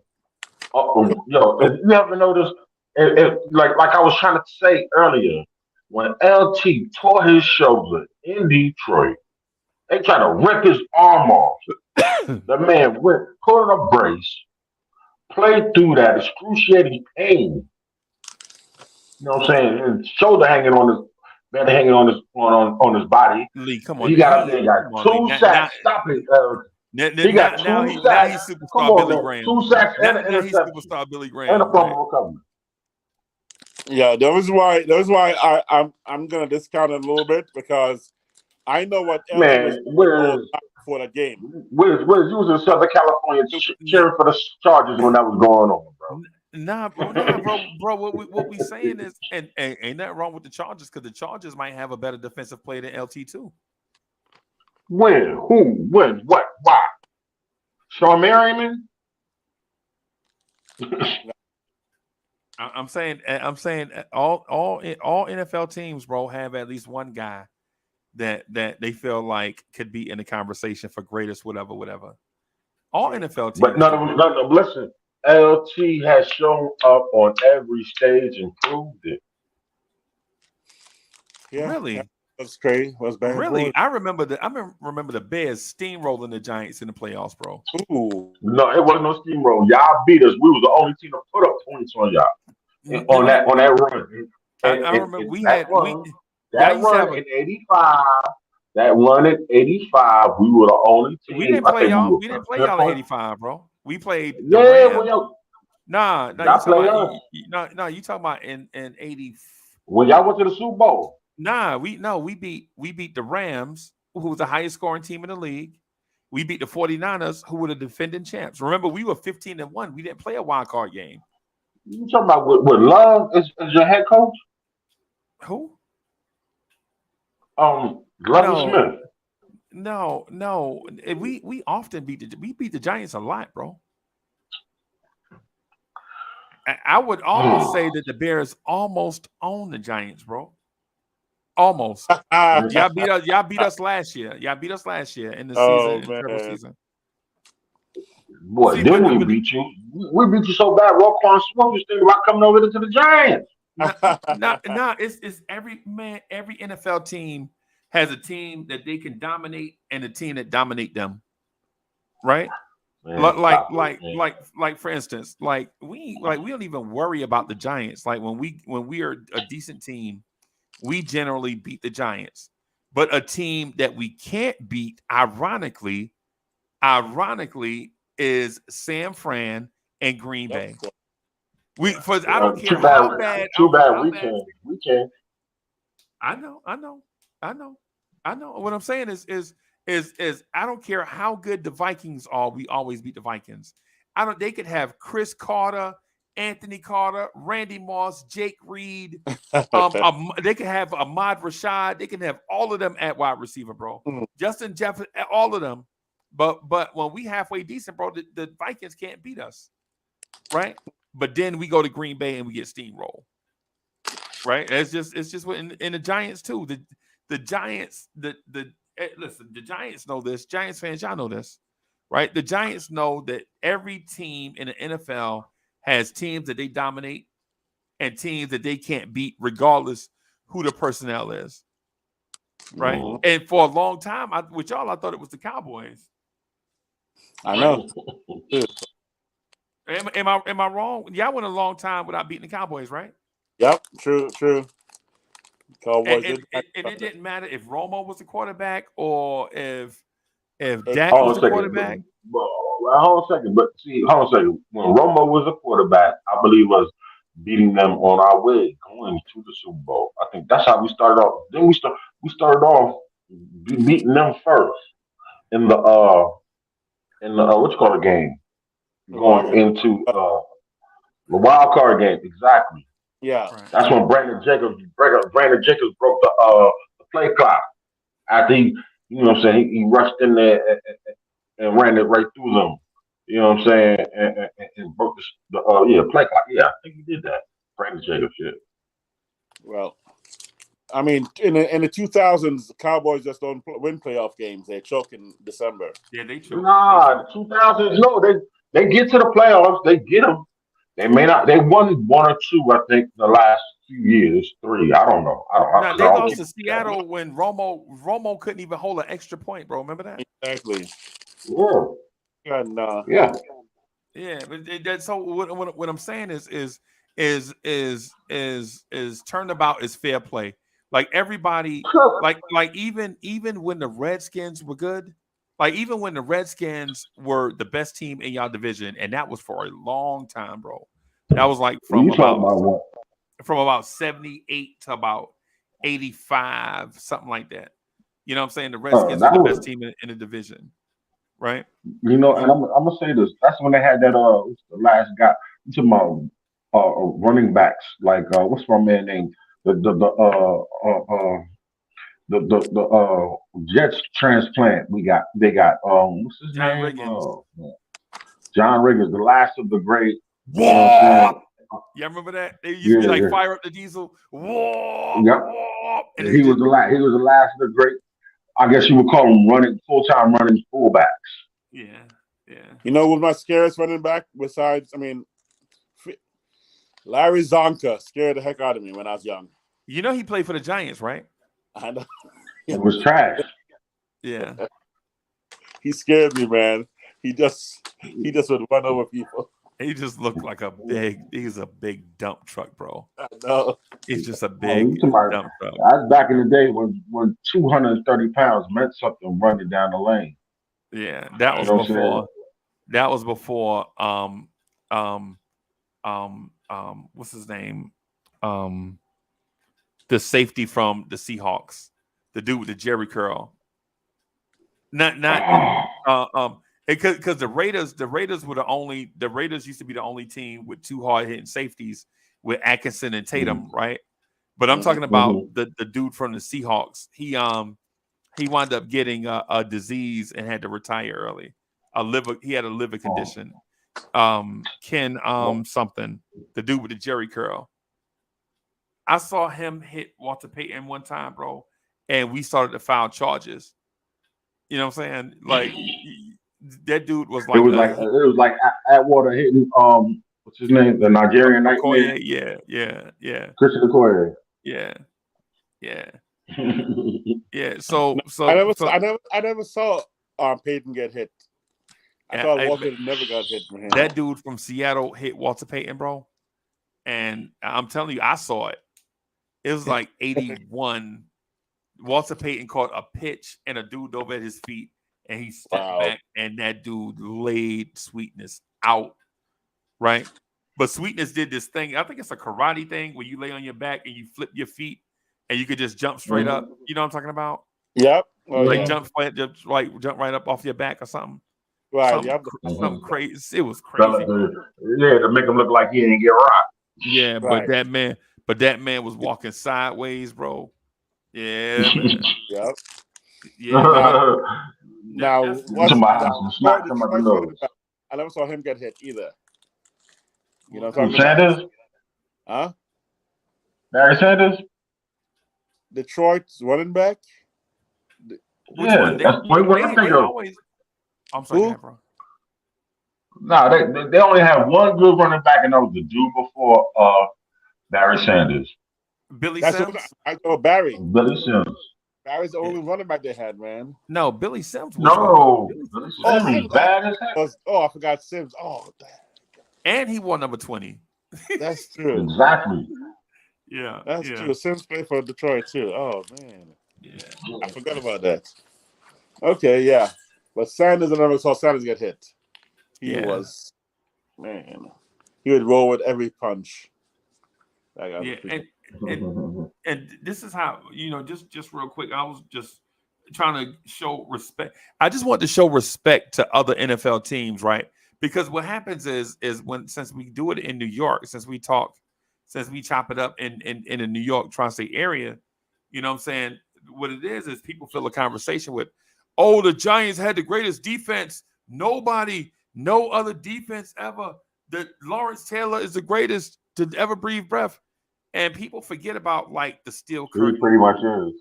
If you ever noticed, like I was trying to say earlier, when LT tore his shoulder in Detroit, they tried to rip his arm off. The man went, put on a brace, played through that excruciating pain. You know what I'm saying? His shoulder hanging on his body. Lee, come on. He got up there, got 2 sacks. Stop it. He got 2 sacks. Now he's superstar Billy Graham. 2 sacks and an interception. interception. He's superstar Billy Graham. And a fumble recovery. Yeah, that was why I'm gonna discount it a little bit because I know what man for the game. Where's you was in Southern California cheering for the Chargers when that was going on, bro. Nah, bro. What we saying is, and ain't nothing wrong with the Chargers because the Chargers might have a better defensive player than LT too. When? Who? When? What? Why? Sean Merriman? I'm saying all NFL teams, bro, have at least one guy that they feel like could be in the conversation for greatest whatever. All NFL teams. But none of them. Listen, LT has shown up on every stage and proved it. Yeah, really? That's crazy. What's bad? Really? I remember the Bears steamrolling the Giants in the playoffs, bro. Ooh. No, it wasn't no steamroll. Y'all beat us. We was the only team to put up points on y'all on that run. I remember we had that run in '85. That run in '85, we were the only team. We didn't play y'all. We didn't play y'all in '85, bro. We played. Nah. You talking about in '80 when y'all went to the Super Bowl? Nah, we beat the Rams, who was the highest scoring team in the league. We beat the 49ers, who were the defending champs. Remember, we were 15-1. We didn't play a wild card game. You talking about with Love as your head coach? Who? Lovie Smith. No. We often beat the Giants a lot, bro. I would almost say that the Bears almost own the Giants, bro. Almost. Y'all beat us last year. Y'all beat us last year in the season. Boy, then we beat you. We beat you so bad. Roquan Smith was thinking about coming over to the Giants. It's every NFL team has a team that they can dominate and a team that dominate them, right? Man, like for instance, we don't even worry about the Giants. Like when we are a decent team, we generally beat the Giants. But a team that we can't beat, ironically, is San Fran and Green Bay. I don't care Too how bad. bad. Too bad how we bad. can. We can. I know. What I'm saying is I don't care how good the Vikings are. We always beat the Vikings. They could have Chris Carter, Anthony Carter, Randy Moss, Jake Reed. They could have Ahmad Rashad. They can have all of them at wide receiver, bro. Justin Jefferson, all of them. But when we halfway decent, bro, the Vikings can't beat us, right? But then we go to Green Bay and we get steamrolled, right? It's just what in the Giants too. The Giants, listen, the Giants know this. Giants fans, y'all know this, right? The Giants know that every team in the NFL has teams that they dominate and teams that they can't beat, regardless who the personnel is, right? Mhm. And for a long time, I thought it was the Cowboys. I know. Am I wrong? Y'all went a long time without beating the Cowboys, right? Yep, true. Cowboys And did. it didn't matter if Romo was the quarterback or if Hey, Dak Hold was on the a second. quarterback. Hold on a second. But see, hold on a second. When Romo was a quarterback, I believe us beating them on our way going to the Super Bowl. I think that's how we started off. Then we started off beating them first in the what you call the game, going into the wild card game. Exactly. Yeah. Right. That's when Brandon Jacobs broke the play clock after he, you know what I'm saying, he rushed in there and ran it right through them. You know what I'm saying, and broke the play clock. Yeah, I think he did that. Brandon Jacobs, yeah. Well, I mean, in the 2000s, the Cowboys just don't win playoff games. They choke in December. Yeah, they choke. Nah, the 2000s. No, they get to the playoffs. They get them. They may not. They won one or two. I think the last few years, three. I don't know. Now they lost to Seattle when Romo couldn't even hold an extra point, bro. Remember that? Exactly. Yeah. And Yeah. Yeah, but so what I'm saying is turnabout is fair play. Like everybody, like even when the Redskins were good, like even when the Redskins were the best team in y'all division, and that was for a long time, bro. That was like from about 78 to about 85, something like that. You know what I'm saying? The Redskins were the best team in the division, right? You know, and I'm gonna say this. That's when they had that what's the last guy. You talking about running backs like what's my man name? The Jets transplant they got what's his John name? Riggins. John Riggins, the last of the great. Whoa! You know what I'm saying? Yeah, remember that? They used to be like fire up the diesel. Whoa! Yep. Whoa! And He was the last. He was the last of the great. I guess you would call them full-time running fullbacks. Yeah. you know what my scariest running back besides, I mean, Larry Zonka scared the heck out of me when I was young. You know he played for the Giants, right? I know. It was trash. Yeah. He scared me, man. He just would run over people. He just looked like he's a big dump truck, bro. I know. He's just a big dump truck. That's back in the day when 230 pounds meant something running down the lane. Yeah, that was before. That was before. What's his name? The safety from the Seahawks, the dude with the Jerry curl. Because the Raiders used to be the only team with two hard hitting safeties with Atkinson and Tatum, right? But I'm talking about the dude from the Seahawks. He wound up getting a disease and had to retire early. He had a liver condition. Ken something, the dude with the Jerry curl. I saw him hit Walter Payton one time, bro, and we started to file charges. You know what I'm saying? Like that dude was like it was like Atwater hitting what's his name? The Nigerian nightmare. Yeah. Christian Okoye. Yeah. So I never saw Payton get hit. I thought Walter never got hit from him. That dude from Seattle hit Walter Payton, bro. And I'm telling you, I saw it. It was like 81. Walter Payton caught a pitch and a dude over at his feet, and he stepped back, and that dude laid Sweetness out, right? But Sweetness did this thing. I think it's a karate thing where you lay on your back and you flip your feet and you could just jump straight up. You know what I'm talking about? Yep. Oh, Like yeah. jump right up off your back or something. Right. Something crazy. It was crazy. Yeah, to make him look like he didn't get rocked. Yeah, Right. but that man was walking sideways, bro. Yeah, man. Yep. Yeah. Now, I never saw him get hit either. You know what I'm talking Sanders? about? Huh? Barry Sanders? Detroit's running back? Which one? I'm sorry, bro. No, they only have one good running back, and that was the dude before Barry Sanders. Billy Sims? I know Barry. Billy Sims. Barry's the only running back they had, man. No, Billy Sims was Billy Sims was bad as heck. I forgot Sims. Oh, and he wore number 20. That's true. Exactly. Yeah. That's true. Sims played for Detroit too. Oh man. Yeah. I forgot about that. Okay, yeah. But Sanders, I never saw Sanders get hit. He was, man. He would roll with every punch. And this is how, just real quick, I was just trying to show respect. I just want to show respect to other NFL teams, right? Because what happens is since we do it in New York, since we chop it up in the New York tri-state area, you know what I'm saying? What it is people fill a conversation with, oh, the Giants had the greatest defense. No other defense ever. Lawrence Taylor is the greatest to ever breathe breath. And people forget about like the steel curtain. He pretty much is.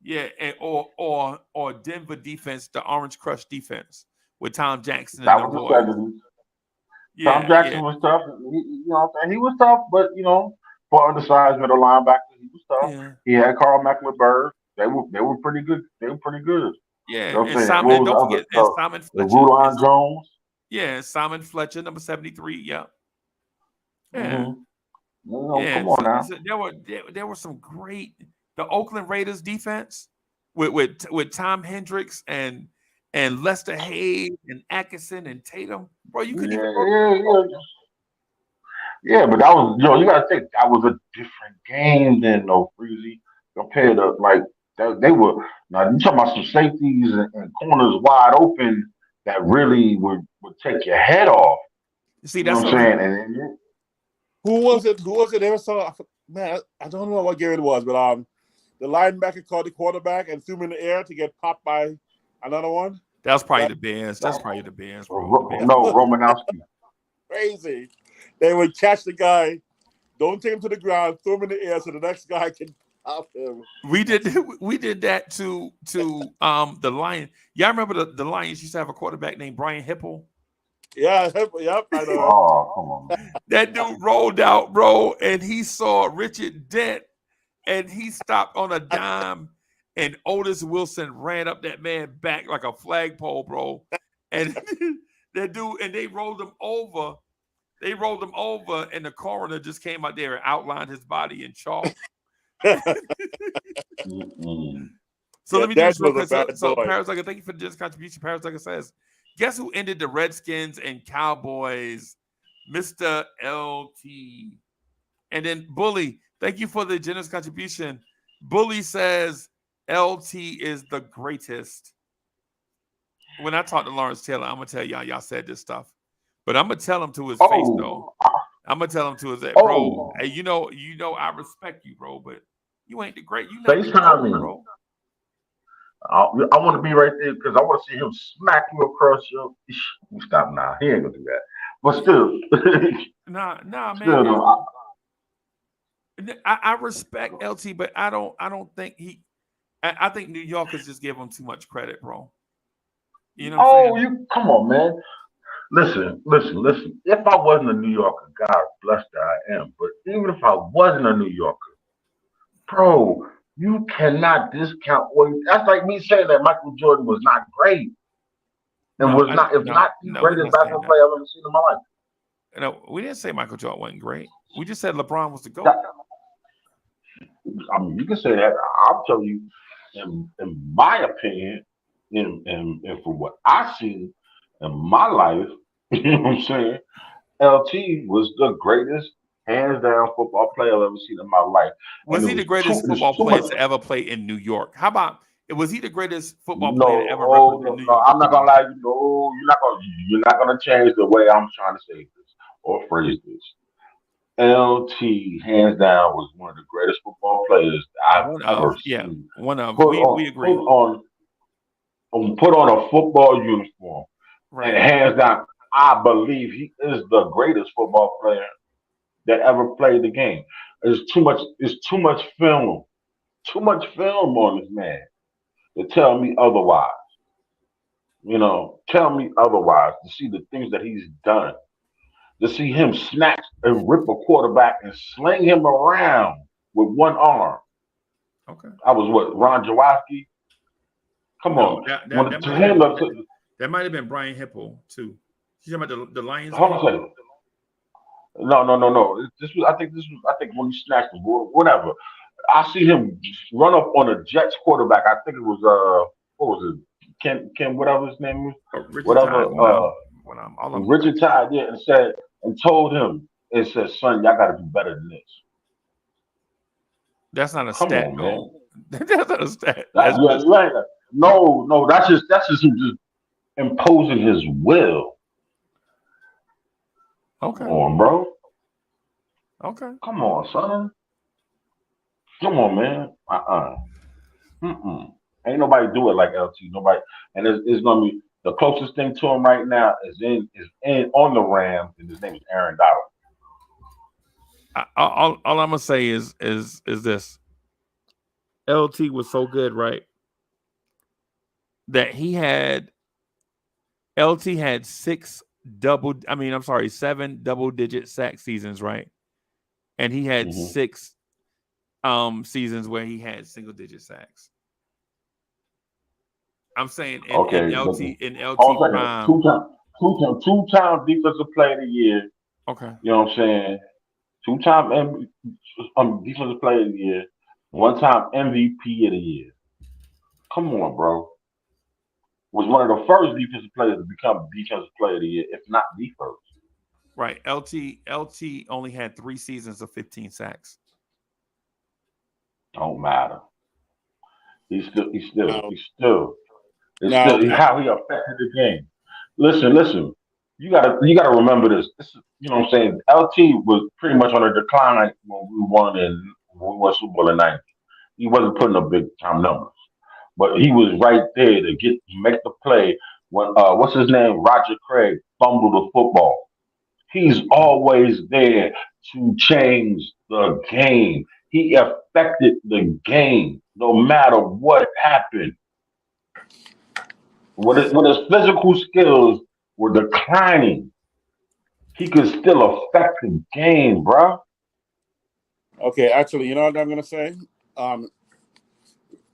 Yeah, or Denver defense, the Orange Crush defense with Tom Jackson. That was the tragedy. Yeah, Tom Jackson was tough. He was tough, but for undersized middle linebacker, he was tough. Yeah. He had Carl Mecklenburg. They were pretty good. Yeah, and Simon. Don't forget Simon Fletcher. Rudolph Jones. Yeah, Simon Fletcher, number 73. Yeah. Yeah. Mm-hmm. Come on now. There were some great the Oakland Raiders defense with Tom Hendricks and Lester Hayes and Atkinson and Tatum. Bro, you couldn't even Yeah, but that was you gotta think that was a different game than Freezy compared to like they were now you talking about some safeties and corners wide open that really would take your head off. See, that's what I'm saying. Who was it? They ever saw? Man, I don't know what game it was, but the linebacker called the quarterback and threw him in the air to get popped by another one. That was probably the Bears. That's probably the Bears. No, Romanowski. Crazy. They would catch the guy, don't take him to the ground, throw him in the air so the next guy can pop him. We did that to the Lions. Y'all remember the Lions used to have a quarterback named Brian Hipple? Yeah, yep, I know. Oh, come on, man. That dude rolled out, bro, and he saw Richard Dent, and he stopped on a dime, and Otis Wilson ran up that man back like a flagpole, bro. And that dude, and they rolled him over. And the coroner just came out there and outlined his body in chalk. So let me do this real quick. So Parasite, thank you for this contribution. Parasite says, guess who ended the Redskins and Cowboys? Mr. LT. And then Bully, thank you for the generous contribution. Bully says LT is the greatest. When I talk to Lawrence Taylor, I'm gonna tell y'all said this stuff, but I'm gonna tell him to his face though. I'm gonna tell him to his bro. Hey, you know, I respect you, bro, but you ain't the great. You know, FaceTime me, bro. I want to be right there because I want to see him smack you across your. Stop now. He ain't gonna do that. But still, nah, man. Still, no, I respect LT, but I don't think I think New Yorkers just give him too much credit, bro. You know? You come on, man. Listen. If I wasn't a New Yorker, God bless that I am. But even if I wasn't a New Yorker, bro, you cannot discount. That's like me saying that Michael Jordan was not great, and not the greatest basketball player I've ever seen in my life. No, we didn't say Michael Jordan wasn't great. We just said LeBron was the GOAT. I mean, you can say that. I'll tell you, in my opinion, and for what I see in my life, you know what I'm saying? LT was the greatest, hands down football player I've ever seen in my life. And Was he the greatest there's football too player much. to ever play in New York? How about was he the greatest football No, player to ever oh represent no, New no, York I'm not football? gonna lie. No, you're not gonna change the way I'm trying to say this or phrase this. LT, hands down, was one of the greatest football players I've One ever of, yeah, seen. one of. Put We on, agree. put on a football uniform, and Right. hands down, I believe he is the greatest football player that ever played the game. There's too much. It's too much film on this man to tell me otherwise. Tell me otherwise. To see the things that he's done, to see him snatch and rip a quarterback and sling him around with one arm. Okay. I was what Ron Jaworski. Come No, on, that to might have him. been that might have been Brian Hipple too. You talking about the Lions Hold on game? a second. No, no, no, no. I think when he snatched the ball, whatever. I see him run up on a Jets quarterback. I think it was what was it? Ken, whatever his name was, Richard whatever. Todd. One of all of them. Richard Tide, yeah, and told him, it said, "Son, y'all got to do better than this." That's not a Come stat on, though. man. That's not a stat. That, That's yeah, just right. No, no, that's just him just imposing his will. Come okay. on, bro. Okay. Come on, son. Come on, man. Mm-mm. Ain't nobody do it like LT. Nobody, and it's gonna be the closest thing to him right now is in on the Rams, and his name is Aaron Donald. All I'm gonna say is this: LT was so good, right? That he had LT had 7 double-digit sack seasons, right? And he had Hmm 6 seasons where he had single-digit sacks. I'm saying in Okay, but LT in LT hold on a second. prime. Two-time defensive player of the year. Okay. You know what I'm saying? Two-time defensive player of the year. One-time MVP of the year. Come on, bro. Was one of the first defensive players to become defensive player of the year, if not the first. Right. LT only had 3 seasons of 15 sacks. Don't matter. He's still, he's still, Now, he's still, it's now, still how he affected the game. Listen. You gotta remember this. This is, you know what I'm saying. LT was pretty much on a decline when we won Super Bowl in '90. He wasn't putting up big time numbers, but he was right there to make the play when what's his name, Roger Craig, fumbled the football. He's always there to change the game. He affected the game no matter what happened. When his physical skills were declining, he could still affect the game, bro. okay, actually, you know what I'm gonna say?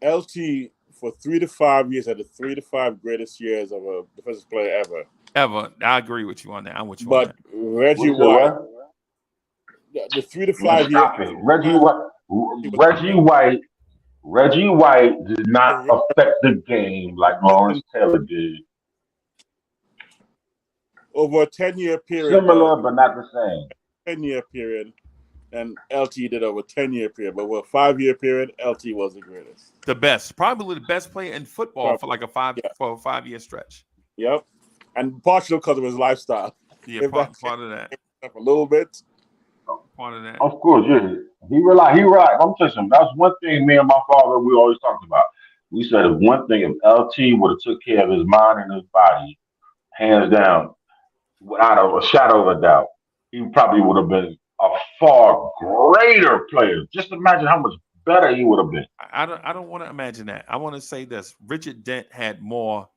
LT for 3 to 5 years had the 3 to 5 greatest years of a defensive player ever. Ever. I agree with you on that. I'm with you on But that. Reggie What's the White, what? the three to Man, five years, stop it. Reggie White. he was Reggie White. Reggie White did not affect the game like Lawrence Taylor did. over a 10-year period, though. Similar, but not the same. 10-year period, and LT did over a 10-year period. But over a 5-year period, LT was the greatest. The best, probably the best player in football for like a Yeah. 5-year stretch. Yep. And partially because of his lifestyle. Yeah, If part that of that. up a little bit. Part of that. Of course, yeah. He relied. I'm telling you something. That's one thing me and my father we always talked about. We said if one thing, if LT would have took care of his mind and his body, hands down, without a shadow of a doubt, he probably would have been a far greater player. Just imagine how much better he would have been. I don't want to imagine that. I want to say this: Richard Dent had more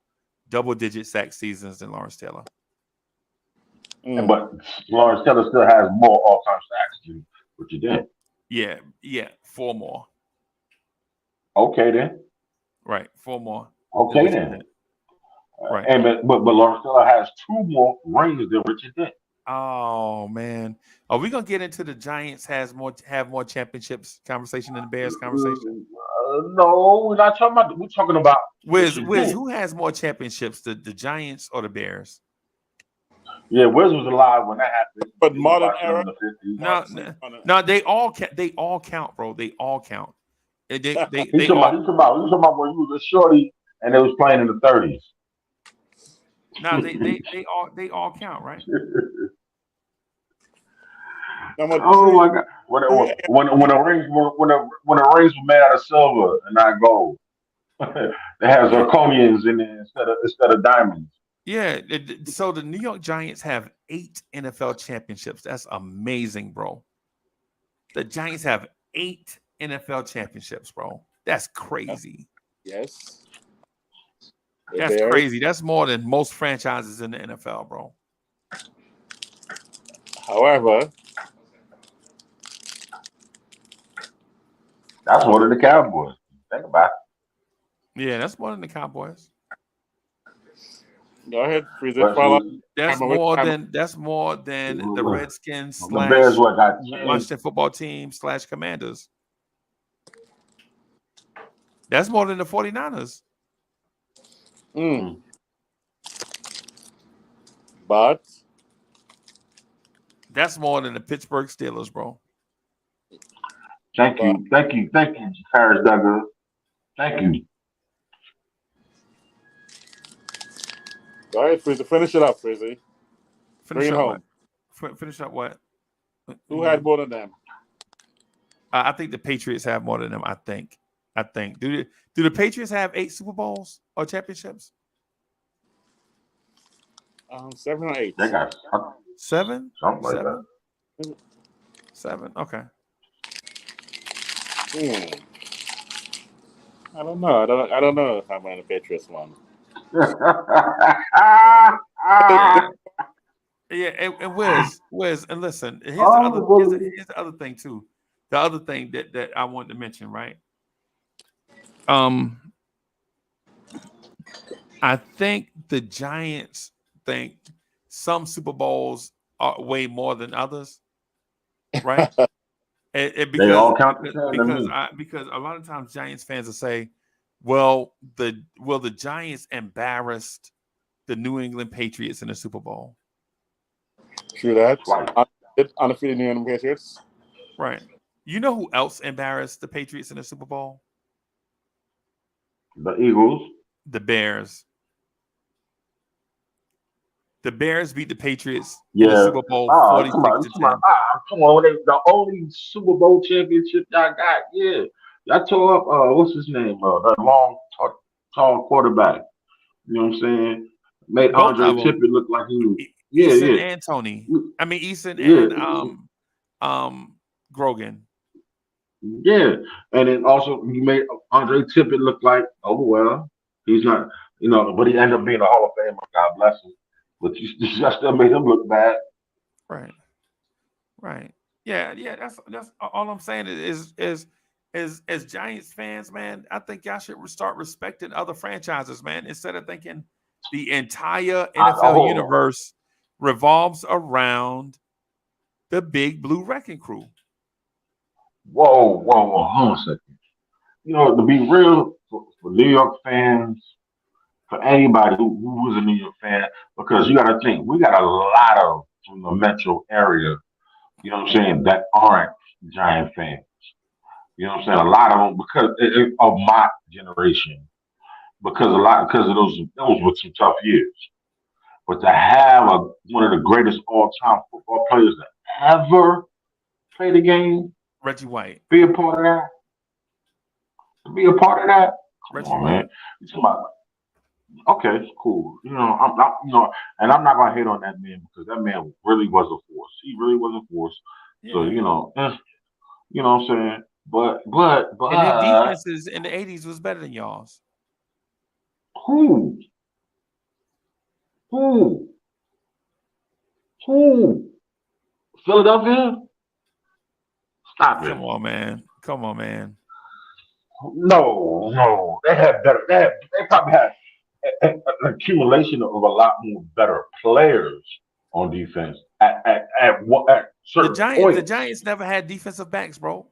double-digit sack seasons than Lawrence Taylor. But Lawrence Taylor still has more all-time sacks than what you did. Yeah, 4 more. Okay then. Right, 4 more. Okay then. Dent. Right. And but Lawrence Taylor has 2 more rings than Richard did. Oh man, are we gonna get into the Giants have more championships conversation than the Bears conversation? No, we're not talking about. We're talking about Wiz, who has more championships, the Giants or the Bears? Yeah, Wiz was alive when that happened. But He was modern watching era. in the 50s. No, they all count, bro. They all count. They He's talking about when you was a shorty and they was playing in the 30s. No, they all count, right? Oh my God! When the rings were made out of silver and not gold, they have zirconians in there instead of diamonds. Yeah. So the New York Giants have 8 NFL championships. That's amazing, bro. The Giants have 8 NFL championships, bro. That's crazy. Yes. That's crazy. That's more than most franchises in the NFL, bro. However, that's more than the Cowboys. Think about it. Yeah, that's more than the Cowboys. Go ahead, But see, That's more than the Redskins / the Bears got changed. Washington football team / Commanders. That's more than the 49ers. But that's more than the Pittsburgh Steelers, bro. Thank you, Harris Duggar. Thank you. Go ahead, Frizzy. Finish it up, Frizzy. Finish Bring it home. Finish up what? Who had more than them? I think the Patriots have more than them. I think. Do the Patriots have 8 Super Bowls or championships? 7 or 8. They got 7? Something like that. 7. Okay. I don't know. I don't know if I'm on the Patriots one. Yeah, and Wiz, and listen, here's the other thing too. The other thing that I wanted to mention, right? I think the Giants think some Super Bowls are way more than others, right? Because, they all count because a lot of times Giants fans will say, well, the Giants embarrassed the New England Patriots in the Super Bowl. True that. Undefeated New England Patriots. Right. You know who else embarrassed the Patriots in the Super Bowl? The Eagles. The Bears. The Bears beat the Patriots in the Super Bowl 46-10. Come on, the only Super Bowl championship y'all got. Yeah. Y'all tore up what's his name? That long, tall quarterback. You know what I'm saying? Made Andre Tippett look like he was Eason and Tony. I mean Eason and Grogan. Yeah. And then also you made Andre Tippett look like, oh well, he's not, but he ended up being a Hall of Famer, God bless him. But you still made him look bad. Right. Yeah, that's all I'm saying is as Giants fans, man, I think y'all should start respecting other franchises, man, instead of thinking the entire NFL universe revolves around the Big Blue Wrecking Crew. Whoa, hold on a second. To be real, for New York fans, for anybody who was a New York fan, because you got to think, we got a lot of from the metro area, you know what I'm saying, that aren't Giant fans. You know what I'm saying? A lot of them because of my generation, because of those were some tough years. But to have one of the greatest all-time football players that ever played the game, Reggie White, be a part of that. To be a part of that, come on, man. Okay, cool. I'm not, and I'm not gonna hate on that man because that man really was a force. He really was a force. Yeah. So you know what I'm saying. But and their defenses in the 80s was better than y'all's. Who? Philadelphia? Stop it. Come on, man. No. They had better. They probably had an accumulation of a lot more better players on defense at certain points. The Giants never had defensive backs, bro.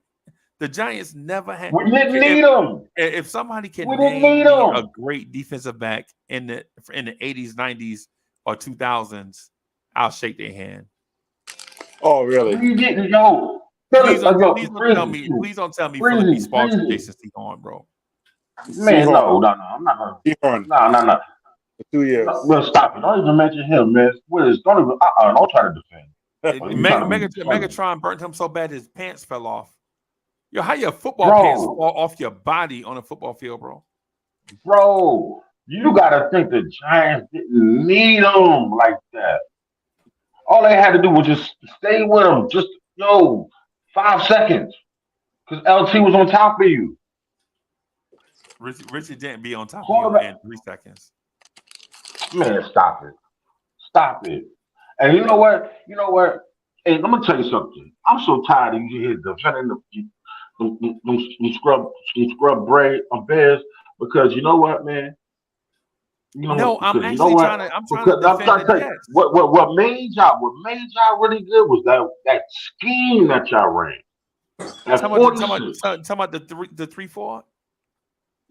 The Giants never had. We didn't need them. If somebody can name a great defensive back in the 80s, 90s, or 2000s, I'll shake their hand. Oh, really? You didn't know. Please don't tell me Philly be sponsored Freezy. Jason Sehorn, bro. Man, no, I'm not gonna. Sehorn. No. For 2 years. No, well, stop it. Don't even mention him, man. Wiz, don't even. Don't try to defend. Megatron burnt him so bad his pants fell off. Yo, how your football Bro. pants fall off your body on a football field, bro? Bro, you gotta think the Giants didn't need him like that. All they had to do was just stay with him. Just 5 seconds, because LT was on top of you. Richard didn't be on top of you in 3 seconds. Man, stop it. And you know what? Hey, I'm gonna tell you something. I'm so tired of you here defending the scrub braid Bears, because you know what, man. I'm trying to defend the Jets. What made y'all really good was that scheme that y'all ran. That Talking 46. about the 3-4.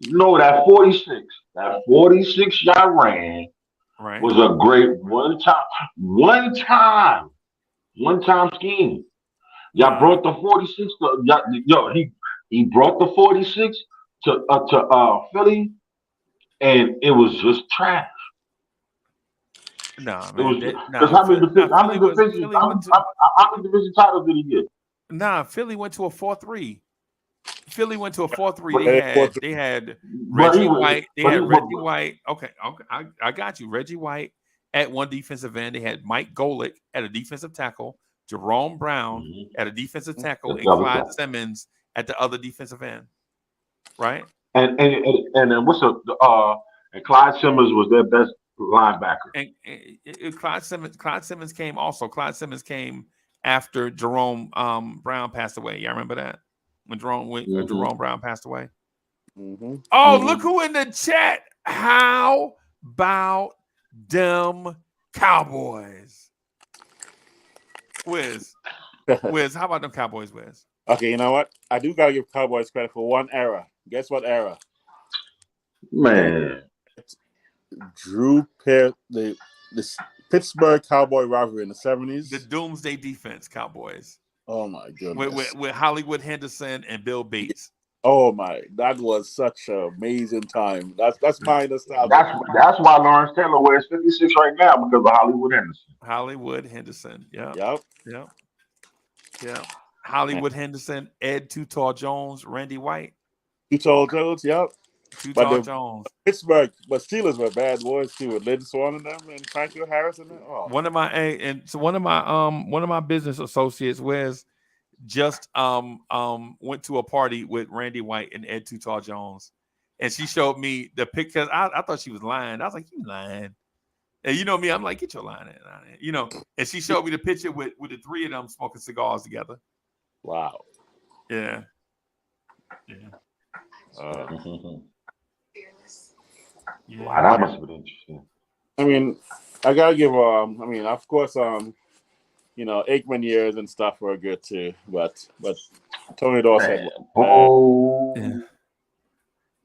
No, that 46. That 46 y'all ran. Right. Was a great one time scheme. Y'all brought the 46 he brought the 46 to Philly, and it was just trash. Nah, man. Because how many division titles did he get? Nah, Philly went to a 4-3. They had Reggie White. Reggie White. Okay, I got you. Reggie White at one defensive end. They had Mike Golick at a defensive tackle, Jerome Brown at a defensive tackle, and Clyde Simmons at the other defensive end. Right. And Clyde Simmons was their best linebacker. And Clyde Simmons came also. Clyde Simmons came after Jerome Brown passed away. Y'all remember that? When Jerome Brown passed away. Mm-hmm. Oh, look who in the chat. How about them Cowboys? Wiz, how about them Cowboys, Wiz? Okay, you know what? I do gotta give Cowboys credit for one era. Guess what era? Man. The Pittsburgh Cowboy rivalry in the 70s. The Doomsday Defense Cowboys. Oh my goodness. With Hollywood Henderson and Bill Bates. Oh my, that was such an amazing time. That's my nostalgia. That's why Lawrence Taylor wears 56 right now, because of Hollywood Henderson. Yeah. Yep. Hollywood Henderson, Ed Too Tall Jones, Randy White. Too Tall Jones, yep. Too Tall Jones. Pittsburgh, but Steelers were bad boys too, with Lynn Swann and them and Frankie Harrison. Oh. One of my business associates just went to a party with Randy White and Ed Too Tall Jones, and she showed me the picture. I thought she was lying. I was like, "You lying?" And you know me, I'm like, "Get your line in," And she showed me the picture with the three of them smoking cigars together. Wow. Yeah. Wow, that must have been interesting. I mean, I gotta give. Of course, Aikman years and stuff were good too, but Tony Dorsett. Yeah.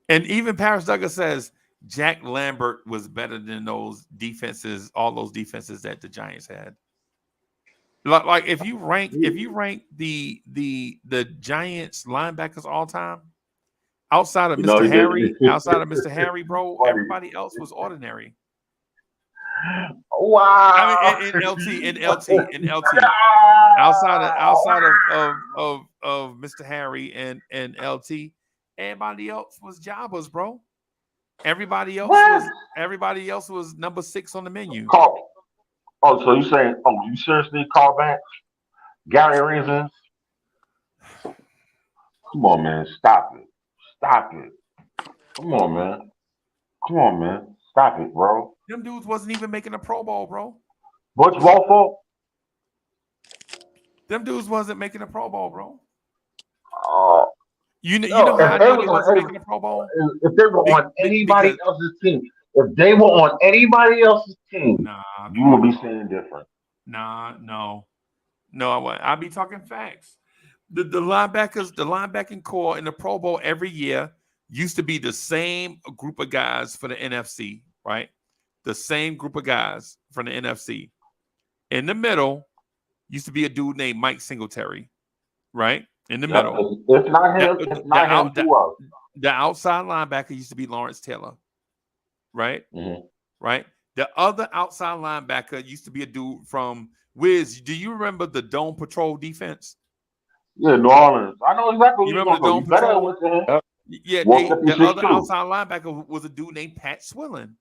And even Paris Douglas says Jack Lambert was better than those defenses, all those defenses that the Giants had. Like if you rank the Giants linebackers all time, outside of Mr. Harry, bro, everybody else was ordinary. Wow. I mean, in LT. Outside of Mr. Harry and LT, everybody else was jobbers, bro. Everybody else was number 6 on the menu. So you saying? Oh, you seriously call back Gary Reasons? Come on, man. Stop it. Come on, man. Stop it, bro. Them dudes wasn't even making a Pro Bowl, bro. Butch Walford? Them dudes wasn't making a Pro Bowl, bro. You know how I know they wasn't making a Pro Bowl? If they were on anybody else's team, you would be saying different. No, I wouldn't. I'd be talking facts. The linebacking core in the Pro Bowl every year used to be the same group of guys for the NFC, right? The same group of guys from the NFC. In the middle used to be a dude named Mike Singletary, right? In the middle. If not him, who else? The outside linebacker used to be Lawrence Taylor, right? Mm-hmm. Right. The other outside linebacker used to be a dude from Wiz. Do you remember the Dome Patrol defense? Yeah, New Orleans. I know exactly You where remember the Dome Patrol? Yep. Yeah, the other outside linebacker was a dude named Pat Swillen.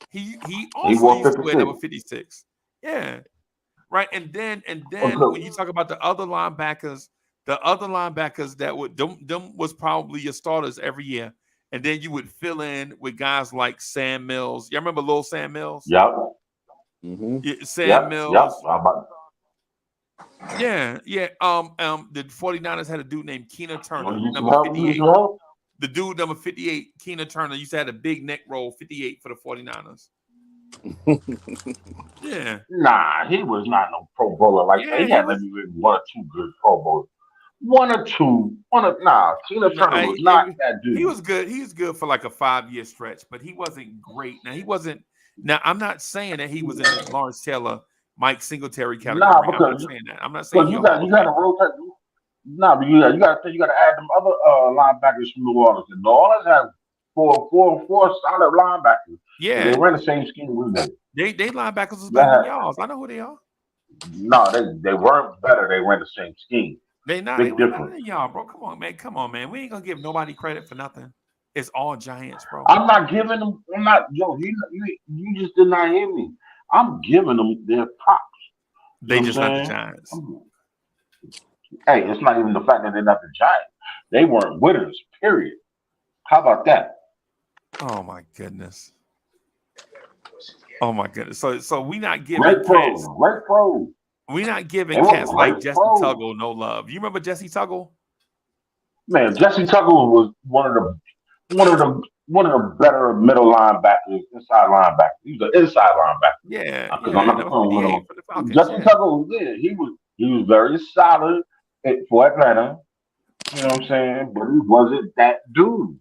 He also used to wear number 56. Yeah. Right. And then when you talk about the other linebackers that would them was probably your starters every year. And then you would fill in with guys like Sam Mills. You remember Lil Sam Mills? Yep. Mm-hmm. Yeah, Sam Mills. Yep. Yeah. The 49ers had a dude named Keena Turner, You number 58. The dude number 58, Keena Turner, used to have a big neck roll, 58 for the 49ers. Yeah. Nah, he was not no Pro Bowler like that. He had maybe one or two good Pro Bowlers. Keena Turner was not that dude. He was good. He was good for like a 5-year stretch, but he wasn't great. Now, I'm not saying that he was in the Lawrence Taylor, Mike Singletary category. Nah, I'm not saying that. I'm not saying you got to rotate. Nah, but you got to add them other linebackers from New Orleans. And New Orleans has four solid linebackers. Yeah, they ran the same scheme we did. They linebackers was better than y'all. I know who they are. No, they weren't better. They ran the same scheme. They were better than y'all, bro. Come on, man. We ain't gonna give nobody credit for nothing. It's all Giants, bro. I'm not giving them. I'm not. Yo, you just did not hear me. I'm giving them their props. They just not the Giants. Hey, it's not even the fact that they're not the Giants. They weren't winners. Period. How about that? Oh my goodness. So we not giving Great cats. pro. We not giving cats like Jesse Tuggle no love. You remember Jesse Tuggle? Man, Jesse Tuggle was one of the better middle linebackers, inside linebackers. He was an inside linebacker. Yeah. I'm not the Falcons. Jesse Tuggle, he was very solid for Atlanta. You know what I'm saying? But he wasn't that dude.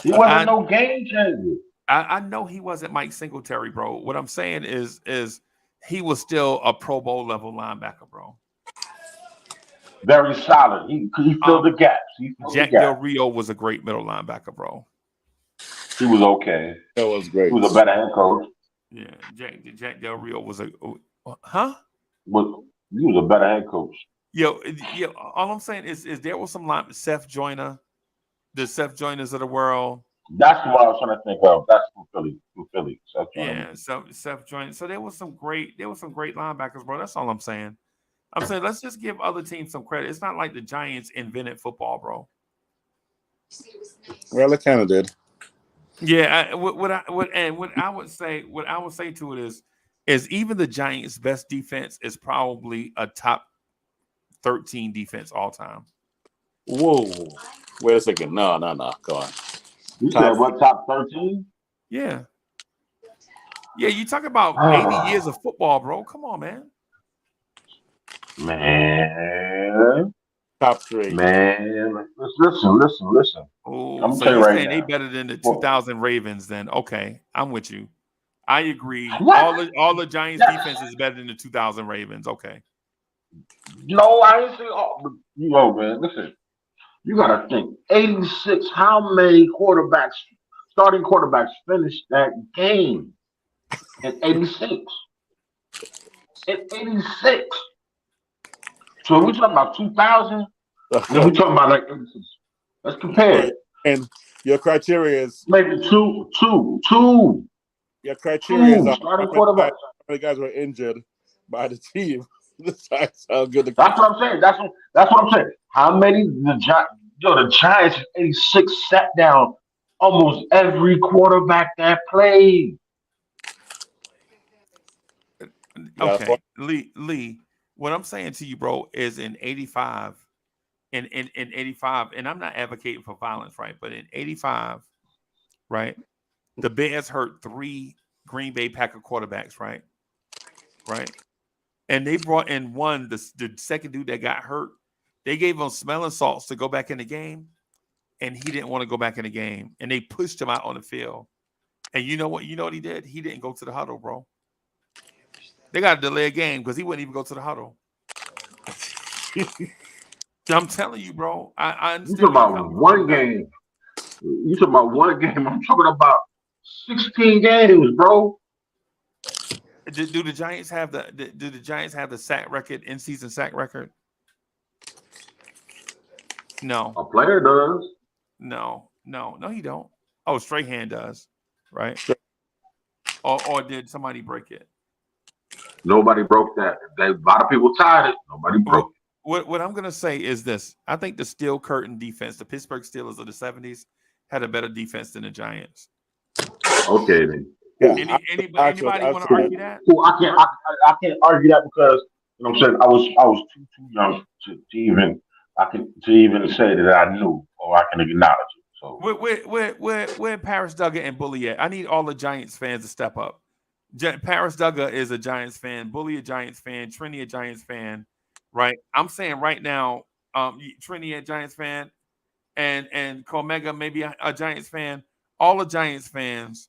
He wasn't no game changer. I know he wasn't Mike Singletary, bro. What I'm saying is he was still a Pro Bowl level linebacker, bro. Very solid. He filled the gaps. Jack Del Rio was a great middle linebacker, bro. He was okay. That was great. He was a better head coach. Yeah, Jack Del Rio was he was a better head coach. Yo, all I'm saying is there was some Seth Joyner, the Seth Joyners of the world. That's what I was trying to think of. That's from Philly. Seth Joyner. Yeah, so Seth Joyner. So there was some great linebackers, bro. That's all I'm saying. I'm saying let's just give other teams some credit. It's not like the Giants invented football, bro. Well, it kind of did. Yeah, what I would say to it is even the Giants' best defense is probably a top 13 defense all time. Whoa! Wait a second. No. Go on. You said what, top 13? Yeah. Yeah, you talk about 80 years of football, bro. Come on, man. Man. Top 3. Man. Listen. Oh, I'm so you're right saying now. they better than the 2000 Ravens then. Okay, I'm with you. I agree. What? All the Giants defense is better than the 2000 Ravens. Okay. No, I ain't saying. Oh, man, listen. You gotta think. 86. How many starting quarterbacks, finished that game in 86? In 86. So we're talking about 2000. Then we're talking about like 86. Let's compare. And your criteria is maybe two. Your criteria is starting quarterbacks. How many guys were injured by the team? That's how good That's what I'm saying. That's what I'm saying. How many the Giants in 86 sat down almost every quarterback that played. Okay, Lee. What I'm saying to you, bro, is in 85, in 85, and I'm not advocating for violence, right? But in 85, right, the Bears hurt 3 Green Bay Packer quarterbacks, right? And they brought in one, the second dude that got hurt. They gave him smelling salts to go back in the game, and he didn't want to go back in the game. And they pushed him out on the field. And you know what he did? He didn't go to the huddle, bro. They got to delay a game because he wouldn't even go to the huddle. I'm telling you, bro. I You understand. talking about one game? You talking about one game? I'm talking about 16 games, bro. Do the Giants have the sack record, in season sack record? No. A player does. No, he don't. Oh, Strahan does, right? Or did somebody break it? Nobody broke that. A lot of people tied it. Nobody broke it. What I'm gonna say is this: I think the steel curtain defense, the Pittsburgh Steelers of the '70s, had a better defense than the Giants. Okay, then. Yeah, Anybody want to argue that? Well, I can't argue that because you know what I'm saying. I was too young to even say that I knew or I can acknowledge it. So where Paris Duggar and Bully at? I need all the Giants fans to step up. Paris Duggar is a Giants fan, Bully a Giants fan, Trini a Giants fan, right? I'm saying right now, Trini a Giants fan, and Comega maybe a Giants fan. All the Giants fans.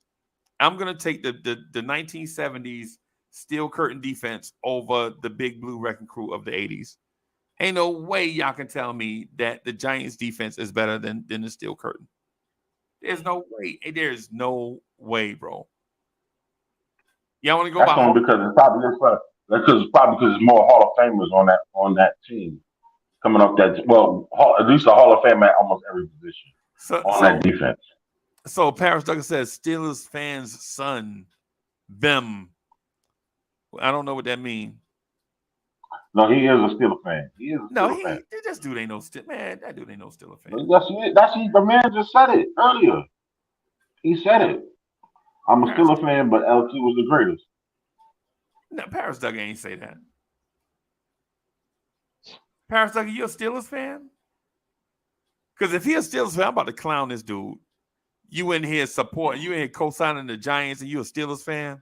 I'm gonna take the 1970s steel curtain defense over the big blue wrecking crew of the 80s. Ain't no way y'all can tell me that the Giants defense is better than the steel curtain. There's no way. There's no way, bro. Y'all want to go that's by only because it's probably because it's more Hall of Famers on that team coming up. At least a Hall of Fame at almost every position that defense. So Paris Duggar says Steelers fans' son, them. I don't know what that means. No, he is a Steelers fan. He is a Steelers fan. This dude ain't no Steelers man. That dude ain't no Steelers fan. Yes, he is. The man just said it earlier. He said it. I'm a Steelers fan, but LT was the greatest. No, Paris Duggar ain't say that. Paris Duggar, you a Steelers fan? Because if he a Steelers fan, I'm about to clown this dude. You in here supporting, you in here co-signing the Giants, and you a Steelers fan?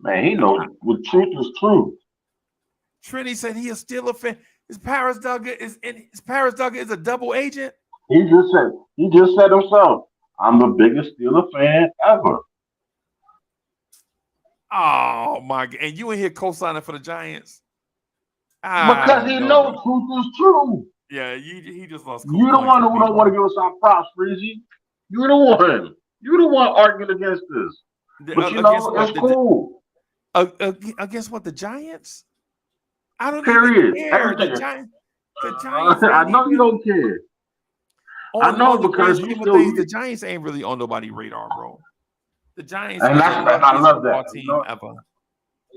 Man, he knows what truth is true. Trini said he a Steelers fan. Paris Duggar is a double agent? He just said himself, I'm the biggest Steelers fan ever. Oh my God. And you in here co-signing for the Giants? Because he knows truth is true. Yeah, he just lost. You the one who don't want to give us our props, Freezy. You're the one. You're the one arguing against this. But you know, it's cool. Against what, the Giants? I don't even care. The Giants. I know you don't care. I know because you still. The Giants ain't really on nobody's radar, bro. The Giants. And I love that. Team ever.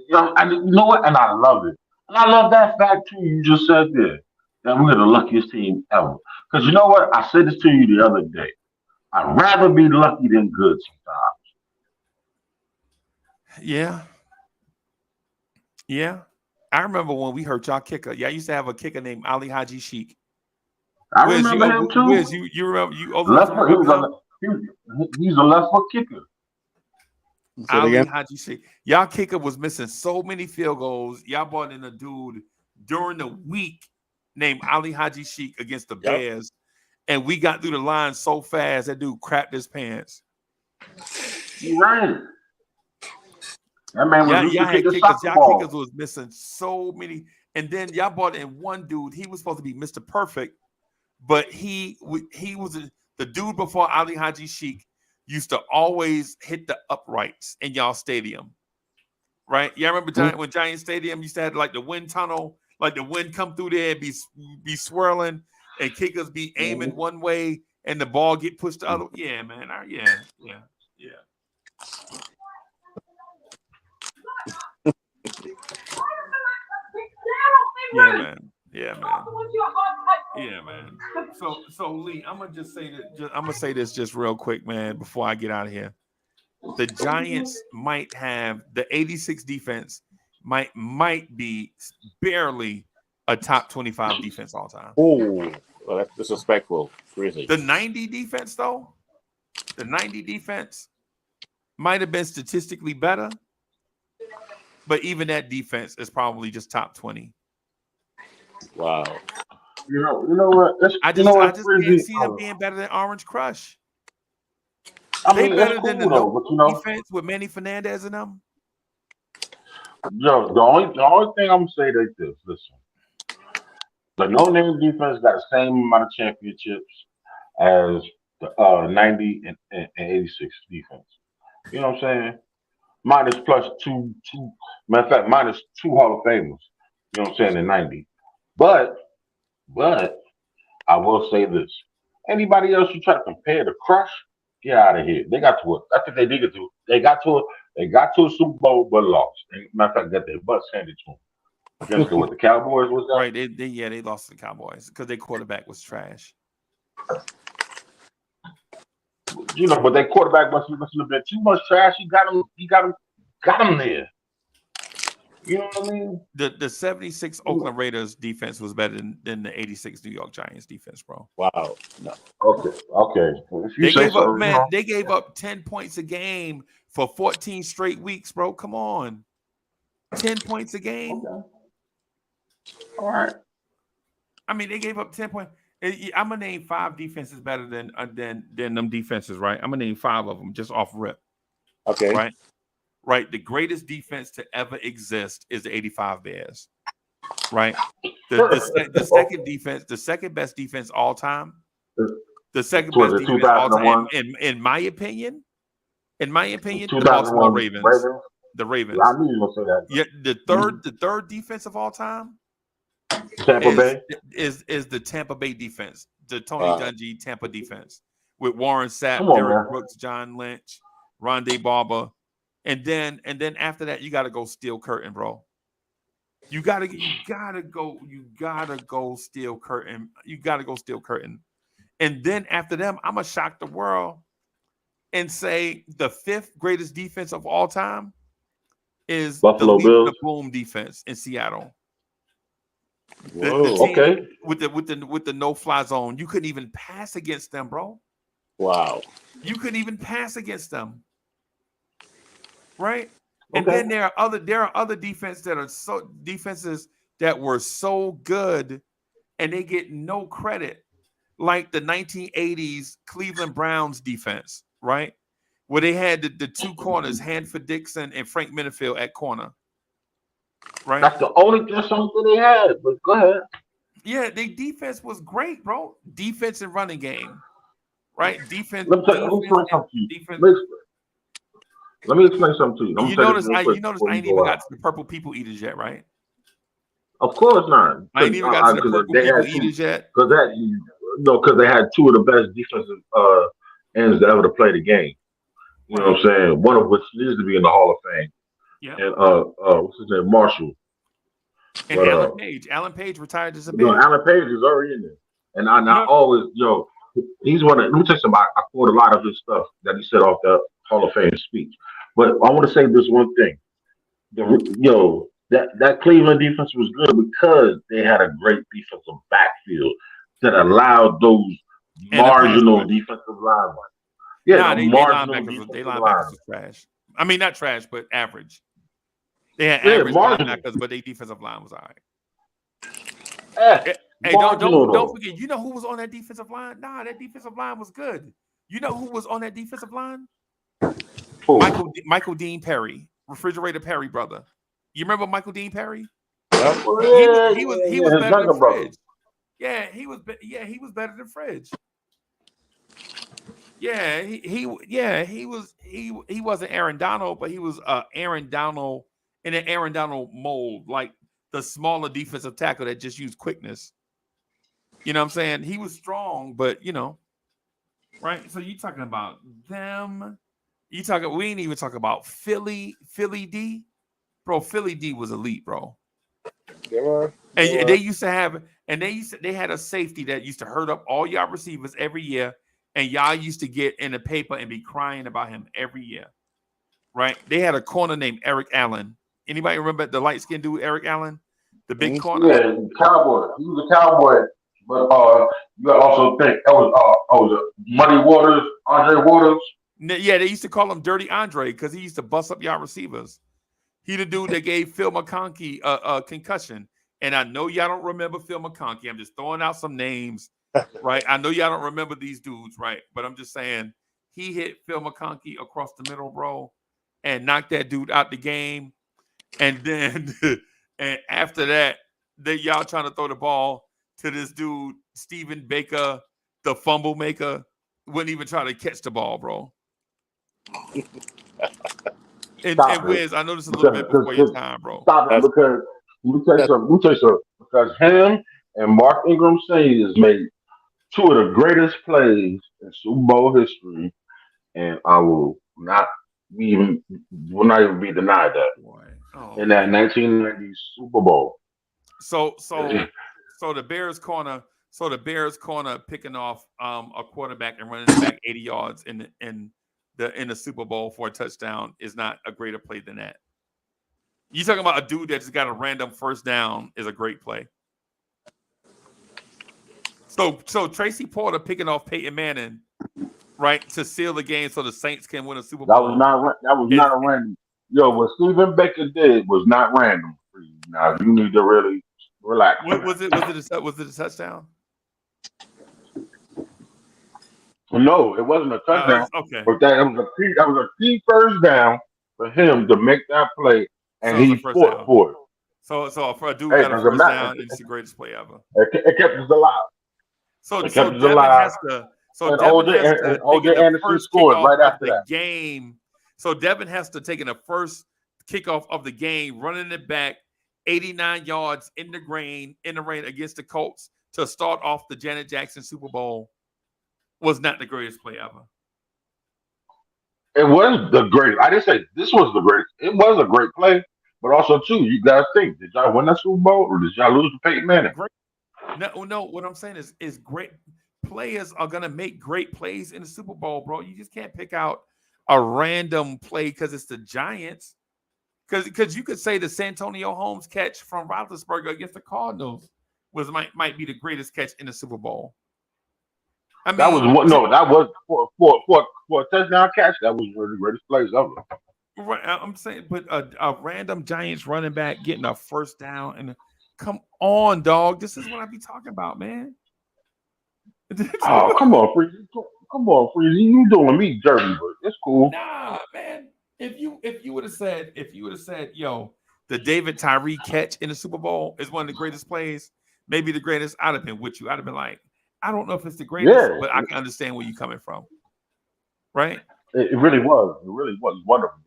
You know what? And I love it. And I love that fact too. You just said there that we're the luckiest team ever. Because you know what? I said this to you the other day. I'd rather be lucky than good sometimes. Yeah. I remember when we heard y'all kicker. Y'all used to have a kicker named Ali Haji Sheik. I remember him too. You remember? He's a left foot kicker. Ali Haji Sheik. Y'all kicker was missing so many field goals. Y'all brought in a dude during the week named Ali Haji Sheik against the Bears. And we got through the line so fast that dude crapped his pants. You're right. That man was y'all had kickers. Y'all kickers was missing so many. And then y'all brought in one dude. He was supposed to be Mr. Perfect, but he was the dude before Ali Haji Sheik used to always hit the uprights in y'all stadium. Right? Y'all remember when Giant Stadium used to have like the wind tunnel, like the wind come through there and be swirling. And kickers be aiming one way and the ball get pushed the other. Yeah, man. Yeah. Yeah, man. So Lee, I'm gonna just say that. I'm gonna say this just real quick, man, before I get out of here. The Giants might have the 86 defense might be barely a top 25 defense all time. Oh, well, that's disrespectful. Really. The 90 defense, though, might have been statistically better, but even that defense is probably just top 20. Wow. You know what? I just can't see them being better than Orange Crush. I mean, they better than the defense with Manny Fernandez and them. Yo, the only thing I'm gonna say is this. Listen, the no name defense got the same amount of championships as the 90 and 86 defense. You know what I'm saying? Minus plus two. Matter of fact, minus two Hall of Famers. You know what I'm saying in 90. But I will say this: anybody else you try to compare to Crush, get out of here. They got to it. I think they did get to it. They got to it. They got to a Super Bowl, but lost. Matter of fact, got their butts handed to them against the Cowboys. Was that Right. They lost to the Cowboys because their quarterback was trash. You know, but their quarterback must have been too much trash. He got him there. You know what I mean? The 76 Oakland Raiders defense was better than the 86 New York Giants defense, bro. Wow. No. Okay. If you say so, they gave up 10 points a game for 14 straight weeks, bro. Come on. 10 points a game. Okay. All right. I mean, they gave up 10 points. I'm gonna name 5 defenses better than them defenses, right? I'm gonna name 5 of them just off rip. Okay. Right. The greatest defense to ever exist is the 85 Bears. Right. The second defense, the second best defense all time. The second best defense all time, in my opinion, the Baltimore Ravens. The Ravens. I knew you were gonna say that. Yeah, the third defense of all time. Tampa Bay is the Tampa Bay defense, the Tony Dungy Tampa defense with Warren Sapp, Derrick Brooks, John Lynch, Rondé Barber, and then after that you got to go Steel Curtain, bro. You gotta go Steel Curtain. You gotta go Steel Curtain, and then after them, I'm gonna shock the world and say the 5th greatest defense of all time is Buffalo Bills, the Boom defense in Seattle. Whoa. Okay. With the no-fly zone, you couldn't even pass against them, bro. Wow. You couldn't even pass against them, right? And then there are other defenses that were so good, and they get no credit, like the 1980s Cleveland Browns defense, right? Where they had the 2 corners, Hanford Dixon and Frank Minifield at corner. Right. That's the only thing they had. But go ahead. Yeah, their defense was great, bro. Defense and running game, right? Defense. Let me explain something to you. You notice I ain't even got to the purple people eaters yet, right? Of course not. I ain't even got to the purple people eaters yet. Because they had 2 of the best defensive ends to ever to play the game. You know what I'm saying? One of which needs to be in the Hall of Fame. Yeah. And what's his name? Marshall. And Alan Page. Alan Page retired as a Bear. Alan Page is already in there. And I always, he's one of, let me tell you something. I quote a lot of his stuff that he said off the Hall of Fame speech. But I want to say this one thing. That Cleveland defense was good because they had a great defensive backfield that allowed those marginal defensive linemen. Yeah, they linebackers was trash. I mean, not trash, but average. They had average linebackers, but their defensive line was all right. Hey, don't forget. You know who was on that defensive line? Nah, that defensive line was good. You know who was on that defensive line? Michael Dean Perry, Refrigerator Perry brother. You remember Michael Dean Perry? He was better than Fridge. Yeah, he was better than Fridge. Yeah, he wasn't Aaron Donald, but he was Aaron Donald in an Aaron Donald mold, like the smaller defensive tackle that just used quickness. You know what I'm saying? He was strong, but right? So you talking about them. We ain't even talking about Philly D. Bro, Philly D was elite, bro. And they used to have, they had a safety that used to hurt up all y'all receivers every year. And y'all used to get in the paper and be crying about him every year, right? They had a corner named Eric Allen. Anybody remember the light-skinned dude, Eric Allen? The big corner? Yeah, Cowboy. He was a Cowboy. But you also think that was Muddy Waters, Andre Waters? Yeah, they used to call him Dirty Andre because he used to bust up y'all receivers. He the dude that gave Phil McConkey a concussion. And I know y'all don't remember Phil McConkey. I'm just throwing out some names. Right, I know y'all don't remember these dudes, right? But I'm just saying he hit Phil McConkey across the middle, bro, and knocked that dude out the game. and then and after that, y'all trying to throw the ball to this dude Stephen Baker, the fumble maker, wouldn't even try to catch the ball, bro. And Wiz, I know this a little bit before your time, bro. Stop it, because let me tell you something. Because him and Mark Ingram Senior made two of the greatest plays in Super Bowl history, and I will not even be denied that. In that 1990 Super Bowl. So the Bears corner picking off a quarterback and running it back 80 yards in the Super Bowl for a touchdown is not a greater play than that. You talking about a dude that just got a random first down is a great play. So Tracy Porter picking off Peyton Manning, right, to seal the game so the Saints can win a Super Bowl. That was not a random. Yo, what Stephen Baker did was not random. Now you need to really relax. Was it a touchdown? No, it wasn't a touchdown. Okay. But that was a key first down for him to make that play, and he fought for it. So for a dude got a first down, it's the greatest play ever. It kept us alive. So Devin has to take the first kickoff right after the game. So Devin has to take in the first kickoff of the game, running it back 89 yards in the rain against the Colts to start off the Janet Jackson Super Bowl. Was not the greatest play ever. It was the greatest. I didn't say this was the greatest. It was a great play, but also too, you gotta think: did y'all win that Super Bowl or did y'all lose to Peyton Manning? No. What I'm saying is great players are gonna make great plays in the Super Bowl, bro. You just can't pick out a random play because it's the Giants. Because you could say the Santonio Holmes catch from Roethlisberger against the Cardinals might be the greatest catch in the Super Bowl. I mean, that was for a touchdown catch. That was one of the greatest plays ever. Right, I'm saying, but a random Giants running back getting a first down and come on, dog. This is what I be talking about, man. Oh, come on, Freezy. Come on, Freezy. You doing me dirty, but it's cool. Nah, man. If you would have said, yo, the David Tyree catch in the Super Bowl is one of the greatest plays, maybe the greatest, I'd have been with you. I'd have been like, I don't know if it's the greatest, but I can understand where you're coming from. Right? It really was. It really was wonderful.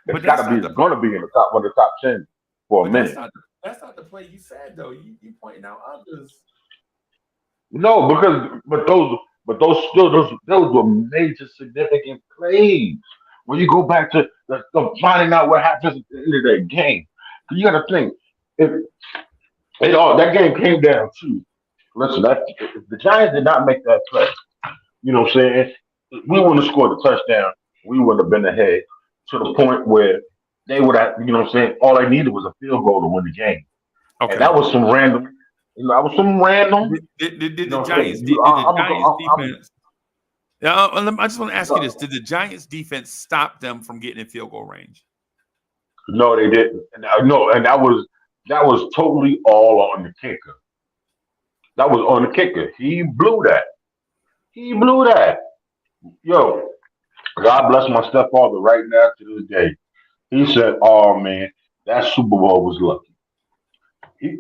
It's got to be going to be in the top one of the top 10 for a minute. That's not the play you said though. You pointing out others. No, but those were major significant plays. When you go back to finding out what happens at the end of that game, you got to think that game came down to. Listen, if the Giants did not make that play, you know what I'm saying? We wouldn't have scored the touchdown. We wouldn't have been ahead to the point where they would have, you know what I'm saying? All they needed was a field goal to win the game. Okay. And that was some random. Did the Giants defense? I just want to ask you this: did the Giants defense stop them from getting in field goal range? No, they didn't. No, and that was totally all on the kicker. That was on the kicker. He blew that. Yo, God bless my stepfather right now to this day. He said, "Oh man, that Super Bowl was lucky."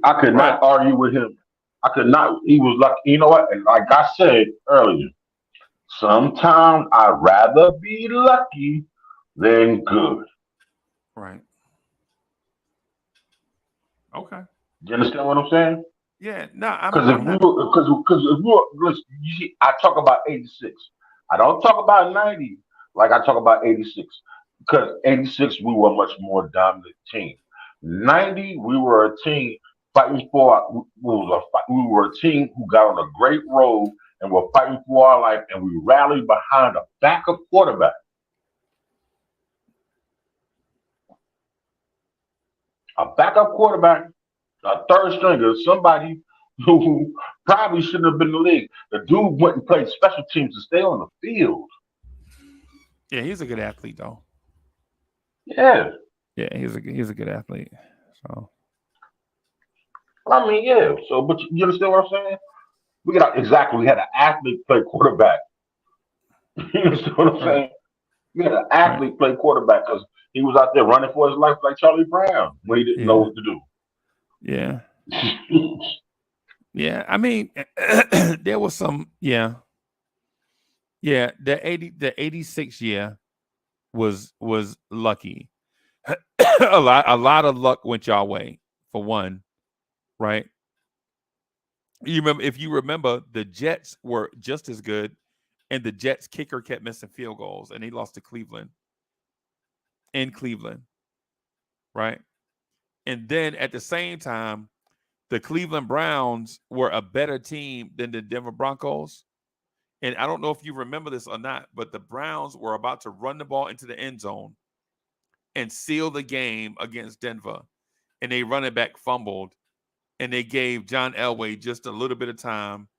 I could not argue with him. I could not. He was lucky. You know what? And like I said earlier, sometimes I'd rather be lucky than good. Right. Okay. You understand what I'm saying? Yeah. No. Because if we were, listen, you see, I talk about 86. I don't talk about 90 like I talk about 86. Because 86 we were a much more dominant team. 90 we were a team fighting for. We were a team who got on a great road and were fighting for our life, and we rallied behind a backup quarterback. A backup quarterback, a third stringer, somebody who probably shouldn't have been in the league. The dude went and played special teams to stay on the field. Yeah, he's a good athlete, though. Yeah. Yeah, he's a good athlete. So, I mean, yeah. So, but you understand what I'm saying? We had an athlete play quarterback. You understand what I'm saying? Yeah, the athlete played quarterback because he was out there running for his life like Charlie Brown when he didn't know what to do. Yeah. Yeah. I mean, there was some. Yeah. Yeah. The 86 year was lucky. a lot of luck went y'all way for one, right? If you remember, the Jets were just as good, and the Jets kicker kept missing field goals, and they lost to Cleveland. In Cleveland, right? And then at the same time, the Cleveland Browns were a better team than the Denver Broncos. And I don't know if you remember this or not, but the Browns were about to run the ball into the end zone and seal the game against Denver. And they running back fumbled, and they gave John Elway just a little bit of time,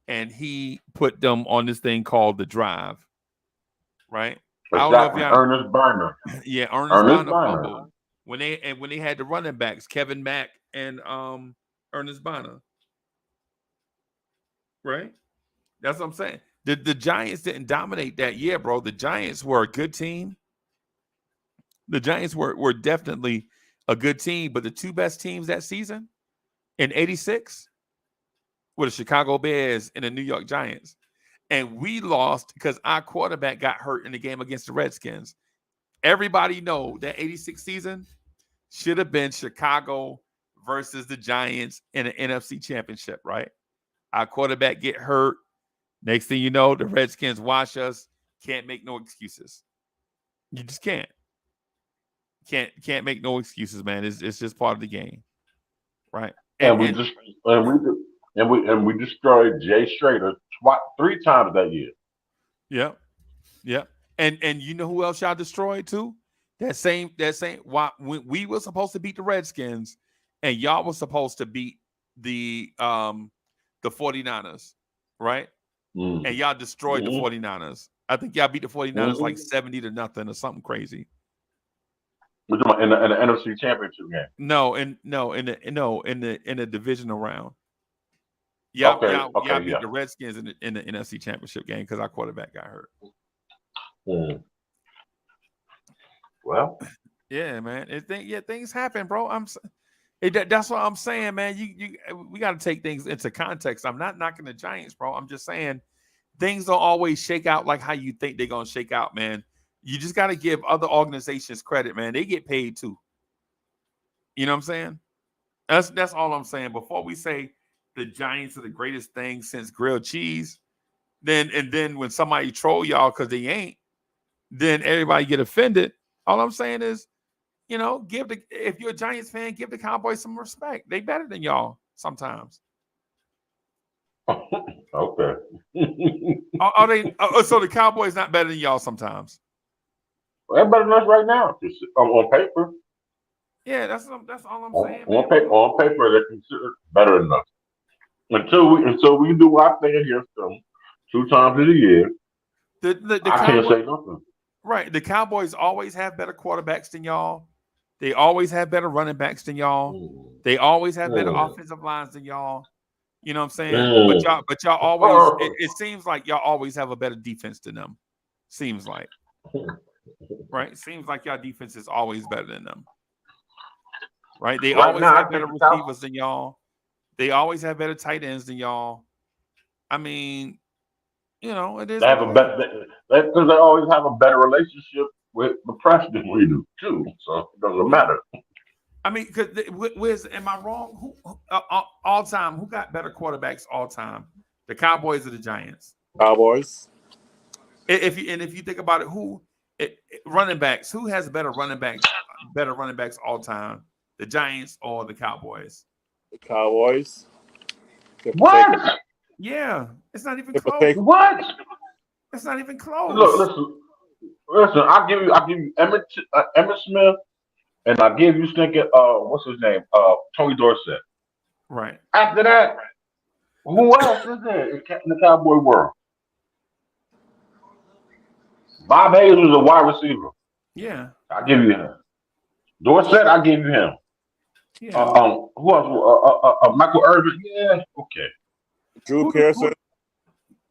and he put them on this thing called the drive, right? Exactly. I don't know if y'all, Ernest Barner. Yeah, Ernest Barner fumbled when they had the running backs, Kevin Mack and Ernest Barner, right? That's what I'm saying. The Giants didn't dominate that year, bro. The Giants were a good team. The Giants were definitely a good team, but the two best teams that season in 86 were the Chicago Bears and the New York Giants. And we lost because our quarterback got hurt in the game against the Redskins. Everybody know that 86 season should have been Chicago versus the Giants in an NFC championship, right? Our quarterback get hurt. Next thing you know, the Redskins wash us. Can't make no excuses. You just can't. Can't make no excuses, man. It's just part of the game, right? And we destroyed Jay Schrader 3 times that year. Yep. And you know who else y'all destroyed too? That same when we were supposed to beat the Redskins, and y'all was supposed to beat the 49ers, right? And y'all destroyed the 49ers. I think y'all beat the 49ers like 70-0 or something crazy. We're talking about in the NFC Championship game. No, in the divisional round. Y'all beat the Redskins in the NFC Championship game because our quarterback got hurt. Well, yeah, man. Things happen, bro. That's what I'm saying, man. We got to take things into context. I'm not knocking the Giants, bro. I'm just saying things don't always shake out like how you think they're gonna shake out, man. You just got to give other organizations credit, man. They get paid too. You know what I'm saying? That's all I'm saying. Before we say the Giants are the greatest thing since grilled cheese, then when somebody troll y'all because they ain't, then everybody get offended. All I'm saying is, if you're a Giants fan, give the Cowboys some respect. They better than y'all sometimes. Okay. Are they? So the Cowboys not better than y'all sometimes? They're better than us right now. On paper. Yeah, that's all I'm saying. On paper, they're considered better than us. Until we do our thing against them 2 times in a year, I can't say nothing. Right. The Cowboys always have better quarterbacks than y'all. They always have better running backs than y'all. They always have better offensive lines than y'all. You know what I'm saying? But y'all always, it seems like y'all always have a better defense than them. Seems like. Right? Seems like y'all defense is always better than them. Right? They always have better receivers than y'all. They always have better tight ends than y'all. I mean, it is. They have because they always have a better relationship with the press than we do too. So it doesn't matter. I mean, because am I wrong? Who all time? Who got better quarterbacks all time? The Cowboys or the Giants? Cowboys. If you think about it, running backs? Who has better running backs all time? The Giants or the Cowboys? The Cowboys. What? Yeah, it's not even close. What? It's not even close. Look, listen. I'll give you Emmitt Smith, and I'll give you stinking what's his name? Tony Dorsett. Right. After that, who else is there in the Cowboy world? Bob Hayes was a wide receiver. Yeah. I'll give you him. Dorsett, I'll give you him. Yeah. Who else? Michael Irvin. Yeah. Okay. Drew Pearson.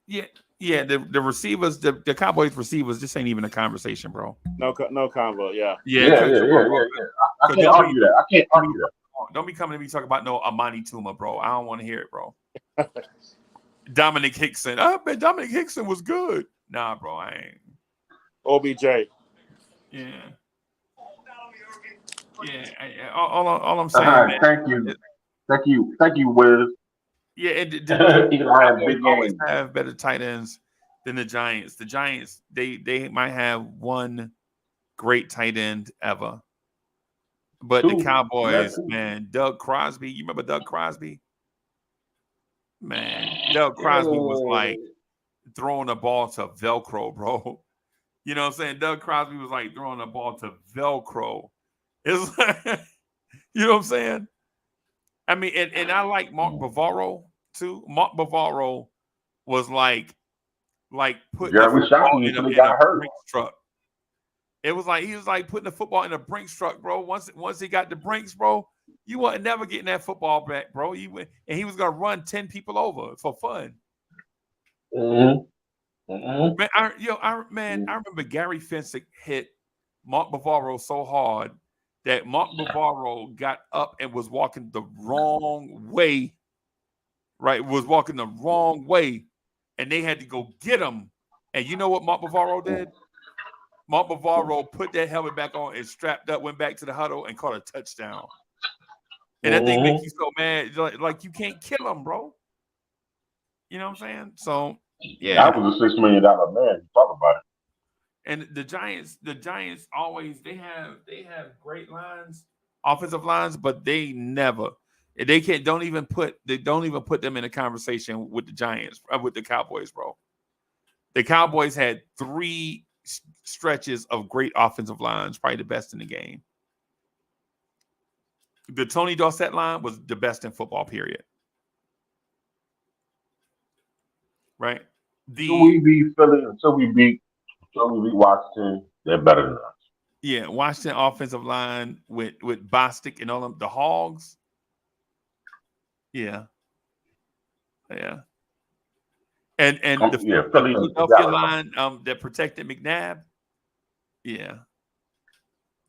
Yeah. Yeah, the receivers, the Cowboys receivers, this ain't even a conversation, bro. No convo. Yeah. Yeah. I can't argue that. I can't argue that. Don't be coming to me talking about no Amani Tuma, bro. I don't want to hear it, bro. Dominic Hickson. I bet Dominic Hickson was good. Nah, bro, I ain't. OBJ. Yeah. Yeah. All I'm saying, man. Thank you, Wiz. Yeah, the Cowboys always have better tight ends than the Giants. The Giants, they might have one great tight end ever. But the Cowboys, man, Doug Crosby, you remember Doug Crosby? Man, Doug Crosby was like throwing the ball to Velcro, bro. You know what I'm saying? Doug Crosby was like throwing the ball to Velcro. It's like, you know what I'm saying? I mean, and I like Mark Bavaro too. Mark Bavaro was like putting the football in a Brinks truck. It was like he was like putting the football in a Brinks truck, bro. Once he got the Brinks, bro, you weren't never getting that football back, bro. And he was gonna run 10 people over for fun. Mm-hmm. Man, I remember Gary Fensick hit Mark Bavaro so hard that Mark Bavaro got up and was walking the wrong way. Right, was walking the wrong way, and they had to go get him. And you know what Mark Bavaro did? Mark Bavaro put that helmet back on and strapped up, went back to the huddle, and caught a touchdown. And that thing makes you so mad, like you can't kill him, bro. You know what I'm saying? So yeah, that was a $6 million man. Talk about it. And the Giants always they have great lines, offensive lines, but they don't even put them in a conversation with the Giants, with the Cowboys, bro. The Cowboys had 3 stretches of great offensive lines, probably the best in the game. The Tony Dorsett line was the best in football, period. Right? Until we beat Philly, until we beat Washington, they're better than us. Yeah, Washington offensive line with Bostic and all them, the Hogs. Yeah. And the Philadelphia line that protected McNabb. Yeah.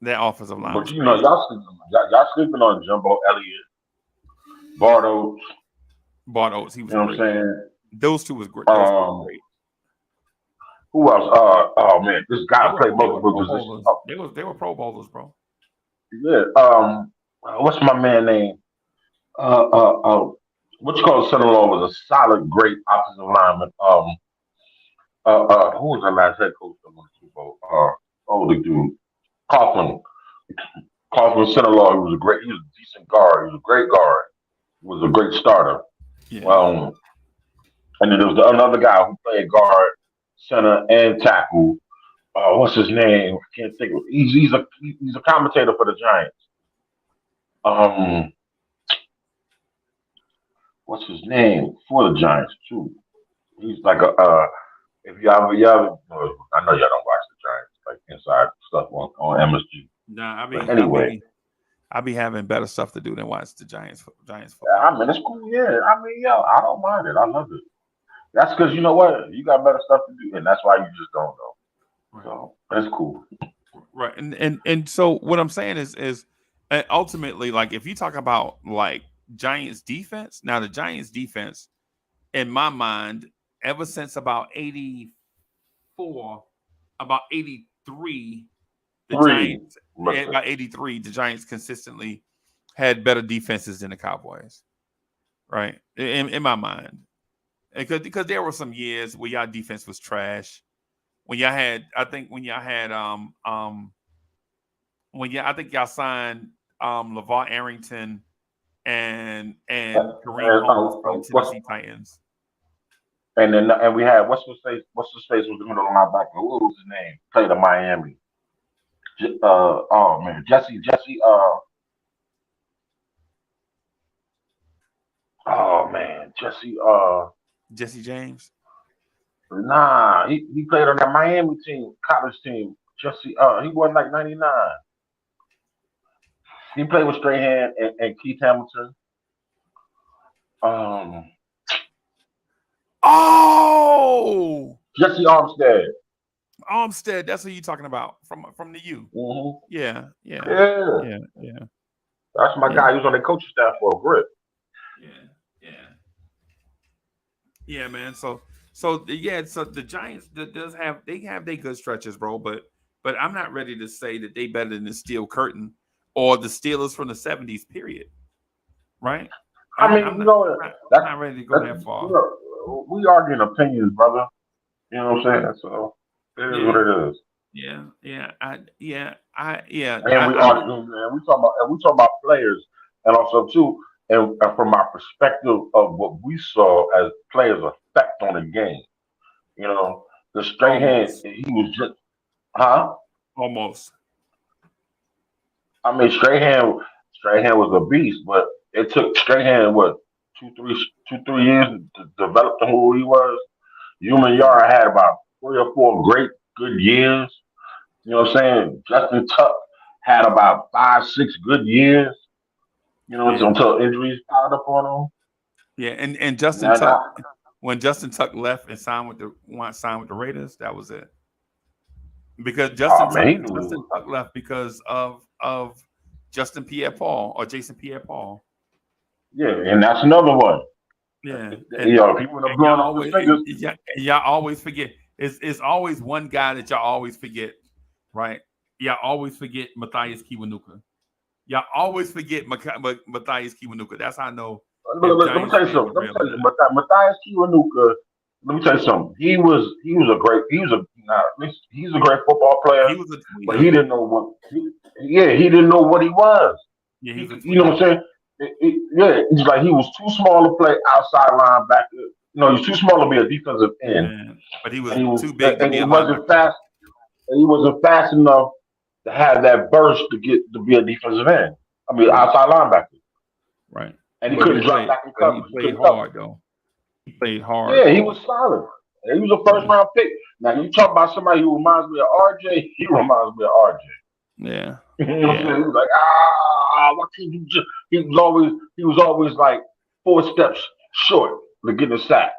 That offensive line. But you know, y'all sleeping on Jumbo Elliott, Bardos, he was great. You know what I'm saying? Those two was great. Who else? Oh man, this guy played multiple positions. They were Pro Bowlers, bro. Yeah. What's my man name? What you call son-in-law was a solid, great offensive lineman. Who was the last head coach of the Super Bowl? The dude, Coughlin. Coughlin's son-in-law. He was a decent guard. He was a great guard. He was a great starter. Yeah. And then there was another guy who played guard, center, and tackle. What's his name? I can't think of it. He's a commentator for the Giants. What's his name for the Giants too? He's like if y'all I know y'all don't watch the Giants, like inside stuff on MSG. Nah, I be having better stuff to do than watch the Giants football. Yeah, I mean, it's cool. Yeah, I mean, I don't mind it. I love it. That's because you know what? You got better stuff to do, and that's why you just don't know. Right. So that's cool. Right, and so what I'm saying is ultimately, like, if you talk about like Giants defense, now the Giants defense, in my mind, ever since about 84, about 83, about 83, the Giants consistently had better defenses than the Cowboys, right? In my mind, because there were some years where y'all defense was trash. When y'all had y'all signed LeVar Arrington and Kareem Hunt from Tennessee Titans. And we had what's his face was the middle linebacker. What was his name? Played in Miami. Jesse. Jesse James. Nah, he played on that Miami team, college team. Jesse, he won like 99. He played with Strahan and Keith Hamilton. Oh, Jesse Armstead. Armstead. That's who you talking about from the U. Mm-hmm. Yeah. Yeah. That's my guy. He was on the coaching staff for a grip. Yeah, man. So the Giants they have their good stretches, bro. But I'm not ready to say that they better than the Steel Curtain or the Steelers from the 70s, period. Right? I'm not ready to go that far. We arguing opinions, brother. You know what I'm saying? So it is what it is. And we talk about players, and also too, and from my perspective of what we saw as players' effect on the game. You know, the straight hand, he was just, almost. I mean, straight hand was a beast, but it took straight hand what 2-3 years to develop to who he was. Human Yara had about 3 or 4 great good years. You know what I'm saying? Justin Tuck had about 5-6 good years. You know, until injuries piled up on him. Yeah, and Justin Tuck, when Justin Tuck left and signed with the Raiders, that was it. Because Justin Tuck left because of Justin Pierre-Paul or Jason Pierre-Paul. Yeah, and that's another one. Yeah, people are blowing off the fingers. Y'all always forget. It's always one guy that y'all always forget, right? Y'all always forget Matthias Kiwanuka. Y'all always forget Matthias Kiwanuka. That's how I know. Let me tell you something. Matthias Kiwanuka. Let me tell you something. He's a great football player. But he didn't know what. He didn't know what he was. Yeah, you know what I'm saying? He's like he was too small to play outside linebacker. No, he's too small to be a defensive end. Yeah, but he was too big to be a wasn't fast. And he wasn't fast enough to have that burst to be a defensive end. I mean, outside linebacker. Right. And he couldn't drop back and cover. He played hard though. He played hard. Yeah, he was solid. He was a first round pick. Now you talk about somebody who reminds me of RJ. He reminds me of RJ. Yeah. You know what I'm saying? He was like, why can't you just? He was always like 4 steps short to get a sack.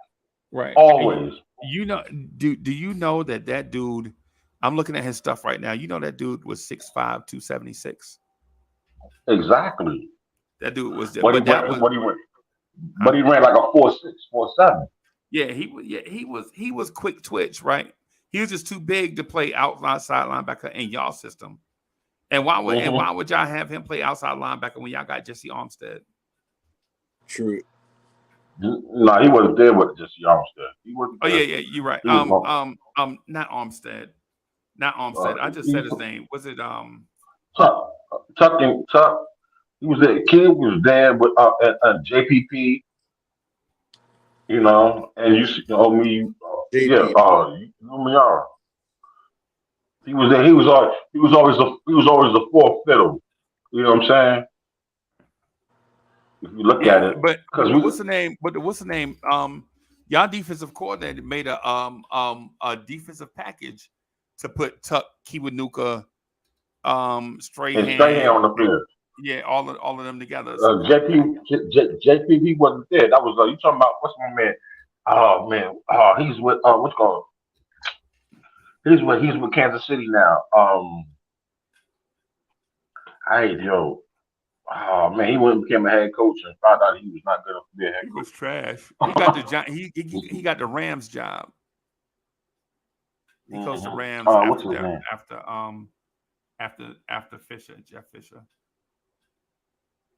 Right. Always. You know, do you know that dude? I'm looking at his stuff right now. You know that dude was 6'5", 276. Exactly. That dude was. But he ran like a 4'6", 4'7". Yeah, he was quick twitch, right? He was just too big to play outside linebacker in y'all system. And why would y'all have him play outside linebacker when y'all got Jesse Armstead? True. No, he wasn't there with Jesse Armstead. He wasn't. Oh yeah, you're right. Not Armstead. Not Armstead. I just said his name. Was it Tuck? He was there. Kid was there with JPP. You know, and you know me. Yara. He was there. He was always the fourth fiddle. You know what I'm saying? If you look at it, but what's the name? Y'all defensive coordinator made a defensive package to put Tuck, Kiwanuka, straight hand on the field. Yeah, all of them together. JPP wasn't there. That was you talking about what's my man? Oh man, he's with what's called. He's with Kansas City now. Oh man, he went and became a head coach and found out he was not good enough to be a head coach. He was trash. He got the he got the Rams job. He coached the Rams after Fisher, Jeff Fisher.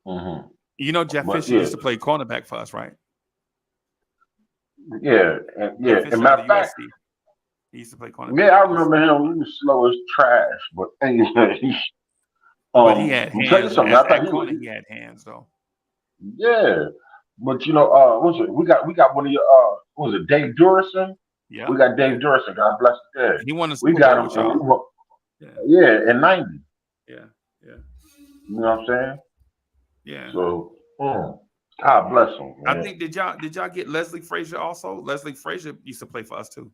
Mm-hmm. You know, Jeff Fisher used to play cornerback for us, right? Yeah, and matter of fact, he used to play cornerback. Yeah, I remember him. He was slow as trash, but anyway. But he had hands. He had hands, though. Yeah, but you know, we got one of your what was it, Dave Durison? Yeah, we got Dave Durison. God bless his dead. He won the Super Bowl with y'all. Yeah, in '90. Yeah. You know what I'm saying? Yeah. So, God bless him. Man. I think did y'all get Leslie Frazier also? Leslie Frazier used to play for us too.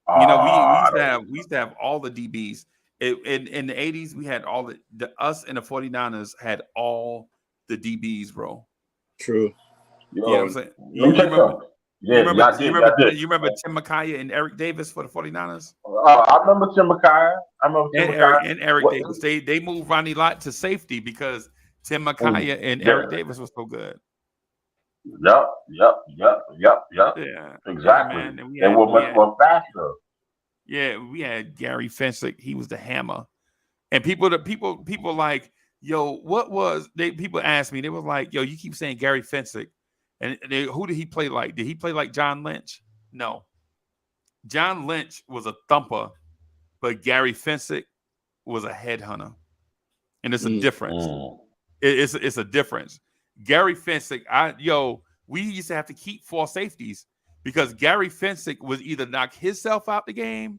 You know, we used to have all the DBs. In the 80s, we had all us and the 49ers had all the DBs, bro. True. You know what I'm saying? Yeah, y'all did. Y'all did. You remember Tim McKay and Eric Davis for the 49ers? I remember Tim McKay. And Eric Davis. They moved Ronnie Lott to safety because Tim McKay and Eric Davis was so good. Yep. Yeah, exactly. Yeah, man. They were much more faster. Yeah, we had Gary Fensick. He was the hammer. And people like, yo, what was they? People asked me, they was like, yo, you keep saying Gary Fensick, and who did he play like? Did he play like John Lynch? No, John Lynch was a thumper, but Gary Fensick was a headhunter, and it's a difference. It's a difference. Gary Fensick, we used to have to keep 4 safeties because Gary Fensick was either knock himself out the game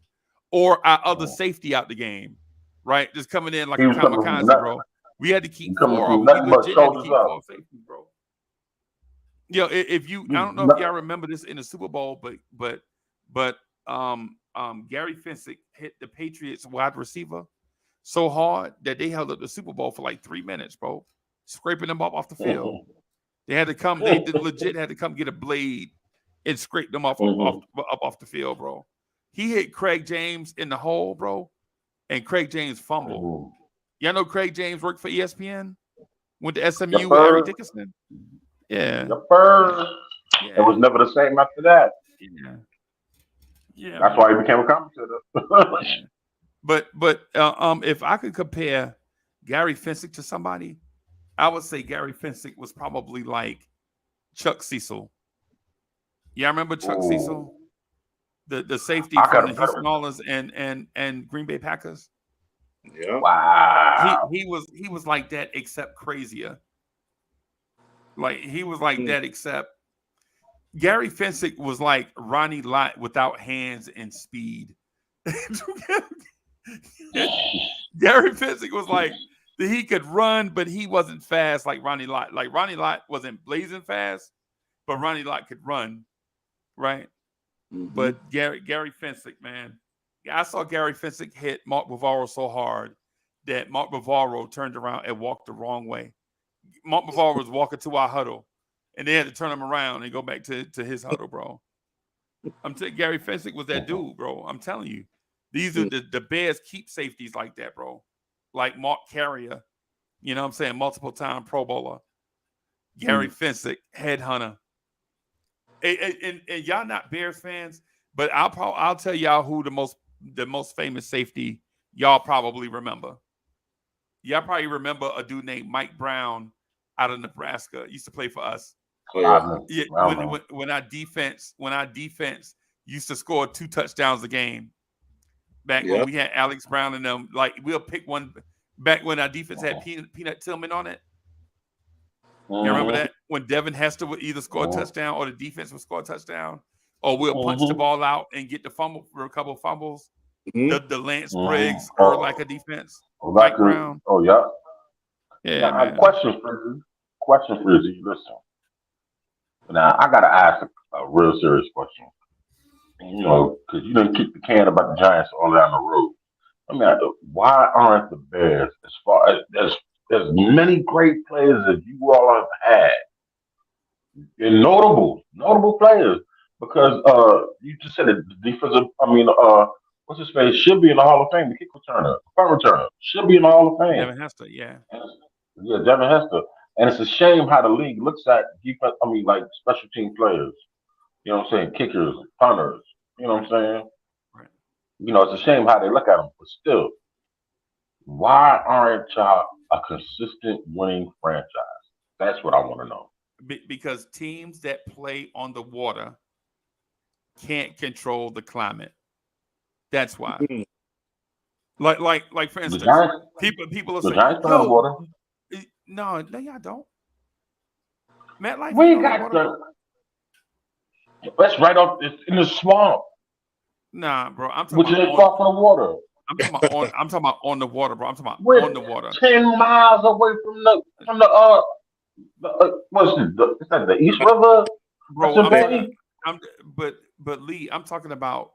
or our other safety out the game. Right, just coming in like a kamikaze, bro. We had to keep 4 of them. We legit had to keep 4 safeties, bro. If you, I don't know if y'all remember this in the Super Bowl, but Gary Fensick hit the Patriots wide receiver so hard that they held up the Super Bowl for like 3 minutes, bro, scraping them up off the field. They had to come. They legit had to come get a blade and scrape them off the field, bro. He hit Craig James in the hole, bro. And Craig James fumbled. Y'all know Craig James worked for ESPN? Went to SMU with Eric Dickerson? Yeah. It was never the same after that. Yeah. That's why he became a commentator. But if I could compare Gary Fensick to somebody, I would say Gary Fensick was probably like Chuck Cecil. Yeah, I remember Chuck Cecil? The safety from the Houston Oilers and Green Bay Packers. Yeah. Wow. He was like that except crazier. Like he was like that except Gary Fensick was like Ronnie Lott without hands and speed. Gary Fensick was like he could run, but he wasn't fast like Ronnie Lott. Like Ronnie Lott wasn't blazing fast, but Ronnie Lott could run, right? But Gary Fensick, man. I saw Gary Fensick hit Mark Bavaro so hard that Mark Bavaro turned around and walked the wrong way. Mark Bavaro was walking to our huddle, and they had to turn him around and go back to his huddle, bro. I'm telling Gary Fensick was that dude, bro. I'm telling you. These are the Bears keep safeties like that, bro. Like Mark Carrier, you know what I'm saying? Multiple-time Pro Bowler. Gary Fensick, headhunter. And y'all not Bears fans, but I'll tell y'all who the most famous safety y'all probably remember. Y'all probably remember a dude named Mike Brown out of Nebraska. Used to play for us. When our defense used to score 2 touchdowns a game. Back when we had Alex Brown and them, like we'll pick one back when our defense had Peanut Tillman on it. You remember that? When Devin Hester would either score a touchdown or the defense would score a touchdown, or we'll punch the ball out and get the fumble for a couple of fumbles. The Lance Briggs or like a defense. Mike Brown. Oh, yeah. Yeah. Now, question for you. Listen. Now, I got to ask a real serious question. You know, because you didn't kick the can about the Giants all down the road. I mean, why aren't the Bears, as far as many great players as you all have had, and notable players, because you just said that the defensive, what's his face, should be in the Hall of Fame, the kick returner, punt returner, should be in the Hall of Fame. Devin Hester, yeah. Yeah, Devin Hester. And it's a shame how the league looks at defense, like special team players. You know what I'm saying? Kickers, punters. You know what I'm saying? Right. You know, it's a shame how they look at them, but still, why aren't y'all a consistent winning franchise? That's what I want to know. Because teams that play on the water can't control the climate. That's why. Like for instance, people will say, Giants play on the water. No, y'all don't. MetLife. We got that's right off. It's in the swamp. Nah, bro. I'm talking which is far from the water. I'm talking about on the water, bro. I'm talking about on the water. 10 miles away from the what's it? Is that the East River? Bro, but Lee, I'm talking about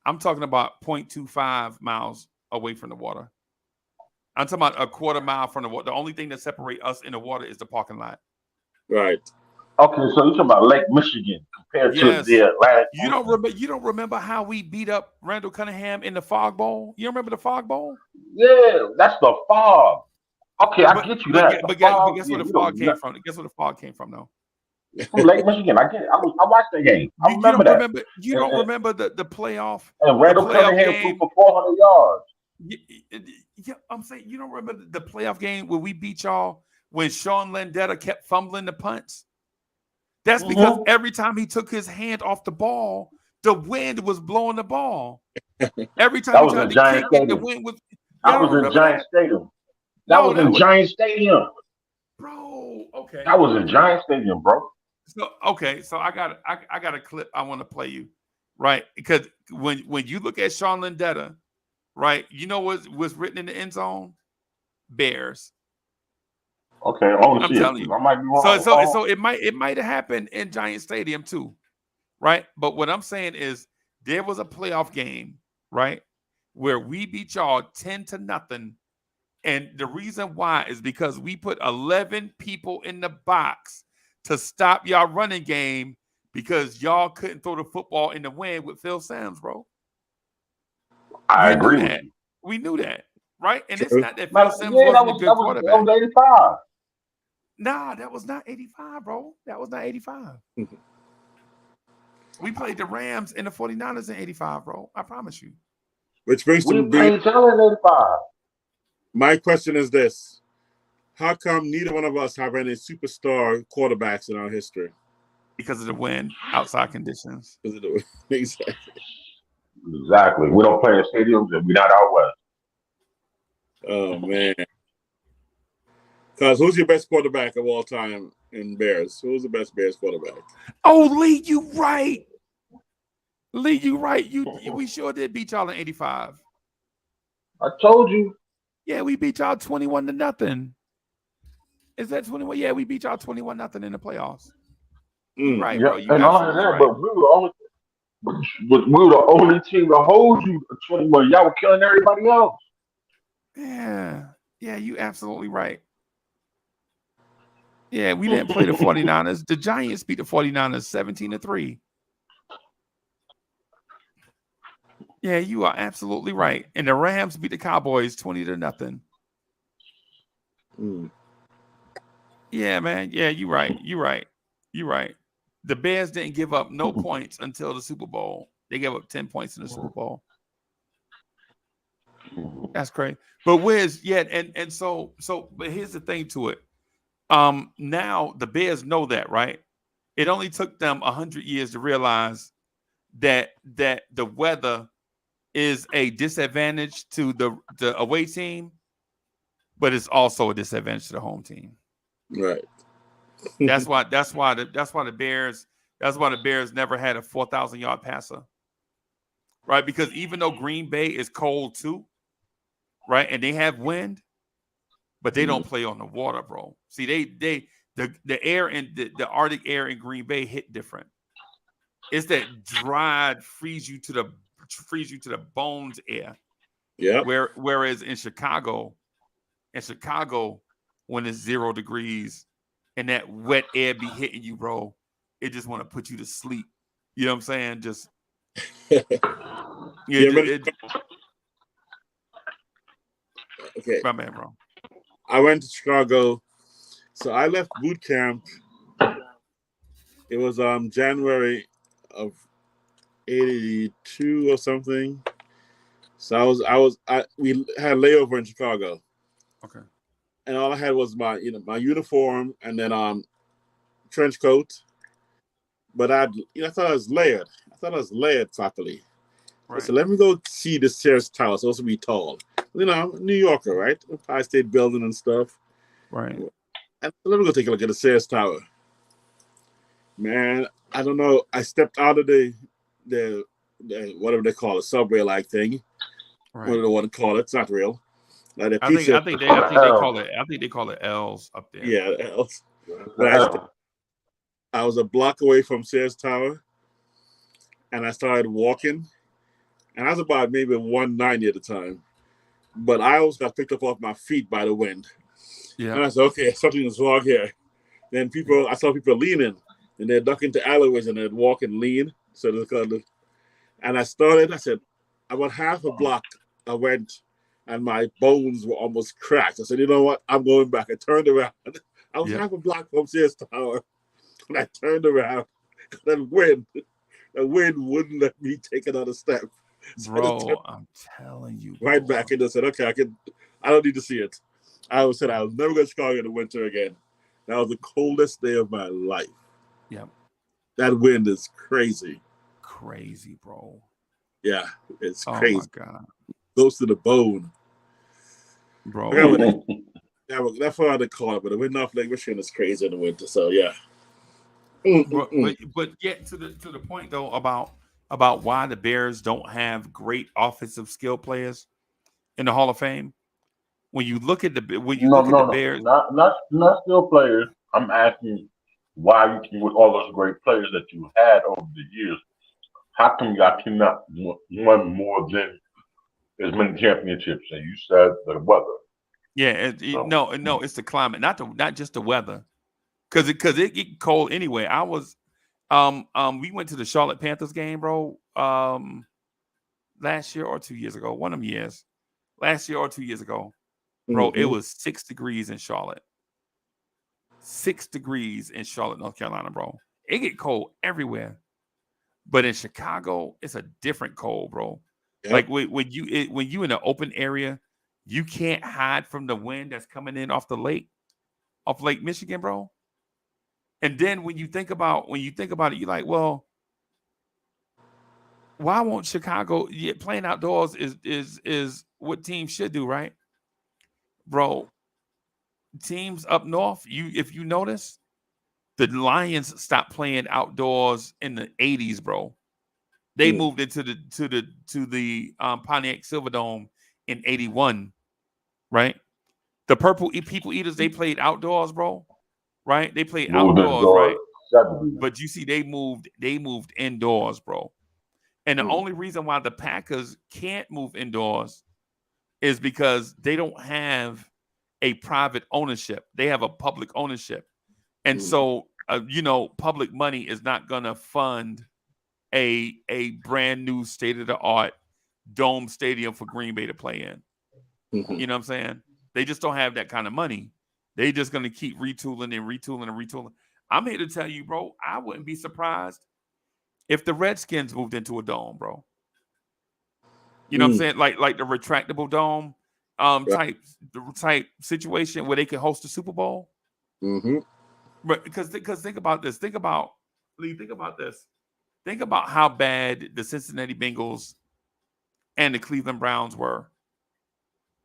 0.25 miles away from the water. I'm talking about a quarter mile from the water. The only thing that separates us in the water is the parking lot. Right. Okay, so you're talking about Lake Michigan compared to Yes. the Atlantic Ocean. You don't remember how we beat up Randall Cunningham in the Fog Bowl? You remember the Fog Bowl? Yeah, that's the fog. Okay, I get you that. The But fog, guess yeah, where the we fog don't came from? Guess where the fog came from though? from Lake Michigan. I get it. I watched that game. I You remember don't that. remember And, and, the playoff and the Randall playoff Cunningham threw game. for 400 yards. Yeah, I'm saying you don't remember the playoff game where we beat y'all when Sean Landetta kept fumbling the punts. That's because every time he took his hand off the ball, the wind was blowing the ball. Every time That he was tried in to Giant kick it, the Stadium. wind was. I Y'all don't was in remember Giant that? Stadium. That No, was in Giant Stadium. bro. Okay. That was in Giant Stadium, bro. So I got a clip I want to play you, right? Because when you look at Sean Landetta, right, you know what's written in the end zone? Bears. Okay, I want to I'm see it. telling you. I might be wrong. So it might have happened in Giant Stadium too, right? But what I'm saying is there was a playoff game, right, where we beat y'all 10-0, and the reason why is because we put 11 people in the box to stop y'all running game because y'all couldn't throw the football in the wind with Phil Simms, bro. I We knew agree with that. you. We knew that, right? And it's True. not that Phil But, Simms yeah, wasn't a good quarterback. that was 85. Nah, that was not 85, bro. That was not 85. We played the Rams and the 49ers in 85, bro. I promise you. Which brings We to didn't play each other in 85. my question is this: how come neither one of us have any superstar quarterbacks in our history? Because of the wind, outside conditions. Exactly. Exactly. We don't play in stadiums and we're not out west. Oh man. Cause who's your best quarterback of all time in Bears? Who's the best Bears quarterback? Oh, Lee, you right. Lee, you right. We sure did beat y'all in 85. I told you. Yeah, we beat y'all 21-0. Is that 21? Yeah, we beat y'all 21-0 in the playoffs. You right, Yeah, bro. You and all of absolutely that, right. but we were the only team to hold you to 21. Y'all were killing everybody else. Yeah, you absolutely right. Yeah, we didn't play the 49ers. The Giants beat the 49ers 17-3. Yeah, you are absolutely right. And the Rams beat the Cowboys 20-0. Yeah, man. Yeah, you're right. The Bears didn't give up no points until the Super Bowl. They gave up 10 points in the Super Bowl. That's crazy. But but here's the thing to it. Now the Bears know that, right? It only took them 100 years to realize that the weather is a disadvantage to the away team, but it's also a disadvantage to the home team. Right. That's why the Bears never had a 4,000-yard passer. Right? Because even though Green Bay is cold too, right? And they have wind, but they don't play on the water, bro. See, the air in the Arctic air in Green Bay hit different. It's that dried, freeze you to the bones air. Yeah. Whereas in Chicago, when it's 0 degrees and that wet air be hitting you, bro, it just want to put you to sleep. You know what I'm saying? Just okay. My man, bro. I went to Chicago, so I left boot camp. It was January of '82 or something. So we had a layover in Chicago. Okay. And all I had was my uniform and then trench coat. But I thought I was layered. Properly. Right. So let me go see the Sears Tower. It's supposed to be tall. New Yorker, right? Empire State Building and stuff. Right. And let me go take a look at the Sears Tower. Man, I don't know. I stepped out of the whatever they call it, subway-like thing. Right. Whatever they want to call it. It's not real. Like I think they call it L's up there. Yeah, L's. But I was a block away from Sears Tower, and I started walking, and I was about maybe 190 at the time. But I almost got picked up off my feet by the wind. Yeah. And I said, okay, something is wrong here. Then I saw people leaning, and they'd duck into alleyways and they'd walk and lean. So they kind of, and I said, about half a block I went, and my bones were almost cracked. I said, you know what? I'm going back. I turned around. I was half a block from Sears Tower, and I turned around. The wind wouldn't let me take another step. So Bro, I'm telling you. Right back, and I said, okay, I don't need to see it. I said I was never going to Chicago in the winter again. That was the coldest day of my life. Yep. That wind is crazy. Crazy, bro. Yeah, it's crazy. Oh my God. Close to the bone. Bro. That's why they call it, but the wind off Lake Michigan is crazy in the winter. So yeah. But get to the point though about why the Bears don't have great offensive skill players in the Hall of Fame. When you look at the Bears, not still players. I'm asking why you can, with all those great players that you had over the years, how come y'all cannot win more than as many championships? And you said the weather. Yeah, no, it's the climate, not just the weather, because it get cold anyway. I was, we went to the Charlotte Panthers game, bro, last year or 2 years ago, one of them years, last year or 2 years ago, bro. It was 6 degrees in Charlotte, 6 degrees in Charlotte, North Carolina, bro. It get cold everywhere, but in Chicago, it's a different cold, bro. Yep. Like when you in an open area, you can't hide from the wind that's coming in off Lake Michigan, bro. And then when you think about it, you're like, well, why won't Chicago? Yeah, playing outdoors is what teams should do, right, bro? Teams up north, if you notice, the Lions stopped playing outdoors in the 80s, bro. They moved into the Pontiac Silverdome in 81, right? The Purple People Eaters, they played outdoors, bro. Right? They played outdoors, right? 70. But you see, they moved indoors, bro. And the only reason why the Packers can't move indoors is because they don't have a private ownership. They have a public ownership. And so, public money is not going to fund a brand new state-of-the-art dome stadium for Green Bay to play in. You know what I'm saying? They just don't have that kind of money. They just going to keep retooling and retooling and retooling. I'm here to tell you, bro, I wouldn't be surprised if the Redskins moved into a dome, bro. You know what I'm saying? Like the retractable dome type situation where they can host a Super Bowl. But because think about this. Think about this. Think about how bad the Cincinnati Bengals and the Cleveland Browns were.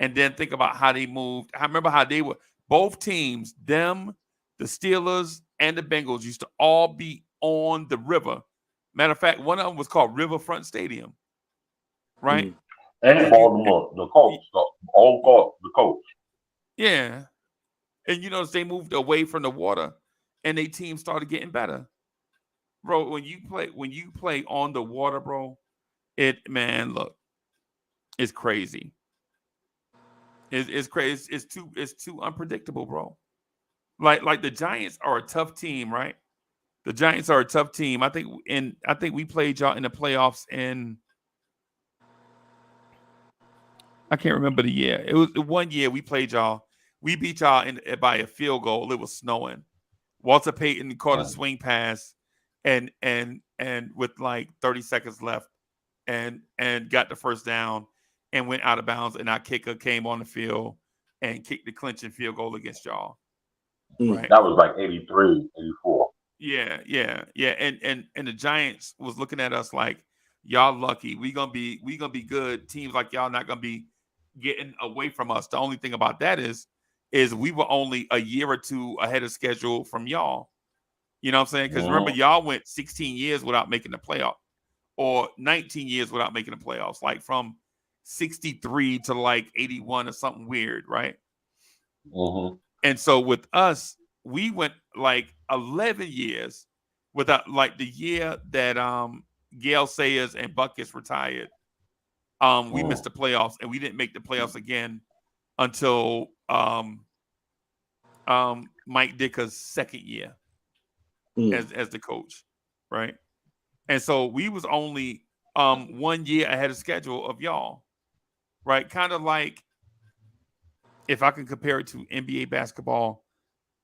And then think about how they moved. I remember how they were. Both teams, them, the Steelers, and the Bengals used to all be on the river. Matter of fact, one of them was called Riverfront Stadium. Right? And Baltimore, the Colts. All called the Colts. Yeah. And you notice they moved away from the water and their team started getting better. Bro, when you play on the water, bro, it's crazy. It's crazy. It's too unpredictable, bro. Like the Giants are a tough team, right? The Giants are a tough team. I think we played y'all in the playoffs in, I can't remember the year. It was 1 year we played y'all. We beat y'all by a field goal. It was snowing. Walter Payton caught a swing pass and with like 30 seconds left and got the first down and went out of bounds, and our kicker came on the field and kicked the clinching field goal against y'all. Right? That was like 83, 84. Yeah. And the Giants was looking at us like, y'all lucky. We gonna be good. Teams like y'all not gonna be getting away from us. The only thing about that is we were only a year or two ahead of schedule from y'all. You know what I'm saying? Because remember, y'all went 16 years without making the playoff, or 19 years without making the playoffs, like from 63 to like 81 or something weird, right? And so with us, we went like 11 years without, like the year that Gale Sayers and Buckets retired. We missed the playoffs, and we didn't make the playoffs again until Mike Dicker's second year Mm. as the coach, right? And so we was only 1 year ahead of schedule of y'all, right? Kind of like, if I can compare it to NBA basketball,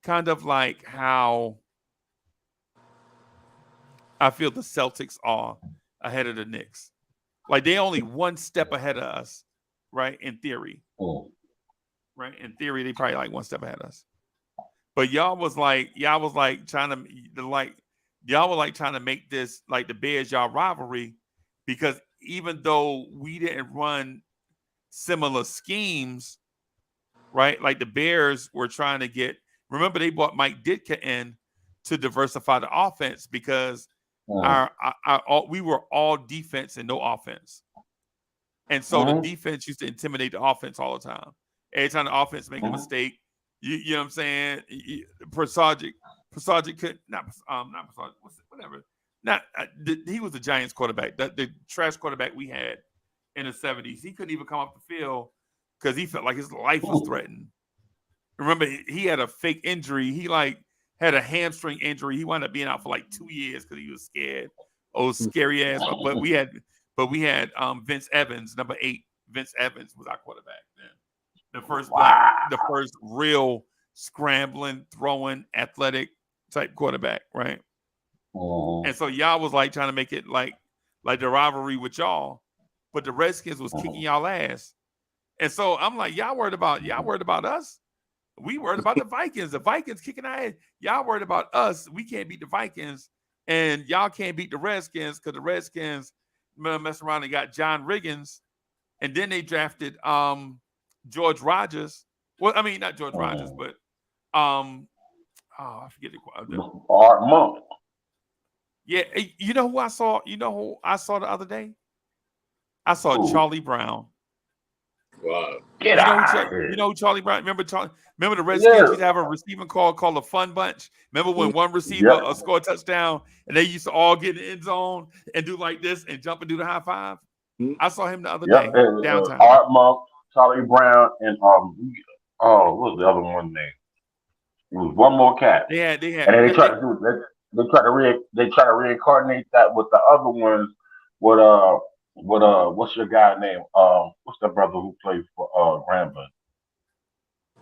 kind of like how I feel the Celtics are ahead of the Knicks. Like they only one step ahead of us, right? In theory, right? In theory, they probably like one step ahead of us. But y'all was like trying to y'all were like trying to make this like the Bears y'all rivalry, because even though we didn't run similar schemes, right? Like the Bears were trying to get. Remember, they brought Mike Ditka in to diversify the offense because we were all defense and no offense, and so the defense used to intimidate the offense all the time. Every time the offense make a mistake, you know what I'm saying? Prasajic could not Prasajic, whatever. Not he was the Giants quarterback, the trash quarterback we had in the 70s. He couldn't even come off the field because he felt like his life was threatened. Remember, he had a fake injury. He like had a hamstring injury. He wound up being out for like 2 years because he was scared. Oh, scary ass. But we had Vince Evans, number 8. Vince Evans was our quarterback then. The first real scrambling, throwing, athletic type quarterback, right? And so y'all was like trying to make it like the rivalry with y'all, but the Redskins was kicking y'all ass. And so I'm like, y'all worried about us? We worried about the Vikings. The Vikings kicking our ass. Y'all worried about us. We can't beat the Vikings, and y'all can't beat the Redskins because the Redskins messed around and got John Riggins, and then they drafted George Rogers. Well, I mean not George Rogers, but I forget the Art Monk. Yeah, you know who I saw? You know who I saw the other day? I saw Charlie Brown. Wow. Get out here. You know who Charlie Brown? Remember the Redskins used to have a receiving call called the Fun Bunch? Remember when one receiver scored a touchdown and they used to all get in the end zone and do like this and jump and do the high five? I saw him the other day downtown. Art Monk, Charlie Brown, and what was the other one name? It was one more cat. They had, and then they tried to reincarnate that with the other ones. What's your guy name? What's the brother who played for Grambling?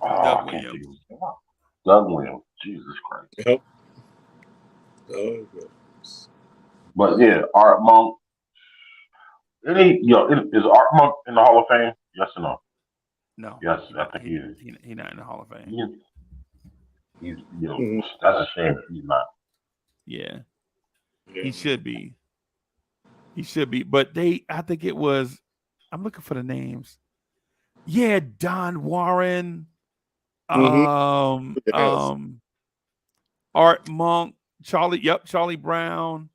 Doug Williams. Doug Williams. Jesus Christ. Yep. But yeah, Art Monk. Is Art Monk in the Hall of Fame? Yes or no? No. Yes, I think he is. He's not in the Hall of Fame. He's that's a shame if he's not. Yeah. He should be. But I think it was, I'm looking for the names. Yeah, Don Warren, Art Monk, Charlie Brown,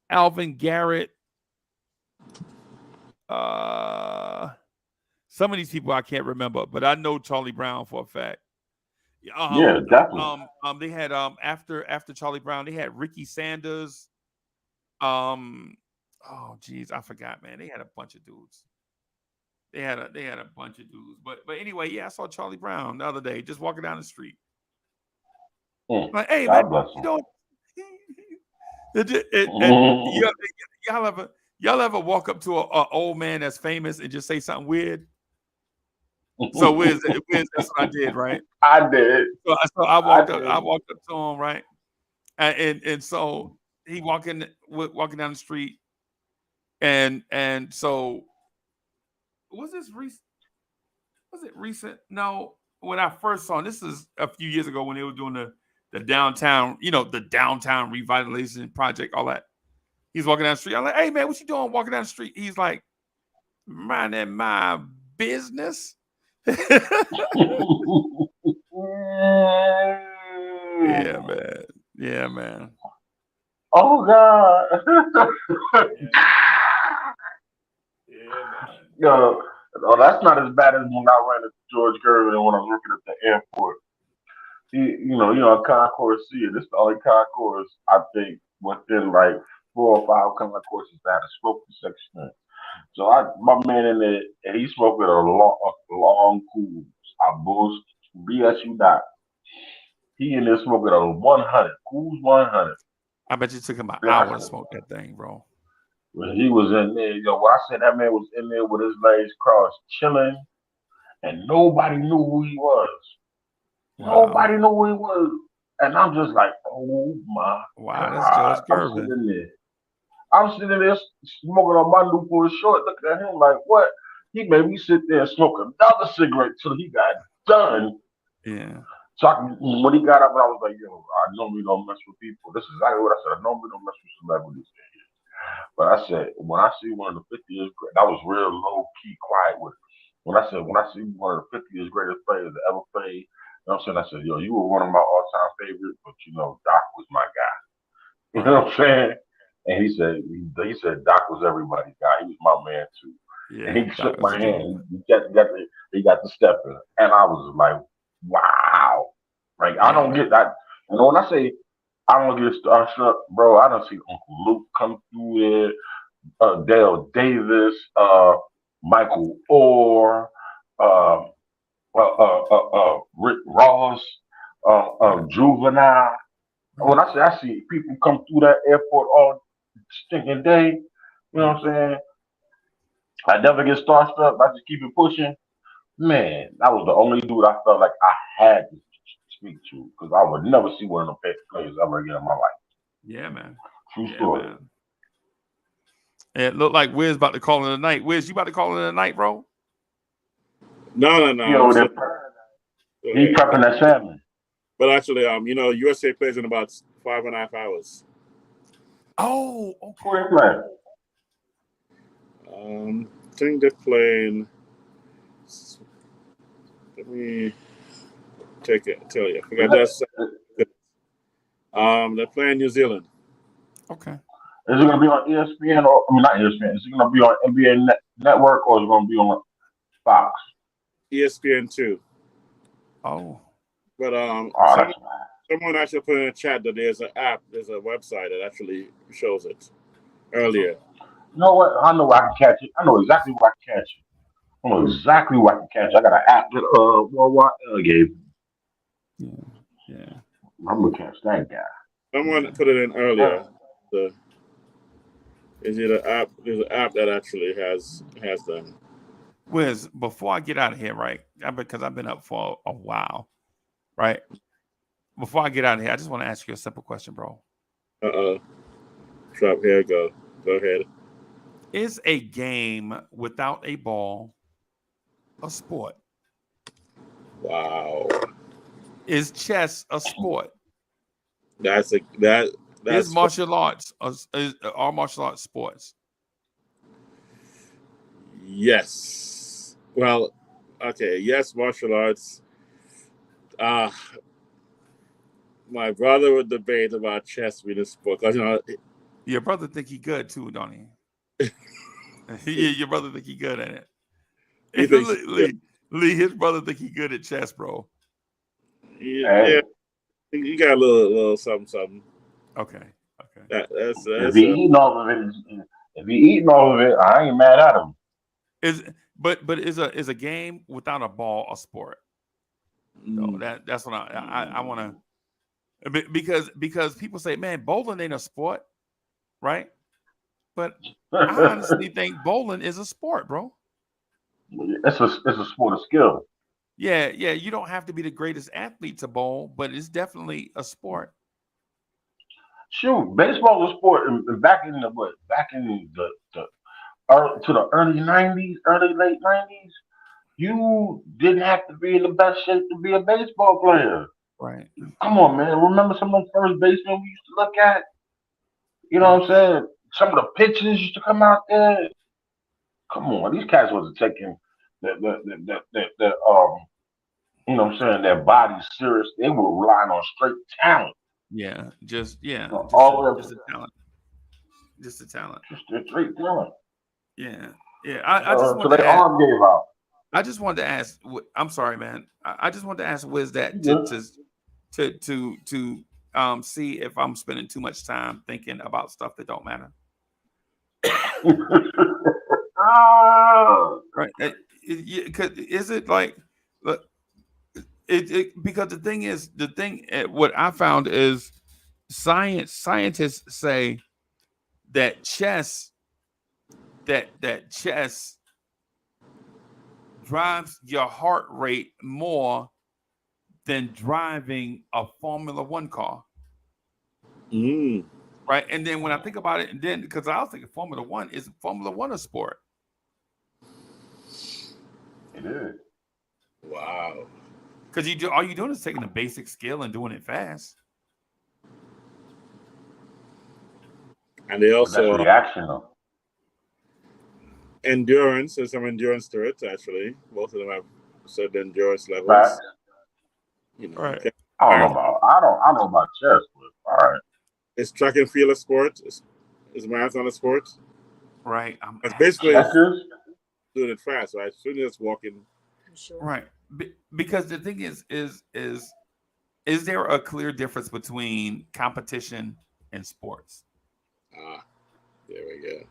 Alvin Garrett. Some of these people I can't remember, but I know Charlie Brown for a fact. Yeah, definitely. They had after Charlie Brown, they had Ricky Sanders. Oh geez, I forgot, man. They had a bunch of dudes. They had a bunch of dudes. But anyway, yeah, I saw Charlie Brown the other day just walking down the street. Like, hey, man, you know, y'all ever walk up to an old man that's famous and just say something weird? So Wiz, that's what I did, right? I did. So I walked up to him, right? And so he walking down the street, and so was it recent? No, when I first saw him, this is a few years ago when they were doing the downtown, the downtown revitalization project, all that. He's walking down the street. I'm like, hey man, what you doing walking down the street? He's like, minding my business. Yeah, man. Oh God. Yo, that's not as bad as when I ran into George Gervin when I was working at the airport. Concourse C, this is the only concourse I think within like 4 or 5 concourses that had a smoking section. So my man in there, and he smoking a long cool. I bullshit BS you not. He in there smoking a 100. Who's 100? I bet you took him an Man, hour to smoke that thing, bro. when he was in there, yo, when I said that man was in there with his legs crossed, chilling, and nobody knew who he was. Wow. Nobody knew who he was. And I'm just like, oh my Wow, that's God. George I'm Gervin. sitting there. I'm sitting there smoking on my Newport short, looking at him like, what? He made me sit there and smoke another cigarette till he got done. Yeah. So when he got up, I was like, yo, I normally don't mess with people. This is exactly what I said. I normally don't mess with celebrities. But I said, when I see one of the 50 years, I was real low key quiet with it. When I see one of the 50 years greatest players that ever played, you know what I'm saying? I said, yo, you were one of my all time favorites, but you know, Doc was my guy. You know what I'm saying? And he said Doc was everybody's guy. He was my man too. Yeah. And he Doc shook was my a hand. dude. He got the step in. And I was like, wow. Like I don't get that. And when I say I don't get starstruck, bro, I don't see Uncle Luke come through there, Dale Davis, Michael Orr, uh, Rick Ross, Juvenile. When I see people come through that airport all stinking day, you know what I'm saying? I never get starstruck. I just keep it pushing. Man, that was the only dude I felt like I had to speak to because I would never see one of them players ever again in my life. Yeah, man. True story. Man. It looked like Wiz about to call in the night. Wiz, you about to call in the night, bro? No. He prepping that salmon. But actually, USA plays in about 5.5 hours. Oh, okay. Who they playing? I think they're playing. Let me tell you. I forgot that. They're playing New Zealand. Okay. Is it going to be on ESPN or not ESPN? Is it going to be on NBA Network or is it going to be on Fox? ESPN 2. Oh. But someone actually put in a chat that there's a website that actually shows it earlier. You know what? I know where I can catch it. I know exactly where I can catch it. I know exactly where I can catch it. I got an app that Worldwide gave me. Yeah. I'm gonna catch that guy. Someone put it in earlier. Is it an app? There's an app that actually has them. Wiz, before I get out of here, right? Because I've been up for a while, right? Before I get out of here, I just want to ask you a simple question, bro. Trap, here go. Go ahead. Is a game without a ball a sport? Wow. Is chess a sport? That's Is martial arts are martial arts sports? Yes. Well, okay. Yes, martial arts. My brother would debate about chess being a sport because your brother think he good too, don't he? Your brother think he good at it. Lee, his brother think he good at chess, bro. Yeah, he got a little something. Okay. If he eating all of it, I ain't mad at him. But is a game without a ball a sport? No, that's what I want to, because people say, man, bowling ain't a sport, right? But I honestly think bowling is a sport, bro. It's a sport of skill. Yeah. You don't have to be the greatest athlete to bowl, but it's definitely a sport. Shoot, baseball was a sport, and back in the early '90s, late '90s, you didn't have to be in the best shape to be a baseball player. Right. Come on, man. Remember some of the first basemen we used to look at? You know what I'm saying? Some of the pitchers used to come out there. Come on, these cats wasn't taking you know what I'm saying, their bodies serious. They were relying on straight talent. Just a talent. Just a talent. Just a straight talent. Yeah. I just so they arm gave out. I just wanted to ask. I'm sorry, man. I just wanted to ask Wiz that to see if I'm spending too much time thinking about stuff that don't matter. Right? Is it like, look, because what I found is scientists say that chess drives your heart rate more than driving a Formula One car. Right. And then when I think about it, and then because I was thinking Formula One a sport? It is. Wow. Because all you're doing is taking a basic skill and doing it fast. And they also that's reaction though. Endurance. There's some endurance to it. Actually, both of them have certain endurance levels. Right. You know, Right. I don't know about chess, but all right. Is track and field a sport? Is marathon a sport? Right. It's basically Checkers? doing it fast, right? As soon as it's walking. Right. Because the thing is there a clear difference between competition and sports? There we go.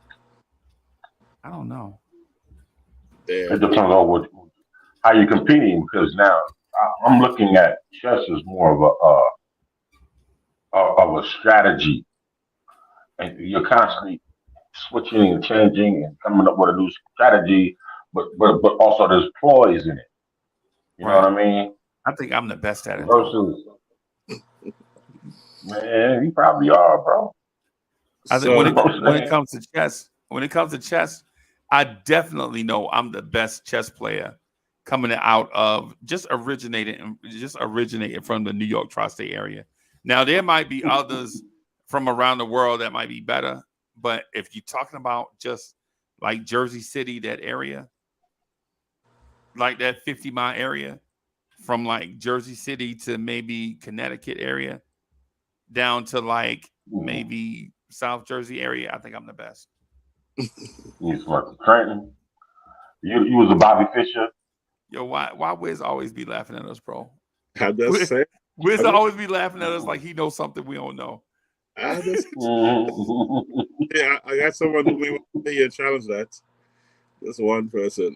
I don't know. It depends on how you're competing, because now I'm looking at chess as more of a strategy, and you're constantly switching and changing and coming up with a new strategy, but also there's ploys in it. You know what I mean? I think I'm the best at it. Versus, man, you probably are, bro. I think when it comes to chess, I definitely know I'm the best chess player coming out of just originated from the New York tri-state area. Now there might be others from around the world that might be better, but if you're talking about just like Jersey City, that area, like that 50-mile area, from like Jersey City to maybe Connecticut area, down to like maybe South Jersey area, I think I'm the best. You smart. Trenton. You was a Bobby Fischer. Yo, why Wiz always be laughing at us, bro? Wiz always be laughing at us like he knows something we don't know. Yeah, I got someone who we want to hear challenge that. Just one person.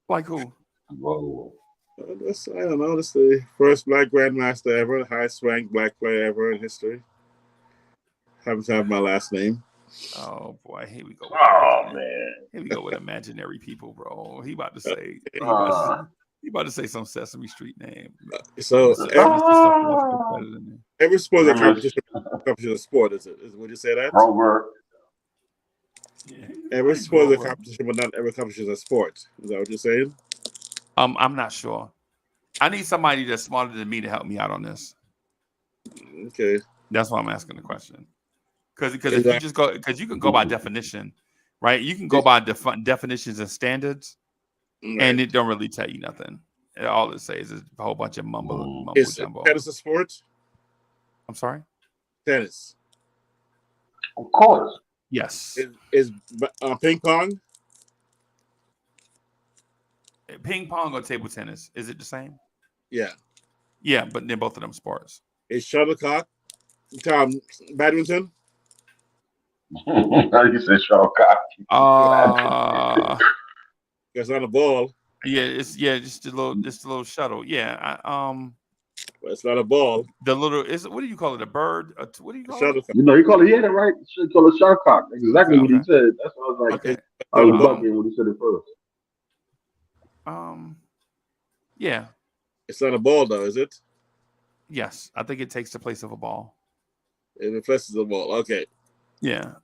Like who? Whoa. I don't know. This is the first black grandmaster ever, highest ranked black player ever in history. Happens to have my last name. Oh boy, here we go. Oh man, here we go with imaginary people, bro. He about to say he about to say some Sesame Street name. So every sport is a competition of sport, is it? Would you say that? Robert. Yeah. Every sport is a competition, but not every competition is a sport. Is that what you're saying? I'm not sure. I need somebody that's smarter than me to help me out on this. Okay. That's why I'm asking the question. Because if you just go, because you can go by definition, right? You can go by definitions and standards, and it don't really tell you nothing. All it says is a whole bunch of mumbo jumbo. Tennis a sport? I'm sorry? Tennis. Of course. Yes. Is ping pong? Ping pong or table tennis? Is it the same? Yeah. Yeah, but they're both of them sports. Is shuttlecock? Badminton? You said shuttlecock. It's not a ball. Yeah, it's just a little shuttle. Yeah, but it's not a ball. The little what do you call it? A bird? What do you call it? You know, you call it right. You should call it shuttlecock. That's exactly what he said. That's what I was like. Okay. I was bugging when he said it first. Yeah. It's not a ball though, is it? Yes, I think it takes the place of a ball. It replaces the ball. Okay. Yeah.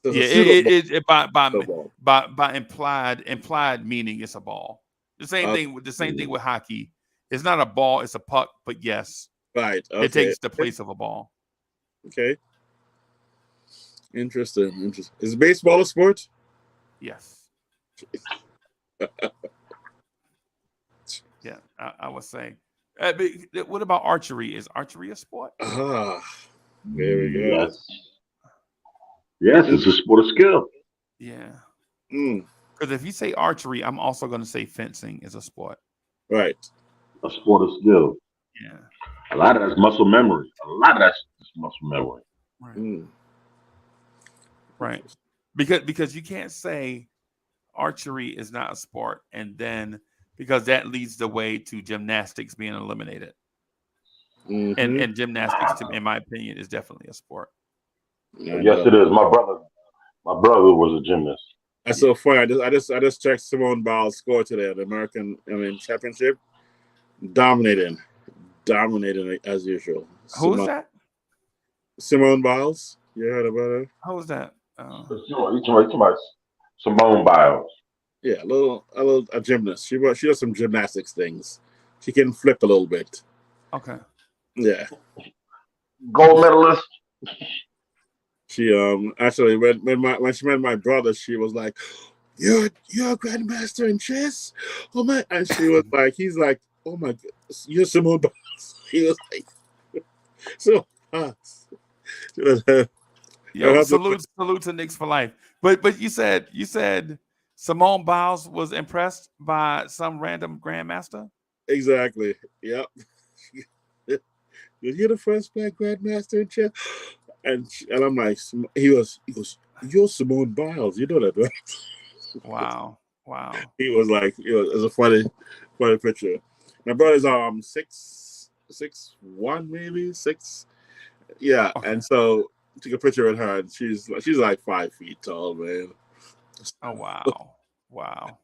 So it by implied meaning it's a ball. The same thing with hockey. It's not a ball, it's a puck, but yes. Right. Okay. It takes the place of a ball. Okay. Interesting. Is baseball a sport? Yes. Yeah, I would say. What about archery? Is archery a sport? There we go. Yes, it's a sport of skill. Yeah. Because if you say archery, I'm also going to say fencing is a sport. Right. A sport of skill. Yeah. A lot of that's muscle memory. Right. Right. Because you can't say archery is not a sport and then because that leads the way to gymnastics being eliminated. Mm-hmm. And gymnastics, in my opinion, is definitely a sport. Yes, it is. My brother was a gymnast. That's so funny. I just checked Simone Biles' score today at the Championship. Dominating as usual. Who's that? Simone Biles. You heard about her? Who's that? You talking about Simone Biles. Yeah, a gymnast. She does some gymnastics things. She can flip a little bit. Okay. Yeah. Gold medalist. She actually when she met my brother, she was like, You're a grandmaster in chess? Oh my, and she was like, he's like, oh my god, you're Simone Biles. He was like so fast. Yo, salute to Knicks for life. But you said Simone Biles was impressed by some random grandmaster? Exactly. Yep. You're the first black grandmaster in chess. And I'm like, he goes, you're Simone Biles. You know that, right? Wow. He was like, it was a funny picture. My brother's 6'1", maybe 6. Yeah, okay. And so took a picture with her, and she's like 5 feet tall, man. Oh wow.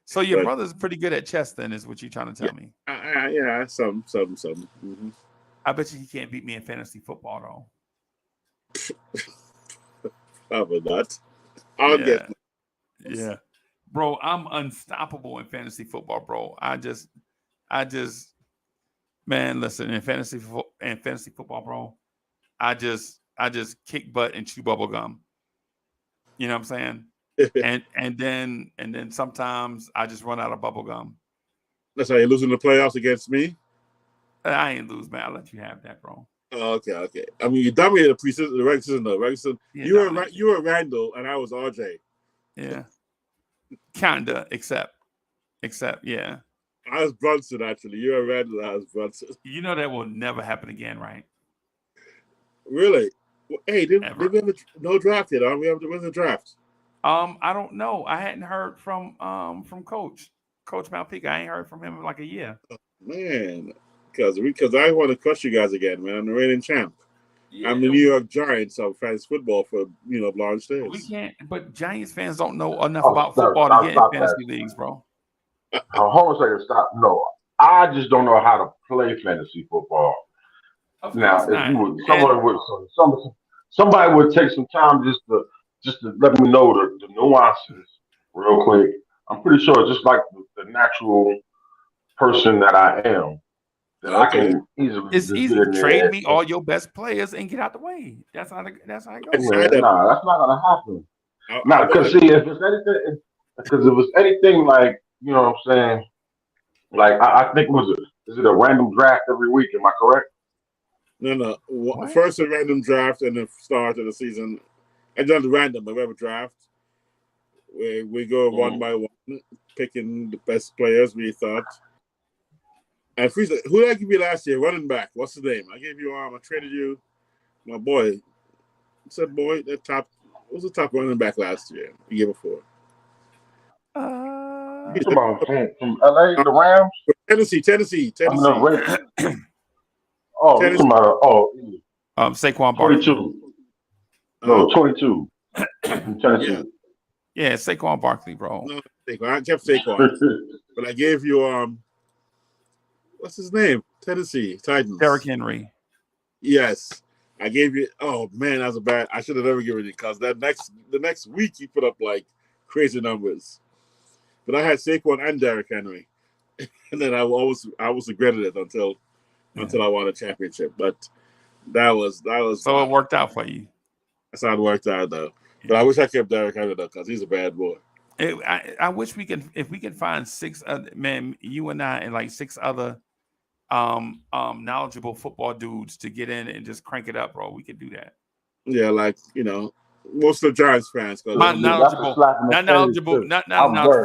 So your brother's pretty good at chess, then, is what you're trying to tell me? Yeah, some. Mm-hmm. I bet you he can't beat me in fantasy football, though. Probably not. I'll get. Yeah, bro, I'm unstoppable in fantasy football, bro. I just, man, listen, in fantasy football, bro, I just kick butt and chew bubble gum. You know what I'm saying? and then sometimes I just run out of bubble gum. That's how you're losing the playoffs against me? I ain't lose, man. I'll let you have that, bro. Oh, okay. I mean, you dominated the regular season, though. Regular season, you were Randall, and I was RJ. Yeah. Kinda, except, yeah. I was Brunson, actually. You were Randall, I was Brunson. You know that will never happen again, right? Really? Hey, did we have no draft yet? When's the draft? I don't know. I hadn't heard from Coach Malpeak. I ain't heard from him in like a year. Oh, man, because I want to crush you guys again, man. I'm the reigning champ. Yeah, I'm the New York Giants of fantasy football for Blonde Stairs. We can't, but Giants fans don't know enough about football to get in fantasy leagues, bro. Hold on a second, stop. No, I just don't know how to play fantasy football. Now, if you would, somebody would take some time just to let me know the nuances real quick. I'm pretty sure, just like the natural person that I am, that I can easily. It's easy to trade me all your best players and get out the way. That's how it goes. Nah, that's not gonna happen. Nah, because see, if it's anything like, you know what I'm saying, like I think is it a random draft every week? Am I correct? No. First a random draft and the start of the season. And then the random, but we have a draft. We go one by one, picking the best players we thought. And who did I give you last year? Running back. What's his name? I gave you I traded you my boy. Said boy, what was the top running back last year? The year before. He's from LA, the Rams? Tennessee. Tennessee. Tennessee. Saquon Barkley. 22. No, 22. From Tennessee. Yeah, Saquon Barkley, bro. No, I kept Saquon. But I gave you what's his name? Tennessee Titans. Derrick Henry. Yes. I gave you oh man, that was a bad I should have never given it because the next week he put up like crazy numbers. But I had Saquon and Derrick Henry. And then I always regretted it until I won a championship. But that was so it worked out for you. That's how it worked out though. But I wish I kept Derrick Henry though, because he's a bad boy. I wish if we can find 6 other men, you and I, and like 6 other knowledgeable football dudes to get in and just crank it up, bro. We could do that. Yeah, like most of the Giants fans. Not knowledgeable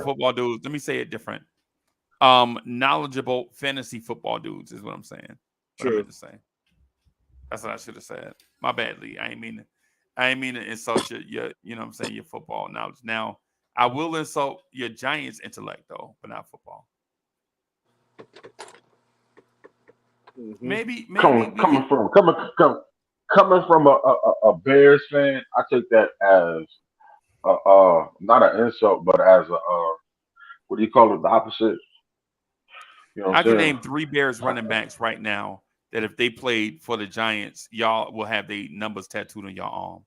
football dudes. Let me say it different. Knowledgeable fantasy football dudes is what I'm saying. True. I meant to say. That's what I should have said. My bad, Lee. I ain't mean to insult your you know what I'm saying, your football knowledge. Now, I will insult your Giants intellect though, but not football. Maybe coming from a Bears fan, I take that as not an insult, but as a what do you call it? The opposite. You know what I I'm can saying? name 3 Bears running backs right now that if they played for the Giants, y'all will have their numbers tattooed on your arm.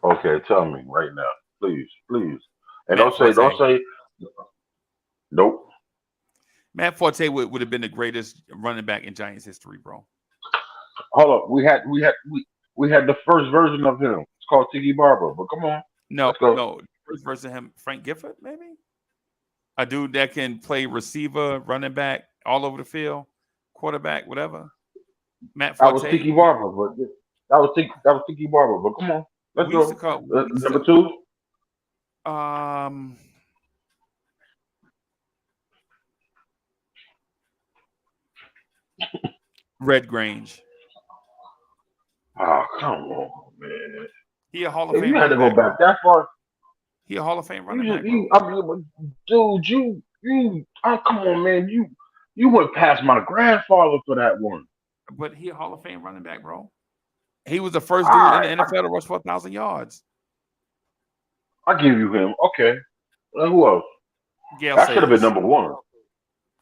Okay, tell me right now, please, please, and Matt Forte. don't say, nope. Matt Forte would have been the greatest running back in Giants history, bro. Hold up, we had the first version of him. It's called Tiki Barber. But come on, No, let's go. no. First version of him, Frank Gifford, maybe? A dude that can play receiver, running back, all over the field, quarterback, whatever. Matt That was Forte. Tiki Barber, but that was Tiki Barber. But come on, let's We used to go. call Number 2. Red Grange. Oh, come on, man. He a Hall of If Fame you had to running go back. back that far, He a Hall of Fame you running just, back, bro. I mean, dude, oh, come on, man. You went past my grandfather for that one. But he a Hall of Fame running back, bro. He was the first All dude right, in the NFL to rush for 1,000 yards. I give you him. Okay. Who else? Gail That should have been says. number 1.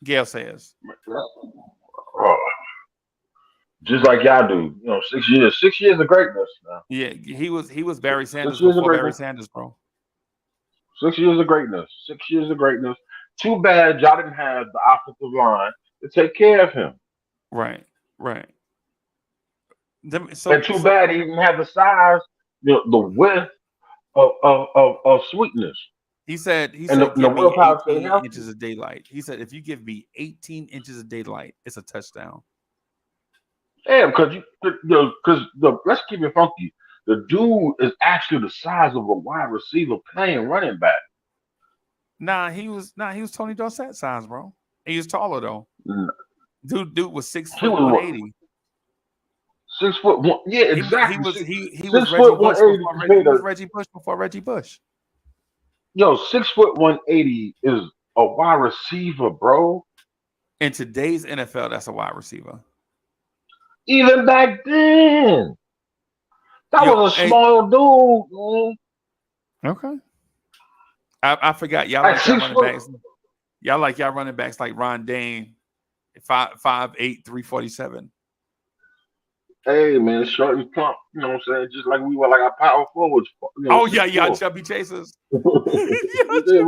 Gail says. Oh, just like y'all do. 6 years. 6 years of greatness now. Yeah, he was Barry Sanders 6 years of before Barry greatness. Sanders, bro. 6 years of greatness. 6 years of greatness. Too bad y'all didn't have the offensive line to take care of him. Right. And too bad he didn't have the size, the width of sweetness. He said, the give me willpower to stay 18 healthy. inches of daylight. He said, if you give me 18 inches of daylight, it's a touchdown. Yeah, because let's keep it funky. The dude is actually the size of a wide receiver playing running back. Nah, he was Tony Dorsett size, bro. He was taller though. Dude was 6 foot 180. 6 foot 1. Yeah, exactly. He was Reggie Bush before Reggie Bush before Reggie Bush. Yo, 6 foot 180 is a wide receiver, bro. In today's NFL, that's a wide receiver. Even back then, that was a small dude, man. Okay. I forgot y'all like y'all running backs. Y'all like y'all running backs like Ron Dane, 5'8", 347. Hey man, short and plump. You know what I'm saying? Just like we were like our power forwards. Chubby chasers. We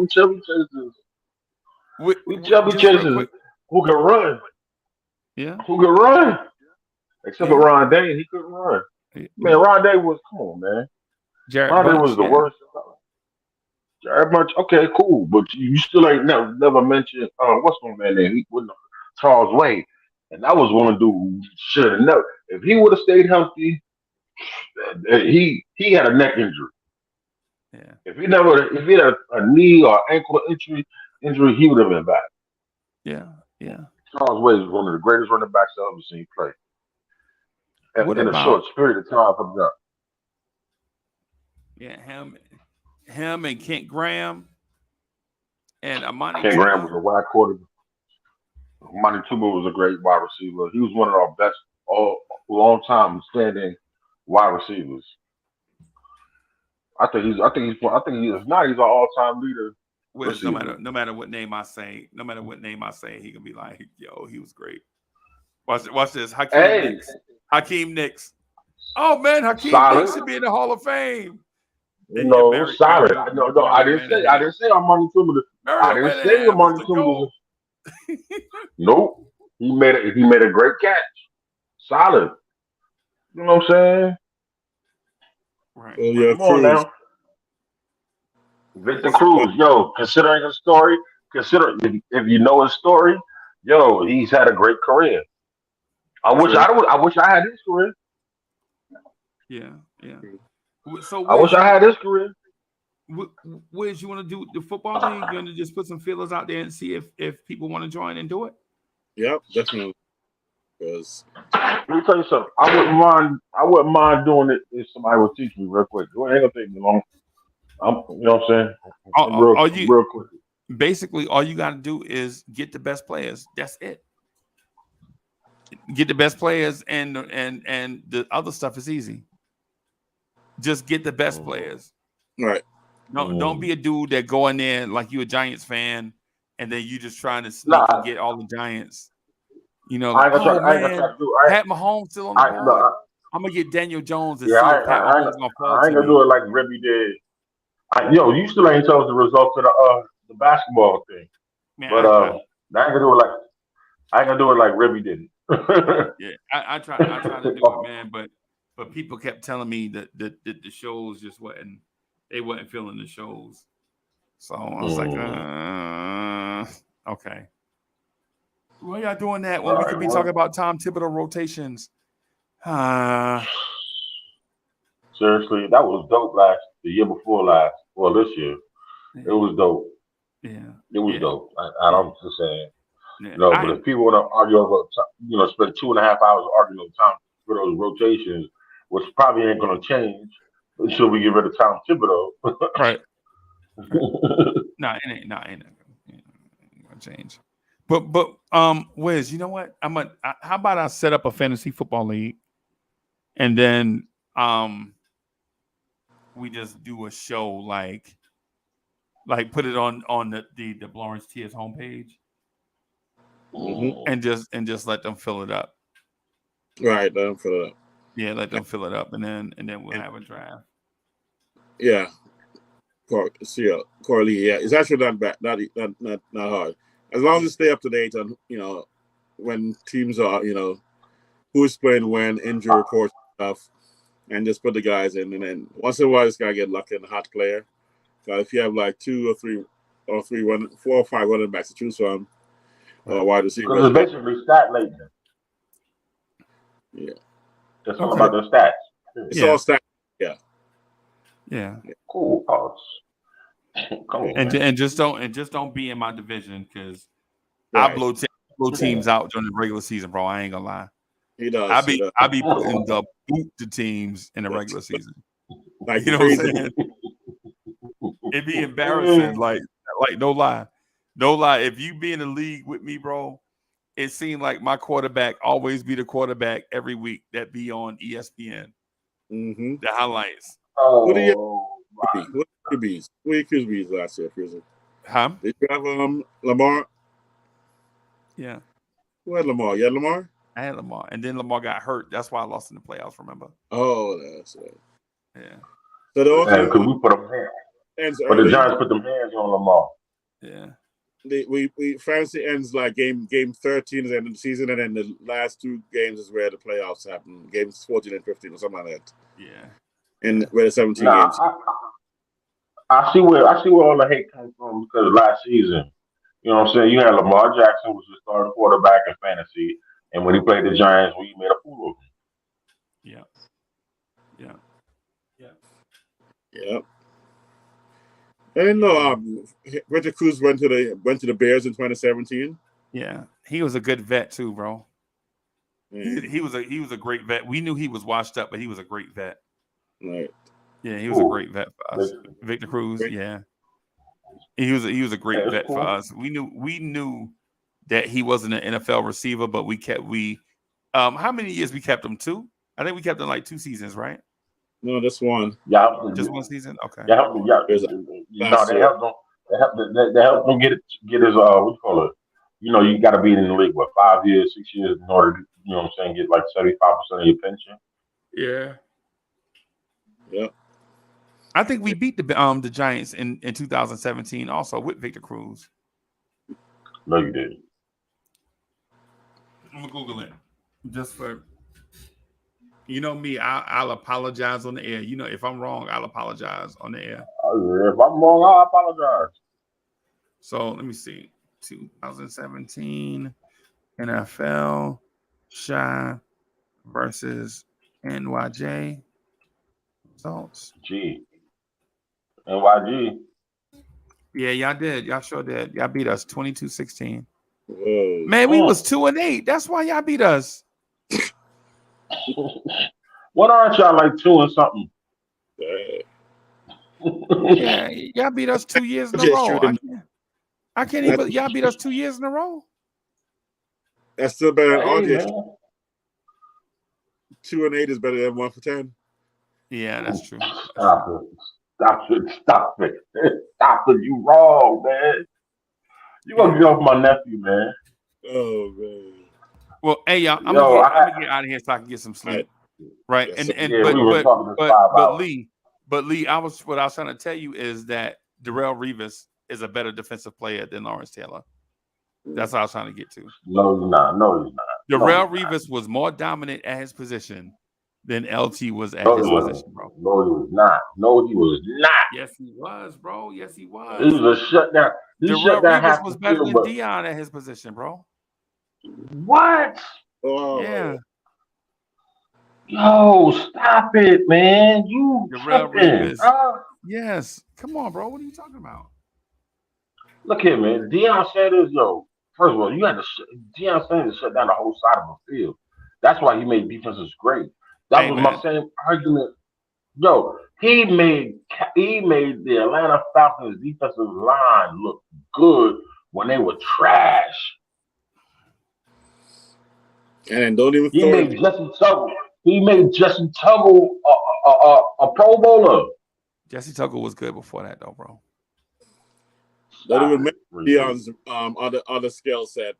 chubby chasers. We chubby chasers who can run. Yeah. Who can run? Except for Ron Dane, he couldn't run. Man, Ron Dane was, come on, man. Ron Dane was the worst. Jared Bunch, okay, cool, but you still ain't never mentioned what's my man name? He wouldn't Charles Wade, and that was one dude who should have never. If he would have stayed healthy, he had a neck injury. Yeah. If he had a knee or ankle injury, he would have been back. Yeah. Charles Wade is one of the greatest running backs I've ever seen play. In a short period of time from that. Yeah, him and Kent Graham and Amani. Kent Graham was a wide quarterback. Amani Tuba was a great wide receiver. He was one of our best long time standing wide receivers. I think he's our all-time leader. No matter what name I say, he can be like, yo, he was great. Watch this. Hakeem Nicks. Oh man, Hakeem Nicks should be in the Hall of Fame. Solid. I didn't say Amani Tuba. I didn't say Amani Tuba. Nope. He made a great catch. Solid. You know what I'm saying? Right. Come on now. Victor Cruz, considering his story, if you know his story, he's had a great career. I wish I had his career. Yeah. So I wish I had his career. Wiz, you want to do the football league? You want to just put some feelers out there and see if people want to join and do it? Yep, definitely. Because let me tell you something. I wouldn't mind doing it if somebody would teach me real quick. It ain't gonna take me long. You know what I'm saying? Real quick. basically all you got to do is get the best players. That's it. Get the best players, and the other stuff is easy. Just get the best players. Right. Don't be a dude that go in there like you a Giants fan, and then you just trying to sneak and get all the Giants. You know, like, Pat Mahomes still on the board. I'm gonna get Daniel Jones and see if Pat Mahomes gonna fall. I ain't gonna do it like Ribby did. You still ain't told us the results of the basketball thing. Man, but I ain't gonna do it like Ribby did it. Yeah, I try to do it, man. But people kept telling me that the shows just wasn't feeling the shows. So I was like, okay. Why y'all doing that when we could be talking about Tom Thibodeau rotations? Seriously, that was dope the year before last. Well, this year. It was dope. Yeah. It was dope. I'm just saying. Yeah. But if people want to argue over, spend 2.5 hours arguing over Tom Thibodeau's rotations, which probably ain't going to change until we get rid of Tom Thibodeau. Right. No, it ain't going to change. But Wiz, you know what? How about I set up a fantasy football league, and then we just do a show like put it on the Lawrence Tears homepage, and just let them fill it up. Right, let them fill it up. Yeah, let them fill it up, and then we'll have a draft. Yeah, Corley. Yeah, it's actually not bad, not hard. As long as you stay up to date on, when teams are, who's playing when, injury reports stuff, and just put the guys in. And then once in a while, this guy get lucky in a hot player. But if you have like 4 or 5 running backs to choose from, wide receivers. Because it's basically stat laden. Yeah. It's all about the stats. It's all stats. Yeah. Yeah. Cool. And just don't be in my division, because I blow teams out during the regular season, bro. I ain't gonna lie. He does. I be putting the boot to teams in the regular season. Like, you know what I'm saying? It'd be embarrassing. Like no lie. If you be in the league with me, bro, it seemed like my quarterback always be the quarterback every week that be on ESPN. Mm-hmm. The highlights. What are your QBs? Who are your QBs last year, Prison? Huh? Did you have Lamar? Yeah. Who had Lamar? You had Lamar? I had Lamar, and then Lamar got hurt. That's why I lost in the playoffs. Remember? Oh, that's right. Yeah. So because we put them hands. But the Giants put them hands on Lamar. Yeah. We fantasy ends like game 13 is the end of the season, and then the last 2 games is where the playoffs happen. Games 14 and 15 or something like that. Yeah. And where the 17 games. I see where all the hate comes from, because last season, you know what I'm saying, you had Lamar Jackson, was the starting quarterback in fantasy, and when he played the Giants, we made a fool of him. Yeah. I didn't know Richard Cruz went to the Bears in 2017. Yeah, he was a good vet too, bro. Yeah. He was a great vet. We knew he was washed up, but he was a great vet. Right. Yeah, he was a great vet for us. Victor Cruz, yeah. He was a great vet for us. We knew that he wasn't an NFL receiver, but how many years we kept him? 2? I think we kept him like 2 seasons, right? No, just one. Yeah, just 1 season. Okay. They helped him get his what you call it? You got to be in the league 5 years, 6 years in order to, what I'm saying, get like 75% of your pension. Yeah. Yeah. I think we beat the Giants in 2017 also with Victor Cruz. No, you didn't. I'm gonna Google it just for. Me, I'll apologize on the air. If I'm wrong, I'll apologize on the air. If I'm wrong, I'll apologize. So let me see. 2017 NFL Shy versus NYJ results. NYG. Yeah, y'all did. Y'all sure did. Y'all beat us 22-16. Whoa. Man, we was 2-8. That's why y'all beat us. What aren't y'all like 2 and something? Yeah, y'all beat us 2 years in a row. I can't even. Y'all beat us 2 years in a row. That's still better than Hey, RJ. man. 2-8 is better than 1 for 10. Yeah, that's true. Stop it. Stop it. Stop it. Stop it. You wrong, man. You gonna get off my nephew, man. Oh man. Well, hey y'all, I'm Yo, gonna get out of here so I can get some sleep. Right. Yes, And yeah, we were talking this 5 hours. Lee, what I was trying to tell you is that Darrell Revis is a better defensive player than Lawrence Taylor. That's what I was trying to get to. No, he's not. No, he's not. Darrell No, he's Revis was more dominant at his position than LT was at not. his No, he wasn't. position, bro. No, he was not. No, he was not. Yes, he was, bro. Yes, he He was. was a shutdown. He Darrell shut down Revis half was the better field, than but Dion at his position, bro. what? Oh. Yeah. Yo, stop it, man. You Darrell tripping. Revis. Yes. Come on, bro. What are you talking about? Look here, man. Deion Sanders, yo. First of all, you had to. Deion Sanders shut down the whole side of the field. That's why he made defenses great. That Hey, was man. my same argument. Yo, he made the Atlanta Falcons defensive line look good when they were trash. And don't even He throw made it. Jesse Tuggle. He made Jesse Tuggle a Pro Bowler. Jesse Tucker was good before that, though, bro. Don't even Stop mention it. Dion's other skill set.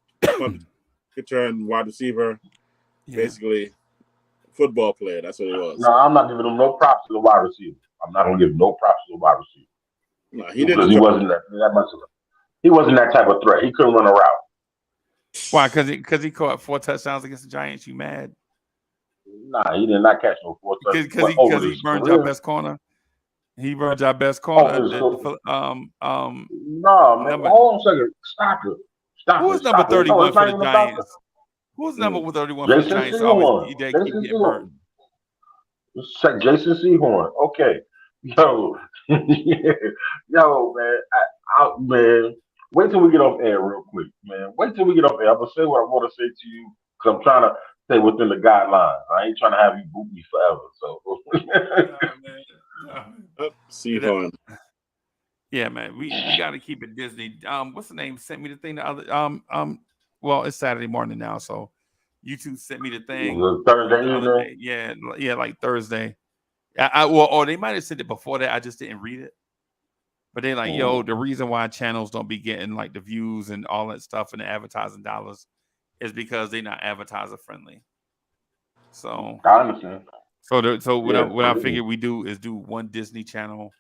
Return wide receiver, Yeah. basically football player. That's what he was. No, I'm not giving him no props to the wide receiver. I'm not gonna give him no props to the wide receiver. No, he Because didn't. he wasn't that much of a, he wasn't that type of threat. He couldn't run a route. Why? Because he caught 4 touchdowns against the Giants. You mad? Nah, he did not catch no 4 touchdowns. Because he burned our best corner. He burned our best corner. No, man. Number, Hold on a second. Stop it. Stop who it. was number Stop it. 31 No, it's for not the even about Giants? Who was number 31 for the Jason Giants? Sehorn. He keep Jason getting burnt. Sehorn. Check Jason Sehorn. Okay. Yo, yo, man. Man, wait till we get off air real quick, man. Wait till we get off air. I'm gonna say what I want to say to you because I'm trying to stay within the guidelines. I ain't trying to have you boot me forever. So. Sehorn. Yeah, man. We got to keep it Disney. What's the name? Sent me the thing the other well, it's Saturday morning now, so YouTube sent me the thing. Thursday the other evening. day. Yeah, like Thursday. Or they might have sent it before that. I just didn't read it. But they're like, yo, the reason why channels don't be getting like the views and all that stuff and the advertising dollars is because they're not advertiser friendly. So I understand. What I figured we do is do one Disney channel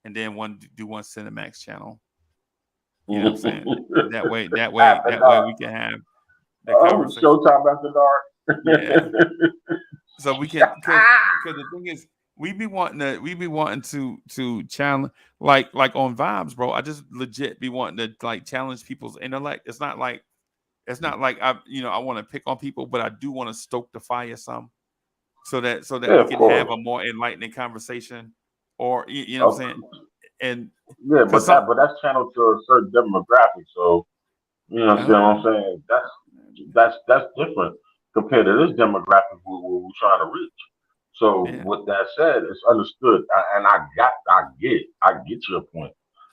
and then one Cinemax channel. You know what I'm saying? that way we can have that conversation. Showtime after dark. Yeah. So we can because the thing is we be wanting to challenge like on Vibes, bro. I just legit be wanting to like challenge people's intellect. It's not like I want to pick on people, but I do want to stoke the fire some so that we can have a more enlightening conversation. Or you know what I'm saying? And yeah, but that's channeled to a certain demographic. So you know what I'm saying? That's different compared to this demographic we're trying to reach. So with that said, it's understood, and I get your point.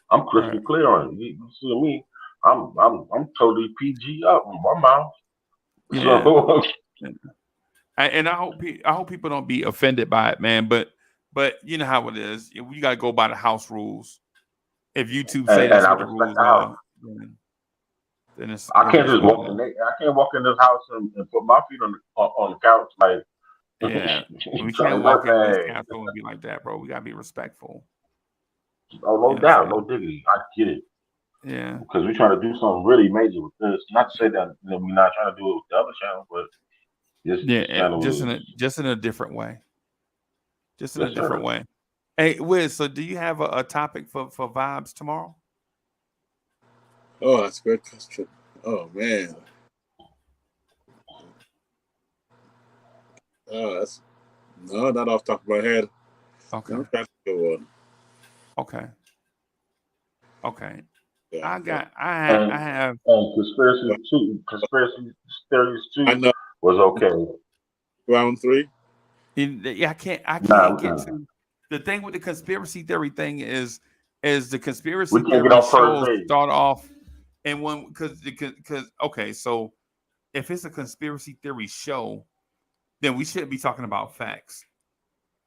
I'm crystal clear on it. You see me? I'm totally PG up in my mouth. Yeah. So, and I hope people don't be offended by it, man. But you know how it is. We got to go by the house rules. If YouTube say that's what the rules are, then it's. I can't just walk in. I can't walk in this house and put my feet on the couch like. Yeah, we can't walk in this castle and be like that, bro. We gotta be respectful. Oh, no doubt, no diggity. I get it. Yeah, because we're trying to do something really major with this. Not to say that we're not trying to do it with the other channel, but this channel just in a different way. Just in a different way. Hey, Wiz, so do you have a topic for Vibes tomorrow? Oh, that's a great question. Oh man. Oh, that's not off the top of my head. Okay. That's a good one. Okay. Yeah, I have conspiracy theories too. I know. Was okay. Round 3. I can't get to the thing with the conspiracy theory thing is the conspiracy theory shows start off And one because okay, so if it's a conspiracy theory show, then we shouldn't be talking about facts,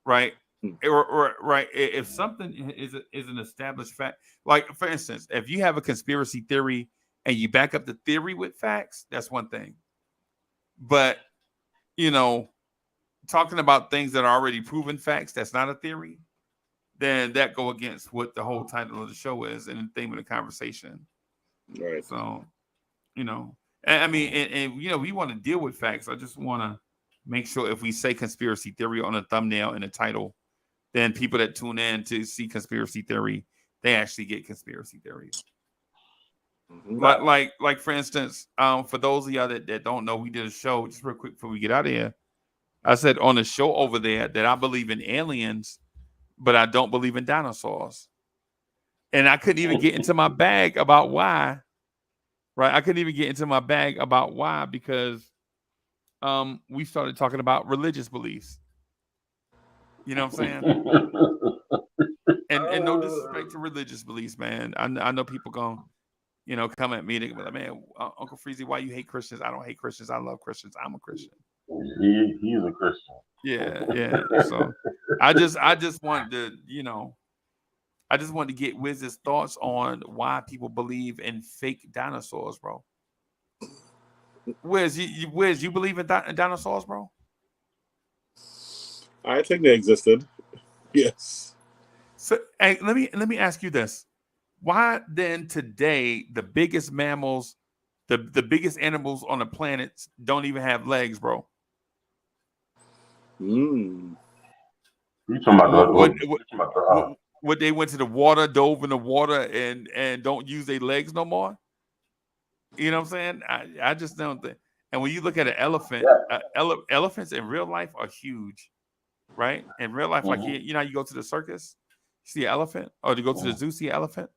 right? Or right, if something is an established fact, like for instance, if you have a conspiracy theory and you back up the theory with facts, that's one thing. But you know, talking about things that are already proven facts, that's not a theory. Then that go against what the whole title of the show is and the theme of the conversation. Right. So, you know, and I mean, and you know, we want to deal with facts. I just want to make sure if we say conspiracy theory on a thumbnail and a title, then people that tune in to see conspiracy theory, they actually get conspiracy theories. Like for instance, for those of y'all that don't know, we did a show just real quick before we get out of here. I said on the show over there that I believe in aliens, but I don't believe in dinosaurs. And I couldn't even get into my bag about why. Right? I couldn't even get into my bag about why because we started talking about religious beliefs. You know what I'm saying? And no disrespect to religious beliefs, man. I know people going, you know, come at me and be like, man, Uncle Freezy, why you hate Christians? I don't hate Christians. I love Christians. I'm a Christian. He's a Christian. Yeah. So I just wanted to, you know, I just wanted to get Wiz's thoughts on why people believe in fake dinosaurs, bro. Wiz, you believe in dinosaurs, bro? I think they existed. Yes. So hey, let me ask you this. Why then today the biggest mammals, the biggest animals on the planet don't even have legs, bro? You talking about what they went to the water, dove in the water, and don't use their legs no more? You know what I'm saying? I just don't think. And when you look at an elephant, elephants in real life are huge, right? In real life, like you know, you go to the circus, you see an elephant, or you go to the zoo, see an elephant.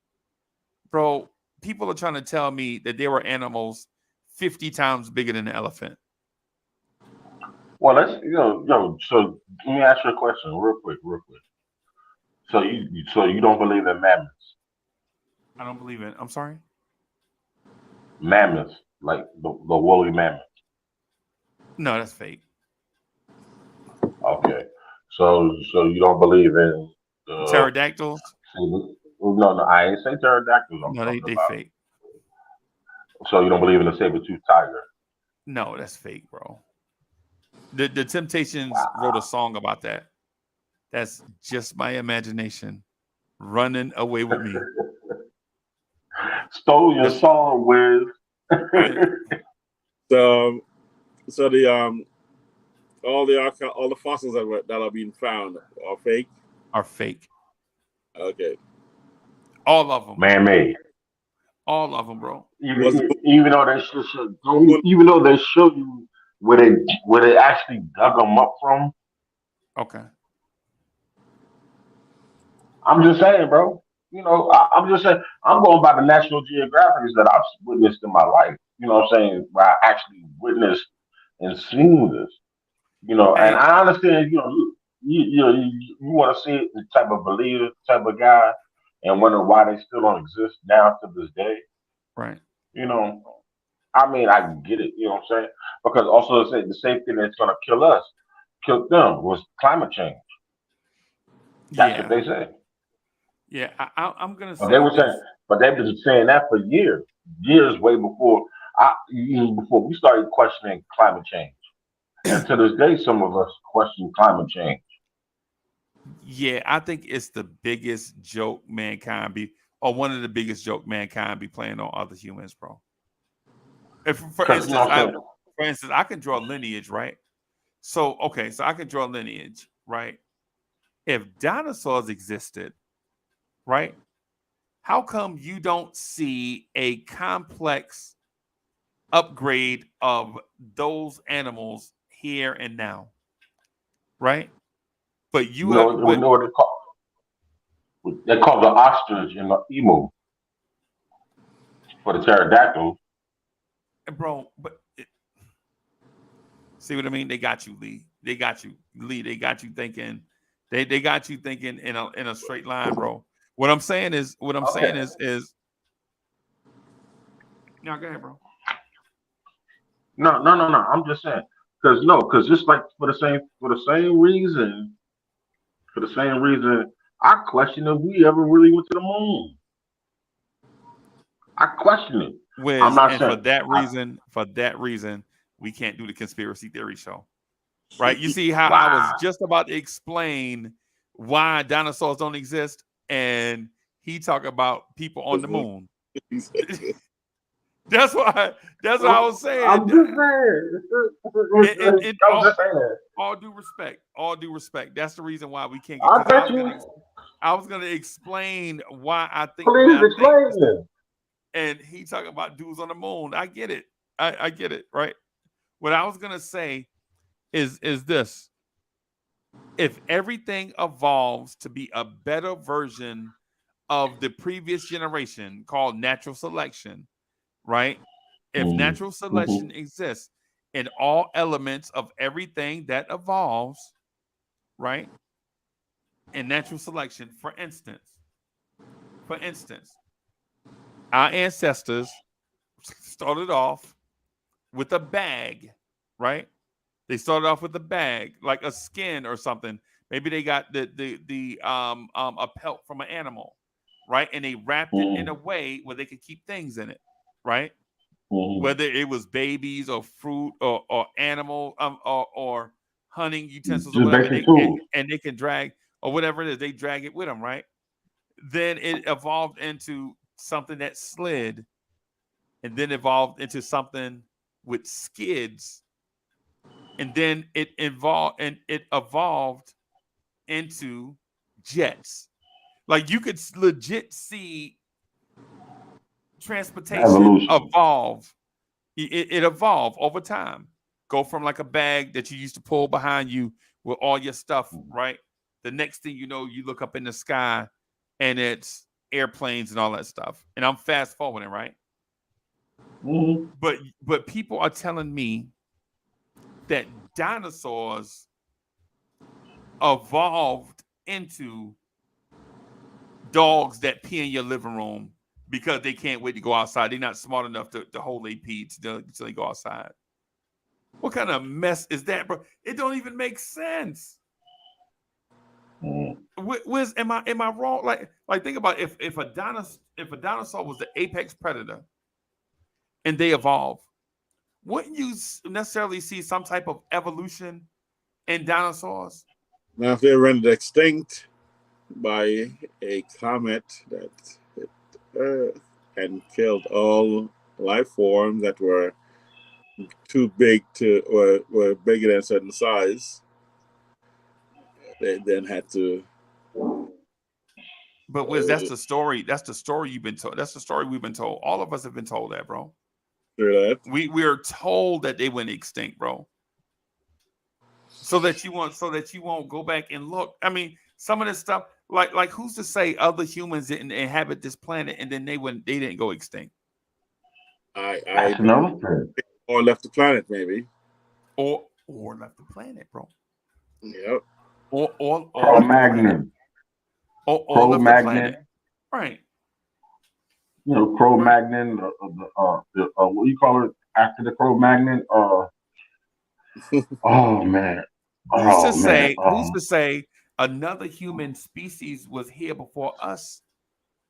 Bro, people are trying to tell me that there were animals 50 times bigger than an elephant. Well, let's So let me ask you a question, real quick. So you don't believe in mammoths? I don't believe in. I'm sorry. Mammoths, like the woolly mammoth. No, that's fake. Okay, so you don't believe in pterodactyls? No, I ain't say pterodactyls. No, they fake. So you don't believe in the saber-toothed tiger? No, that's fake, bro. The Temptations wrote a song about that. That's just my imagination running away with me. Stole your song, Wiz. So the all the fossils that are being found are fake. Are fake. Okay. All of them. Man-made. All of them, bro. Even though they show you where they actually dug them up from. Okay. I'm just saying, bro. You know, I'm just saying. I'm going by the National Geographics that I've witnessed in my life. You know what I'm saying? Where I actually witnessed and seen this. You know, and I understand. You know, you want to see it, the type of believer, type of guy, and wonder why they still don't exist now to this day. Right. You know, I mean, I get it. You know what I'm saying? Because also the same thing that's going to kill us, killed them was climate change. That's what they say. Yeah, I'm gonna say. But they were saying, but they've been saying that for years way before before we started questioning climate change. And to this day, some of us question climate change. Yeah, I think it's the biggest joke mankind or one of the biggest joke mankind be playing on other humans, bro. If for instance, I can draw lineage, right? So I can draw lineage, right? If dinosaurs existed, right? How come you don't see a complex upgrade of those animals here and now? Right? But you know what they call? They call the ostrich and the emu for the pterodactyl. Bro, but see what I mean? They got you, Lee. They got you, Lee. They got you thinking. They got you thinking in a straight line, bro. What I'm saying is No, go ahead, bro. No. I'm just saying because just like for the same reason, I question if we ever really went to the moon. I question it. I'm Wiz, not and for saying. that reason, we can't do the conspiracy theory show. Right? You see how I was Wow. just about to explain why dinosaurs don't exist, and he talk about people on the moon. That's why. That's what I was saying. I'm just saying. I'm just saying. All due respect. That's the reason why we can't get. I Because bet you. I was gonna explain why I think the way Please I think, explain it. and he talking about dudes on the moon. I get it. I get it. Right. What I was gonna say is this: if everything evolves to be a better version of the previous generation, called natural selection, right? If natural selection exists in all elements of everything that evolves, right? In natural selection, for instance, our ancestors started off with a bag, right? They started off with a bag, like a skin or something. Maybe they got a pelt from an animal, right? And they wrapped it in a way where they could keep things in it, right? Whether it was babies or fruit or animal or hunting utensils or Just whatever, basic tools. and they can drag or whatever it is, they drag it with them, right? Then it evolved into something that slid, and then evolved into something with skids, and then it evolved into jets. Like you could legit see transportation Evolution. evolve. It evolved over time. Go from like a bag that you used to pull behind you with all your stuff, right? The next thing you know, you look up in the sky and it's airplanes and all that stuff. And I'm fast forwarding, right? But people are telling me that dinosaurs evolved into dogs that pee in your living room because they can't wait to go outside. They're not smart enough to hold their pee until they go outside. What kind of mess is that, bro? It don't even make sense. Am I wrong? Like think about if a dinosaur was the apex predator and they evolve, wouldn't you necessarily see some type of evolution in dinosaurs? Now, if they rendered extinct by a comet that hit Earth and killed all life forms that were too big were bigger than a certain size, they then had to. But Wiz, that's the story. That's the story you've been told. That's the story we've been told. All of us have been told that, bro. That. We're told that they went extinct, bro. So that you won't go back and look. I mean, some of this stuff, like who's to say other humans didn't inhabit this planet and then they didn't go extinct? That's another thing. Or left the planet, maybe. Or left the planet, bro. Yep. Or Cro-Magnon. Or left the planet. Right. You know, Cro-Magnon, what do you call it after the Cro-Magnon? Oh man. Who's to say another human species was here before us,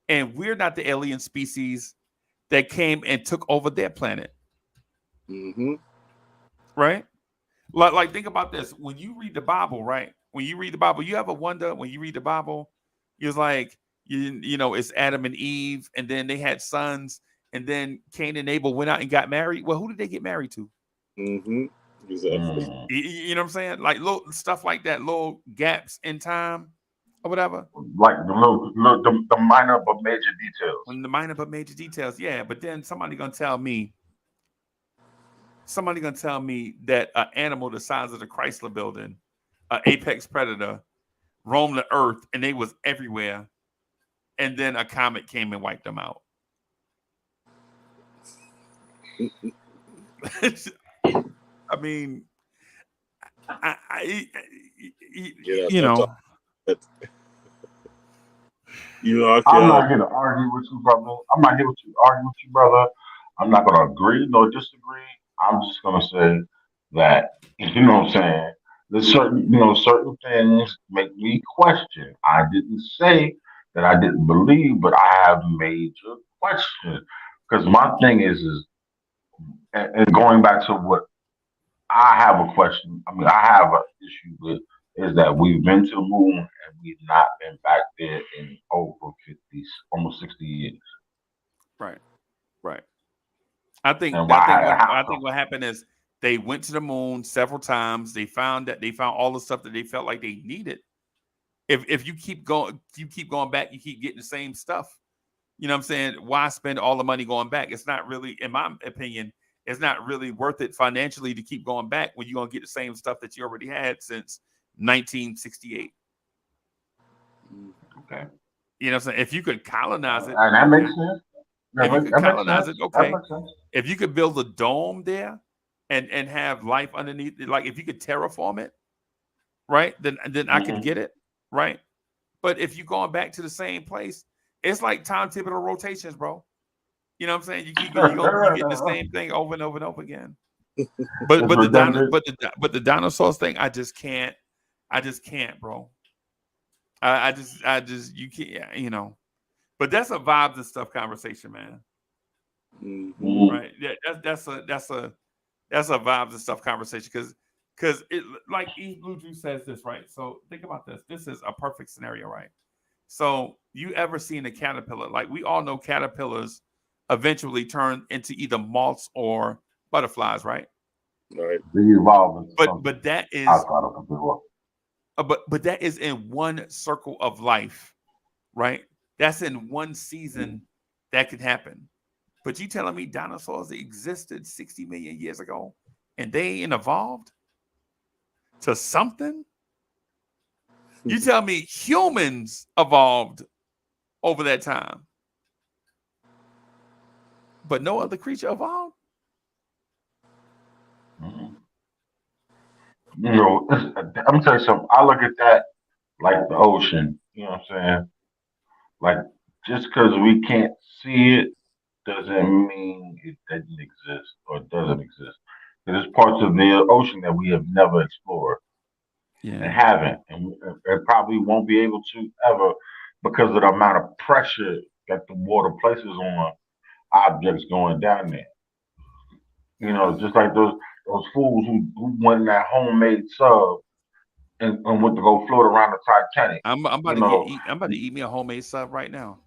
and we're not the alien species that came and took over their planet? Right? Like think about this. When you read the Bible, right? When you read the Bible, you ever wonder when you read the Bible, it's like you know, it's Adam and Eve, and then they had sons, and then Cain and Abel went out and got married. Well, who did they get married to? Exactly. You know what I'm saying? Like little stuff like that, little gaps in time or whatever. Like the minor but major details. The minor but major details, yeah. But then somebody gonna tell me that an animal the size of the Chrysler Building, an apex predator, roamed the earth and they was everywhere, and then a comet came and wiped them out. I mean, you know. I'm not here to argue with you, brother. I'm not here to argue with you, brother. I'm not gonna agree nor disagree. I'm just gonna say that you know what I'm saying. There's certain things make me question. I didn't say that I didn't believe, but I have major questions. Because my thing is, and going back to what I have a question. I mean, I have an issue with is that we've been to the moon and we've not been back there in over 50, almost 60 years. Right. Right. I think And I why? think what How I come? think what happened is they went to the moon several times. They found all the stuff that they felt like they needed. If you keep going back, you keep getting the same stuff. You know what I'm saying? Why spend all the money going back? It's not really, in my opinion, it's not really worth it financially to keep going back when you're gonna get the same stuff that you already had since 1968. Okay, You know what I'm saying? If you could colonize it, and that okay. makes sense. If you could That makes colonize sense. it, That okay. makes sense. If you could build a dome there and have life underneath it, like if you could terraform it, right? Then I could Hmm. get it, right? But if you're going back to the same place, it's like timetable rotations, bro. You know what I'm saying? You get the same thing over and over and over again. But It's but the dino, redundant. but the dinosaurs thing, I just can't, bro. I just you can't, you know. But that's a vibes and stuff conversation, man. Mm-hmm. Mhm. Right? Yeah, that's a vibes and stuff conversation because it like Eve Blue Juice says this, right? So think about this. This is a perfect scenario, right? So you ever seen a caterpillar? Like we all know caterpillars eventually turn into either moths or butterflies, right? Right. They evolve into But something but that is outside of the door. but that is in one circle of life, right? That's in one Mhm. season that could happen. But you telling me dinosaurs existed 60 million years ago and they ain't evolved to something? You tell me humans evolved over that time, but no other creature evolved? Mhm. I'm gonna tell you something. I look at that like the ocean. You know what I'm saying? Like just because we can't see it doesn't mean it doesn't exist or doesn't exist. There's parts of the ocean that we have never explored and Yeah. haven't, and probably won't be able to ever because of the amount of pressure that the water places on objects going down there. You know, just like those fools who went in that homemade sub and went to go float around the Titanic. I'm about You to get know, eat. I'm about to eat me a homemade sub right now.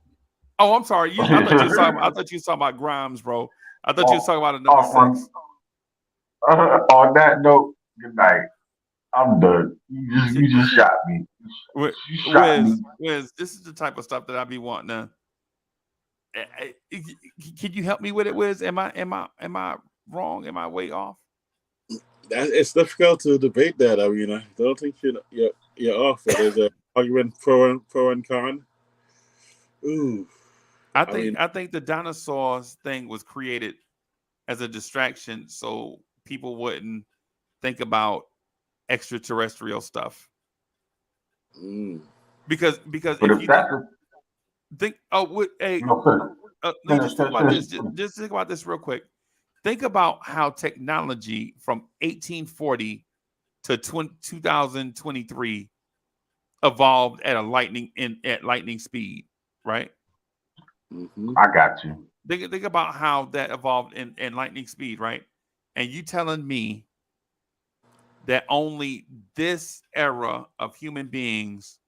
Oh, I'm sorry. I thought you saw. I thought you saw about Grimes, bro. I thought you was on, talking about a number on, six. on that note, good night. I'm done. You just shot me. You shot me. Wiz, this is the type of stuff that I be wanting to. Can you help me with it, Wiz? Am I wrong? Am I way off? It's difficult to debate that. I mean, I don't think you're off. But there's an argument pro and con. Ooh, I mean, I think the dinosaurs thing was created as a distraction so people wouldn't think about extraterrestrial stuff. mm, Because But if if you that's think hey, let me just think about finish. this. Just think about this real quick. Think about how technology from 1840 to 2023 evolved at lightning speed, right? mm-hmm. I got you. Think about how that evolved in lightning speed, right? And you telling me that only this era of human beings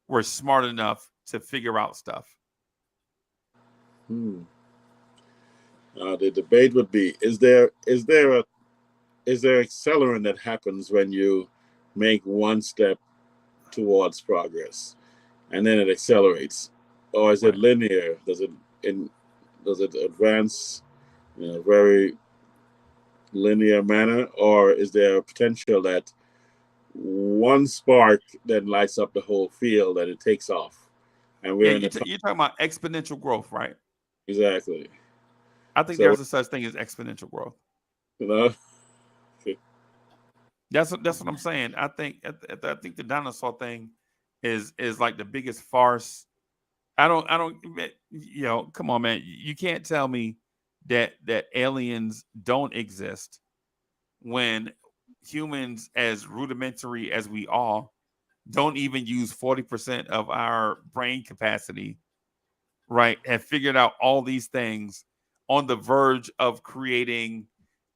were smart enough to figure out stuff. Hmm. The debate would be: is there accelerant that happens when you make one step towards progress, and then it accelerates, or is it Right. linear? Does it advance in a very linear manner, or is there a potential that one spark then lights up the whole field and it takes off? And Yeah, we're in a time you're talking about exponential growth, right? exactly. I think So there's a such thing as exponential growth. you know, That's what I'm saying. I think the dinosaur thing is like the biggest farce. I don't come on, man. You can't tell me that aliens don't exist when humans, as rudimentary as we are, don't even use 40% of our brain capacity, right? Have figured out all these things on the verge of creating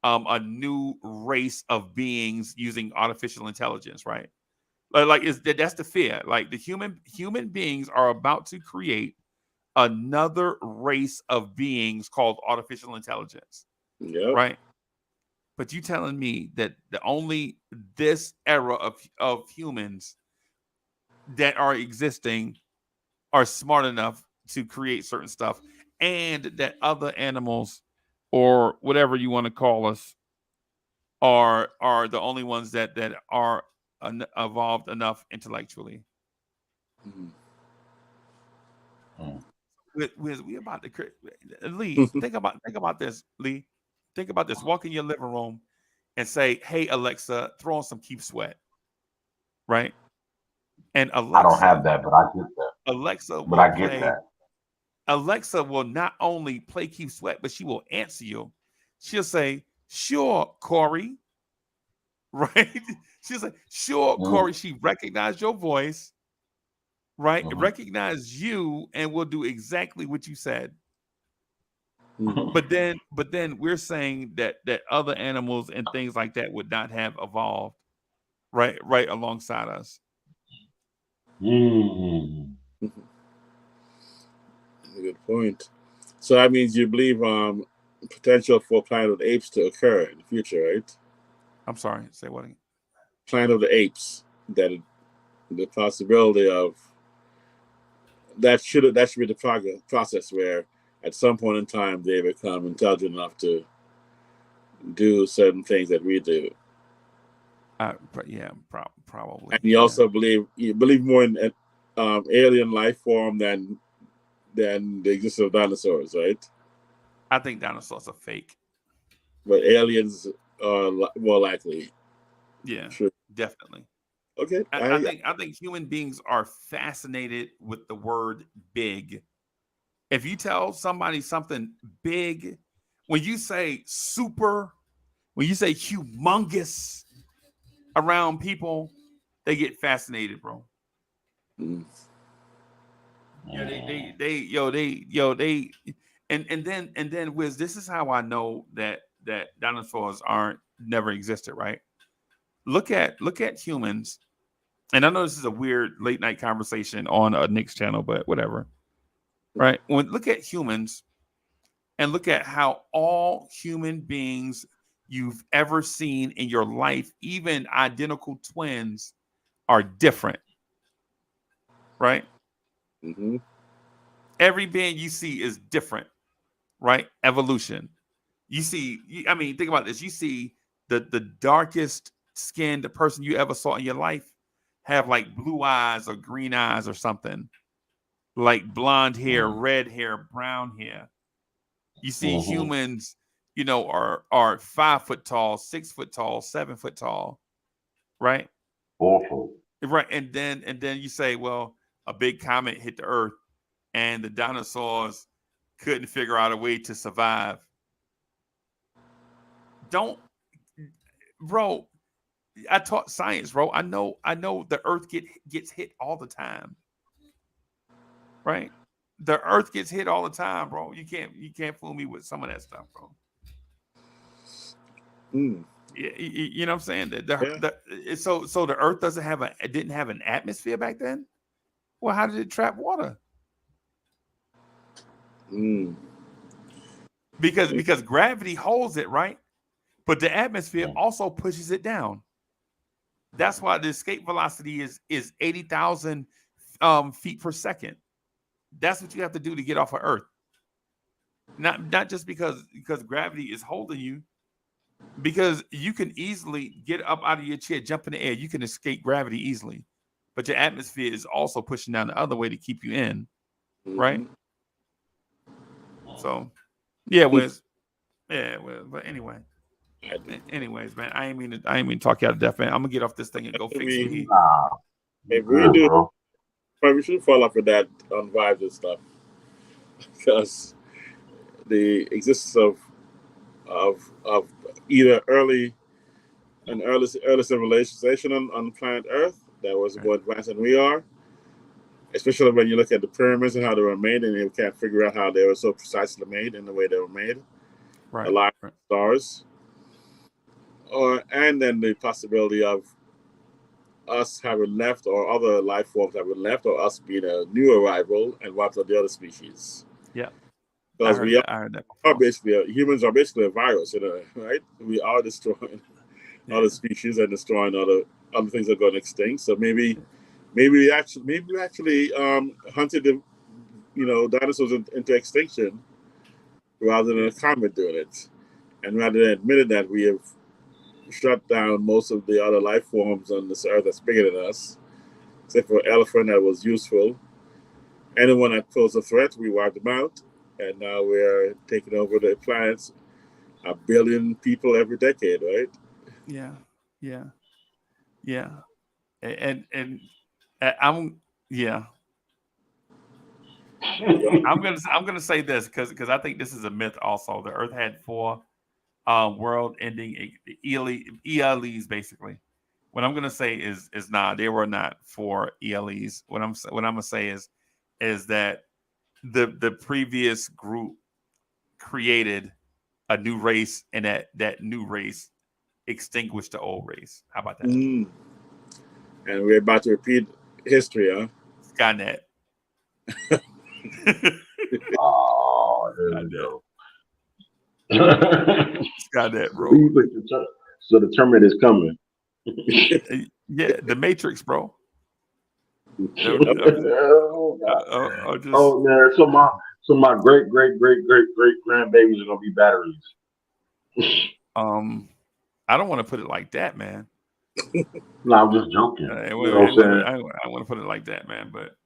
a new race of beings using artificial intelligence, right? Like that's the fear. Like the human beings are about to create another race of beings called artificial intelligence, Yep. right? But you telling me that the only this era of humans that are existing are smart enough to create certain stuff, and that other animals or whatever you want to call us are the only ones that are evolved enough intellectually. Mhm. We about to Lee. Think about this, Lee. Think about this. Walk in your living room and say, "Hey Alexa, throw on some Keep Sweat," right? And I don't have that, but I get that. Alexa But will I get play. that. Alexa will not only play Keep Sweat, but she will answer you. She'll say, "Sure, Corey." Right? She'll say, "Sure, Corey." She recognized your voice, right? Mm-hmm. Recognize you, and will do exactly what you said. Mhm. But then we're saying that other animals and things like that would not have evolved right alongside us. Mm-hmm. Good point. So that means you believe potential for Planet of the Apes to occur in the future, right? I'm sorry, say what again? Planet of the Apes, that the possibility of that should be the process where at some point in time they become intelligent enough to do certain things that we do. Yeah, probably. And you Yeah. also believe more in alien life form than the existence of dinosaurs, right? I think dinosaurs are fake. But aliens are more likely. Yeah, Sure. definitely. Okay. I think human beings are fascinated with the word big. If you tell somebody something big, when you say super, when you say humongous around people, they get fascinated, bro. Mm. Yeah, they and then Wiz, this is how I know that dinosaurs aren't never existed, right? Look at humans, and I know this is a weird late night conversation on a Knicks channel, but whatever. Right? When look at humans and look at how all human beings you've ever seen in your life, even identical twins, are different. Right? Mm-hmm. Every being you see is different, right? Evolution. You see, I mean, think about this. You see the darkest skinned person you ever saw in your life have like blue eyes or green eyes or something, like blonde hair, red hair, brown hair. You see Mm-hmm. humans, are 5 foot tall, 6 foot tall, 7 foot tall, right? Awful. Right. And then you say, well, a big comet hit the earth and the dinosaurs couldn't figure out a way to survive. Don't, bro. I taught science, bro. I know the earth gets hit all the time. Right? The earth gets hit all the time, bro. You can't fool me with some of that stuff, bro. Mm. You know what I'm saying? Yeah. So the earth didn't have an atmosphere back then? Well, how did it trap water? Mm. Because gravity holds it, right? But the atmosphere also pushes it down. That's why the escape velocity is 80,000 feet per second. That's what you have to do to get off of Earth. Not just because gravity is holding you, because you can easily get up out of your chair, jump in the air. You can escape gravity easily, but your atmosphere is also pushing down the other way to keep you in, right? So, yeah, Wiz. Yeah, well, but anyway. Anyways, man, I ain't mean to talk you out of death, man. I'm gonna get off this thing and go fix me. Nah, If we good, do, bro. probably should follow up with that on vibes and stuff, because the existence of either early civilization on planet Earth that was more advanced than we are. Especially when you look at the pyramids and how they were made, and you can't figure out how they were so precisely made in the way they were made. Right. A lot Right. of stars, and then the possibility of us having left, or other life forms having left, or us being a new arrival and wiped out the other species. Yeah. Because I heard that are before. basically humans are basically a virus, right? We are destroying other species and destroying other things that are going extinct. So maybe we actually hunted the dinosaurs into extinction rather than a comet doing it, and rather than admitting that we have shut down most of the other life forms on this earth that's bigger than us, except for elephant that was useful. Anyone that posed a threat, we wiped them out, and now we're taking over the planets. 1 billion people every decade, right? Yeah. And I'm I'm gonna say this because I think this is a myth also. The Earth had 4 world-ending ELEs basically. What I'm gonna say is there were not 4 ELEs. What I'm gonna say is that the previous group created a new race, and that new race extinguished the old race. How about that? And we're about to repeat history, huh? Skynet. Oh, there we go. Skynet, bro. So the Terminator's coming. Yeah, the Matrix, bro. Oh man, so my great grandbabies are gonna be batteries. I don't want to put it like that, man. No, I'm just joking. I You know what I'm saying? I want to put it like that, man. But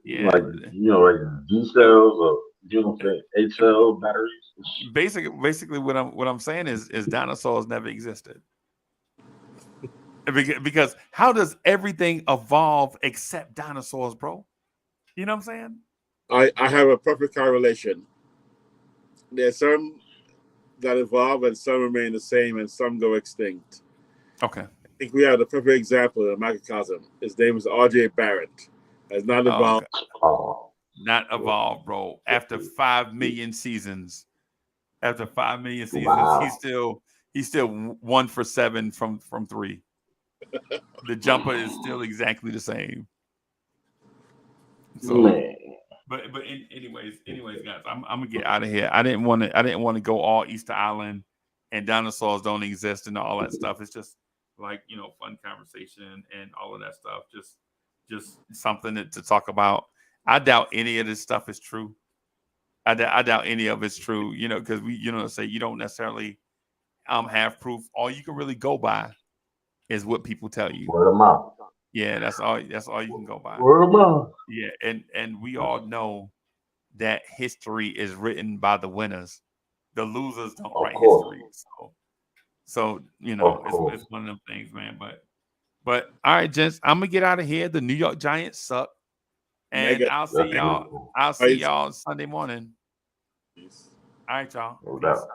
yeah, Like like G cells or H cell batteries. basically what I'm saying is dinosaurs never existed. Because how does everything evolve except dinosaurs, bro? You know what I'm saying? I have a perfect correlation. There's some that evolve and some remain the same and some go extinct. Okay. I think we have the perfect example of a microcosm. His name is R.J. Barrett. Has not evolved. Oh. Not evolved, bro. After 5 million seasons. Wow. he's still 1 for 7 from 3. The jumper is still exactly the same. So, Man. but anyways, guys, I'm gonna get out of here. I didn't want to go all Easter Island and dinosaurs don't exist and all that stuff. It's just like fun conversation and all of that stuff. Just something to talk about. I doubt any of this stuff is true. I doubt any of it's true. Because we say you don't necessarily have proof. All you can really go by is what people tell you. Word of mouth. Yeah, that's all you can go by. Word of mouth. Yeah, and we all know that history is written by the winners. The losers don't write history. So it's one of them things, man. But all right, gents, I'm gonna get out of here. The New York Giants suck. And I'll see y'all. Sunday morning. All right, y'all. No Peace. doubt.